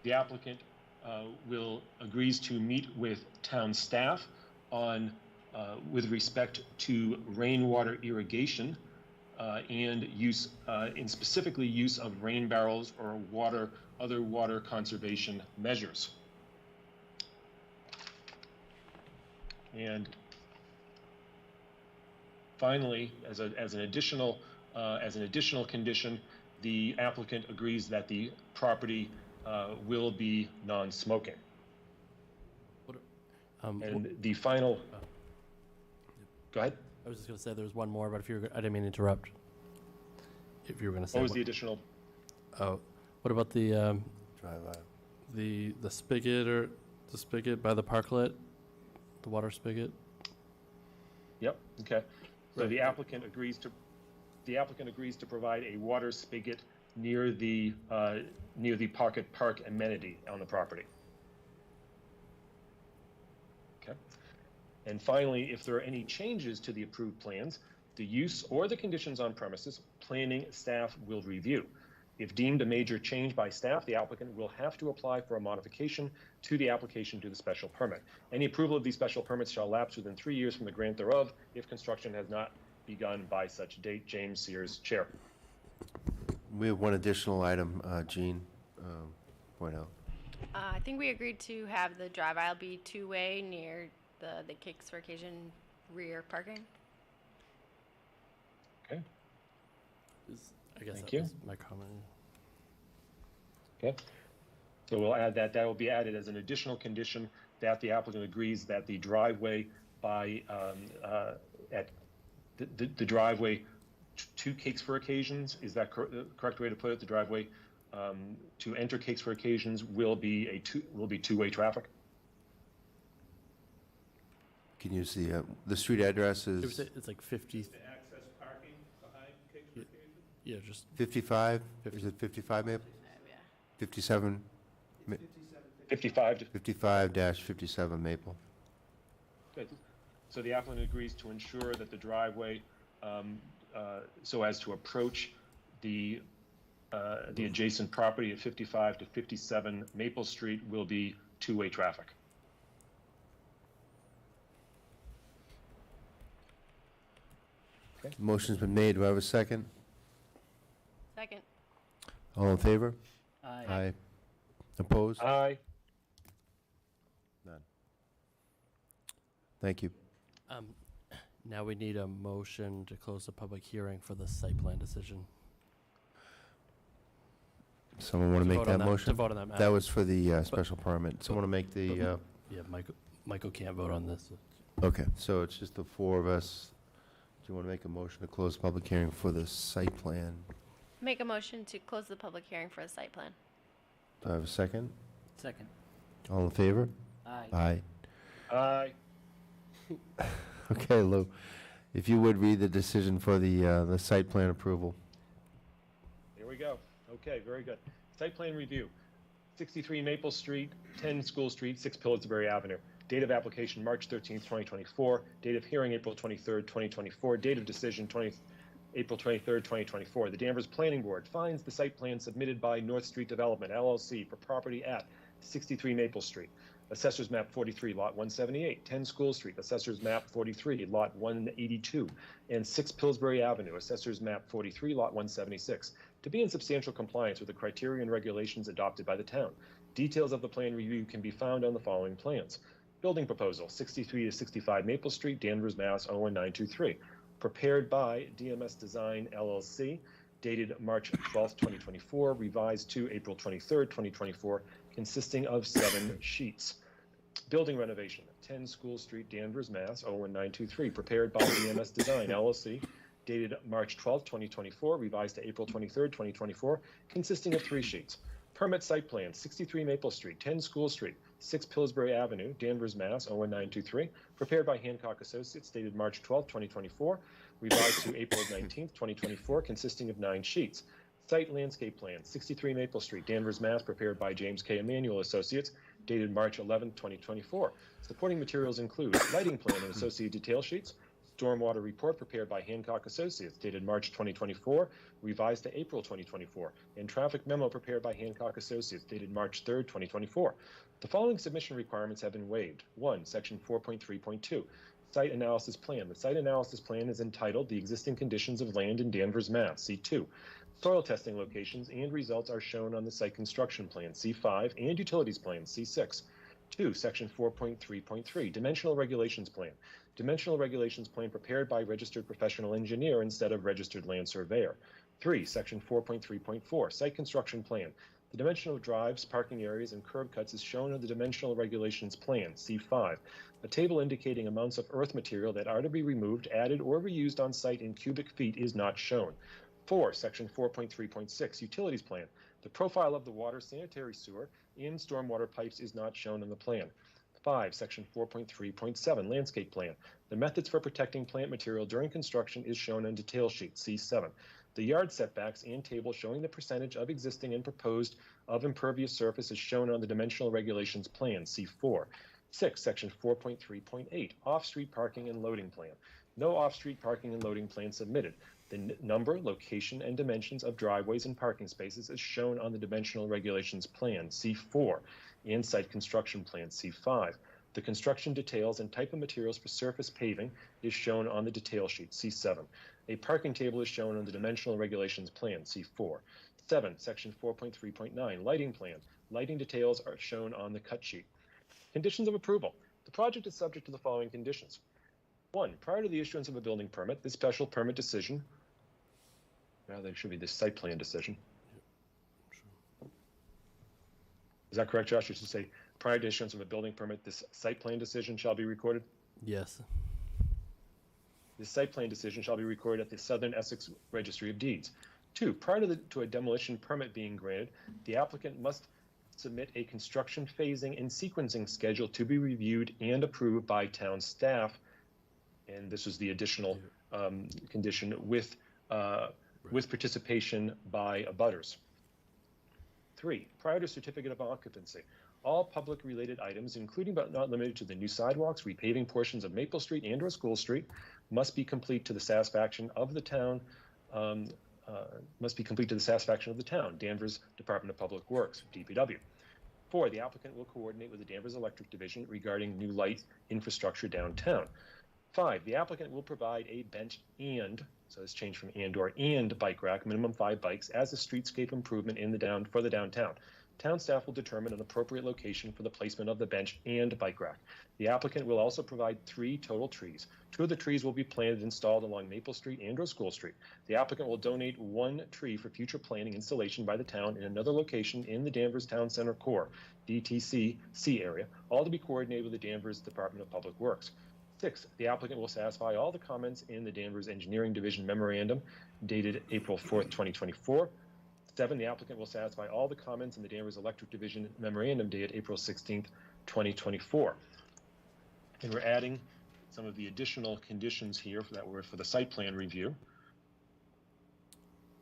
the applicant agrees to meet with town staff on with respect to rainwater irrigation and use and specifically use of rain barrels or other water conservation measures. And finally, as an additional condition, the applicant agrees that the property will be non-smoking. And the final. Go ahead. I was just going to say there was one more, but I didn't mean to interrupt. If you were going to say. What was the additional? Oh, what about the the spigot by the parklet, the water spigot? Yep. Okay. So the applicant agrees to provide a water spigot near the Pocket Park amenity on the property. Okay. And finally, if there are any changes to the approved plans, the use or the conditions on premises, planning staff will review. If deemed a major change by staff, the applicant will have to apply for a modification to the application to the special permit. Any approval of these special permits shall lapse within 3 years from the grant thereof if construction has not begun by such date. James Sears, Chair. We have one additional item, Jean, point out. I think we agreed to have the drive aisle be 2-way near the Cakes for Occasion rear parking. Okay. I guess Thank that you. was my comment. Okay. So we'll add that. That will be added as an additional condition that the applicant agrees that the driveway the driveway to Cakes for Occasions, is that the correct way to put it? The driveway to enter Cakes for Occasions will be two-way traffic. Can you see the street address is It's like 50. Access parking behind Cakes for Occasion? Yeah, just 55? Is it 55, Maple? 57? 55-57 Maple. Good. So the applicant agrees to ensure that the driveway, so as to approach the adjacent property at 55 to 57 Maple Street will be two-way traffic. Motion's been made. Do I have a second? Second. All in favor? Aye. Opposed? Aye. None. Thank you. Now we need a motion to close the public hearing for the site plan decision. Someone want to make vote on that that- motion? to vote on that matter. That was for the special permit. Someone want to make the, Yeah, Michael can't vote on this. okay, so it's just the four of us. Do you want to make a motion to close the public hearing for the site plan? Make a motion to close the public hearing for a site plan. Do I have a second? Second. All in favor? Aye. Aye. Okay, Lou, if you would read the decision for the site plan approval. Here we go. Okay, very good. Site plan review. 63 Maple Street, 10 School Street, 6 Pillsbury Avenue. Date of application, March 13th, 2024. Date of hearing, April 23rd, 2024. Date of decision, April 23rd, 2024. The Danvers Planning Board finds the site plan submitted by North Street Development, LLC, for property at 63 Maple Street. Assessors map 43, lot 178, 10 School Street, assessors map 43, lot 182, and 6 Pillsbury Avenue, assessors map 43, lot 176, to be in substantial compliance with the criteria and regulations adopted by the town. Details of the plan review can be found on the following plans. Building proposal, 63 to 65 Maple Street, Danvers, Mass. 01923, prepared by DMS Design, LLC, dated March 12th, 2024, revised to April 23rd, 2024, consisting of 7 sheets. Building renovation, 10 School Street, Danvers, Mass. 01923, prepared by DMS Design, LLC, dated March 12th, 2024, revised to April 23rd, 2024, consisting of 3 sheets. Permit site plan, 63 Maple Street, 10 School Street, 6 Pillsbury Avenue, Danvers, Mass. 01923, prepared by Hancock Associates, dated March 12th, 2024, revised to April 19th, 2024, consisting of 9 sheets. Site landscape plan, 63 Maple Street, Danvers, Mass., prepared by James K. Emanuel Associates, dated March 11th, 2024. Supporting materials include lighting plan and associated detail sheets, stormwater report prepared by Hancock Associates, dated March 2024, revised to April 2024, and traffic memo prepared by Hancock Associates, dated March 3rd, 2024. The following submission requirements have been waived. 1, Section 4.3.2. Site analysis plan. The site analysis plan is entitled The Existing Conditions of Land in Danvers, Mass. C2. Soil testing locations and results are shown on the site construction plan, C5, and utilities plan, C6. 2, Section 4.3.3, Dimensional Regulations Plan. Dimensional Regulations Plan prepared by registered professional engineer instead of registered land surveyor. 3, Section 4.3.4, Site Construction Plan. The dimension of drives, parking areas, and curb cuts is shown on the Dimensional Regulations Plan, C5. A table indicating amounts of earth material that are to be removed, added, or reused on site in cubic feet is not shown. 4, Section 4.3.6, Utilities Plan. The profile of the water, sanitary sewer, and stormwater pipes is not shown on the plan. 5, Section 4.3.7, Landscape Plan. The methods for protecting plant material during construction is shown on detail sheet C7. The yard setbacks and table showing the percentage of existing and proposed of impervious surface is shown on the Dimensional Regulations Plan, C4. 6, Section 4.3.8, Off-Street Parking and Loading Plan. No off-street parking and loading plan submitted. The number, location, and dimensions of driveways and parking spaces is shown on the Dimensional Regulations Plan, C4, and Site Construction Plan, C5. The construction details and type of materials for surface paving is shown on the detail sheet, C7. A parking table is shown on the Dimensional Regulations Plan, C4. 7, Section 4.3.9, Lighting Plan. Lighting details are shown on the cut sheet. Conditions of approval. The project is subject to the following conditions. 1, prior to the issuance of a building permit, this special permit decision, now there should be this site plan decision. Is that correct, Josh? You should say, prior to issuance of a building permit, this site plan decision shall be recorded? Yes. This site plan decision shall be recorded at the Southern Essex Registry of Deeds. 2, prior to a demolition permit being granted, the applicant must submit a construction phasing and sequencing schedule to be reviewed and approved by town staff. And this is the additional condition with participation by abutters. 3, prior to certificate of occupancy, all public related items, including but not limited to the new sidewalks, repaving portions of Maple Street and or School Street, must be complete to the satisfaction of the town, Danvers Department of Public Works, DPW. 4, the applicant will coordinate with the Danvers Electric Division regarding new light infrastructure downtown. 5, the applicant will provide a bench and, so it's changed from and bike rack, minimum 5 bikes, as a streetscape improvement for the downtown. Town staff will determine an appropriate location for the placement of the bench and bike rack. The applicant will also provide 3 total trees. 2 of the trees will be planted and installed along Maple Street and/or School Street. The applicant will donate 1 tree for future planting installation by the town in another location in the Danvers Town Center Core, DTC area, all to be coordinated with the Danvers Department of Public Works. 6, the applicant will satisfy all the comments in the Danvers Engineering Division memorandum dated April 4th, 2024. 7, the applicant will satisfy all the comments in the Danvers Electric Division memorandum dated April 16th, 2024. And we're adding some of the additional conditions here that were for the site plan review.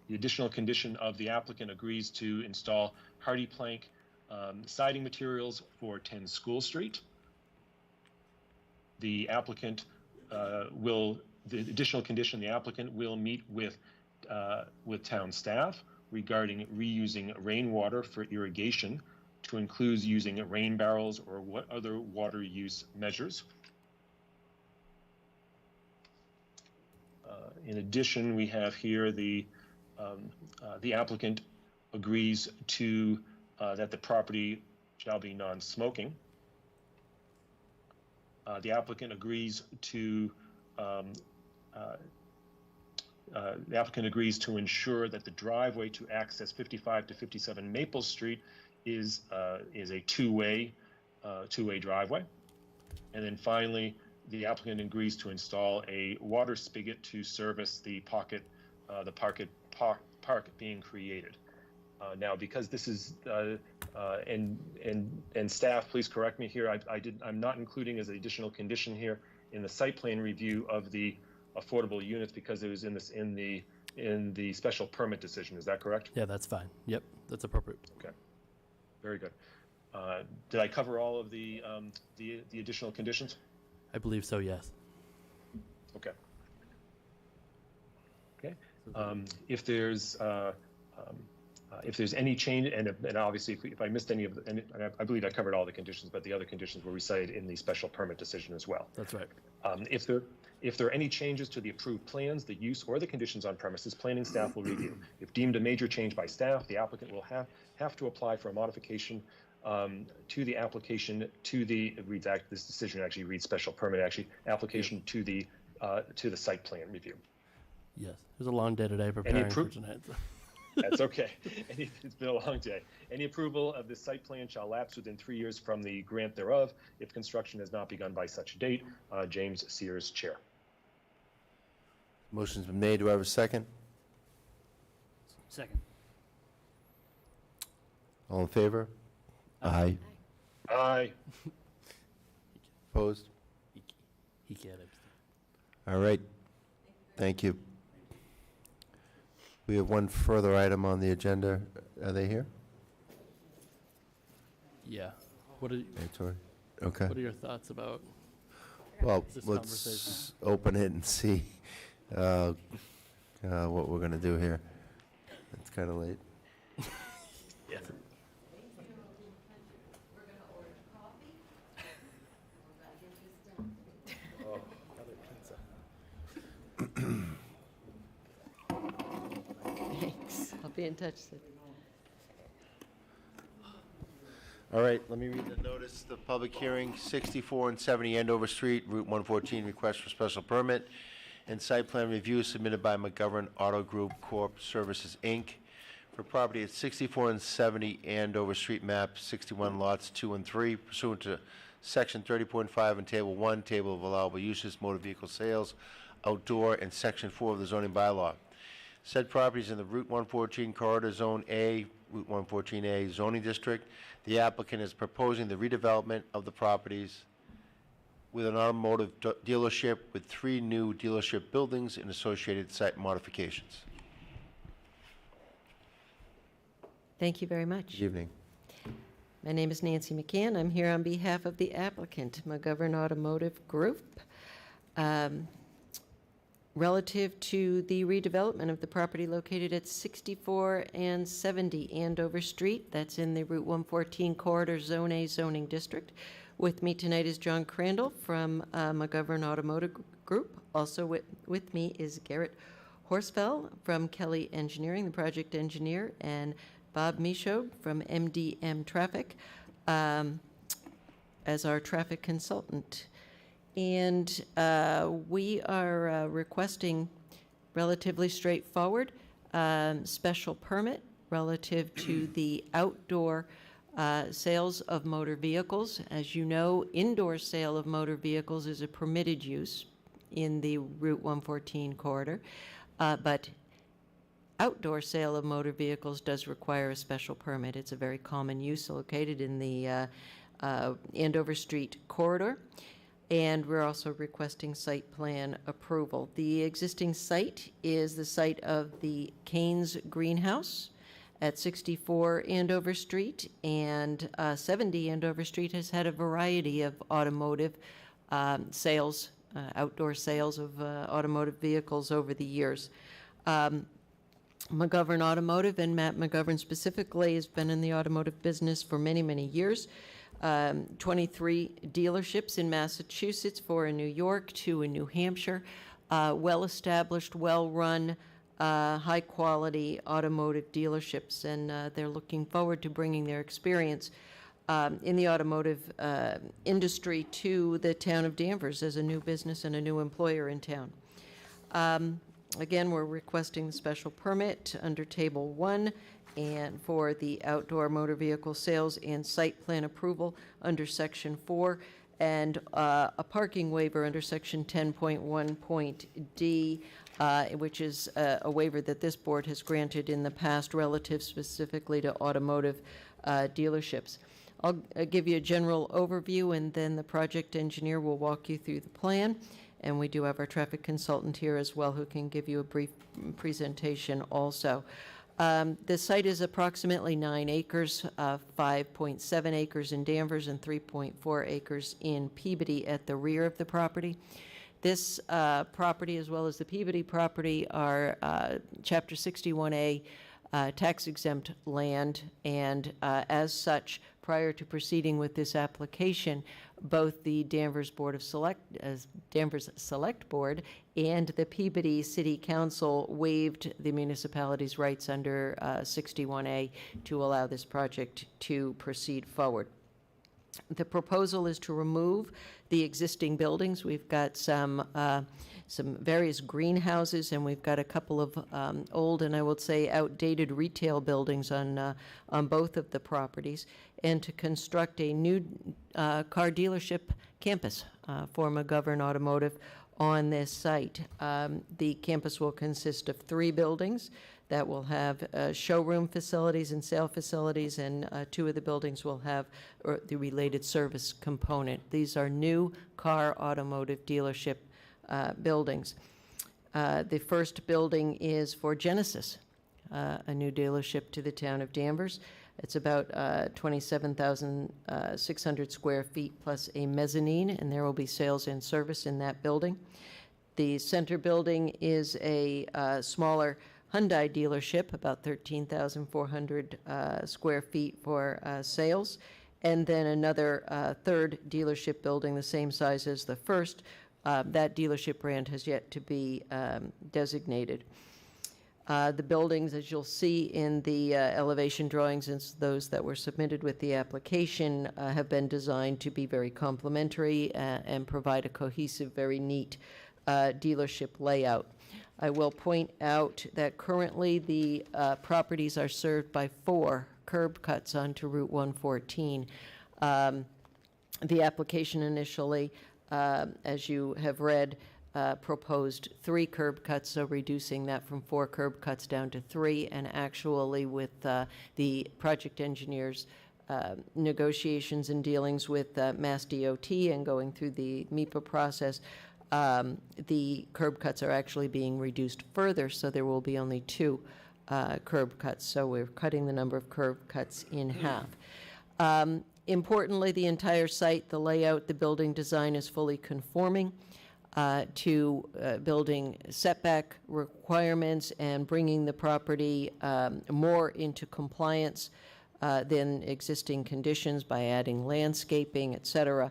The additional condition of the applicant agrees to install hardy plank siding materials for 10 School Street. The applicant the additional condition, the applicant will meet with town staff regarding reusing rainwater for irrigation to include using rain barrels or what other water use measures. In addition, we have here the applicant agrees to that the property shall be non-smoking. The applicant agrees to ensure that the driveway to access 55 to 57 Maple Street is a two-way driveway. And then finally, the applicant agrees to install a water spigot to service the park being created. Now, because this is and staff, please correct me here. I'm not including as an additional condition here in the site plan review of the affordable units because it was in the special permit decision. Is that correct? Yeah, that's fine. Yep, that's appropriate. Okay, very good. Did I cover all of the additional conditions? I believe so, yes. Okay. Okay. If there's any change, and obviously if I missed any of the, and I believe I covered all the conditions, but the other conditions were recited in the special permit decision as well. That's right. If there are any changes to the approved plans, the use, or the conditions on premises, planning staff will review. If deemed a major change by staff, the applicant will have to apply for a modification to the application to the, this decision actually reads special permit, application to the site plan review. Yes, it was a long day today preparing for tonight. That's okay. It's been a long day. Any approval of the site plan shall lapse within 3 years from the grant thereof if construction has not begun by such date. James Sears, Chair. Motion's been made. Do I have a second? Second. All in favor? Aye. Aye. Opposed? He can't abstain. All right. Thank you. We have one further item on the agenda. Are they here? Yeah. What are Tori? Okay. What are your thoughts about Well, this let's conversation? open it and see what we're going to do here. It's kind of late. Yeah. Thanks. I'll be in touch soon. All right, let me read the notice. The public hearing, 64 and 70 Andover Street, Route 114, request for special permit and site plan review submitted by McGovern Auto Group Corp. Services, Inc. for property at 64 and 70 Andover Street, map 61, lots 2 and 3, pursuant to Section 30.5 and Table 1, Table of Allowable Uses, Motor Vehicle Sales, Outdoor, and Section 4 of the zoning bylaw. Said properties in the Route 114 Corridor Zone A, Route 114A zoning district. The applicant is proposing the redevelopment of the properties with an automotive dealership with 3 new dealership buildings and associated site modifications. Thank you very much. Good evening. My name is Nancy McCann. I'm here on behalf of the applicant, McGovern Automotive Group. Relative to the redevelopment of the property located at 64 and 70 Andover Street, that's in the Route 114 Corridor Zone A zoning district. With me tonight is John Crandall from McGovern Automotive Group. Also with me is Garrett Horsfell from Kelly Engineering, the project engineer, and Bob Michaud from MDM Traffic as our traffic consultant. And we are requesting relatively straightforward special permit relative to the outdoor sales of motor vehicles. As you know, indoor sale of motor vehicles is a permitted use in the Route 114 corridor, but outdoor sale of motor vehicles does require a special permit. It's a very common use located in the Andover Street corridor, and we're also requesting site plan approval. The existing site is the site of the Canes Greenhouse at 64 Andover Street, and 70 Andover Street has had a variety of automotive sales, outdoor sales of automotive vehicles over the years. McGovern Automotive, and Matt McGovern specifically, has been in the automotive business for many, many years. 23 dealerships in Massachusetts, 4 in New York, 2 in New Hampshire. Well-established, well-run, high-quality automotive dealerships, and they're looking forward to bringing their experience in the automotive industry to the town of Danvers as a new business and a new employer in town. Again, we're requesting the special permit under Table 1 and for the outdoor motor vehicle sales and site plan approval under Section 4, and a parking waiver under Section 10.1.d, which is a waiver that this board has granted in the past relative specifically to automotive dealerships. I'll give you a general overview, and then the project engineer will walk you through the plan. And we do have our traffic consultant here as well, who can give you a brief presentation also. The site is approximately 9 acres, 5.7 acres in Danvers and 3.4 acres in Peabody at the rear of the property. This property, as well as the Peabody property, are Chapter 61A tax-exempt land, and as such, prior to proceeding with this application, both the Danvers Danvers Select Board and the Peabody City Council waived the municipality's rights under 61A to allow this project to proceed forward. The proposal is to remove the existing buildings. We've got some various greenhouses, and we've got a couple of old and I would say outdated retail buildings on both of the properties, and to construct a new car dealership campus for McGovern Automotive on this site. The campus will consist of 3 buildings that will have showroom facilities and sale facilities, and 2 of the buildings will have the related service component. These are new car automotive dealership buildings. The first building is for Genesis, a new dealership to the town of Danvers. It's about 27,600 square feet plus a mezzanine, and there will be sales and service in that building. The center building is a smaller Hyundai dealership, about 13,400 square feet for sales, and then another third dealership building the same size as the first. That dealership brand has yet to be designated. The buildings, as you'll see in the elevation drawings, and those that were submitted with the application, have been designed to be very complementary and provide a cohesive, very neat dealership layout. I will point out that currently the properties are served by 4 curb cuts onto Route 114. The application initially, as you have read, proposed 3 curb cuts, so reducing that from 4 curb cuts down to 3, and actually with the project engineers' negotiations and dealings with Mass DOT and going through the MEPA process, the curb cuts are actually being reduced further, so there will be only 2 curb cuts, so we're cutting the number of curb cuts in half. Importantly, the entire site, the layout, the building design is fully conforming to building setback requirements and bringing the property more into compliance than existing conditions by adding landscaping, et cetera,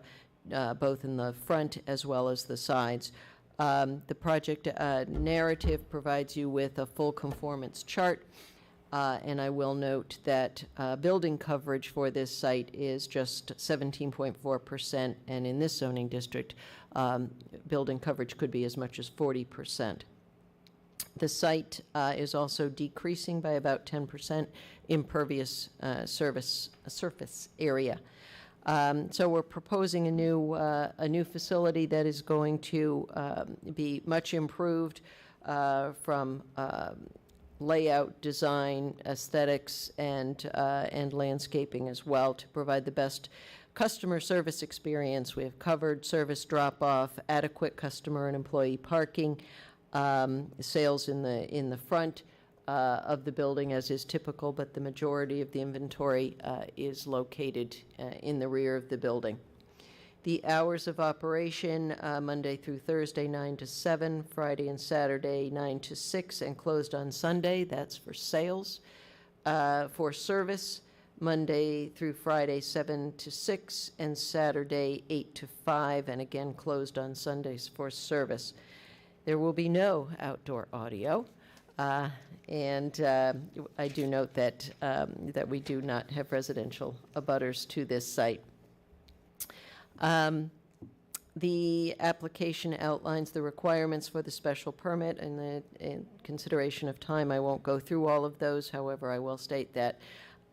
both in the front as well as the sides. The project narrative provides you with a full conformance chart. And I will note that building coverage for this site is just 17.4%, and in this zoning district, building coverage could be as much as 40%. The site is also decreasing by about 10% impervious surface area. So we're proposing a new facility that is going to be much improved from layout, design, aesthetics, and landscaping as well to provide the best customer service experience. We have covered service drop-off, adequate customer and employee parking, sales in the front of the building, as is typical, but the majority of the inventory is located in the rear of the building. The hours of operation, Monday through Thursday, 9 to 7, Friday and Saturday, 9 to 6, and closed on Sunday. That's for sales. For service, Monday through Friday, 7 to 6, and Saturday, 8 to 5, and again closed on Sundays for service. There will be no outdoor audio. And I do note that, that we do not have residential abutters to this site. The application outlines the requirements for the special permit, and in consideration of time, I won't go through all of those. However, I will state that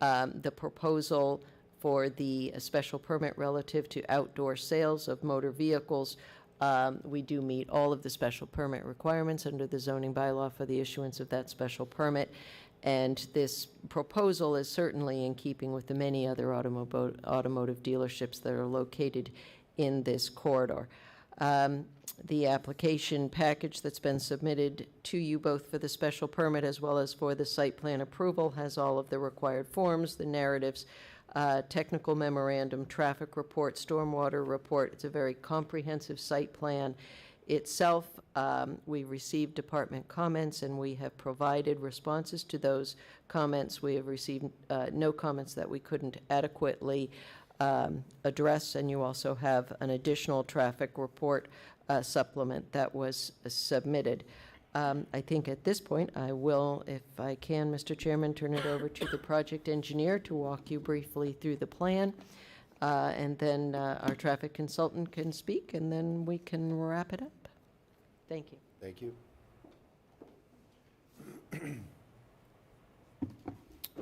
the proposal for the special permit relative to outdoor sales of motor vehicles, we do meet all of the special permit requirements under the zoning bylaw for the issuance of that special permit. And this proposal is certainly in keeping with the many other automotive dealerships that are located in this corridor. The application package that's been submitted to you both for the special permit as well as for the site plan approval has all of the required forms, the narratives, technical memorandum, traffic report, stormwater report. It's a very comprehensive site plan itself. We received department comments and we have provided responses to those comments. We have received no comments that we couldn't adequately address, and you also have an additional traffic report supplement that was submitted. I think at this point I will, if I can, Mr. Chairman, turn it over to the project engineer to walk you briefly through the plan. And then our traffic consultant can speak, and then we can wrap it up. Thank you. Thank you.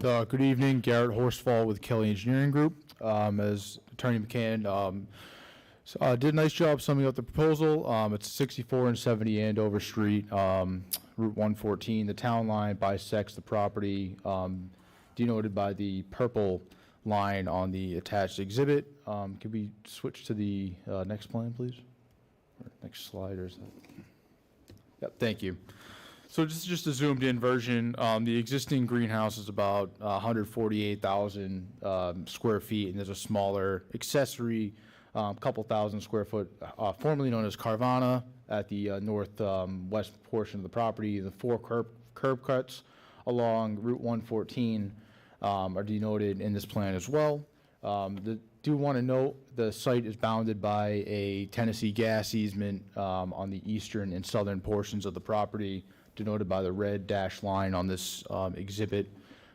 Good evening, Garrett Horsfall with Kelly Engineering Group. As Attorney McCann did a nice job summing up the proposal. It's 64 and 70 Andover Street, Route 114. The town line bisects the property, denoted by the purple line on the attached exhibit. Could we switch to the next plan, please? Or next slide, or is that? Yep, thank you. So just a zoomed in version. The existing greenhouse is about 148,000 square feet, and there's a smaller accessory, couple thousand square foot, formerly known as Carvana, at the northwest portion of the property. The 4 curb cuts along Route 114 are denoted in this plan as well. Do want to note the site is bounded by a Tennessee gas easement on the eastern and southern portions of the property, denoted by the red dashed line on this exhibit.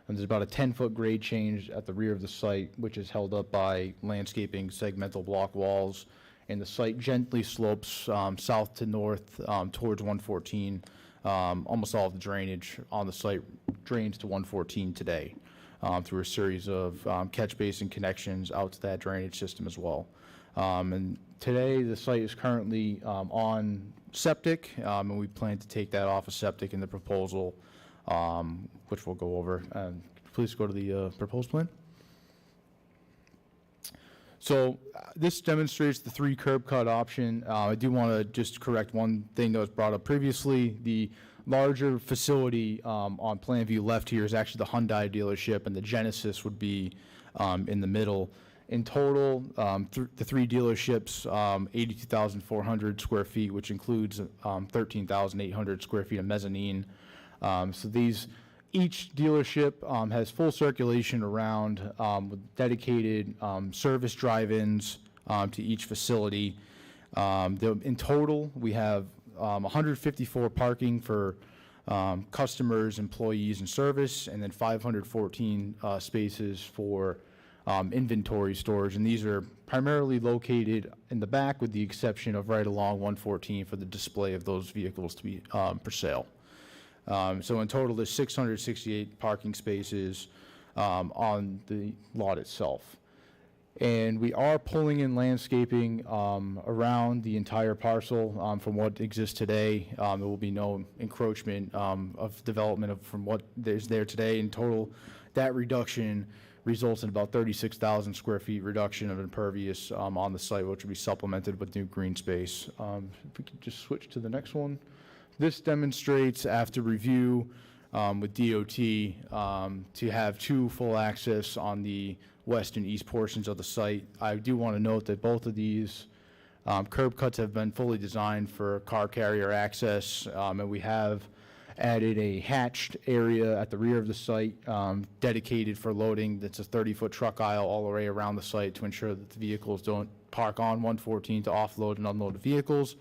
And there's about a 10-foot grade change at the rear of the site, which is held up by landscaping segmental block walls. And the site gently slopes south to north towards 114. Almost all of the drainage on the site drains to 114 today through a series of catch basin connections out to that drainage system as well. And today, the site is currently on septic, and we plan to take that off of septic in the proposal, which we'll go over. Please go to the proposed plan. So this demonstrates the 3 curb cut option. I do want to just correct one thing that was brought up previously. The larger facility on plan view left here is actually the Hyundai dealership, and the Genesis would be in the middle. In total, the 3 dealerships, 82,400 square feet, which includes 13,800 square feet of mezzanine. So each dealership has full circulation around with dedicated service drive-ins to each facility. In total, we have 154 parking for customers, employees, and service, and then 514 spaces for inventory storage. And these are primarily located in the back, with the exception of right along 114 for the display of those vehicles to be for sale. So in total, there's 668 parking spaces on the lot itself. And we are pulling in landscaping around the entire parcel from what exists today. There will be no encroachment of development from what is there today. In total, that reduction results in about 36,000 square feet reduction of impervious on the site, which will be supplemented with new green space. If we could just switch to the next one. This demonstrates, after review with DOT, to have two full access on the west and east portions of the site. I do want to note that both of these curb cuts have been fully designed for car carrier access, and we have added a hatched area at the rear of the site dedicated for loading. That's a 30-foot truck aisle all the way around the site to ensure that the vehicles don't park on 114 to offload and unload the vehicles.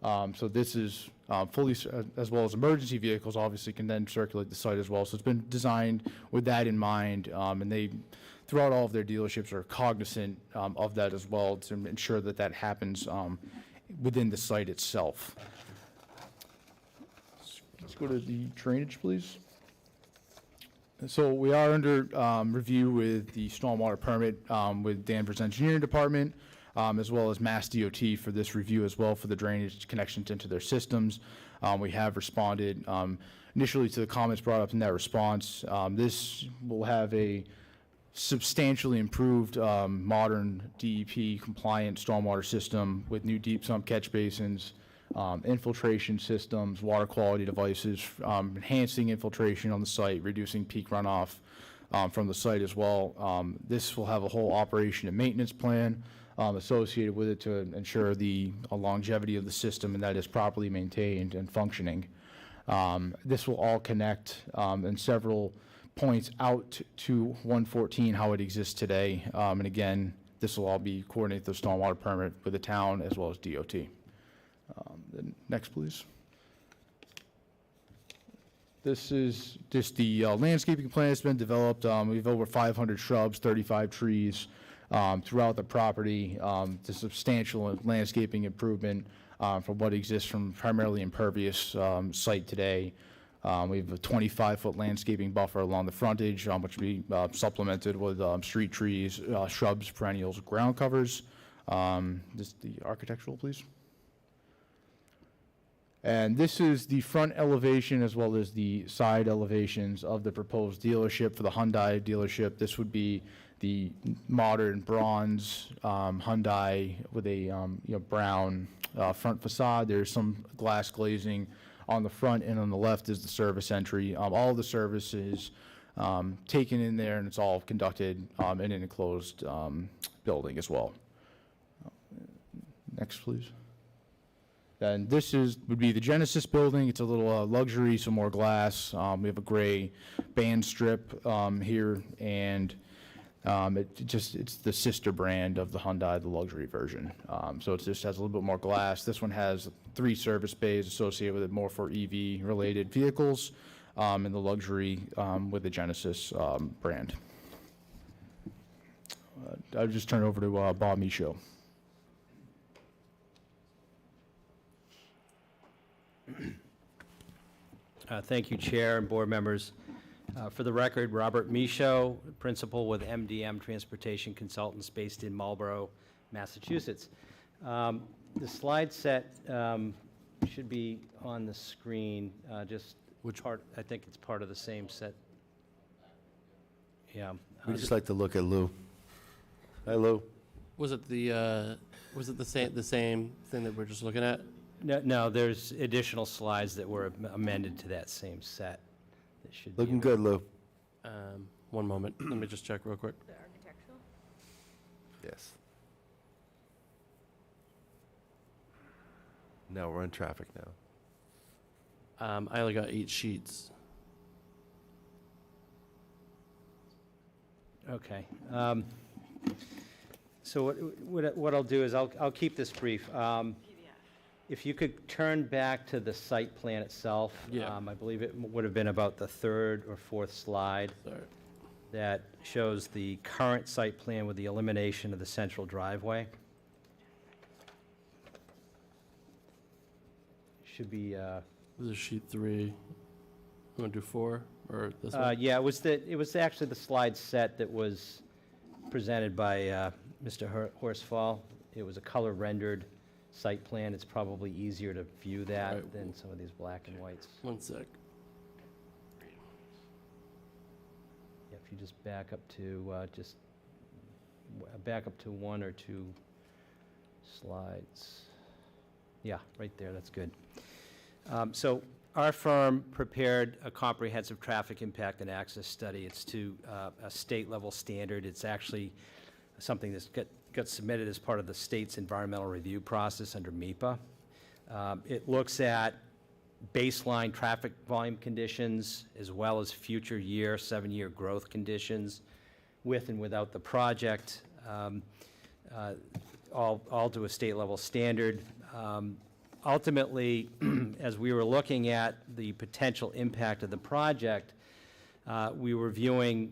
So this is fully, as well as emergency vehicles obviously can then circulate the site as well. So it's been designed with that in mind, and they, throughout all of their dealerships, are cognizant of that as well to ensure that that happens within the site itself. Let's go to the drainage, please. So we are under review with the stormwater permit with Danvers Engineering Department, as well as Mass DOT for this review as well for the drainage connections into their systems. We have responded initially to the comments brought up in that response. This will have a substantially improved modern DEP compliant stormwater system with new deep sump catch basins, infiltration systems, water quality devices, enhancing infiltration on the site, reducing peak runoff from the site as well. This will have a whole operation and maintenance plan associated with it to ensure the longevity of the system and that is properly maintained and functioning. This will all connect in several points out to 114 how it exists today. And again, this will all be coordinated with the stormwater permit with the town as well as DOT. Next, please. This is just the landscaping plan that's been developed. We have over 500 shrubs, 35 trees throughout the property. It's a substantial landscaping improvement from what exists from primarily impervious site today. We have a 25-foot landscaping buffer along the frontage, which will be supplemented with street trees, shrubs, perennials, ground covers. Just the architectural, please. And this is the front elevation as well as the side elevations of the proposed dealership for the Hyundai dealership. This would be the modern bronze Hyundai with a brown front facade. There's some glass glazing on the front, and on the left is the service entry. All the service is taken in there, and it's all conducted in an enclosed building as well. Next, please. And this would be the Genesis building. It's a little luxury, some more glass. We have a gray band strip here, and it's the sister brand of the Hyundai, the luxury version. So it just has a little bit more glass. This one has 3 service bays associated with it, more for EV-related vehicles, and the luxury with the Genesis brand. I'll just turn it over to Bob Michaud. Thank you, Chair and board members. For the record, Robert Michaud, principal with MDM Transportation Consultants based in Marlborough, Massachusetts. The slide set should be on the screen. Which part? I think it's part of the same set. Yeah. We'd just like to look at Lou. Hi, Lou. Was it the same thing that we're just looking at? No, there's additional slides that were amended to that same set. That should Looking good, Lou. One moment. Let me just check real quick. The architectural? Yes. No, we're in traffic now. I only got 8 sheets. Okay. So what I'll do is I'll keep this brief. If you could turn back to the site plan itself. Yeah. I believe it would have been about the third or fourth slide. Sorry. That shows the current site plan with the elimination of the central driveway. Should be, This is sheet 3. You want to do 4 or this one? yeah, it was actually the slide set that was presented by Mr. Horsfall. It was a color rendered site plan. It's probably easier to view that Right. than some of these black and whites. One sec. Yeah, if you just back up to, back up to 1 or 2 slides. Yeah, right there, that's good. So our firm prepared a comprehensive traffic impact and access study. It's to a state-level standard. It's actually something that's got submitted as part of the state's environmental review process under MEPA. It looks at baseline traffic volume conditions as well as future 7-year growth conditions with and without the project, all to a state-level standard. Ultimately, as we were looking at the potential impact of the project, we were viewing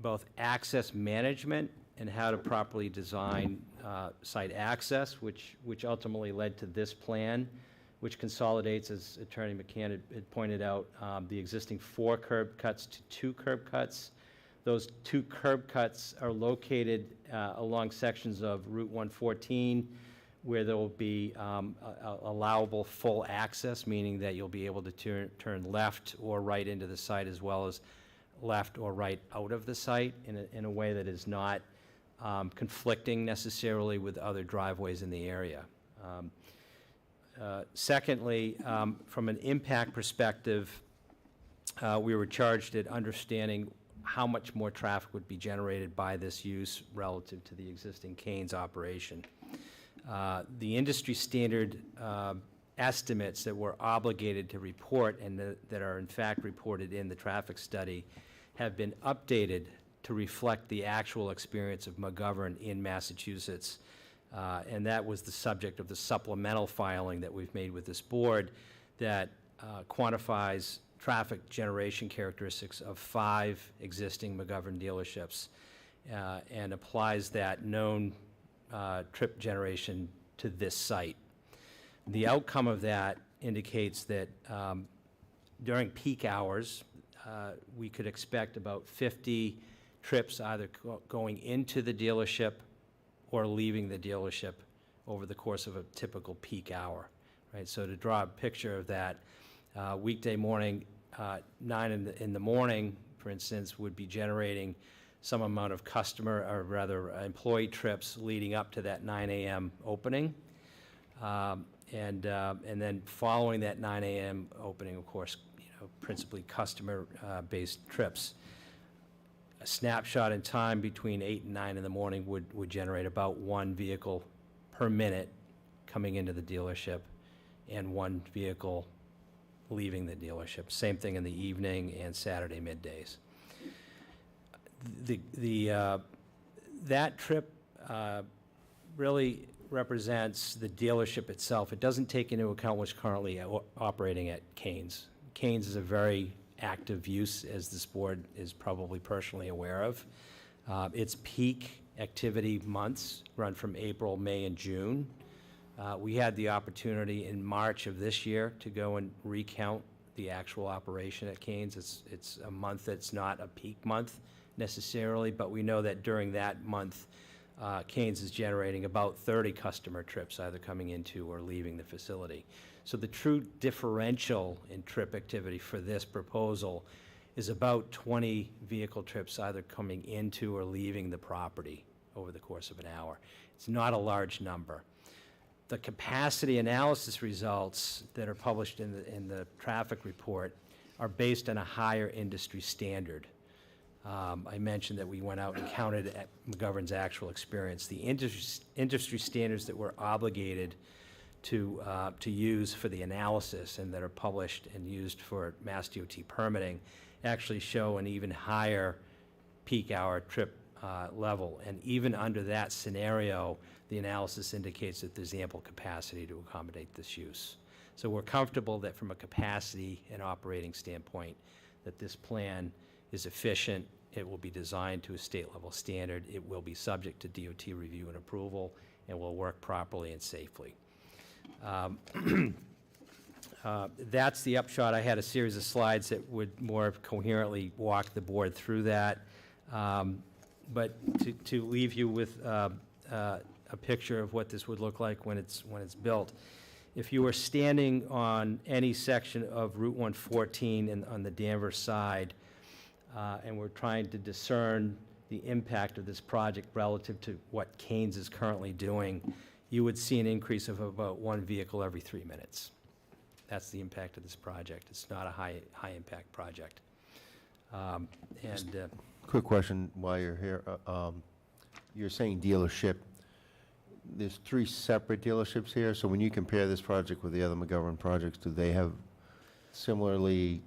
both access management and how to properly design site access, which ultimately led to this plan, which consolidates, as Attorney McCann had pointed out, the existing 4 curb cuts to 2 curb cuts. Those 2 curb cuts are located along sections of Route 114, where there will be allowable full access, meaning that you'll be able to turn left or right into the site, as well as left or right out of the site in a way that is not conflicting necessarily with other driveways in the area. Secondly, from an impact perspective, we were charged at understanding how much more traffic would be generated by this use relative to the existing Canes operation. The industry standard estimates that we're obligated to report and that are in fact reported in the traffic study have been updated to reflect the actual experience of McGovern in Massachusetts. And that was the subject of the supplemental filing that we've made with this board that quantifies traffic generation characteristics of 5 existing McGovern dealerships and applies that known trip generation to this site. The outcome of that indicates that during peak hours, we could expect about 50 trips either going into the dealership or leaving the dealership over the course of a typical peak hour, right? So to draw a picture of that, weekday morning, 9 in the morning, for instance, would be generating some amount of customer, or rather employee trips leading up to that 9 a.m. opening. And then following that 9 a.m. opening, of course, principally customer-based trips. A snapshot in time between 8 and 9 in the morning would generate about 1 vehicle per minute coming into the dealership and 1 vehicle leaving the dealership. Same thing in the evening and Saturday middays. That trip really represents the dealership itself. It doesn't take into account what's currently operating at Canes. Canes is a very active use, as this board is probably personally aware of. Its peak activity months run from April, May, and June. We had the opportunity in March of this year to go and recount the actual operation at Canes. It's a month that's not a peak month necessarily, but we know that during that month, Canes is generating about 30 customer trips either coming into or leaving the facility. So the true differential in trip activity for this proposal is about 20 vehicle trips either coming into or leaving the property over the course of an hour. It's not a large number. The capacity analysis results that are published in the traffic report are based on a higher industry standard. I mentioned that we went out and counted at McGovern's actual experience. The industry standards that we're obligated to use for the analysis and that are published and used for Mass DOT permitting actually show an even higher peak hour trip level. And even under that scenario, the analysis indicates that there's ample capacity to accommodate this use. So we're comfortable that from a capacity and operating standpoint, that this plan is efficient. It will be designed to a state level standard. It will be subject to DOT review and approval, and will work properly and safely. That's the upshot. I had a series of slides that would more coherently walk the board through that. But to leave you with a picture of what this would look like when it's built, if you were standing on any section of Route 114 and on the Danvers side, and we're trying to discern the impact of this project relative to what Keynes is currently doing, you would see an increase of about 1 vehicle every 3 minutes. That's the impact of this project. It's not a high impact project. Quick question while you're here. You're saying dealership. There's 3 separate dealerships here, so when you compare this project with the other McGovern projects, do they have similarly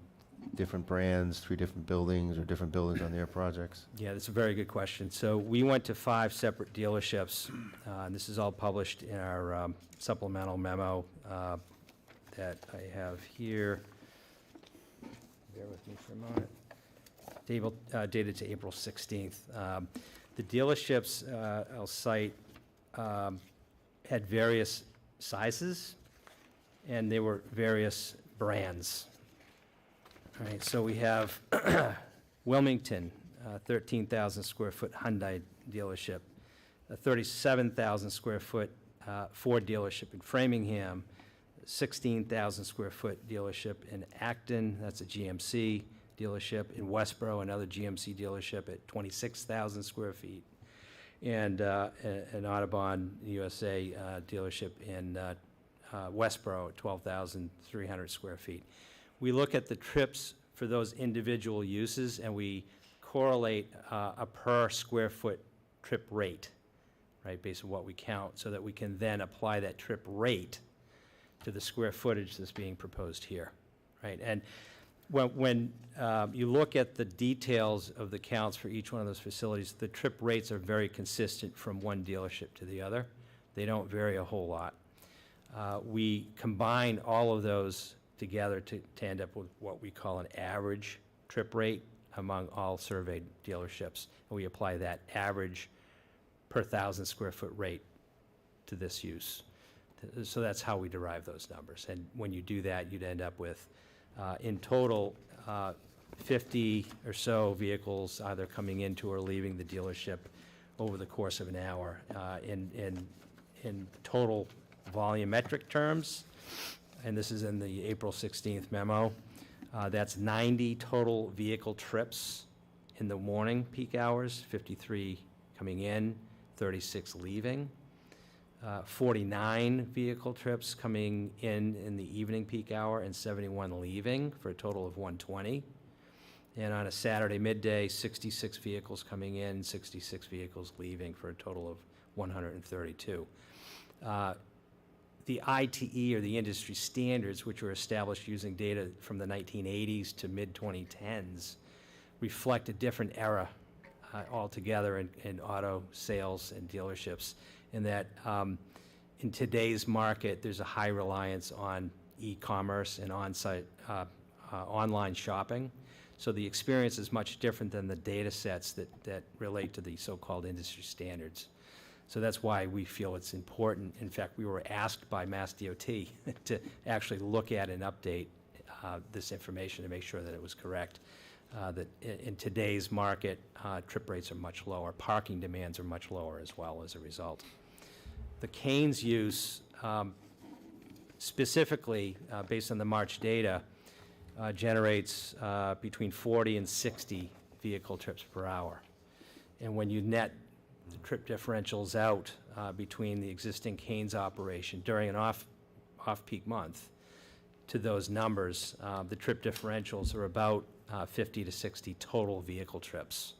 different brands, 3 different buildings, or different buildings on their projects? Yeah, that's a very good question. So we went to 5 separate dealerships, and this is all published in our supplemental memo that I have here. Bear with me for a moment. Dated to April 16th. The dealerships, I'll cite, had various sizes, and they were various brands. All right, so we have Wilmington, 13,000 square foot Hyundai dealership, a 37,000 square foot Ford dealership in Framingham, 16,000 square foot dealership in Acton, that's a GMC dealership, in Westboro, another GMC dealership at 26,000 square feet, and an Audubon USA dealership in Westboro at 12,300 square feet. We look at the trips for those individual uses, and we correlate a per square foot trip rate, right, based on what we count, so that we can then apply that trip rate to the square footage that's being proposed here, right? And when you look at the details of the counts for each one of those facilities, the trip rates are very consistent from one dealership to the other. They don't vary a whole lot. We combine all of those together to end up with what we call an average trip rate among all surveyed dealerships. And we apply that average per 1,000 square foot rate to this use. So that's how we derive those numbers. And when you do that, you'd end up with, in total, 50 or so vehicles either coming into or leaving the dealership over the course of an hour. In total volumetric terms, and this is in the April 16th memo, that's 90 total vehicle trips in the morning peak hours, 53 coming in, 36 leaving. 49 vehicle trips coming in the evening peak hour, and 71 leaving, for a total of 120. And on a Saturday midday, 66 vehicles coming in, 66 vehicles leaving, for a total of 132. The ITE, or the industry standards, which were established using data from the 1980s to mid-2010s, reflect a different era altogether in auto sales and dealerships, in that in today's market, there's a high reliance on e-commerce and on-site online shopping. So the experience is much different than the data sets that relate to the so-called industry standards. So that's why we feel it's important. In fact, we were asked by Mass DOT to actually look at and update this information to make sure that it was correct. That in today's market, trip rates are much lower. Parking demands are much lower as well as a result. The Keynes use, specifically based on the March data, generates between 40 and 60 vehicle trips per hour. And when you net the trip differentials out between the existing Keynes operation during an off-peak month to those numbers, the trip differentials are about 50 to 60 total vehicle trips.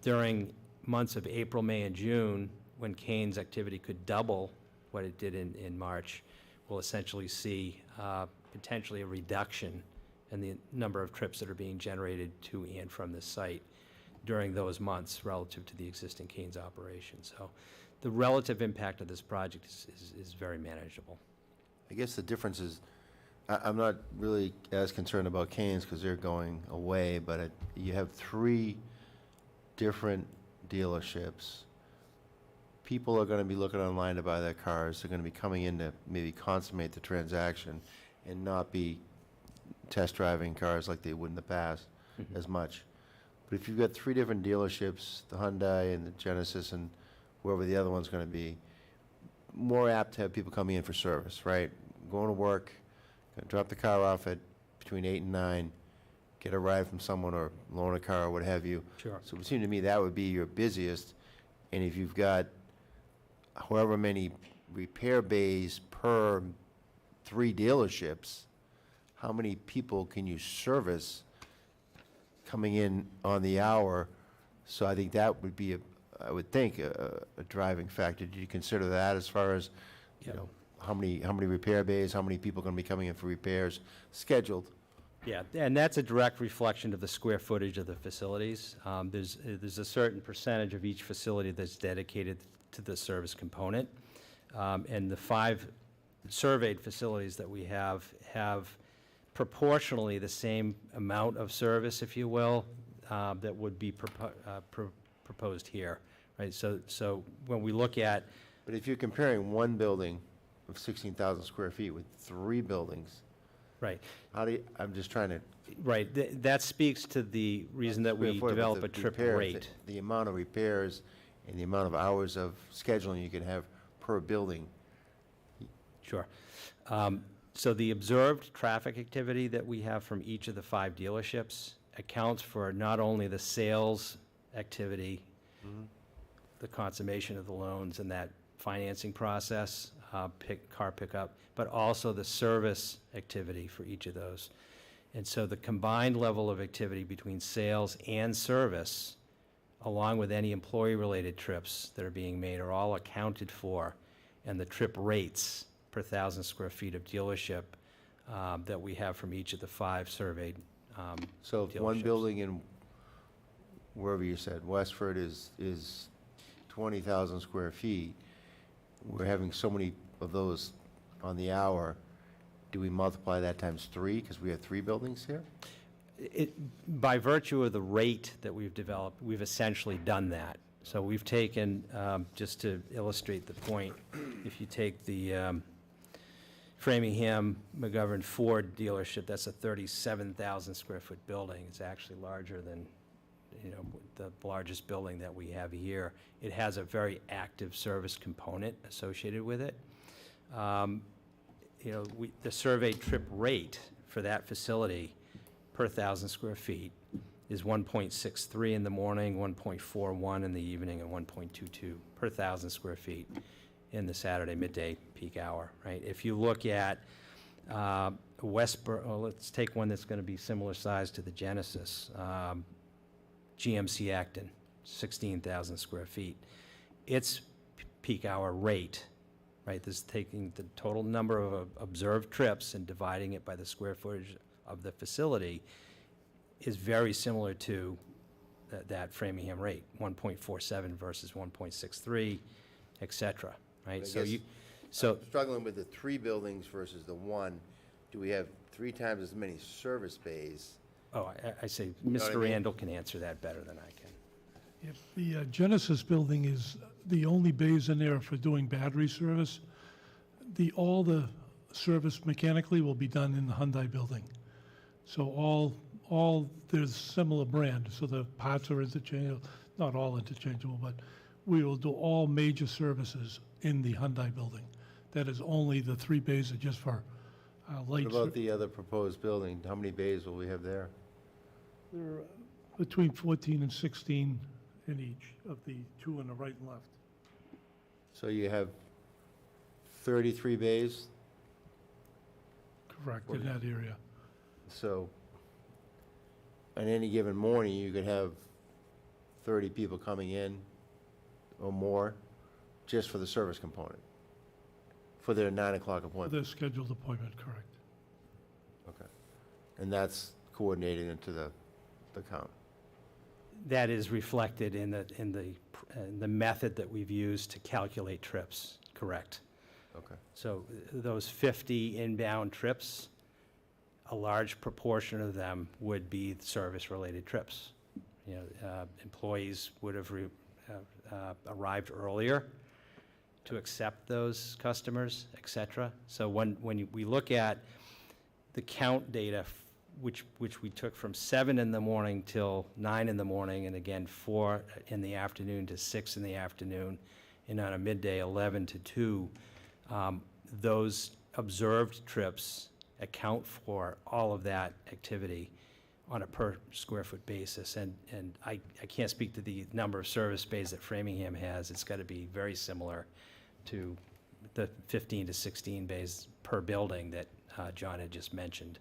During months of April, May, and June, when Keynes activity could double what it did in March, we'll essentially see potentially a reduction in the number of trips that are being generated to and from this site. during those months relative to the existing Canes operation. So the relative impact of this project is very manageable. I guess the difference is, I'm not really as concerned about Canes because they're going away, but you have 3 different dealerships. People are going to be looking online to buy their cars. They're going to be coming in to maybe consummate the transaction and not be test driving cars like they would in the past as much. But if you've got 3 different dealerships, the Hyundai and the Genesis and whoever the other one's going to be, more apt to have people coming in for service, right? Going to work, gonna drop the car off at between 8 and 9, get a ride from someone or loan a car or what have you. Sure. So it would seem to me that would be your busiest. And if you've got however many repair bays per 3 dealerships, how many people can you service coming in on the hour? So I think that would be, I would think, a driving factor. Did you consider that as far as, you know, how many repair bays, how many people are going to be coming in for repairs scheduled? Yeah, and that's a direct reflection of the square footage of the facilities. There's a certain percentage of each facility that's dedicated to the service component. And the 5 surveyed facilities that we have proportionally the same amount of service, if you will, that would be proposed here, right? So when we look at... But if you're comparing one building of 16,000 square feet with 3 buildings, right? How do you, I'm just trying to... Right, that speaks to the reason that we develop a trip rate. The amount of repairs and the amount of hours of scheduling you can have per building. Sure. So the observed traffic activity that we have from each of the 5 dealerships accounts for not only the sales activity, the consummation of the loans and that financing process, car pickup, but also the service activity for each of those. And so the combined level of activity between sales and service, along with any employee-related trips that are being made, are all accounted for, and the trip rates per 1,000 square feet of dealership that we have from each of the 5 surveyed So if one building in, wherever you said, Westford is 20,000 square feet, we're having so many of those on the hour, do we multiply that times 3 because we have 3 buildings here? By virtue of the rate that we've developed, we've essentially done that. So we've taken, just to illustrate the point, if you take the Framingham McGovern Ford dealership, that's a 37,000 square foot building. It's actually larger than, you know, the largest building that we have here. It has a very active service component associated with it. You know, the surveyed trip rate for that facility per 1,000 square feet is 1.63 in the morning, 1.41 in the evening, and 1.22 per 1,000 square feet in the Saturday midday peak hour, right? If you look at let's take one that's going to be similar size to the Genesis, GMC Acton, 16,000 square feet. Its peak hour rate, right, this is taking the total number of observed trips and dividing it by the square footage of the facility, is very similar to that Framingham rate, 1.47 versus 1.63, et cetera, right? I'm struggling with the 3 buildings versus the 1. Do we have 3 times as many service bays? Oh, I say know what I Mr. mean? Randall can answer that better than I can. If the Genesis building is the only bays in there for doing battery service, all the service mechanically will be done in the Hyundai building. So there's similar brand, so the parts are interchangeable, not all interchangeable, but we will do all major services in the Hyundai building. That is only the 3 bays are just for light. What about the other proposed building? How many bays will we have there? They're between 14 and 16 in each of the 2 on the right and left. So you have 33 bays? Correct, in that area. So on any given morning, you could have 30 people coming in or more just for the service component, for their 9 o'clock appointment. Their scheduled appointment, correct. Okay. And that's coordinated into the count. that is reflected in the method that we've used to calculate trips, correct? Okay. So those 50 inbound trips, a large proportion of them would be service-related trips. You know, employees would have arrived earlier to accept those customers, et cetera. So when we look at the count data, which we took from 7 in the morning till 9 in the morning, and again 4 in the afternoon to 6 in the afternoon, and on a midday 11 to 2, those observed trips account for all of that activity on a per square foot basis. And I can't speak to the number of service bays that Framingham has. It's got to be very similar to the 15 to 16 bays per building that John had just mentioned.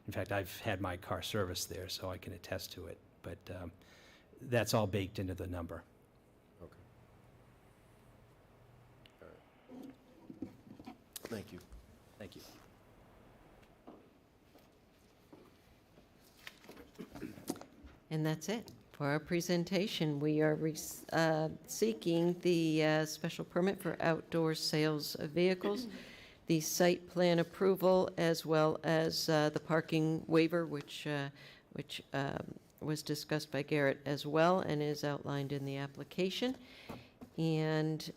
In fact, I've had my car serviced there, so I can attest to it. But that's all baked into the number. Okay. All right. Thank you. Thank you. And that's it for our presentation. We are seeking the special permit for outdoor sales of vehicles, the site plan approval, as well as the parking waiver, which was discussed by Garrett as well and is outlined in the application. And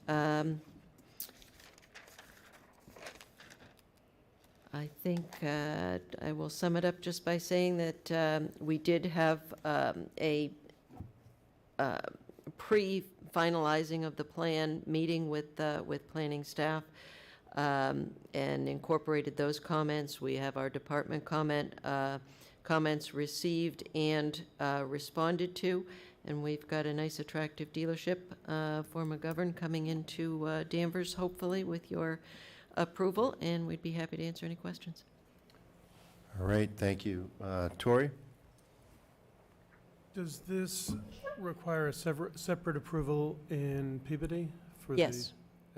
I think I will sum it up just by saying that we did have a pre-finalizing of the plan meeting with planning staff and incorporated those comments. We have our department comments received and responded to, and we've got a nice attractive dealership for McGovern coming into Danvers, hopefully with your approval, and we'd be happy to answer any questions. All right, thank you. Tori? Does this require a separate approval in Peabody? For Yes.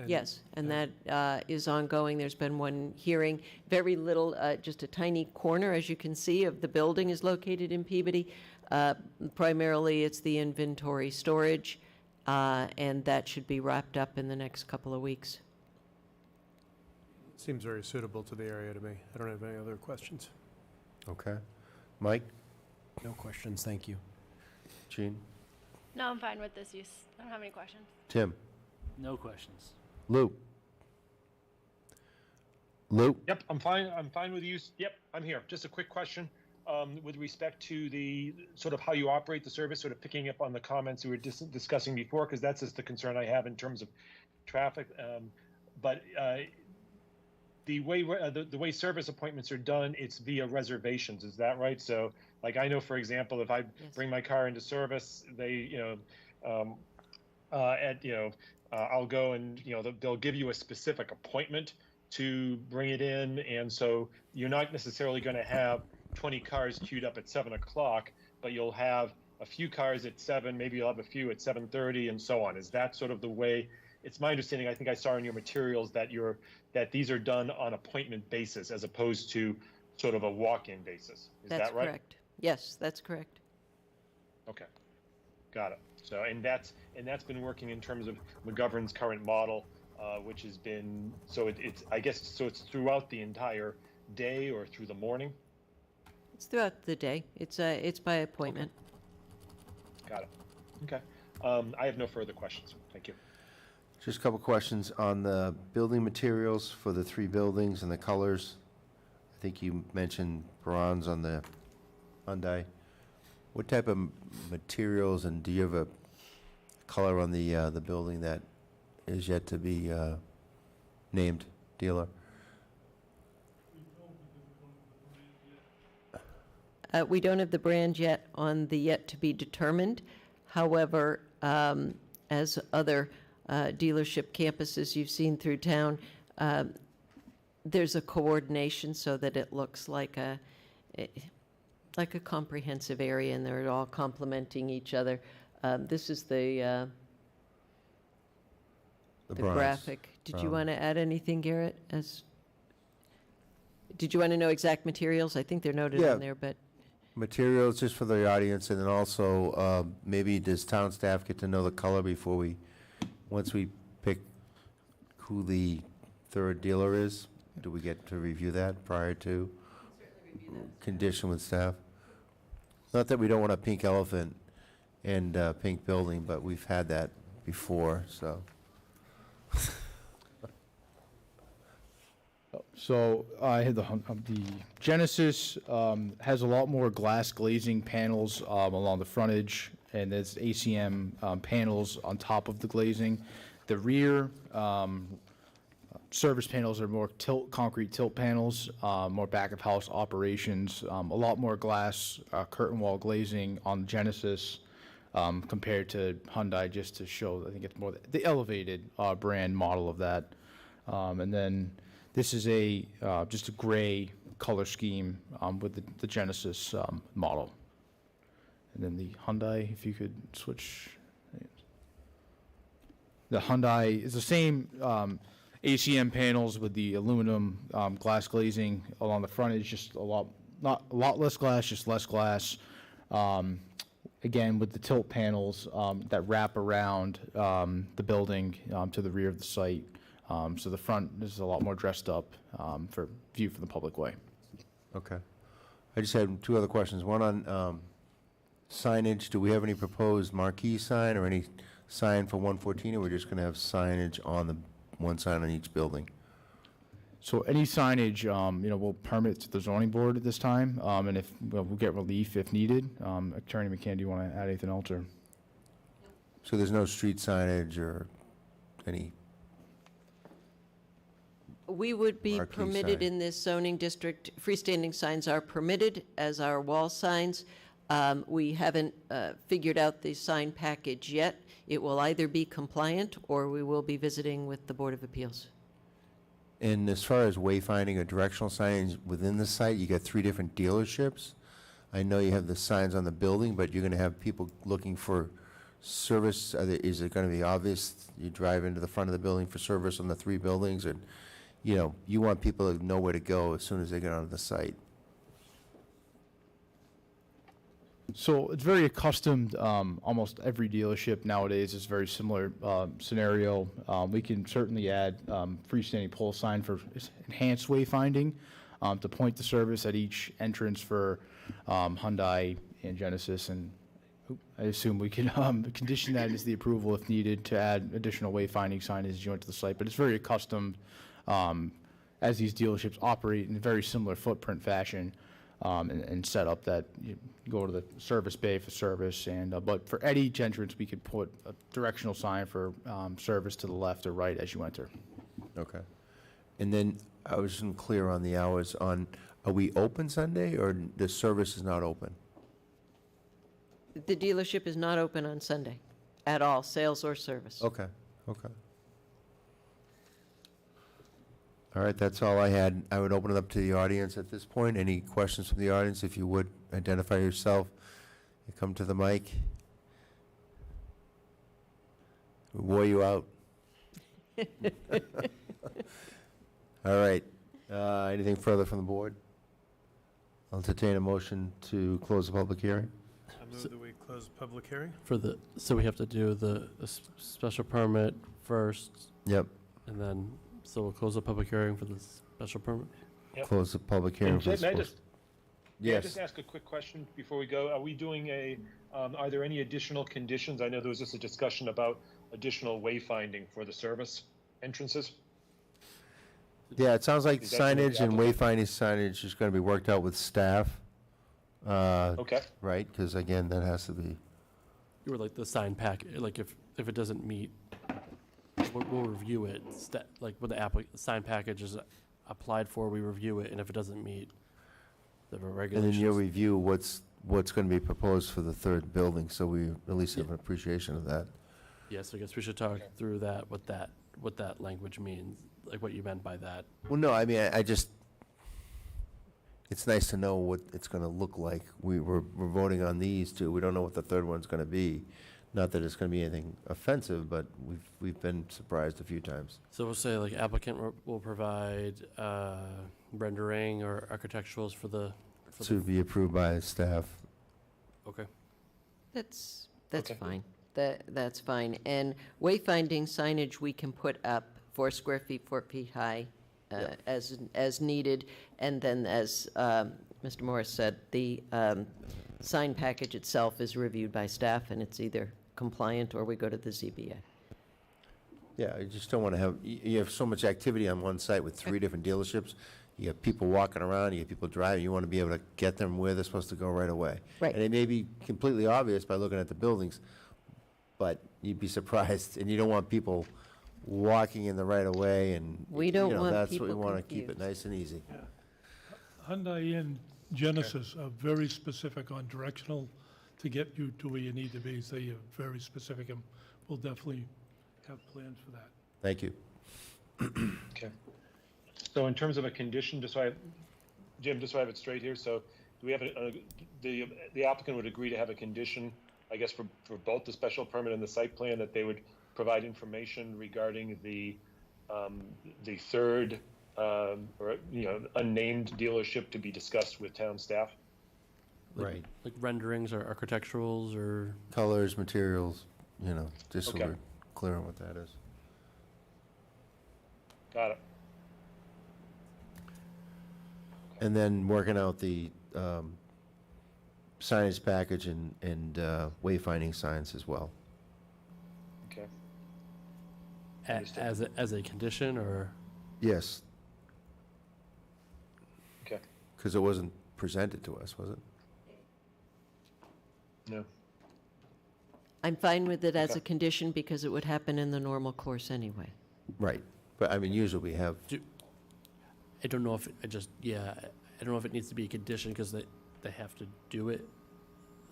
Yes, and that is ongoing. There's been one hearing. Very little, just a tiny corner, as you can see, of the building is located in Peabody. Primarily, it's the inventory storage, and that should be wrapped up in the next couple of weeks. Seems very suitable to the area to me. I don't have any other questions. Okay. Mike? No questions, thank you. Gene? No, I'm fine with this use. I don't have any questions. Tim? No questions. Lou? Lou? Yep, I'm fine. I'm fine with the use. Yep, I'm here. Just a quick question with respect to the sort of how you operate the service, sort of picking up on the comments we were discussing before, because that's just the concern I have in terms of traffic. But the way service appointments are done, it's via reservations. Is that right? So, like, I know, for example, if I bring my car into service, they, I'll go and they'll give you a specific appointment to bring it in, and so you're not necessarily going to have 20 cars queued up at 7 o'clock, but you'll have a few cars at 7, maybe you'll have a few at 7:30, and so on. Is that sort of the way? It's my understanding, I think I saw in your materials, that these are done on appointment basis as opposed to sort of a walk-in basis. Is that right? That's correct. Yes, that's correct. Okay, got it. So, and that's been working in terms of McGovern's current model, which has been, so it's I guess, so it's throughout the entire day or through the morning? It's throughout the day. It's by appointment. Okay. Got it. Okay. I have no further questions. Thank you. Just a couple questions on the building materials for the 3 buildings and the colors. I think you mentioned bronze on the Hyundai. What type of materials, and do you have a color on the building that is yet to be named dealer? We don't have the brand yet on the yet to be determined. However, as other dealership campuses you've seen through town, there's a coordination so that it looks like a comprehensive area, and they're all complementing each other. This is the graphic. Did you want to add anything, Garrett? Did you want to know exact materials? I think they're noted on there, but Materials, just for the audience, and then also, maybe does town staff get to know the color before once we pick who the third dealer is? Do we get to review that prior to condition with staff? Not that we don't want a pink elephant and pink building, but we've had that before, so. So I had the Genesis has a lot more glass glazing panels along the frontage, and there's ACM panels on top of the glazing. The rear service panels are more concrete tilt panels, more back of house operations, a lot more glass curtain wall glazing on Genesis compared to Hyundai, just to show, I think it's more the elevated brand model of that. And then this is just a gray color scheme with the Genesis model. And then the Hyundai, if you could switch. The Hyundai is the same ACM panels with the aluminum glass glazing along the front. It's just not a lot less glass, just less glass. Again, with the tilt panels that wrap around the building to the rear of the site. So the front is a lot more dressed up for view from the public way. Okay. I just had two other questions. One on signage. Do we have any proposed marquee sign or any sign for 114, or we're just going to have signage on the one sign on each building? So any signage, we'll permit to the zoning board at this time, and if we'll get relief if needed. Attorney McCann, do you want to add anything else, or? So there's no street signage or any? We would be Marquee permitted sign. in this zoning district, freestanding signs are permitted as our wall signs. We haven't figured out the sign package yet. It will either be compliant or we will be visiting with the Board of Appeals. And as far as wayfinding or directional signage within the site, you got 3 different dealerships. I know you have the signs on the building, but you're going to have people looking for service. Is it going to be obvious you drive into the front of the building for service on the 3 buildings? And, you want people to know where to go as soon as they get onto the site. So it's very accustomed, almost every dealership nowadays is very similar scenario. We can certainly add freestanding pole sign for enhanced wayfinding to point the service at each entrance for Hyundai and Genesis, and I assume we can condition that as the approval if needed to add additional wayfinding signage as you enter the site, but it's very accustomed as these dealerships operate in a very similar footprint fashion. And set up that you go to the service bay for service, and but for at each entrance we could put a directional sign for service to the left or right as you enter. Okay. And then I wasn't clear on the hours on, are we open Sunday or the service is not open? The dealership is not open on Sunday at all, sales or service. Okay, okay. All right, that's all I had. I would open it up to the audience at this point. Any questions from the audience? If you would, identify yourself. You come to the mic. We wore you out. All right. Anything further from the board? I'll entertain a motion to close the public hearing. I move that we close the public hearing. So we have to do the special permit first. Yep. And then, so we'll close the public hearing for the special permit? Yep. Close the public hearing. And for may I the just, may I Yes. just ask a quick question before we go? Are we doing are there any additional conditions? I know there was just a discussion about additional wayfinding for the service entrances. Yeah, it sounds like Is that something signage the and applicant- wayfinding signage is going to be worked out with staff. Okay. Right, because again, that has to be, You were like the sign pack, like if it doesn't meet, we'll review it. Like when the sign package is applied for, we review it, and if it doesn't meet the and then regulations. you'll review what's going to be proposed for the third building, so we at least have an appreciation of that. Yes, I guess we should talk through that, what that language means, like what you meant by that. Well, no, I mean, I just, it's nice to know what it's going to look like. We're voting on these two. We don't know what the third one's going to be. Not that it's going to be anything offensive, but we've been surprised a few times. So we'll say like applicant will provide rendering or architecturals for the for To the, be approved by staff. okay. That's Okay. fine. That's fine. And wayfinding signage, we can put up 4 square feet, 4 feet high, as needed. And then, as Mr. Morris said, the sign package itself is reviewed by staff, and it's either compliant or we go to the ZBA. Yeah, you just don't want to have, you have so much activity on one site with 3 different dealerships. You have people walking around, you have people driving, you want to be able to get them where they're supposed to go right away. Right. And it may be completely obvious by looking at the buildings, but you'd be surprised, and you don't want people walking in the right of way, and, We don't you know, want that's what we people want to keep it confused. nice and easy. Hyundai and Genesis are very specific on directional to get you to where you need to be, so you're very specific, and we'll definitely have plans for that. Thank you. Okay. So in terms of a condition, Jim, just so I have it straight here, so do we have the applicant would agree to have a condition, I guess, for both the special permit and the site plan, that they would provide information regarding the third, or, unnamed dealership to be discussed with town staff? Right. Like renderings or architecturals or? Colors, materials, just so Okay. we're clear on what that is. Got it. And then working out the signage package and wayfinding signs as well. Okay. As a condition, or? Yes. Okay. Because it wasn't presented to us, was it? No. I'm fine with it as Okay. a condition because it would happen in the normal course anyway. Right. But, I mean, usually we have, I don't know if, I don't know if it needs to be a condition because they have to do it.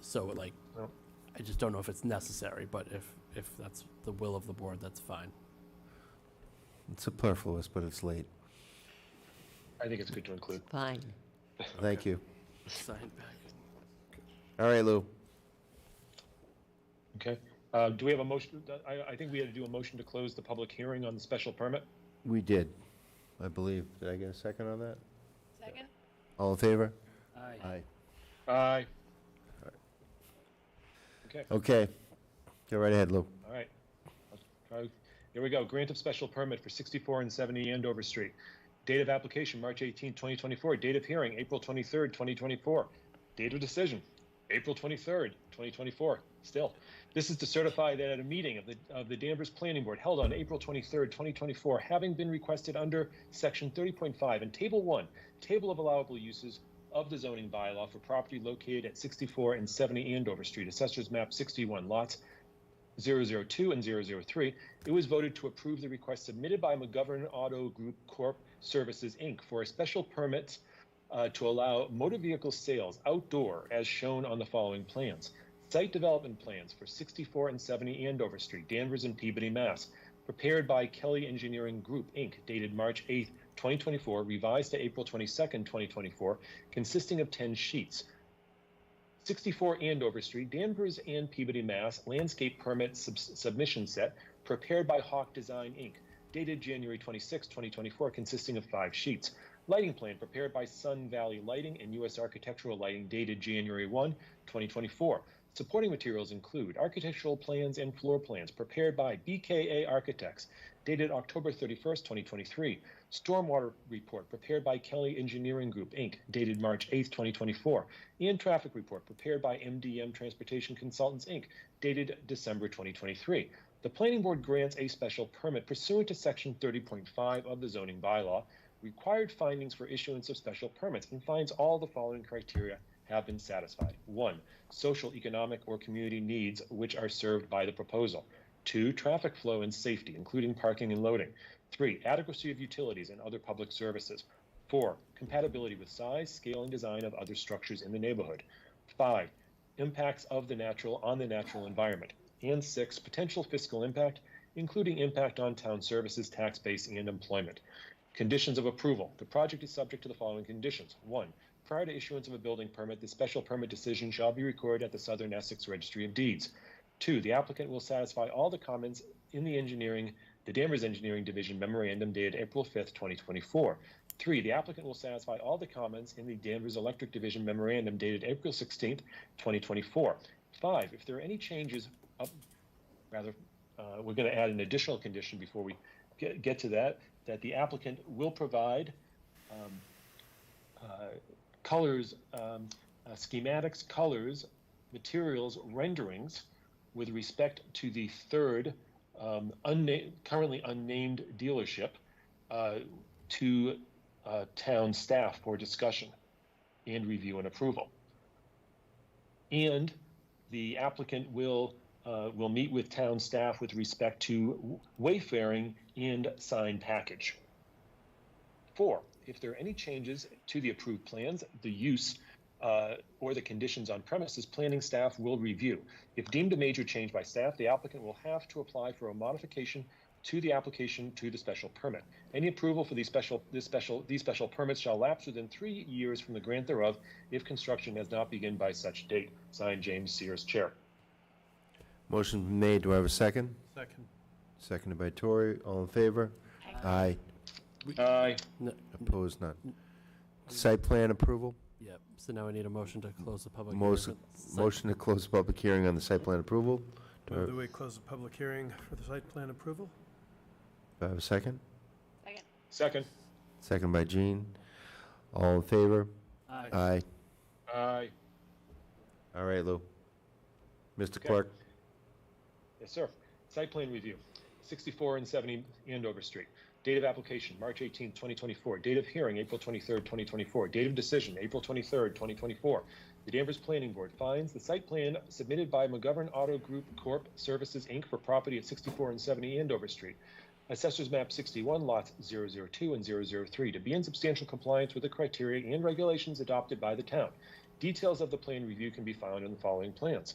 So like, No. I just don't know if it's necessary, but if that's the will of the board, that's fine. it's superfluous, but it's late. I think it's good to include. Fine. Thank you. Sign back. All right, Lou. Okay. Do we have a motion? I think we had to do a motion to close the public hearing on the special permit. We did, I believe. Did I get a second on that? Second? All in favor? Aye. Aye. Aye. Okay. Okay. Go right ahead, Lou. All right. Here we go. Grant of special permit for 64 and 70 Andover Street. Date of application, March 18, 2024. Date of hearing, April 23rd, 2024. Date of decision, April 23rd, 2024. Still, this is to certify that at a meeting of the Danvers Planning Board held on April 23rd, 2024, having been requested under Section 30.5 and Table 1, Table of Allowable Uses of the zoning bylaw for property located at 64 and 70 Andover Street, Assessors Map 61, lots 002 and 003, it was voted to approve the request submitted by McGovern Auto Group Corp. Services, Inc. for a special permit to allow motor vehicle sales outdoor as shown on the following plans. Site development plans for 64 and 70 Andover Street, Danvers and Peabody, Mass. Prepared by Kelly Engineering Group, Inc., dated March 8, 2024, revised to April 22, 2024, consisting of 10 sheets. 64 Andover Street, Danvers and Peabody, Mass. Landscape permit submission set, prepared by Hawk Design, Inc., dated January 26, 2024, consisting of 5 sheets. Lighting plan prepared by Sun Valley Lighting and U.S. Architectural Lighting, dated January 1, 2024. Supporting materials include architectural plans and floor plans prepared by BKA Architects, dated October 31st, 2023. Stormwater report prepared by Kelly Engineering Group, Inc., dated March 8th, 2024. And traffic report prepared by MDM Transportation Consultants, Inc., dated December 2023. The Planning Board grants a special permit pursuant to Section 30.5 of the zoning bylaw, required findings for issuance of special permits, and finds all the following criteria have been satisfied. 1, social, economic, or community needs which are served by the proposal. 2, traffic flow and safety, including parking and loading. 3, adequacy of utilities and other public services. 4, compatibility with size, scale, and design of other structures in the neighborhood. 5, impacts of the natural environment. And 6, potential fiscal impact, including impact on town services, tax base, and employment. Conditions of approval. The project is subject to the following conditions. 1, prior to issuance of a building permit, the special permit decision shall be recorded at the Southern Essex Registry of Deeds. 2, the applicant will satisfy all the comments in the engineering the Danvers Engineering Division memorandum dated April 5th, 2024. 3, the applicant will satisfy all the comments in the Danvers Electric Division memorandum dated April 16th, 2024. 5, if there are any changes, we're going to add an additional condition before we get to that the applicant will provide colors, schematics, colors, materials, renderings with respect to the third currently unnamed dealership to town staff for discussion and review and approval. And the applicant will meet with town staff with respect to wayfaring and sign package. 4, if there are any changes to the approved plans, the use or the conditions on premises, planning staff will review. If deemed a major change by staff, the applicant will have to apply for a modification to the application to the special permit. Any approval for these special permits shall lapse within 3 years from the grant thereof if construction has not begun by such date. Signed, James Sears, Chair. Motion made. Do I have a second? Second. Seconded by Tori. All in favor? Aye. Aye. Opposed? None. Site plan approval? Yep, so now I need a motion to close the public hearing. Motion to close the public hearing on the site plan approval. Move that we close the public hearing for the site plan approval. Do I have a second? Second. Second by Jean. All in favor? Aye. Aye. Aye. All right, Lou. Mr. Okay. Clerk. Yes, sir. Site plan review, 64 and 70 Andover Street. Date of application, March 18, 2024. Date of hearing, April 23, 2024. Date of decision, April 23, 2024. The Danvers Planning Board finds the site plan submitted by McGovern Auto Group Corp. Services, Inc. for property at 64 and 70 Andover Street. Assessors Map 61, lots 002 and 003 to be in substantial compliance with the criteria and regulations adopted by the town. Details of the plan review can be found in the following plans.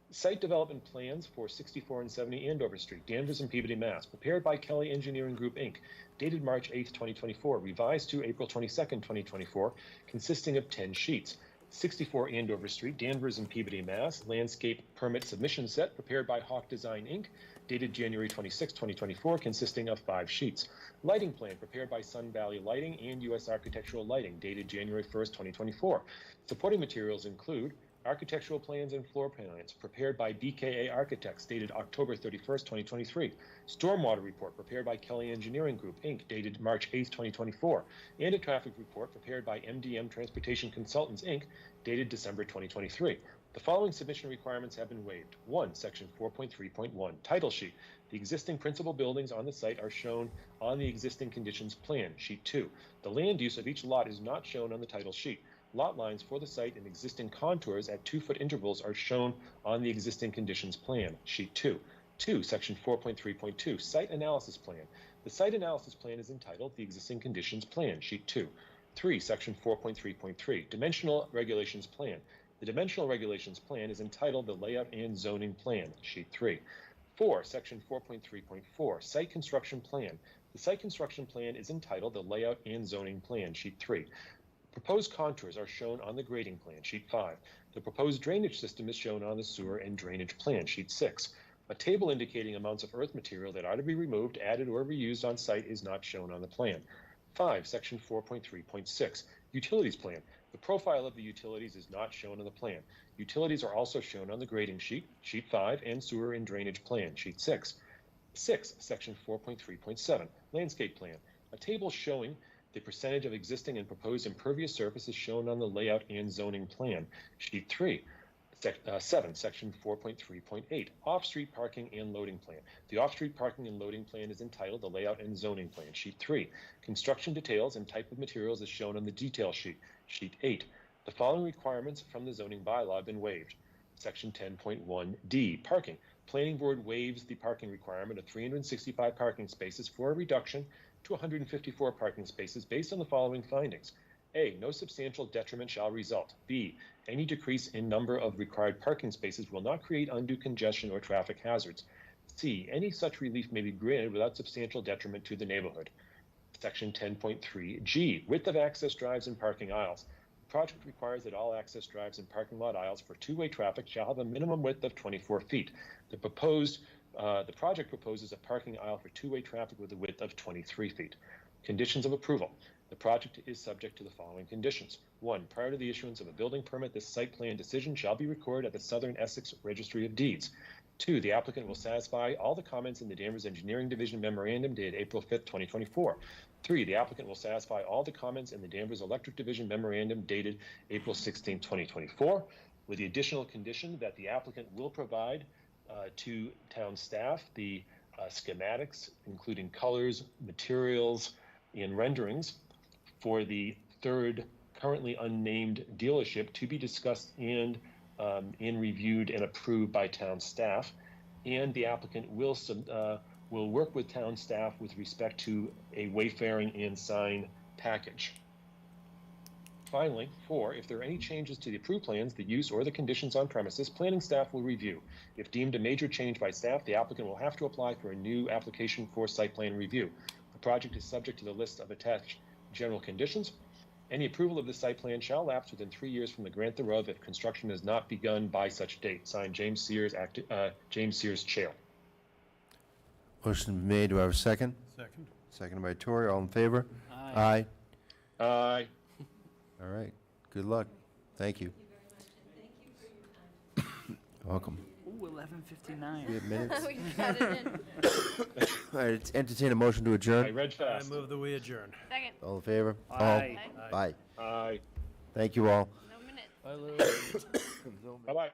Site development plans for 64 and 70 Andover Street, Danvers and Peabody, Mass. Prepared by Kelly Engineering Group, Inc. Dated March 8, 2024. Revised to April 22, 2024. Consisting of 10 sheets. 64 Andover Street, Danvers and Peabody, Mass. Landscape permit submission set. Prepared by Hawk Design, Inc. Dated January 26, 2024. Consisting of 5 sheets. Lighting plan prepared by Sun Valley Lighting and U.S. Architectural Lighting. Dated January 1, 2024. Supporting materials include architectural plans and floor plans prepared by BKA Architects dated October 31st, 2023. Stormwater report prepared by Kelly Engineering Group, Inc. dated March 8th, 2024. And a traffic report prepared by MDM Transportation Consultants, Inc. dated December 2023. The following submission requirements have been waived. 1, Section 4.3.1, Title Sheet. The existing principal buildings on the site are shown on the existing conditions plan, Sheet 2. The land use of each lot is not shown on the title sheet. Lot lines for the site and existing contours at 2-foot intervals are shown on the existing conditions plan, Sheet 2. 2, Section 4.3.2, Site Analysis Plan. The Site Analysis Plan is entitled the Existing Conditions Plan, Sheet 2. 3, Section 4.3.3, Dimensional Regulations Plan. The Dimensional Regulations Plan is entitled the Layout and Zoning Plan, Sheet 3. 4, Section 4.3.4, Site Construction Plan. The Site Construction Plan is entitled the Layout and Zoning Plan, Sheet 3. Proposed contours are shown on the grading plan, Sheet 5. The proposed drainage system is shown on the sewer and drainage plan, Sheet 6. A table indicating amounts of earth material that are to be removed, added, or reused on site is not shown on the plan. 5, Section 4.3.6, Utilities Plan. The profile of the utilities is not shown on the plan. Utilities are also shown on the grading sheet, Sheet 5, and sewer and drainage plan, Sheet 6. 6, Section 4.3.7, Landscape Plan. A table showing the percentage of existing and proposed impervious surface is shown on the Layout and Zoning Plan, Sheet 3. 7, Section 4.3.8, Off-Street Parking and Loading Plan. The Off-Street Parking and Loading Plan is entitled the Layout and Zoning Plan, Sheet 3. Construction details and type of materials is shown on the Detail Sheet, Sheet 8. The following requirements from the zoning bylaw have been waived. Section 10.1D, Parking. Planning Board waives the parking requirement of 365 parking spaces for a reduction to 154 parking spaces based on the following findings. A, no substantial detriment shall result. B, any decrease in number of required parking spaces will not create undue congestion or traffic hazards. C, any such relief may be granted without substantial detriment to the neighborhood. Section 10.3G, width of access drives and parking aisles. The project requires that all access drives and parking lot aisles for two-way traffic shall have a minimum width of 24 feet. The proposed The project proposes a parking aisle for two-way traffic with a width of 23 feet. Conditions of approval. The project is subject to the following conditions. 1, prior to the issuance of a building permit, this site plan decision shall be recorded at the Southern Essex Registry of Deeds. 2, the applicant will satisfy all the comments in the Danvers Engineering Division memorandum dated April 5th, 2024. 3, the applicant will satisfy all the comments in the Danvers Electric Division memorandum dated April 16th, 2024, with the additional condition that the applicant will provide to town staff the schematics, including colors, materials, and renderings for the third currently unnamed dealership to be discussed and reviewed and approved by town staff. And the applicant will work with town staff with respect to a wayfaring and sign package. Finally, 4, if there are any changes to the approved plans, the use, or the conditions on premises, planning staff will review. If deemed a major change by staff, the applicant will have to apply for a new application for site plan review. The project is subject to the list of attached general conditions. Any approval of the site plan shall lapse within 3 years from the grant thereof if construction has not begun by such date. Signed, James Sears, Chair. Motion made. Do I have a second? Second. Seconded by Tori. All in favor? Aye. Aye. All right. Good luck. Thank you. Welcome. Ooh, 11:59. We have minutes. We got it in. All right. Entertain a motion to I adjourn. read I fast. move that we adjourn. Second. All in favor? Aye. Aye. Aye. Thank you all. No minutes. Bye, Lou. Bye-bye.